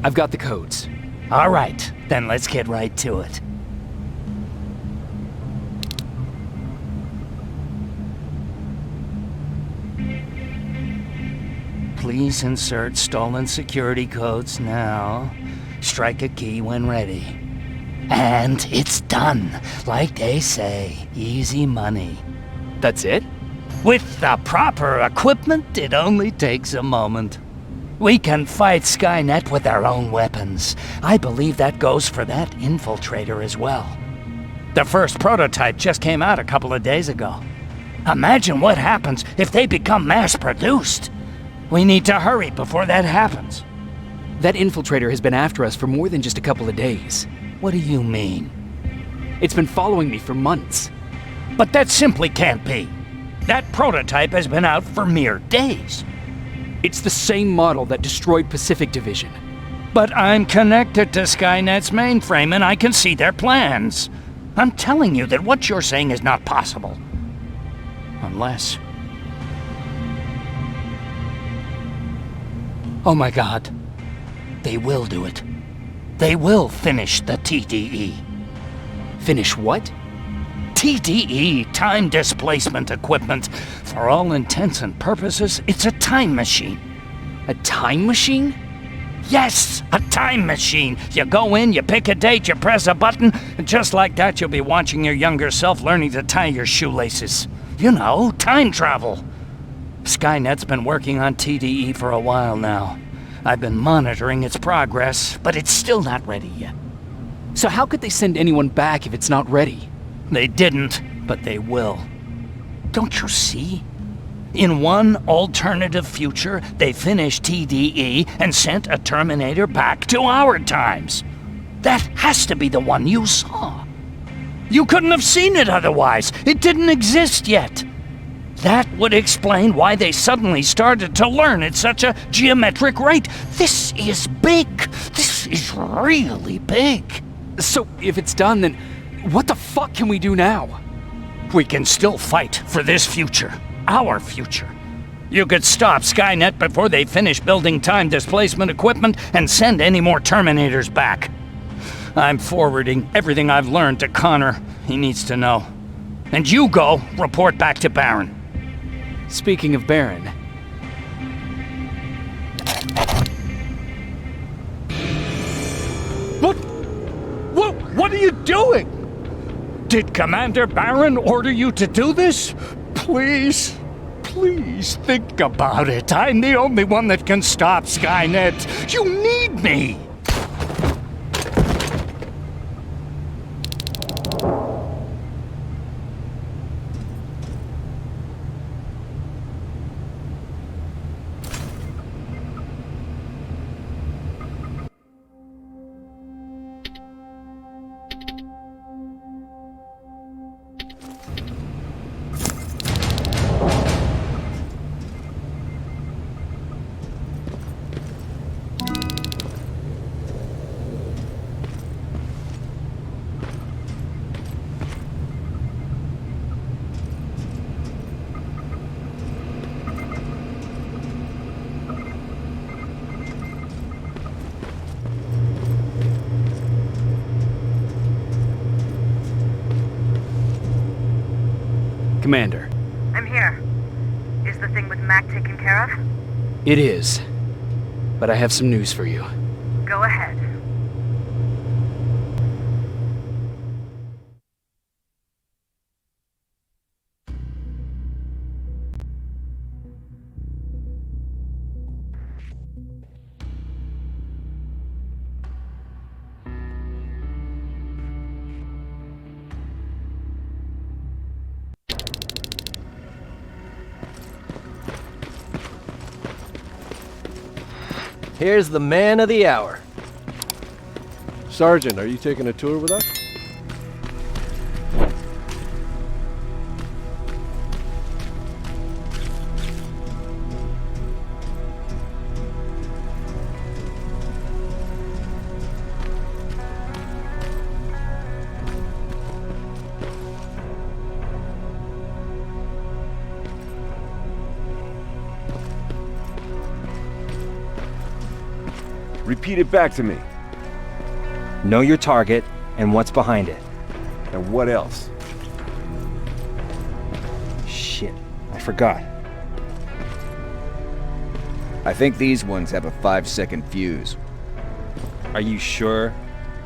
I've got the codes. All right, then let's get right to it. Please insert stolen security codes now. Strike a key when ready. And it's done. Like they say, easy money. That's it? With the proper equipment, it only takes a moment. We can fight Skynet with our own weapons. I believe that goes for that infiltrator as well. The first prototype just came out a couple of days ago. Imagine what happens if they become mass-produced. We need to hurry before that happens. That infiltrator has been after us for more than just a couple of days. What do you mean? It's been following me for months. But that simply can't be. That prototype has been out for mere days. It's the same model that destroyed Pacific Division. But I'm connected to Skynet's mainframe and I can see their plans. I'm telling you that what you're saying is not possible. Unless... Oh my God. They will do it. They will finish the TDE. Finish what? TDE, time displacement equipment. For all intents and purposes, it's a time machine. A time machine? Yes, a time machine. You go in, you pick a date, you press a button, and just like that you'll be watching your younger self learning to tie your shoelaces. You know, time travel. Skynet's been working on TDE for a while now. I've been monitoring its progress, but it's still not ready yet. So how could they send anyone back if it's not ready? They didn't, but they will. Don't you see? In one alternative future, they finished TDE and sent a Terminator back to our times. That has to be the one you saw. You couldn't have seen it otherwise. It didn't exist yet. That would explain why they suddenly started to learn at such a geometric rate. This is big. This is really big. So if it's done, then what the fuck can we do now? We can still fight for this future. Our future. You could stop Skynet before they finish building time displacement equipment and send any more Terminators back. I'm forwarding everything I've learned to Connor. He needs to know. And you go report back to Baron. Speaking of Baron... What are you doing? Did Commander Baron order you to do this? Please think about it. I'm the only one that can stop Skynet. You need me. Commander. I'm here. Is the thing with Mac taken care of? It is. But I have some news for you. Go ahead. Here's the man of the hour. Sergeant, are you taking a tour with us? Repeat it back to me. Know your target and what's behind it. And what else? Shit, I forgot. I think these ones have a 5-second fuse. Are you sure?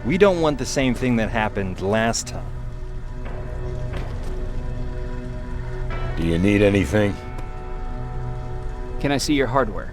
We don't want the same thing that happened last time. Do you need anything? Can I see your hardware?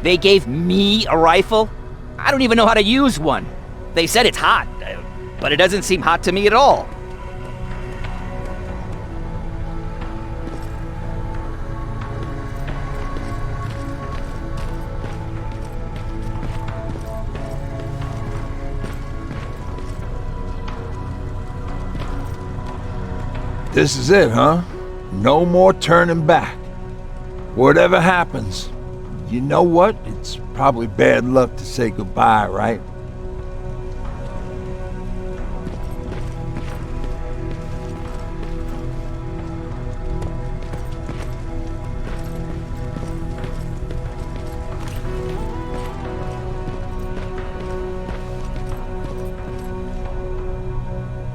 They gave me a rifle? I don't even know how to use one. They said it's hot, but it doesn't seem hot to me at all. This is it, huh? No more turning back. Whatever happens, you know what? It's probably bad luck to say goodbye, right?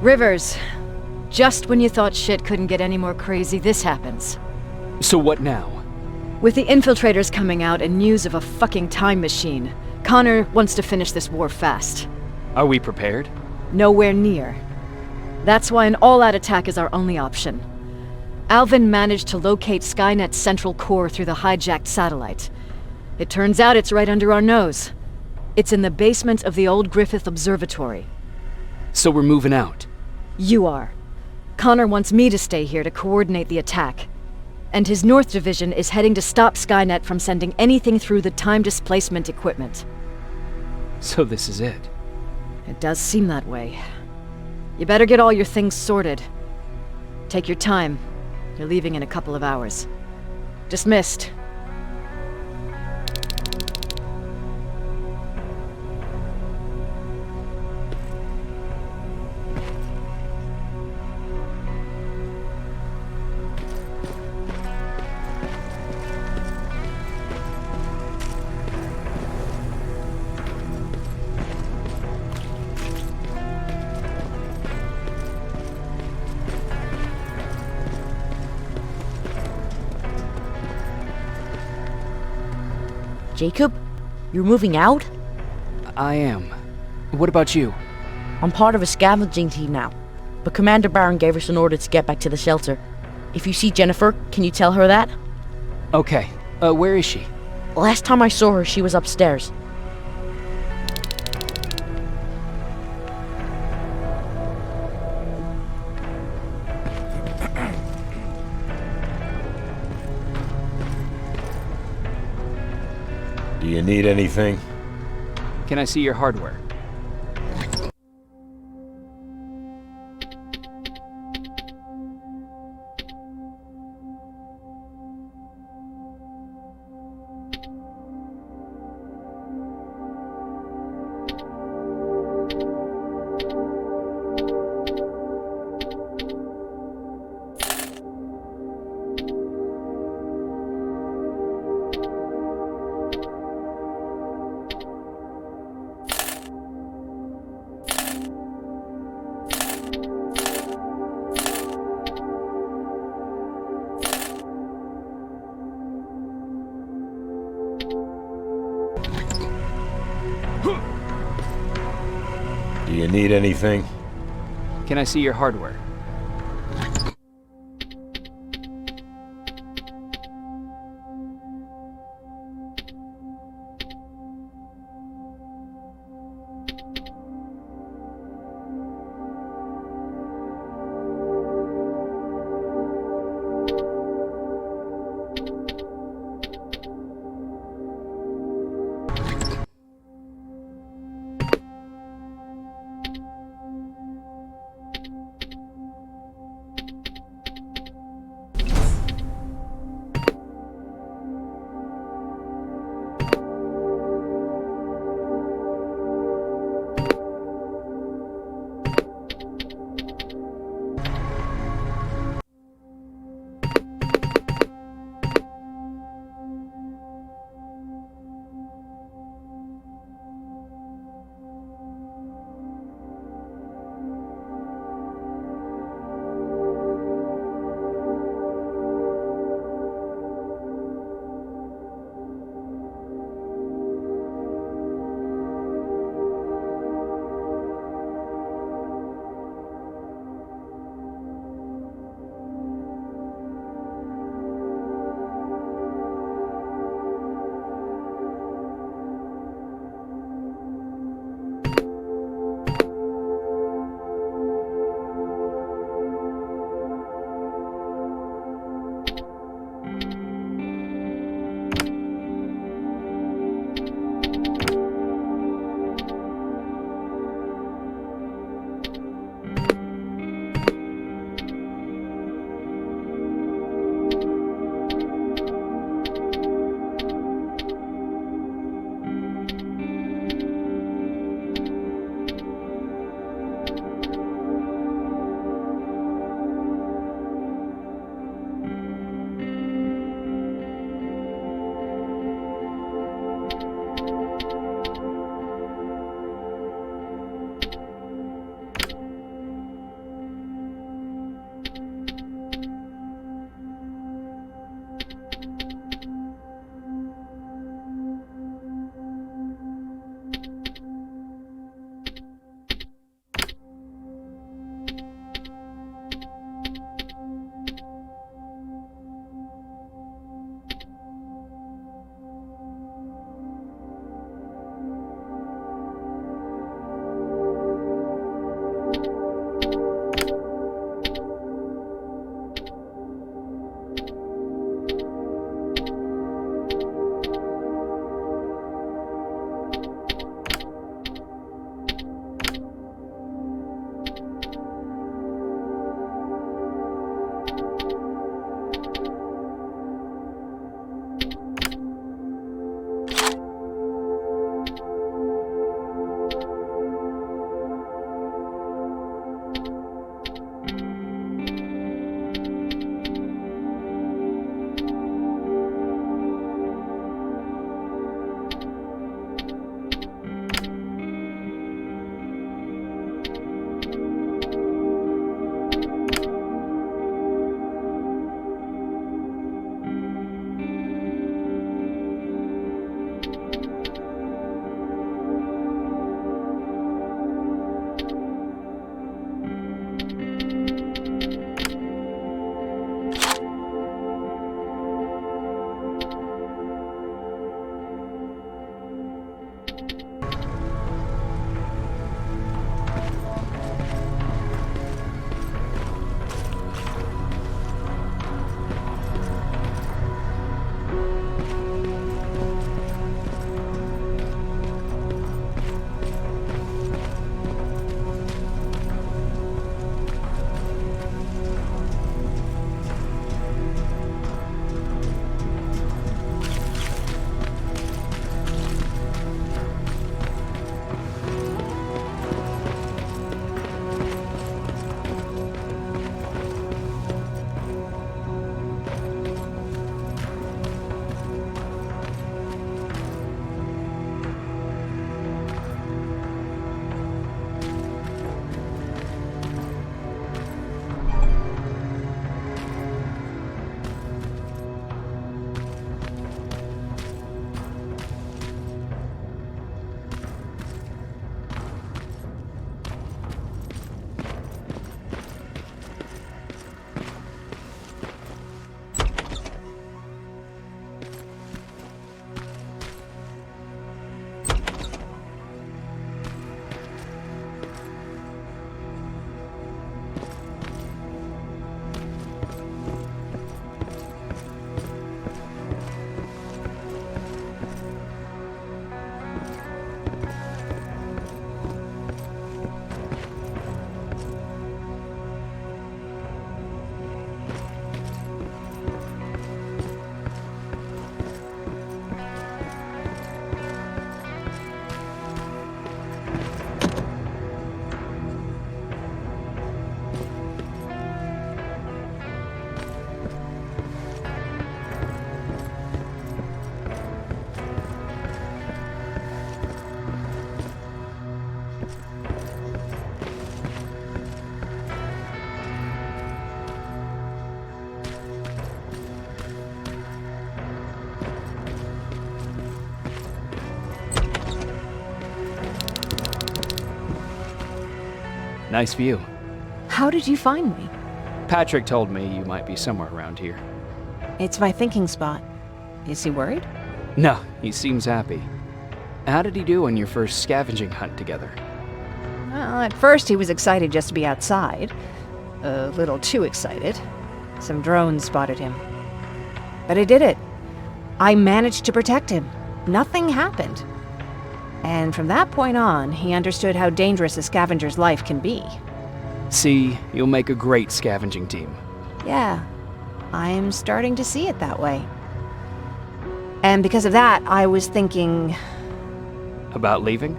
Rivers, just when you thought shit couldn't get any more crazy, this happens. So what now? With the infiltrators coming out and news of a fucking time machine, Connor wants to finish this war fast. Are we prepared? Nowhere near. That's why an all-out attack is our only option. Alvin managed to locate Skynet's central core through the hijacked satellite. It turns out it's right under our nose. It's in the basement of the old Griffith Observatory. So we're moving out? You are. Connor wants me to stay here to coordinate the attack. And his North Division is heading to stop Skynet from sending anything through the time displacement equipment. So this is it? It does seem that way. You better get all your things sorted. Take your time. You're leaving in a couple of hours. Dismissed. Jacob, you're moving out? I am. What about you? I'm part of a scavenging team now, but Commander Barron gave us an order to get back to the shelter. If you see Jennifer, can you tell her that? Okay. Where is she? Last time I saw her, she was upstairs. Do you need anything? Can I see your hardware? Do you need anything? Can I see your hardware? Nice view. How did you find me? Patrick told me you might be somewhere around here. It's my thinking spot. Is he worried? No, he seems happy. How did he do on your first scavenging hunt together? Well, at first he was excited just to be outside. A little too excited. Some drones spotted him. But I did it. I managed to protect him. Nothing happened. And from that point on, he understood how dangerous a scavenger's life can be. See, you'll make a great scavenging team. Yeah, I'm starting to see it that way. And because of that, I was thinking... About leaving?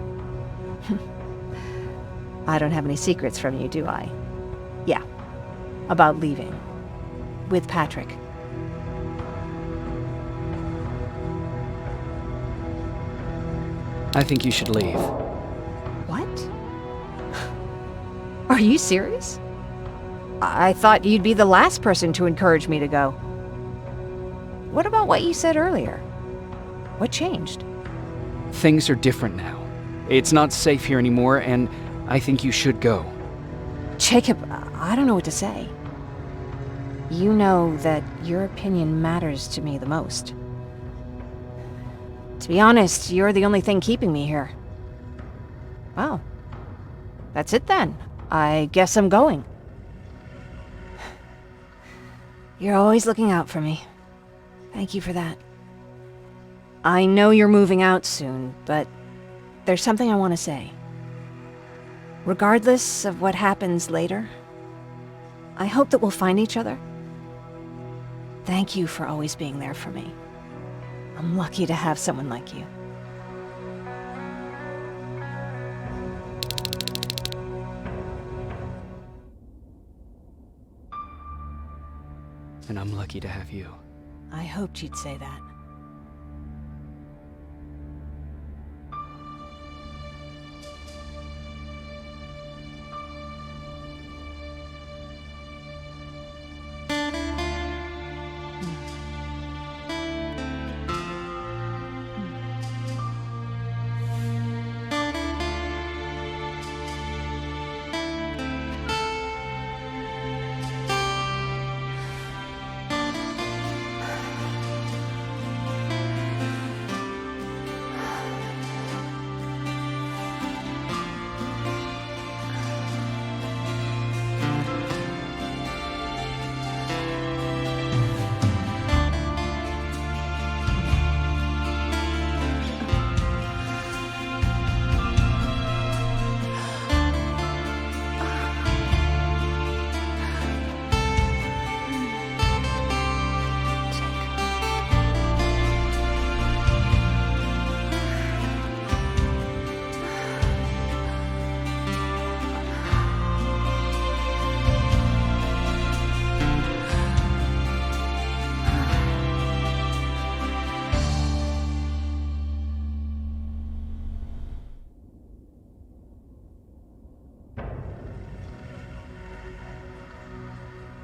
I don't have any secrets from you, do I? Yeah, about leaving. With Patrick. I think you should leave. What? Are you serious? I thought you'd be the last person to encourage me to go. What about what you said earlier? What changed? Things are different now. It's not safe here anymore, and I think you should go. Jacob, I don't know what to say. You know that your opinion matters to me the most. To be honest, you're the only thing keeping me here. Well, that's it then. I guess I'm going. You're always looking out for me. Thank you for that. I know you're moving out soon, but there's something I want to say. Regardless of what happens later, I hope that we'll find each other. Thank you for always being there for me. I'm lucky to have someone like you. And I'm lucky to have you. I hoped you'd say that.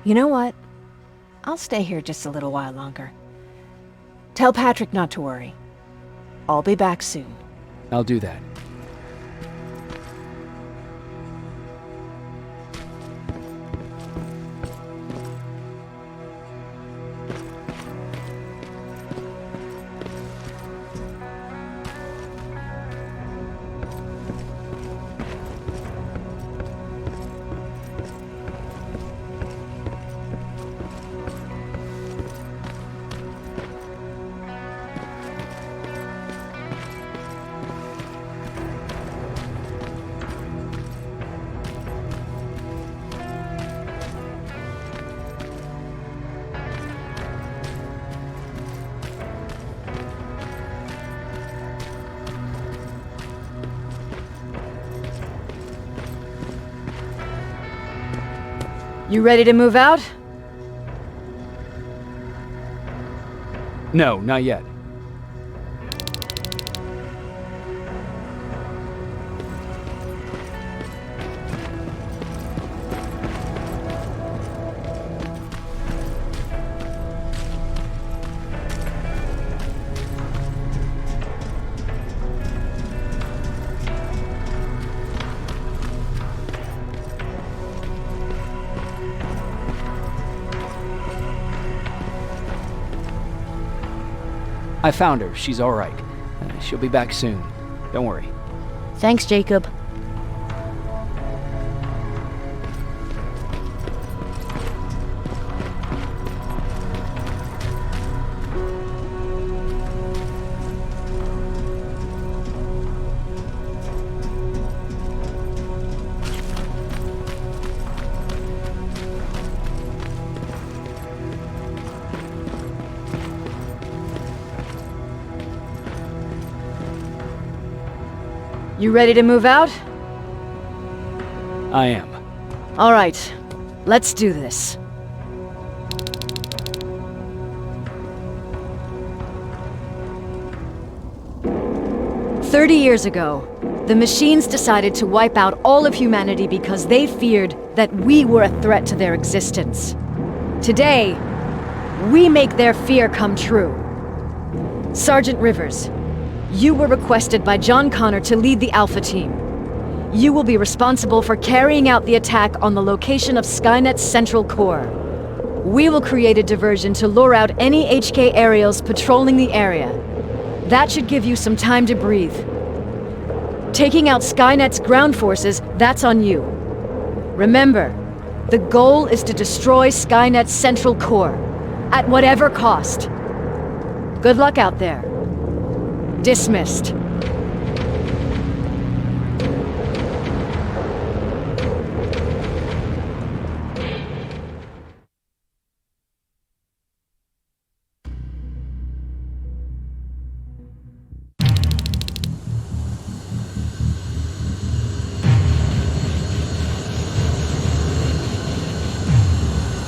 You know what? I'll stay here just a little while longer. Tell Patrick not to worry. I'll be back soon. I'll do that. You ready to move out? No, not yet. I found her. She's all right. She'll be back soon. Don't worry. Thanks, Jacob. You ready to move out? I am. All right, let's do this. "30 years ago, the machines decided to wipe out all of humanity because they feared that we were a threat to their existence. Today, we make their fear come true. Sergeant Rivers, you were requested by John Connor to lead the Alpha Team. You will be responsible for carrying out the attack on the location of Skynet's central core. We will create a diversion to lure out any HK aerials patrolling the area. That should give you some time to breathe. Taking out Skynet's ground forces, that's on you. Remember, the goal is to destroy Skynet's central core, at whatever cost. Good luck out there. Dismissed."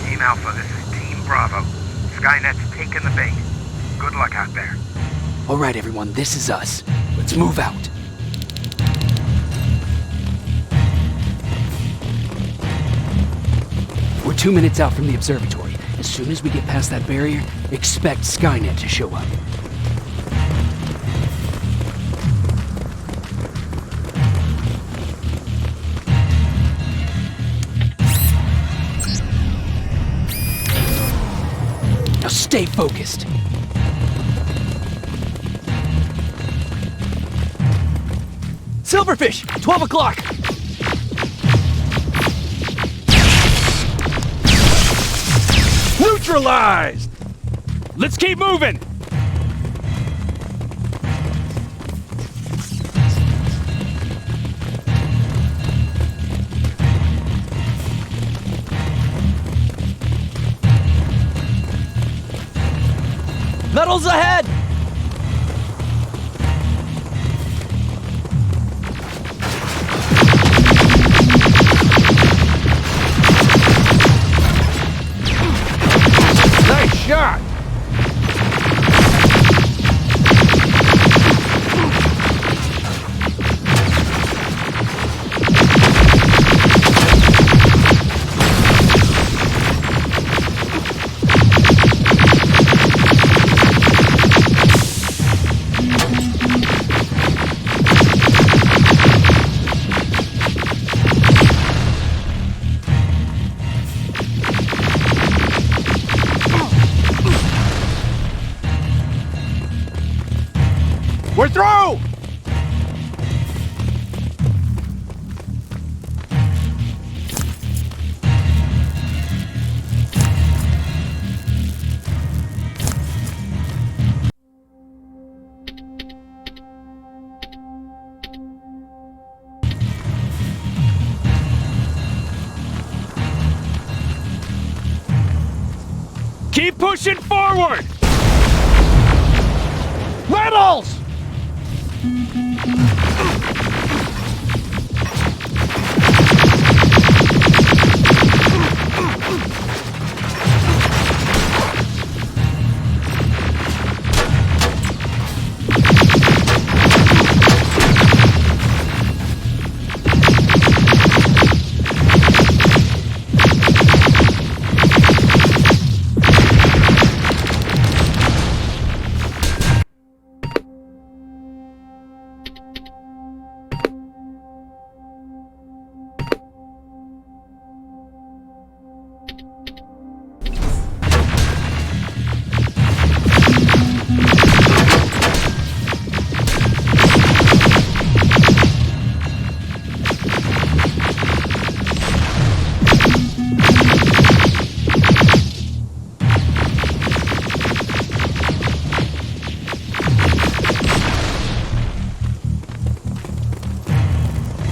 Team Alpha, this is Team Bravo. Skynet's taken the bait. Good luck out there. All right, everyone, this is us. Let's move out. We're 2 minutes out from the observatory. As soon as we get past that barrier, expect Skynet to show up. Now stay focused. Silverfish! 12 o'clock! Neutralized! Let's keep moving! Metals ahead! Nice shot! We're through! Keep pushing forward! Metals!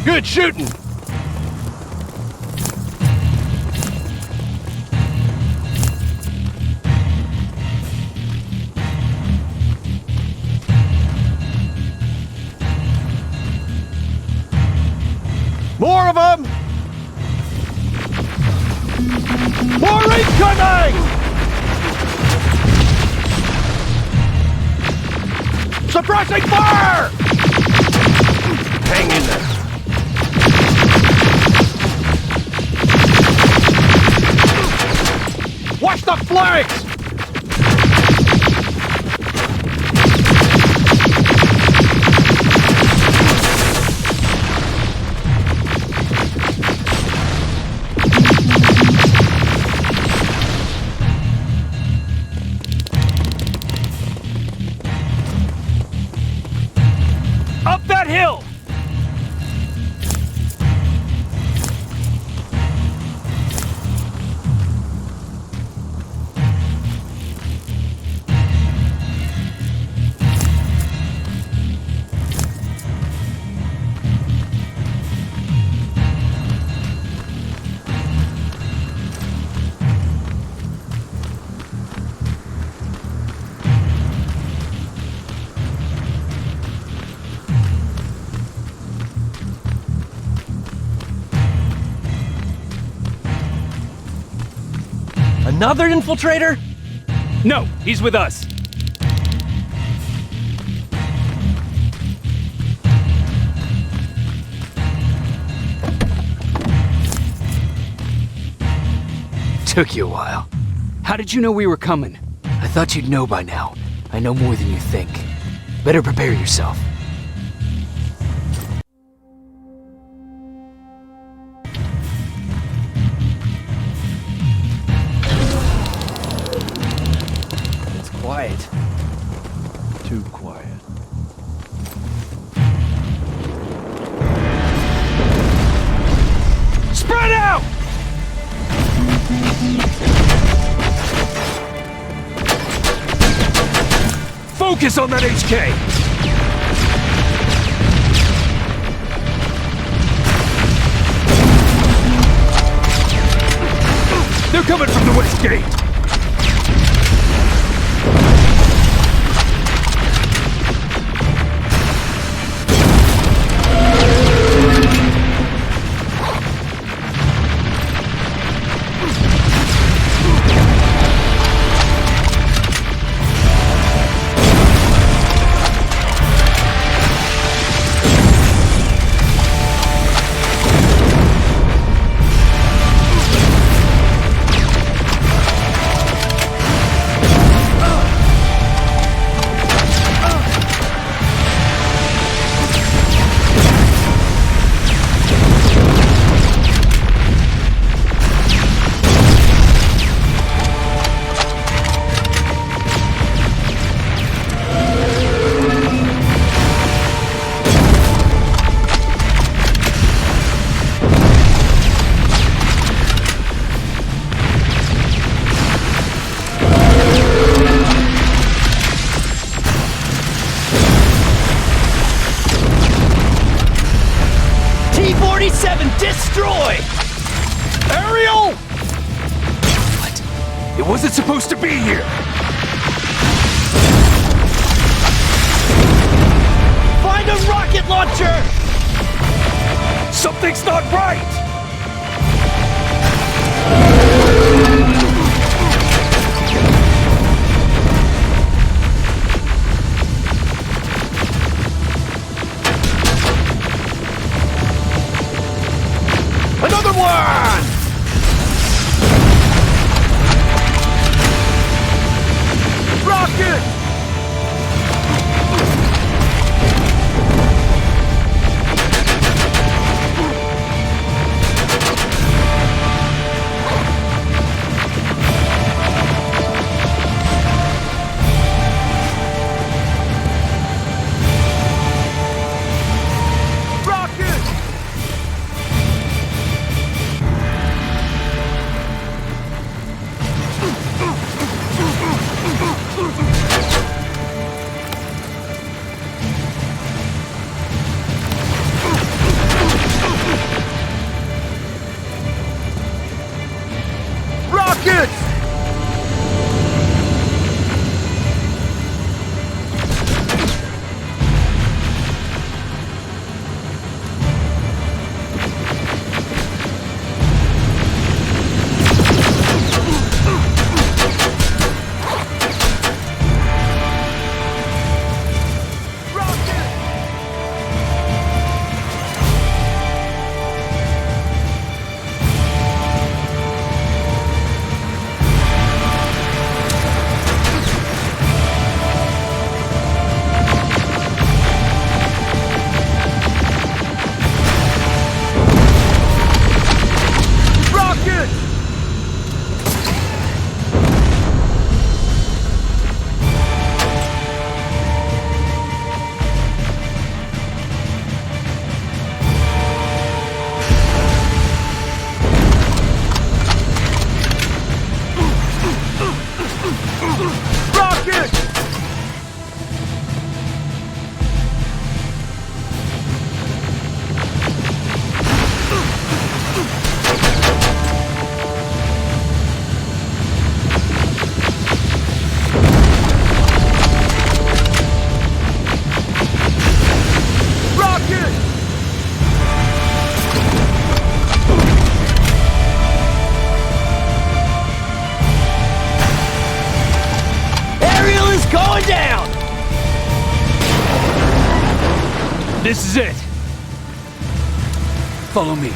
Good shooting! More of them! More incoming! Suppressing fire! Hang in there. Watch the flanks! Up that hill! Another infiltrator? No, he's with us. Took you a while. How did you know we were coming? I thought you'd know by now. I know more than you think. Better prepare yourself. It's quiet. Too quiet. Spread out! Focus on that HK! They're coming from the west gate! Destroy! Ariel! What? It wasn't supposed to be here! Find a rocket launcher! Something's not right! Another one! Rocket! This is it. Follow me.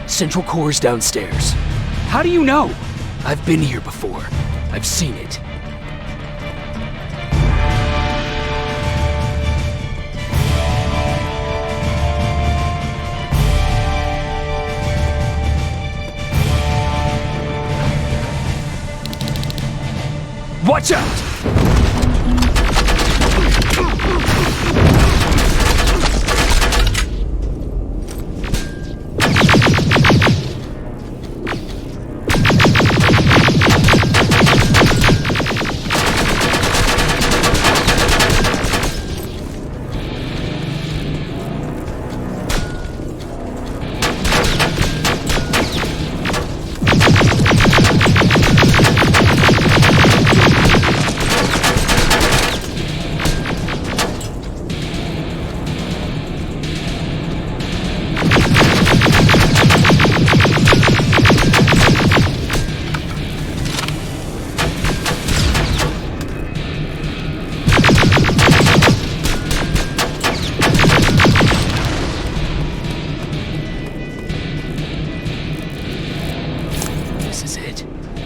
Central Core's downstairs. How do you know? I've been here before. I've seen it. Watch out!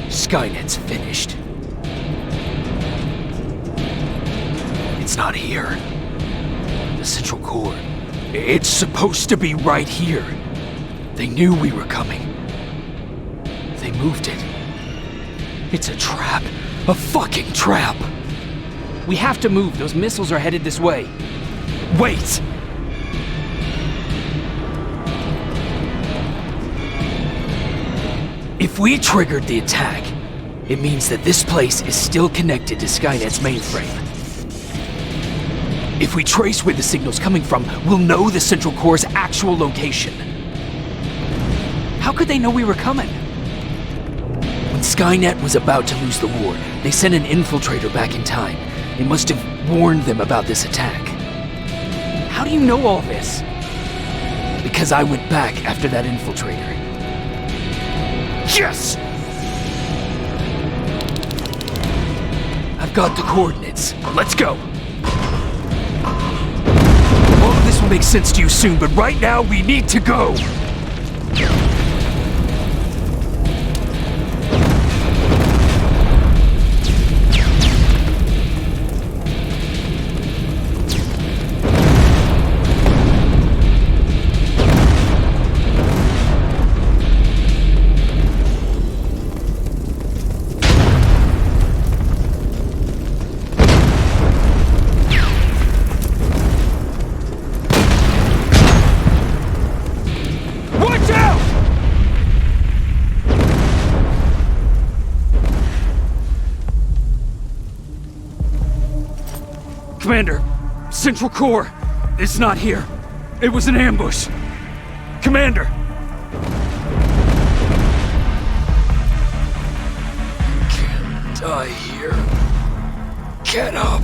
Skynet's finished. It's not here. The Central Core. It's supposed to be right here. They knew we were coming. They moved it. It's a trap. A fucking trap. We have to move. Those missiles are headed this way. Wait! If we triggered the attack, it means that this place is still connected to Skynet's mainframe. If we trace where the signal's coming from, we'll know the Central Core's actual location. How could they know we were coming? When Skynet was about to lose the war, they sent an infiltrator back in time. It must have warned them about this attack. How do you know all this? Because I went back after that infiltrator. Yes! I've got the coordinates. Let's go. All of this will make sense to you soon, but right now we need to go. Commander, Central Core is not here. It was an ambush. Commander! Can't die here. Get up!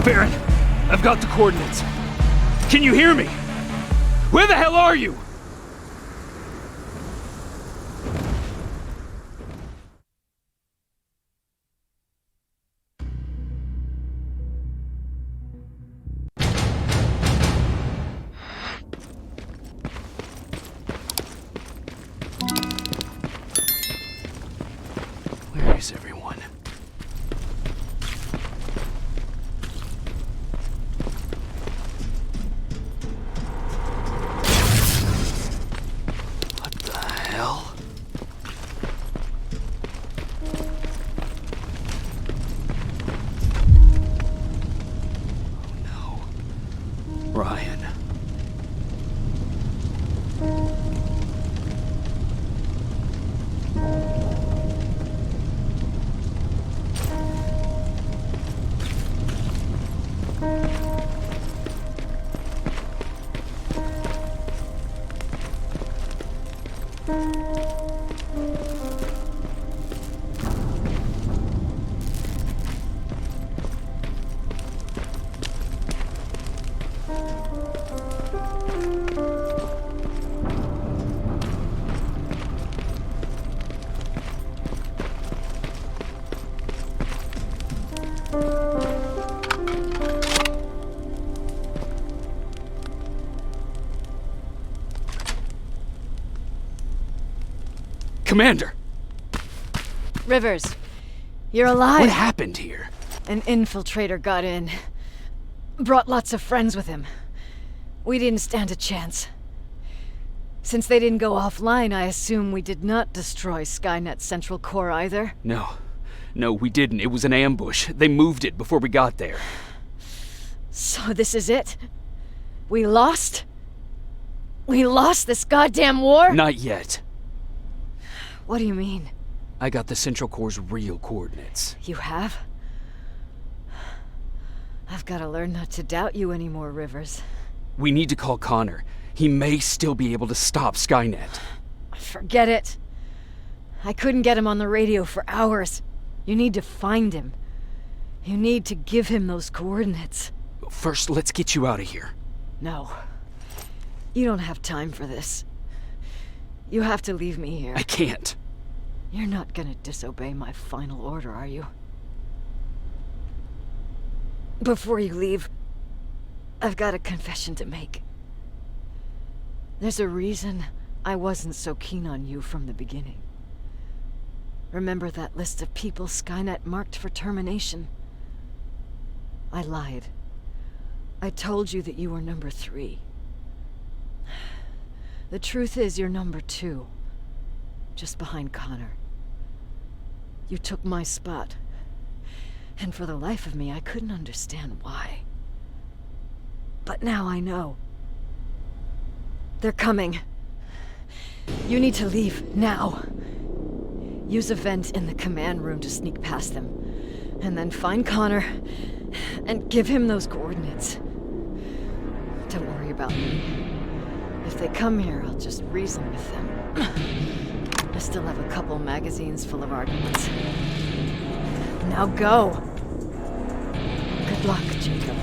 Baron, I've got the coordinates. Can you hear me? Where the hell are you? Where is everyone? What the hell? Oh no. Ryan. Commander! Rivers, you're alive. What happened here? An infiltrator got in. Brought lots of friends with him. We didn't stand a chance. Since they didn't go offline, I assume we did not destroy Skynet's central core either. No, we didn't. It was an ambush. They moved it before we got there. So this is it? We lost? We lost this goddamn war? Not yet. What do you mean? I got the Central Core's real coordinates. You have? I've got to learn not to doubt you anymore, Rivers. We need to call Connor. He may still be able to stop Skynet. Forget it. I couldn't get him on the radio for hours. You need to find him. You need to give him those coordinates. First, let's get you out of here. No. You don't have time for this. You have to leave me here. I can't. You're not gonna disobey my final order, are you? Before you leave, I've got a confession to make. There's a reason I wasn't so keen on you from the beginning. Remember that list of people Skynet marked for termination? I lied. I told you that you were number 3. The truth is you're number 2, just behind Connor. You took my spot, and for the life of me, I couldn't understand why. But now I know. They're coming. You need to leave, now. Use a vent in the command room to sneak past them, and then find Connor, and give him those coordinates. Don't worry about me. If they come here, I'll just reason with them. I still have a couple magazines full of arguments. Now go! Good luck, Jacob.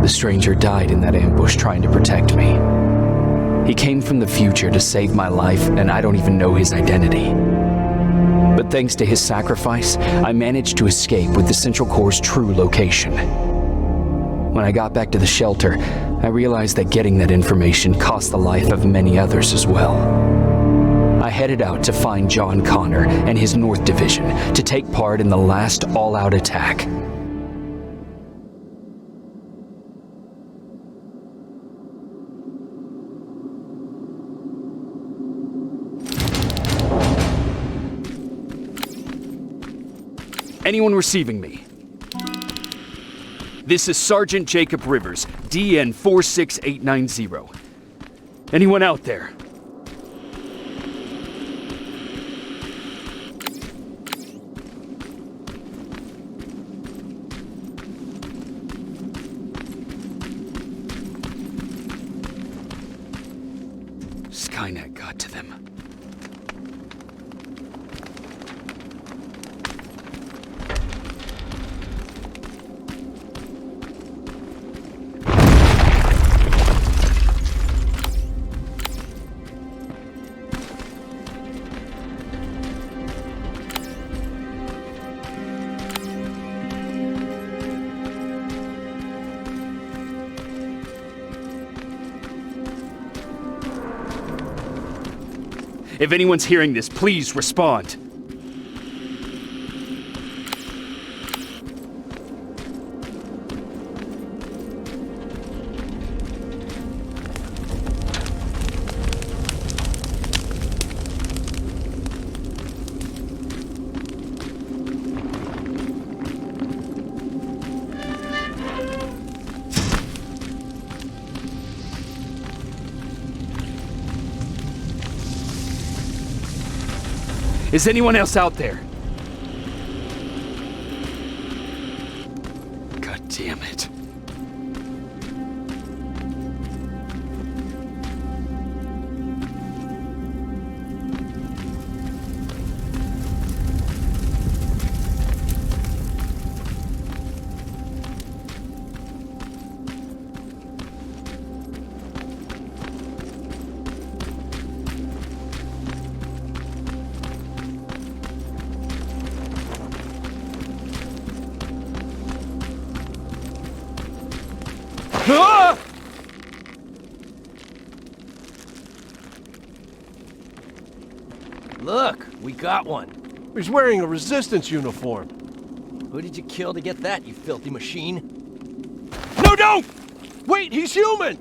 The stranger died in that ambush trying to protect me. He came from the future to save my life, and I don't even know his identity. But thanks to his sacrifice, I managed to escape with the Central Core's true location. When I got back to the shelter, I realized that getting that information cost the life of many others as well. I headed out to find John Connor and his North Division to take part in the last all-out attack. Anyone receiving me? This is Sergeant Jacob Rivers, DN 46890. Anyone out there? Skynet got to them. If anyone's hearing this, please respond. Is anyone else out there? God damn it. Ah! Look, we got one. He's wearing a resistance uniform. Who did you kill to get that, you filthy machine? No, don't! Wait, he's human!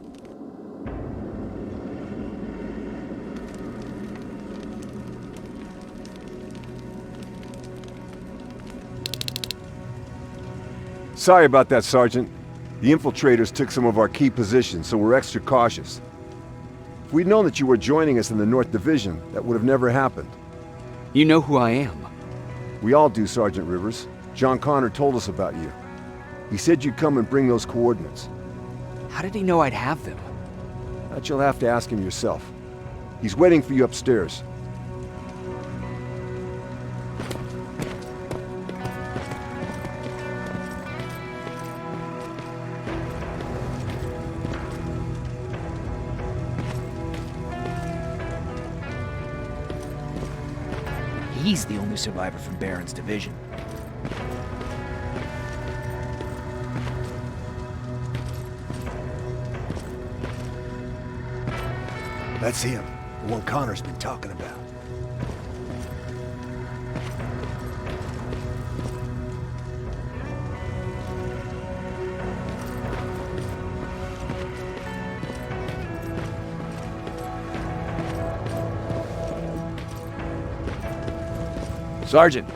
Sorry about that, Sergeant. The infiltrators took some of our key positions, so we're extra cautious. If we'd known that you were joining us in the North Division, that would have never happened. You know who I am. We all do, Sergeant Rivers. John Connor told us about you. He said you'd come and bring those coordinates. How did he know I'd have them? That you'll have to ask him yourself. He's waiting for you upstairs. He's the only survivor from Baron's division. That's him, the one Connor's been talking about. Sergeant.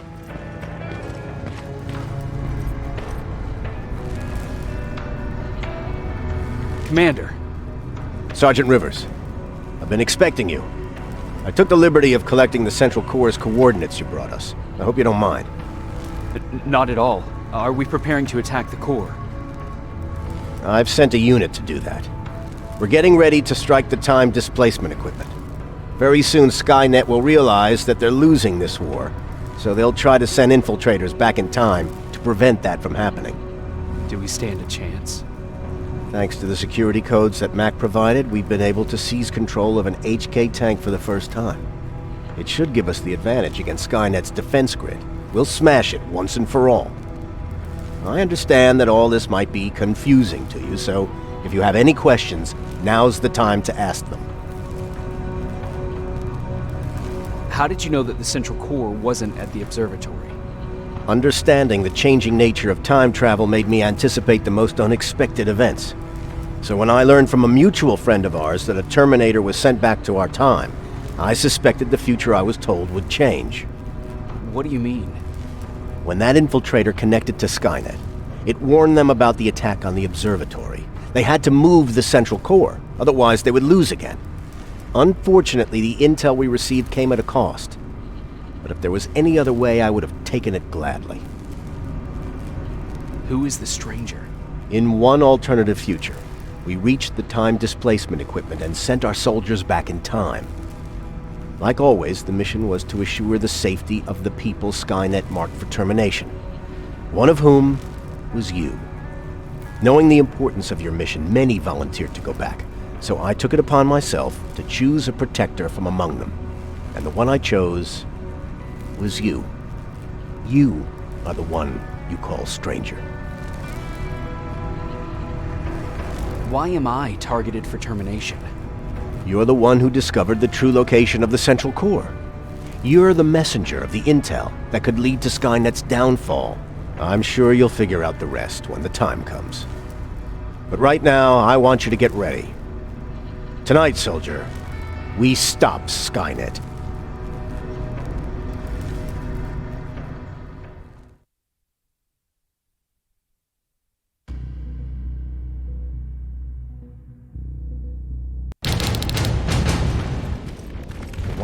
Commander. Sergeant Rivers. I've been expecting you. I took the liberty of collecting the Central Core's coordinates you brought us. I hope you don't mind. Not at all. Are we preparing to attack the core? I've sent a unit to do that. We're getting ready to strike the time displacement equipment. Very soon Skynet will realize that they're losing this war, so they'll try to send infiltrators back in time to prevent that from happening. Do we stand a chance? Thanks to the security codes that Mac provided, we've been able to seize control of an HK tank for the first time. It should give us the advantage against Skynet's defense grid. We'll smash it once and for all. I understand that all this might be confusing to you, so if you have any questions, now's the time to ask them. How did you know that the central core wasn't at the observatory? Understanding the changing nature of time travel made me anticipate the most unexpected events. So when I learned from a mutual friend of ours that a Terminator was sent back to our time, I suspected the future I was told would change. What do you mean? When that infiltrator connected to Skynet, it warned them about the attack on the observatory. They had to move the central core, otherwise they would lose again. Unfortunately, the intel we received came at a cost. But if there was any other way, I would have taken it gladly. Who is the stranger? In one alternative future, we reached the time displacement equipment and sent our soldiers back in time. Like always, the mission was to assure the safety of the people Skynet marked for termination, one of whom was you. Knowing the importance of your mission, many volunteered to go back, so I took it upon myself to choose a protector from among them. And the one I chose was you. You are the one you call stranger. Why am I targeted for termination? You're the one who discovered the true location of the central core. You're the messenger of the intel that could lead to Skynet's downfall. I'm sure you'll figure out the rest when the time comes. But right now, I want you to get ready. Tonight, soldier, we stop Skynet.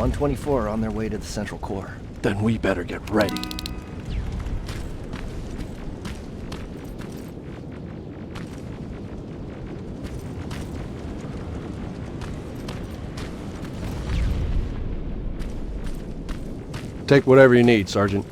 $124 are on their way to the central core. Then we better get ready. Take whatever you need, Sergeant.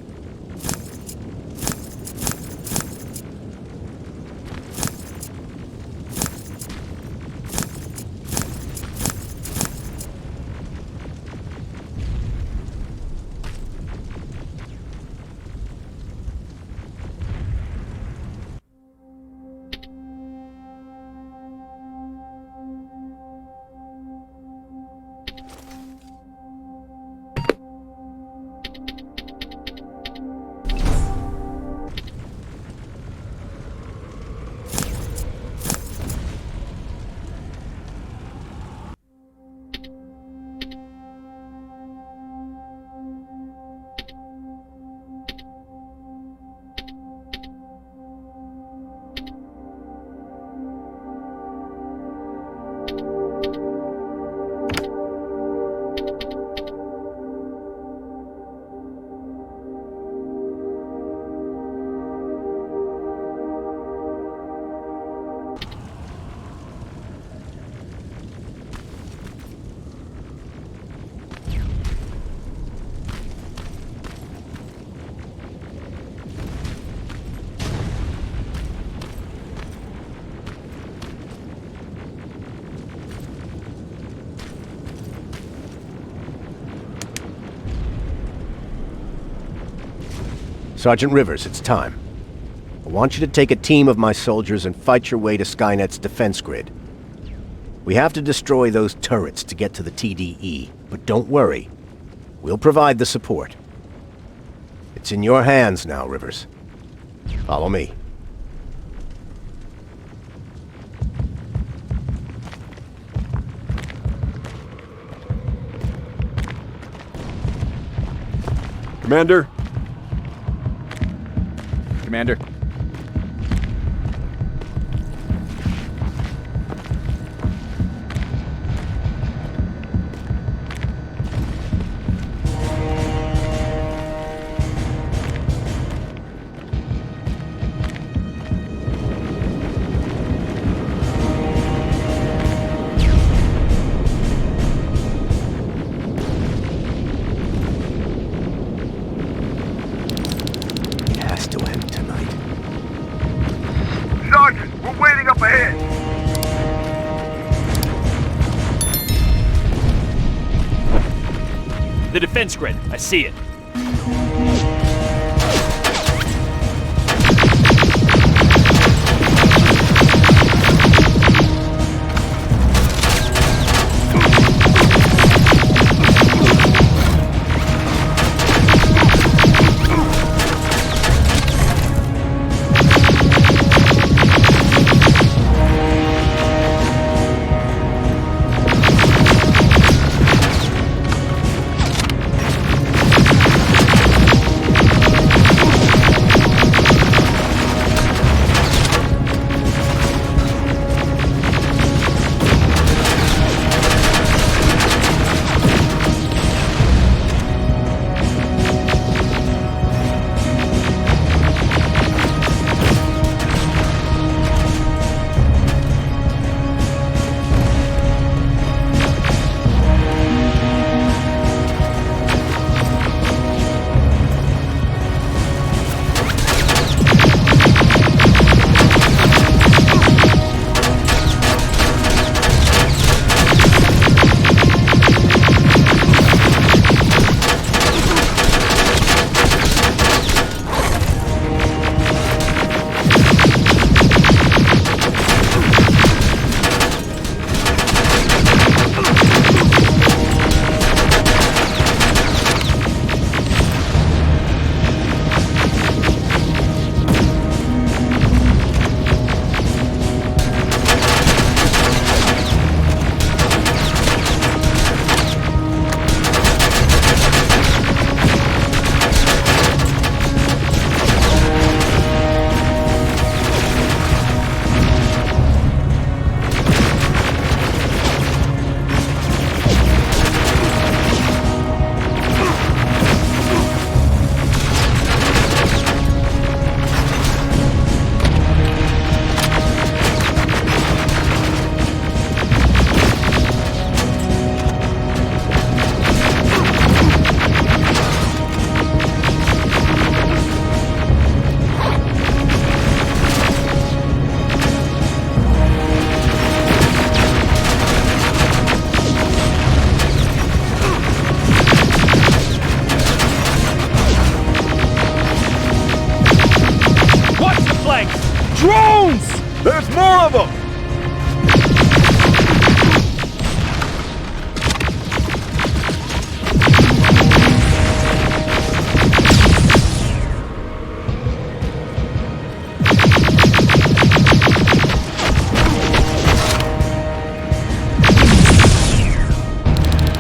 Sergeant Rivers, it's time. I want you to take a team of my soldiers and fight your way to Skynet's defense grid. We have to destroy those turrets to get to the TDE, but don't worry. We'll provide the support. It's in your hands now, Rivers. Follow me. Commander? Commander. It has to end tonight. defense grid. I see it. Drones! There's more of them!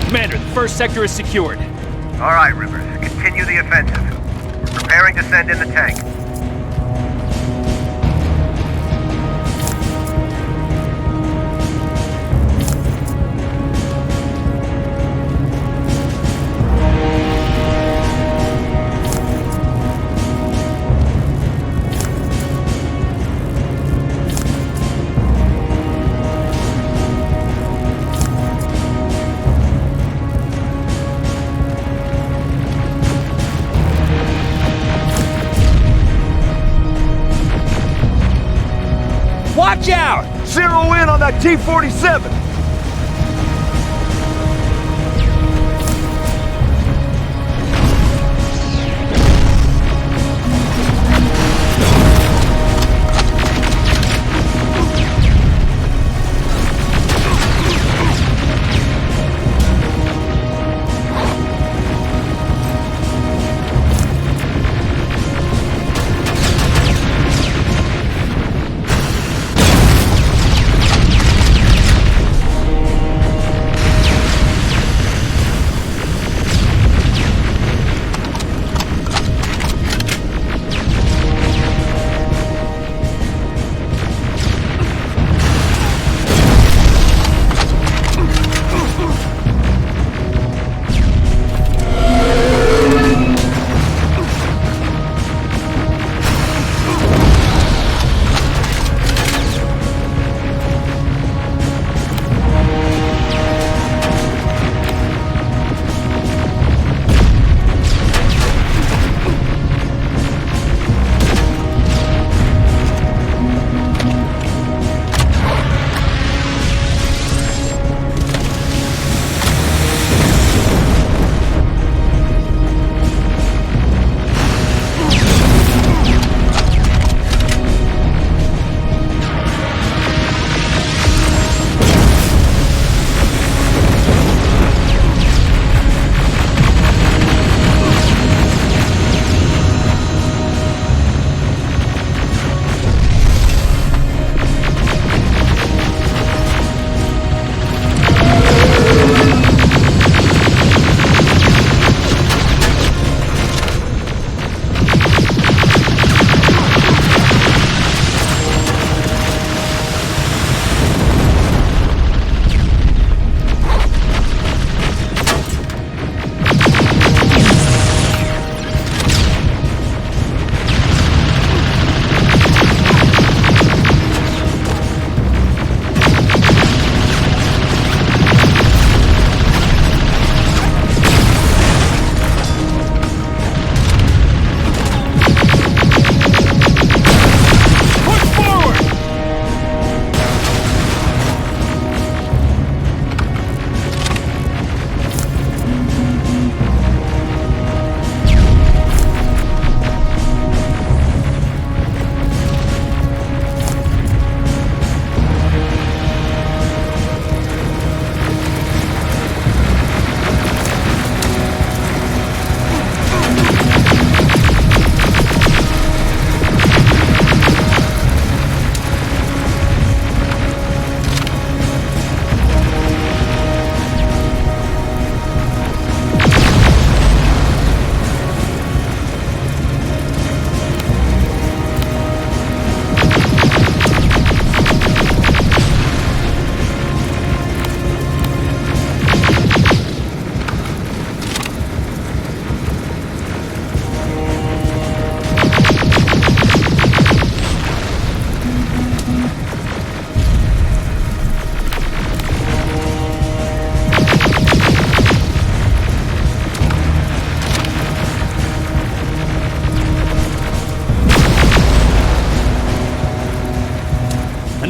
Commander, the first sector is secured. All right, Rivers. Continue the offensive. We're preparing to send in the tank. Watch out! Zero in on that T-47!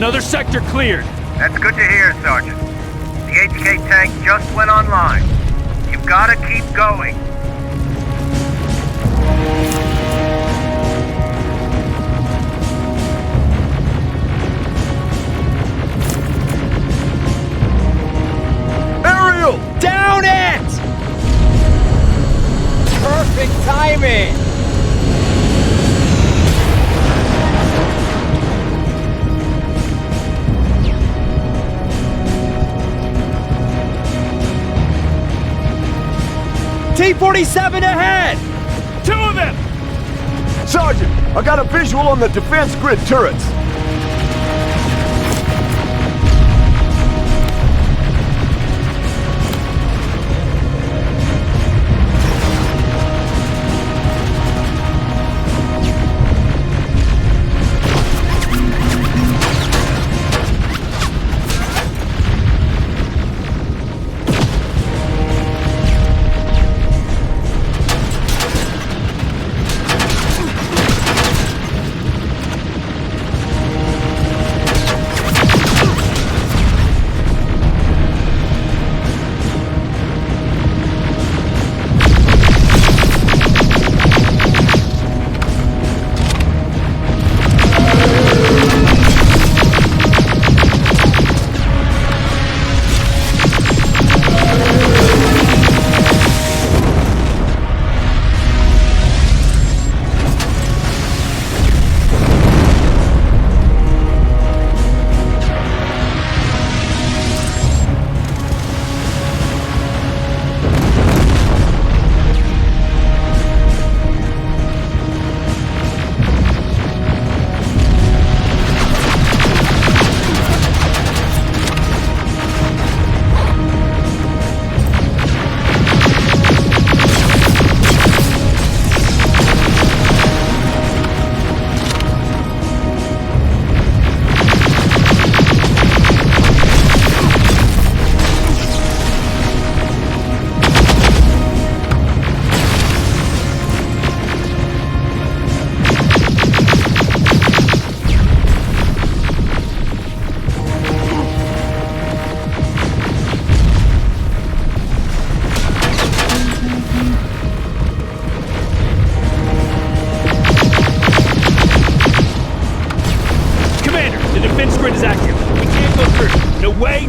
Another sector cleared. That's good to hear, Sergeant. The HK tank just went online. You've gotta keep going. Ariel! Down it! Perfect timing! T-47 ahead! Two of them! Sergeant, I got a visual on the defense grid turrets.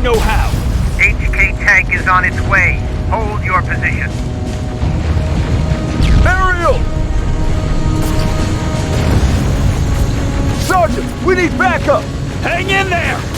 No how. HK tank is on its way. Hold your position. Ariel! Sergeant, we need backup! Hang in there!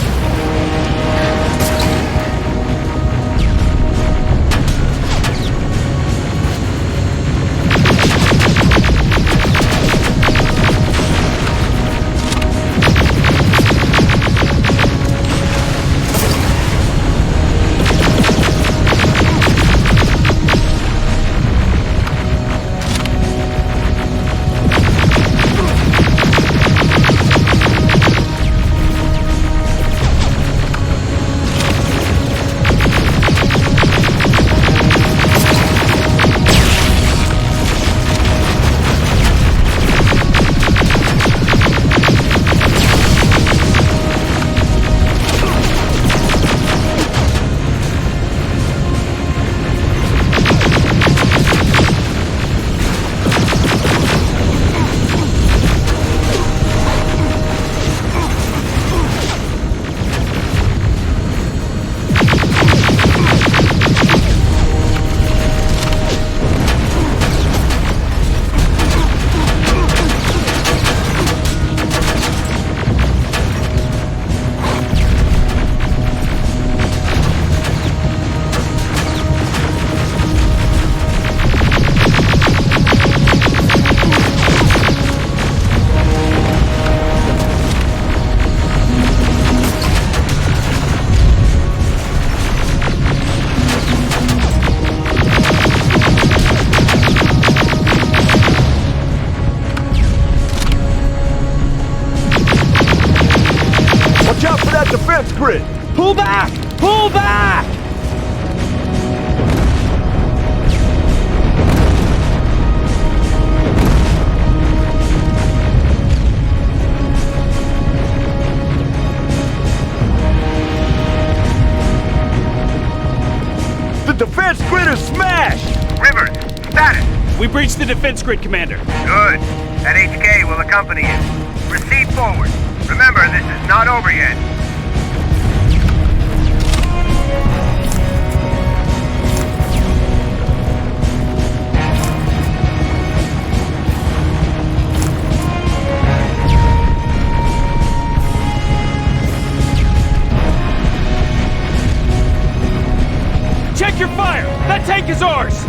defense grid! Pull back! Pull back! We breached the defense grid, Commander. Good. That HK will accompany you. Proceed forward. Remember, this is not over yet. Check your fire! That tank is ours!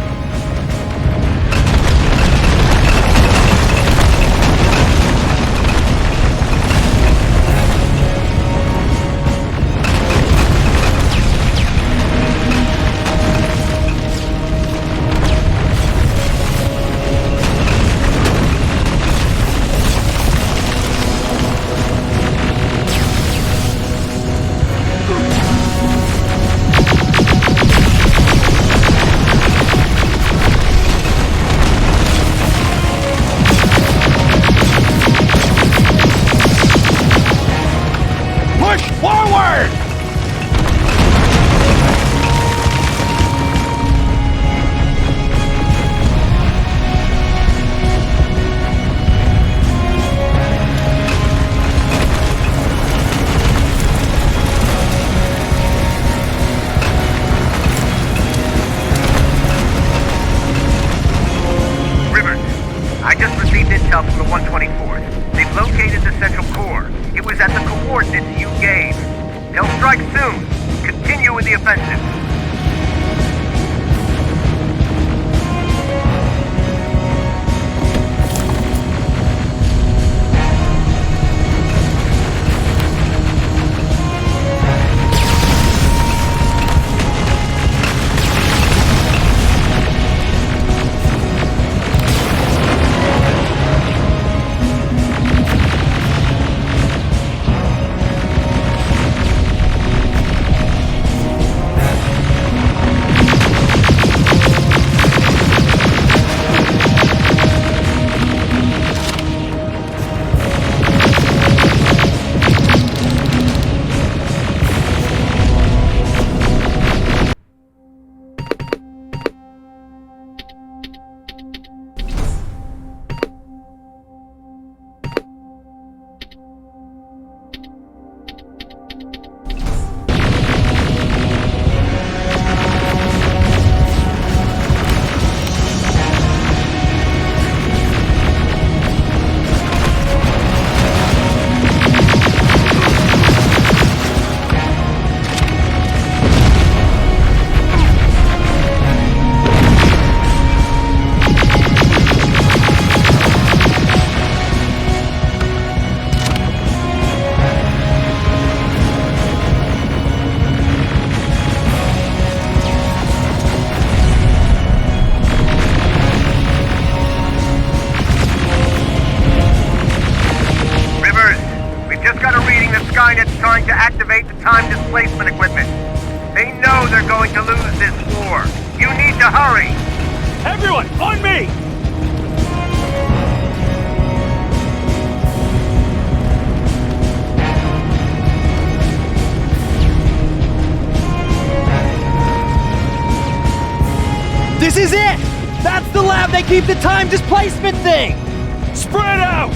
Skynet's trying to activate the time displacement equipment. They know they're going to lose this war. You need to hurry! Everyone, on me! This is it! That's the lab they keep the time displacement thing! Spread out!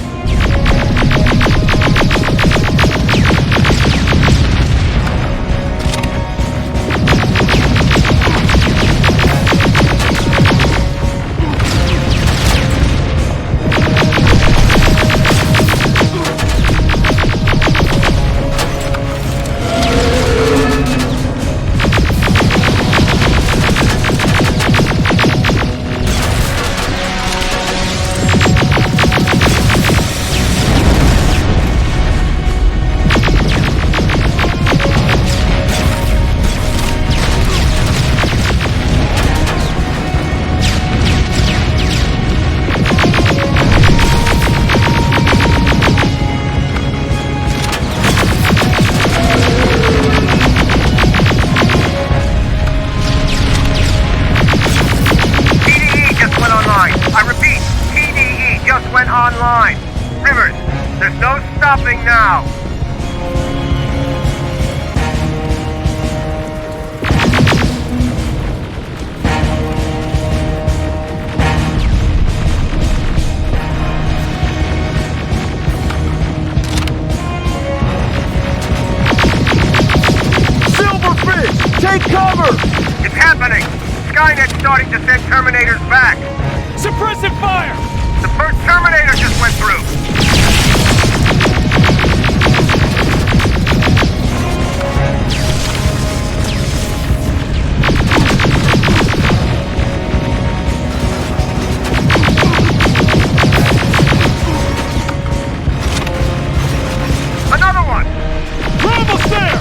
Online. Rivers, there's no stopping now. Take cover! It's happening! Skynet's starting to send Terminators back! Suppressive fire! The first Terminator just went through! Another one! We're almost there!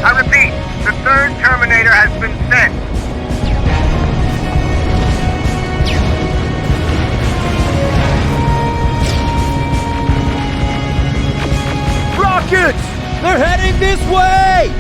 I repeat, the third Terminator has been sent. Rockets! They're heading this way!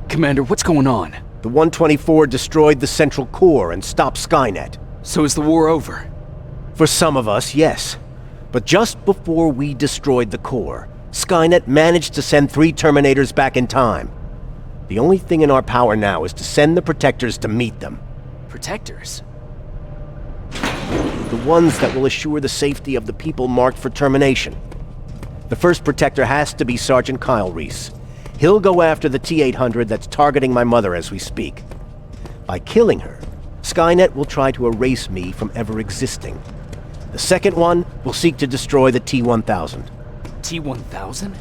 Commander, what's going on? The 124 destroyed the central core and stopped Skynet. So is the war over? For some of us, yes. But just before we destroyed the core, Skynet managed to send 3 Terminators back in time. The only thing in our power now is to send the Protectors to meet them. Protectors? The ones that will assure the safety of the people marked for termination. The first Protector has to be Sergeant Kyle Reese. He'll go after the T-800 that's targeting my mother as we speak. By killing her, Skynet will try to erase me from ever existing. The second one will seek to destroy the T-1000. T-1000?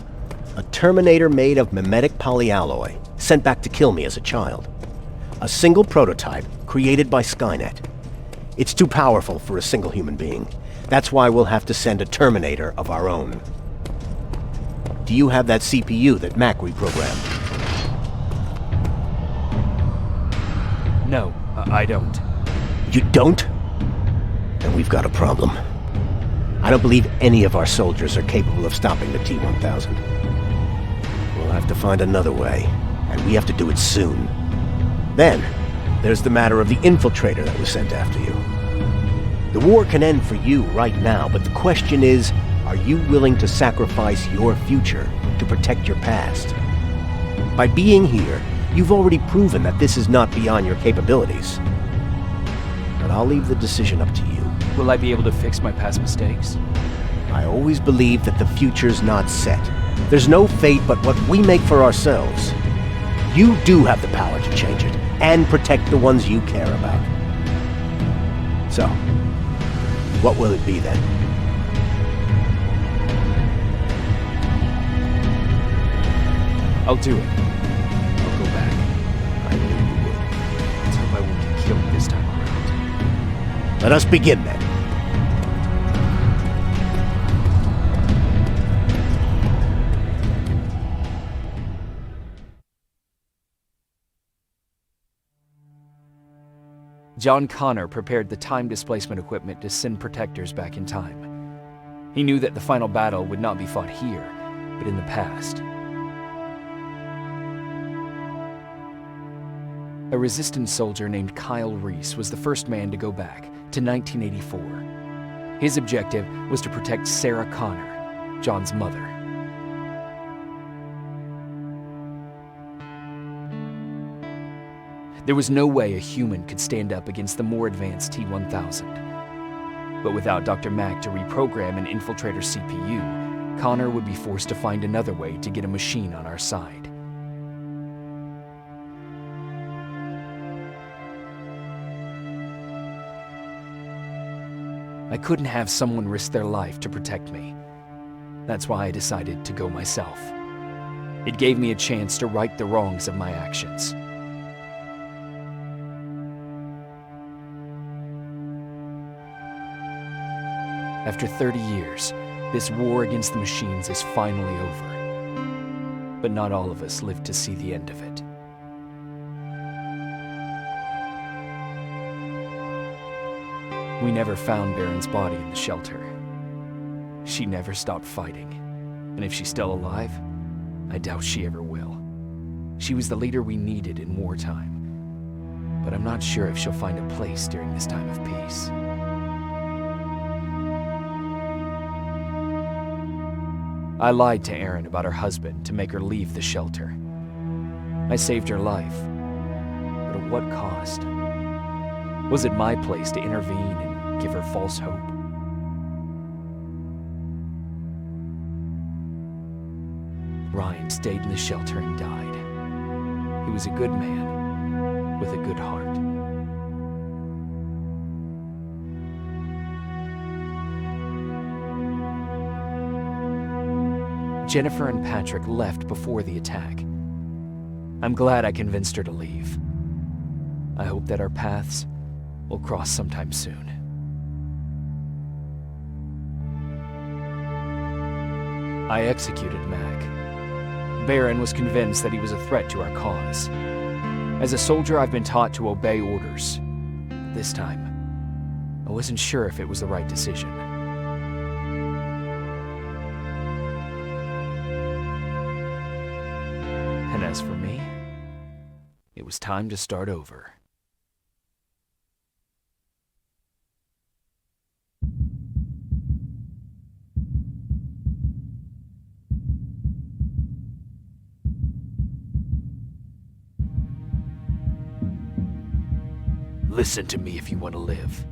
A Terminator made of mimetic polyalloy, sent back to kill me as a child. A single prototype created by Skynet. It's too powerful for a single human being. That's why we'll have to send a Terminator of our own. Do you have that CPU that Mac reprogrammed? No, I don't. You don't? Then we've got a problem. I don't believe any of our soldiers are capable of stopping the T-1000. We'll have to find another way, and we have to do it soon. Then, there's the matter of the infiltrator that was sent after you. The war can end for you right now, but the question is, are you willing to sacrifice your future to protect your past? By being here, you've already proven that this is not beyond your capabilities. But I'll leave the decision up to you. Will I be able to fix my past mistakes? I always believe that the future's not set. There's no fate but what we make for ourselves. You do have the power to change it, and protect the ones you care about. So, what will it be then? I'll do it. I'll go back. I knew you would. Let's hope I won't get killed this time around. Let us begin then. John Connor prepared the time displacement equipment to send Protectors back in time. He knew that the final battle would not be fought here, but in the past. A resistance soldier named Kyle Reese was the first man to go back to 1984. His objective was to protect Sarah Connor, John's mother. There was no way a human could stand up against the more advanced T-1000. But without Dr. Mack to reprogram an infiltrator CPU, Connor would be forced to find another way to get a machine on our side. I couldn't have someone risk their life to protect me. That's why I decided to go myself. It gave me a chance to right the wrongs of my actions. After 30 years, this war against the machines is finally over. But not all of us lived to see the end of it. We never found Baron's body in the shelter. She never stopped fighting. And if she's still alive, I doubt she ever will. She was the leader we needed in wartime. But I'm not sure if she'll find a place during this time of peace. I lied to Erin about her husband to make her leave the shelter. I saved her life. But at what cost? Was it my place to intervene and give her false hope? Ryan stayed in the shelter and died. He was a good man with a good heart. Jennifer and Patrick left before the attack. I'm glad I convinced her to leave. I hope that our paths will cross sometime soon. I executed Mac. Baron was convinced that he was a threat to our cause. As a soldier, I've been taught to obey orders. But this time, I wasn't sure if it was the right decision. And as for me, it was time to start over. Listen to me if you want to live.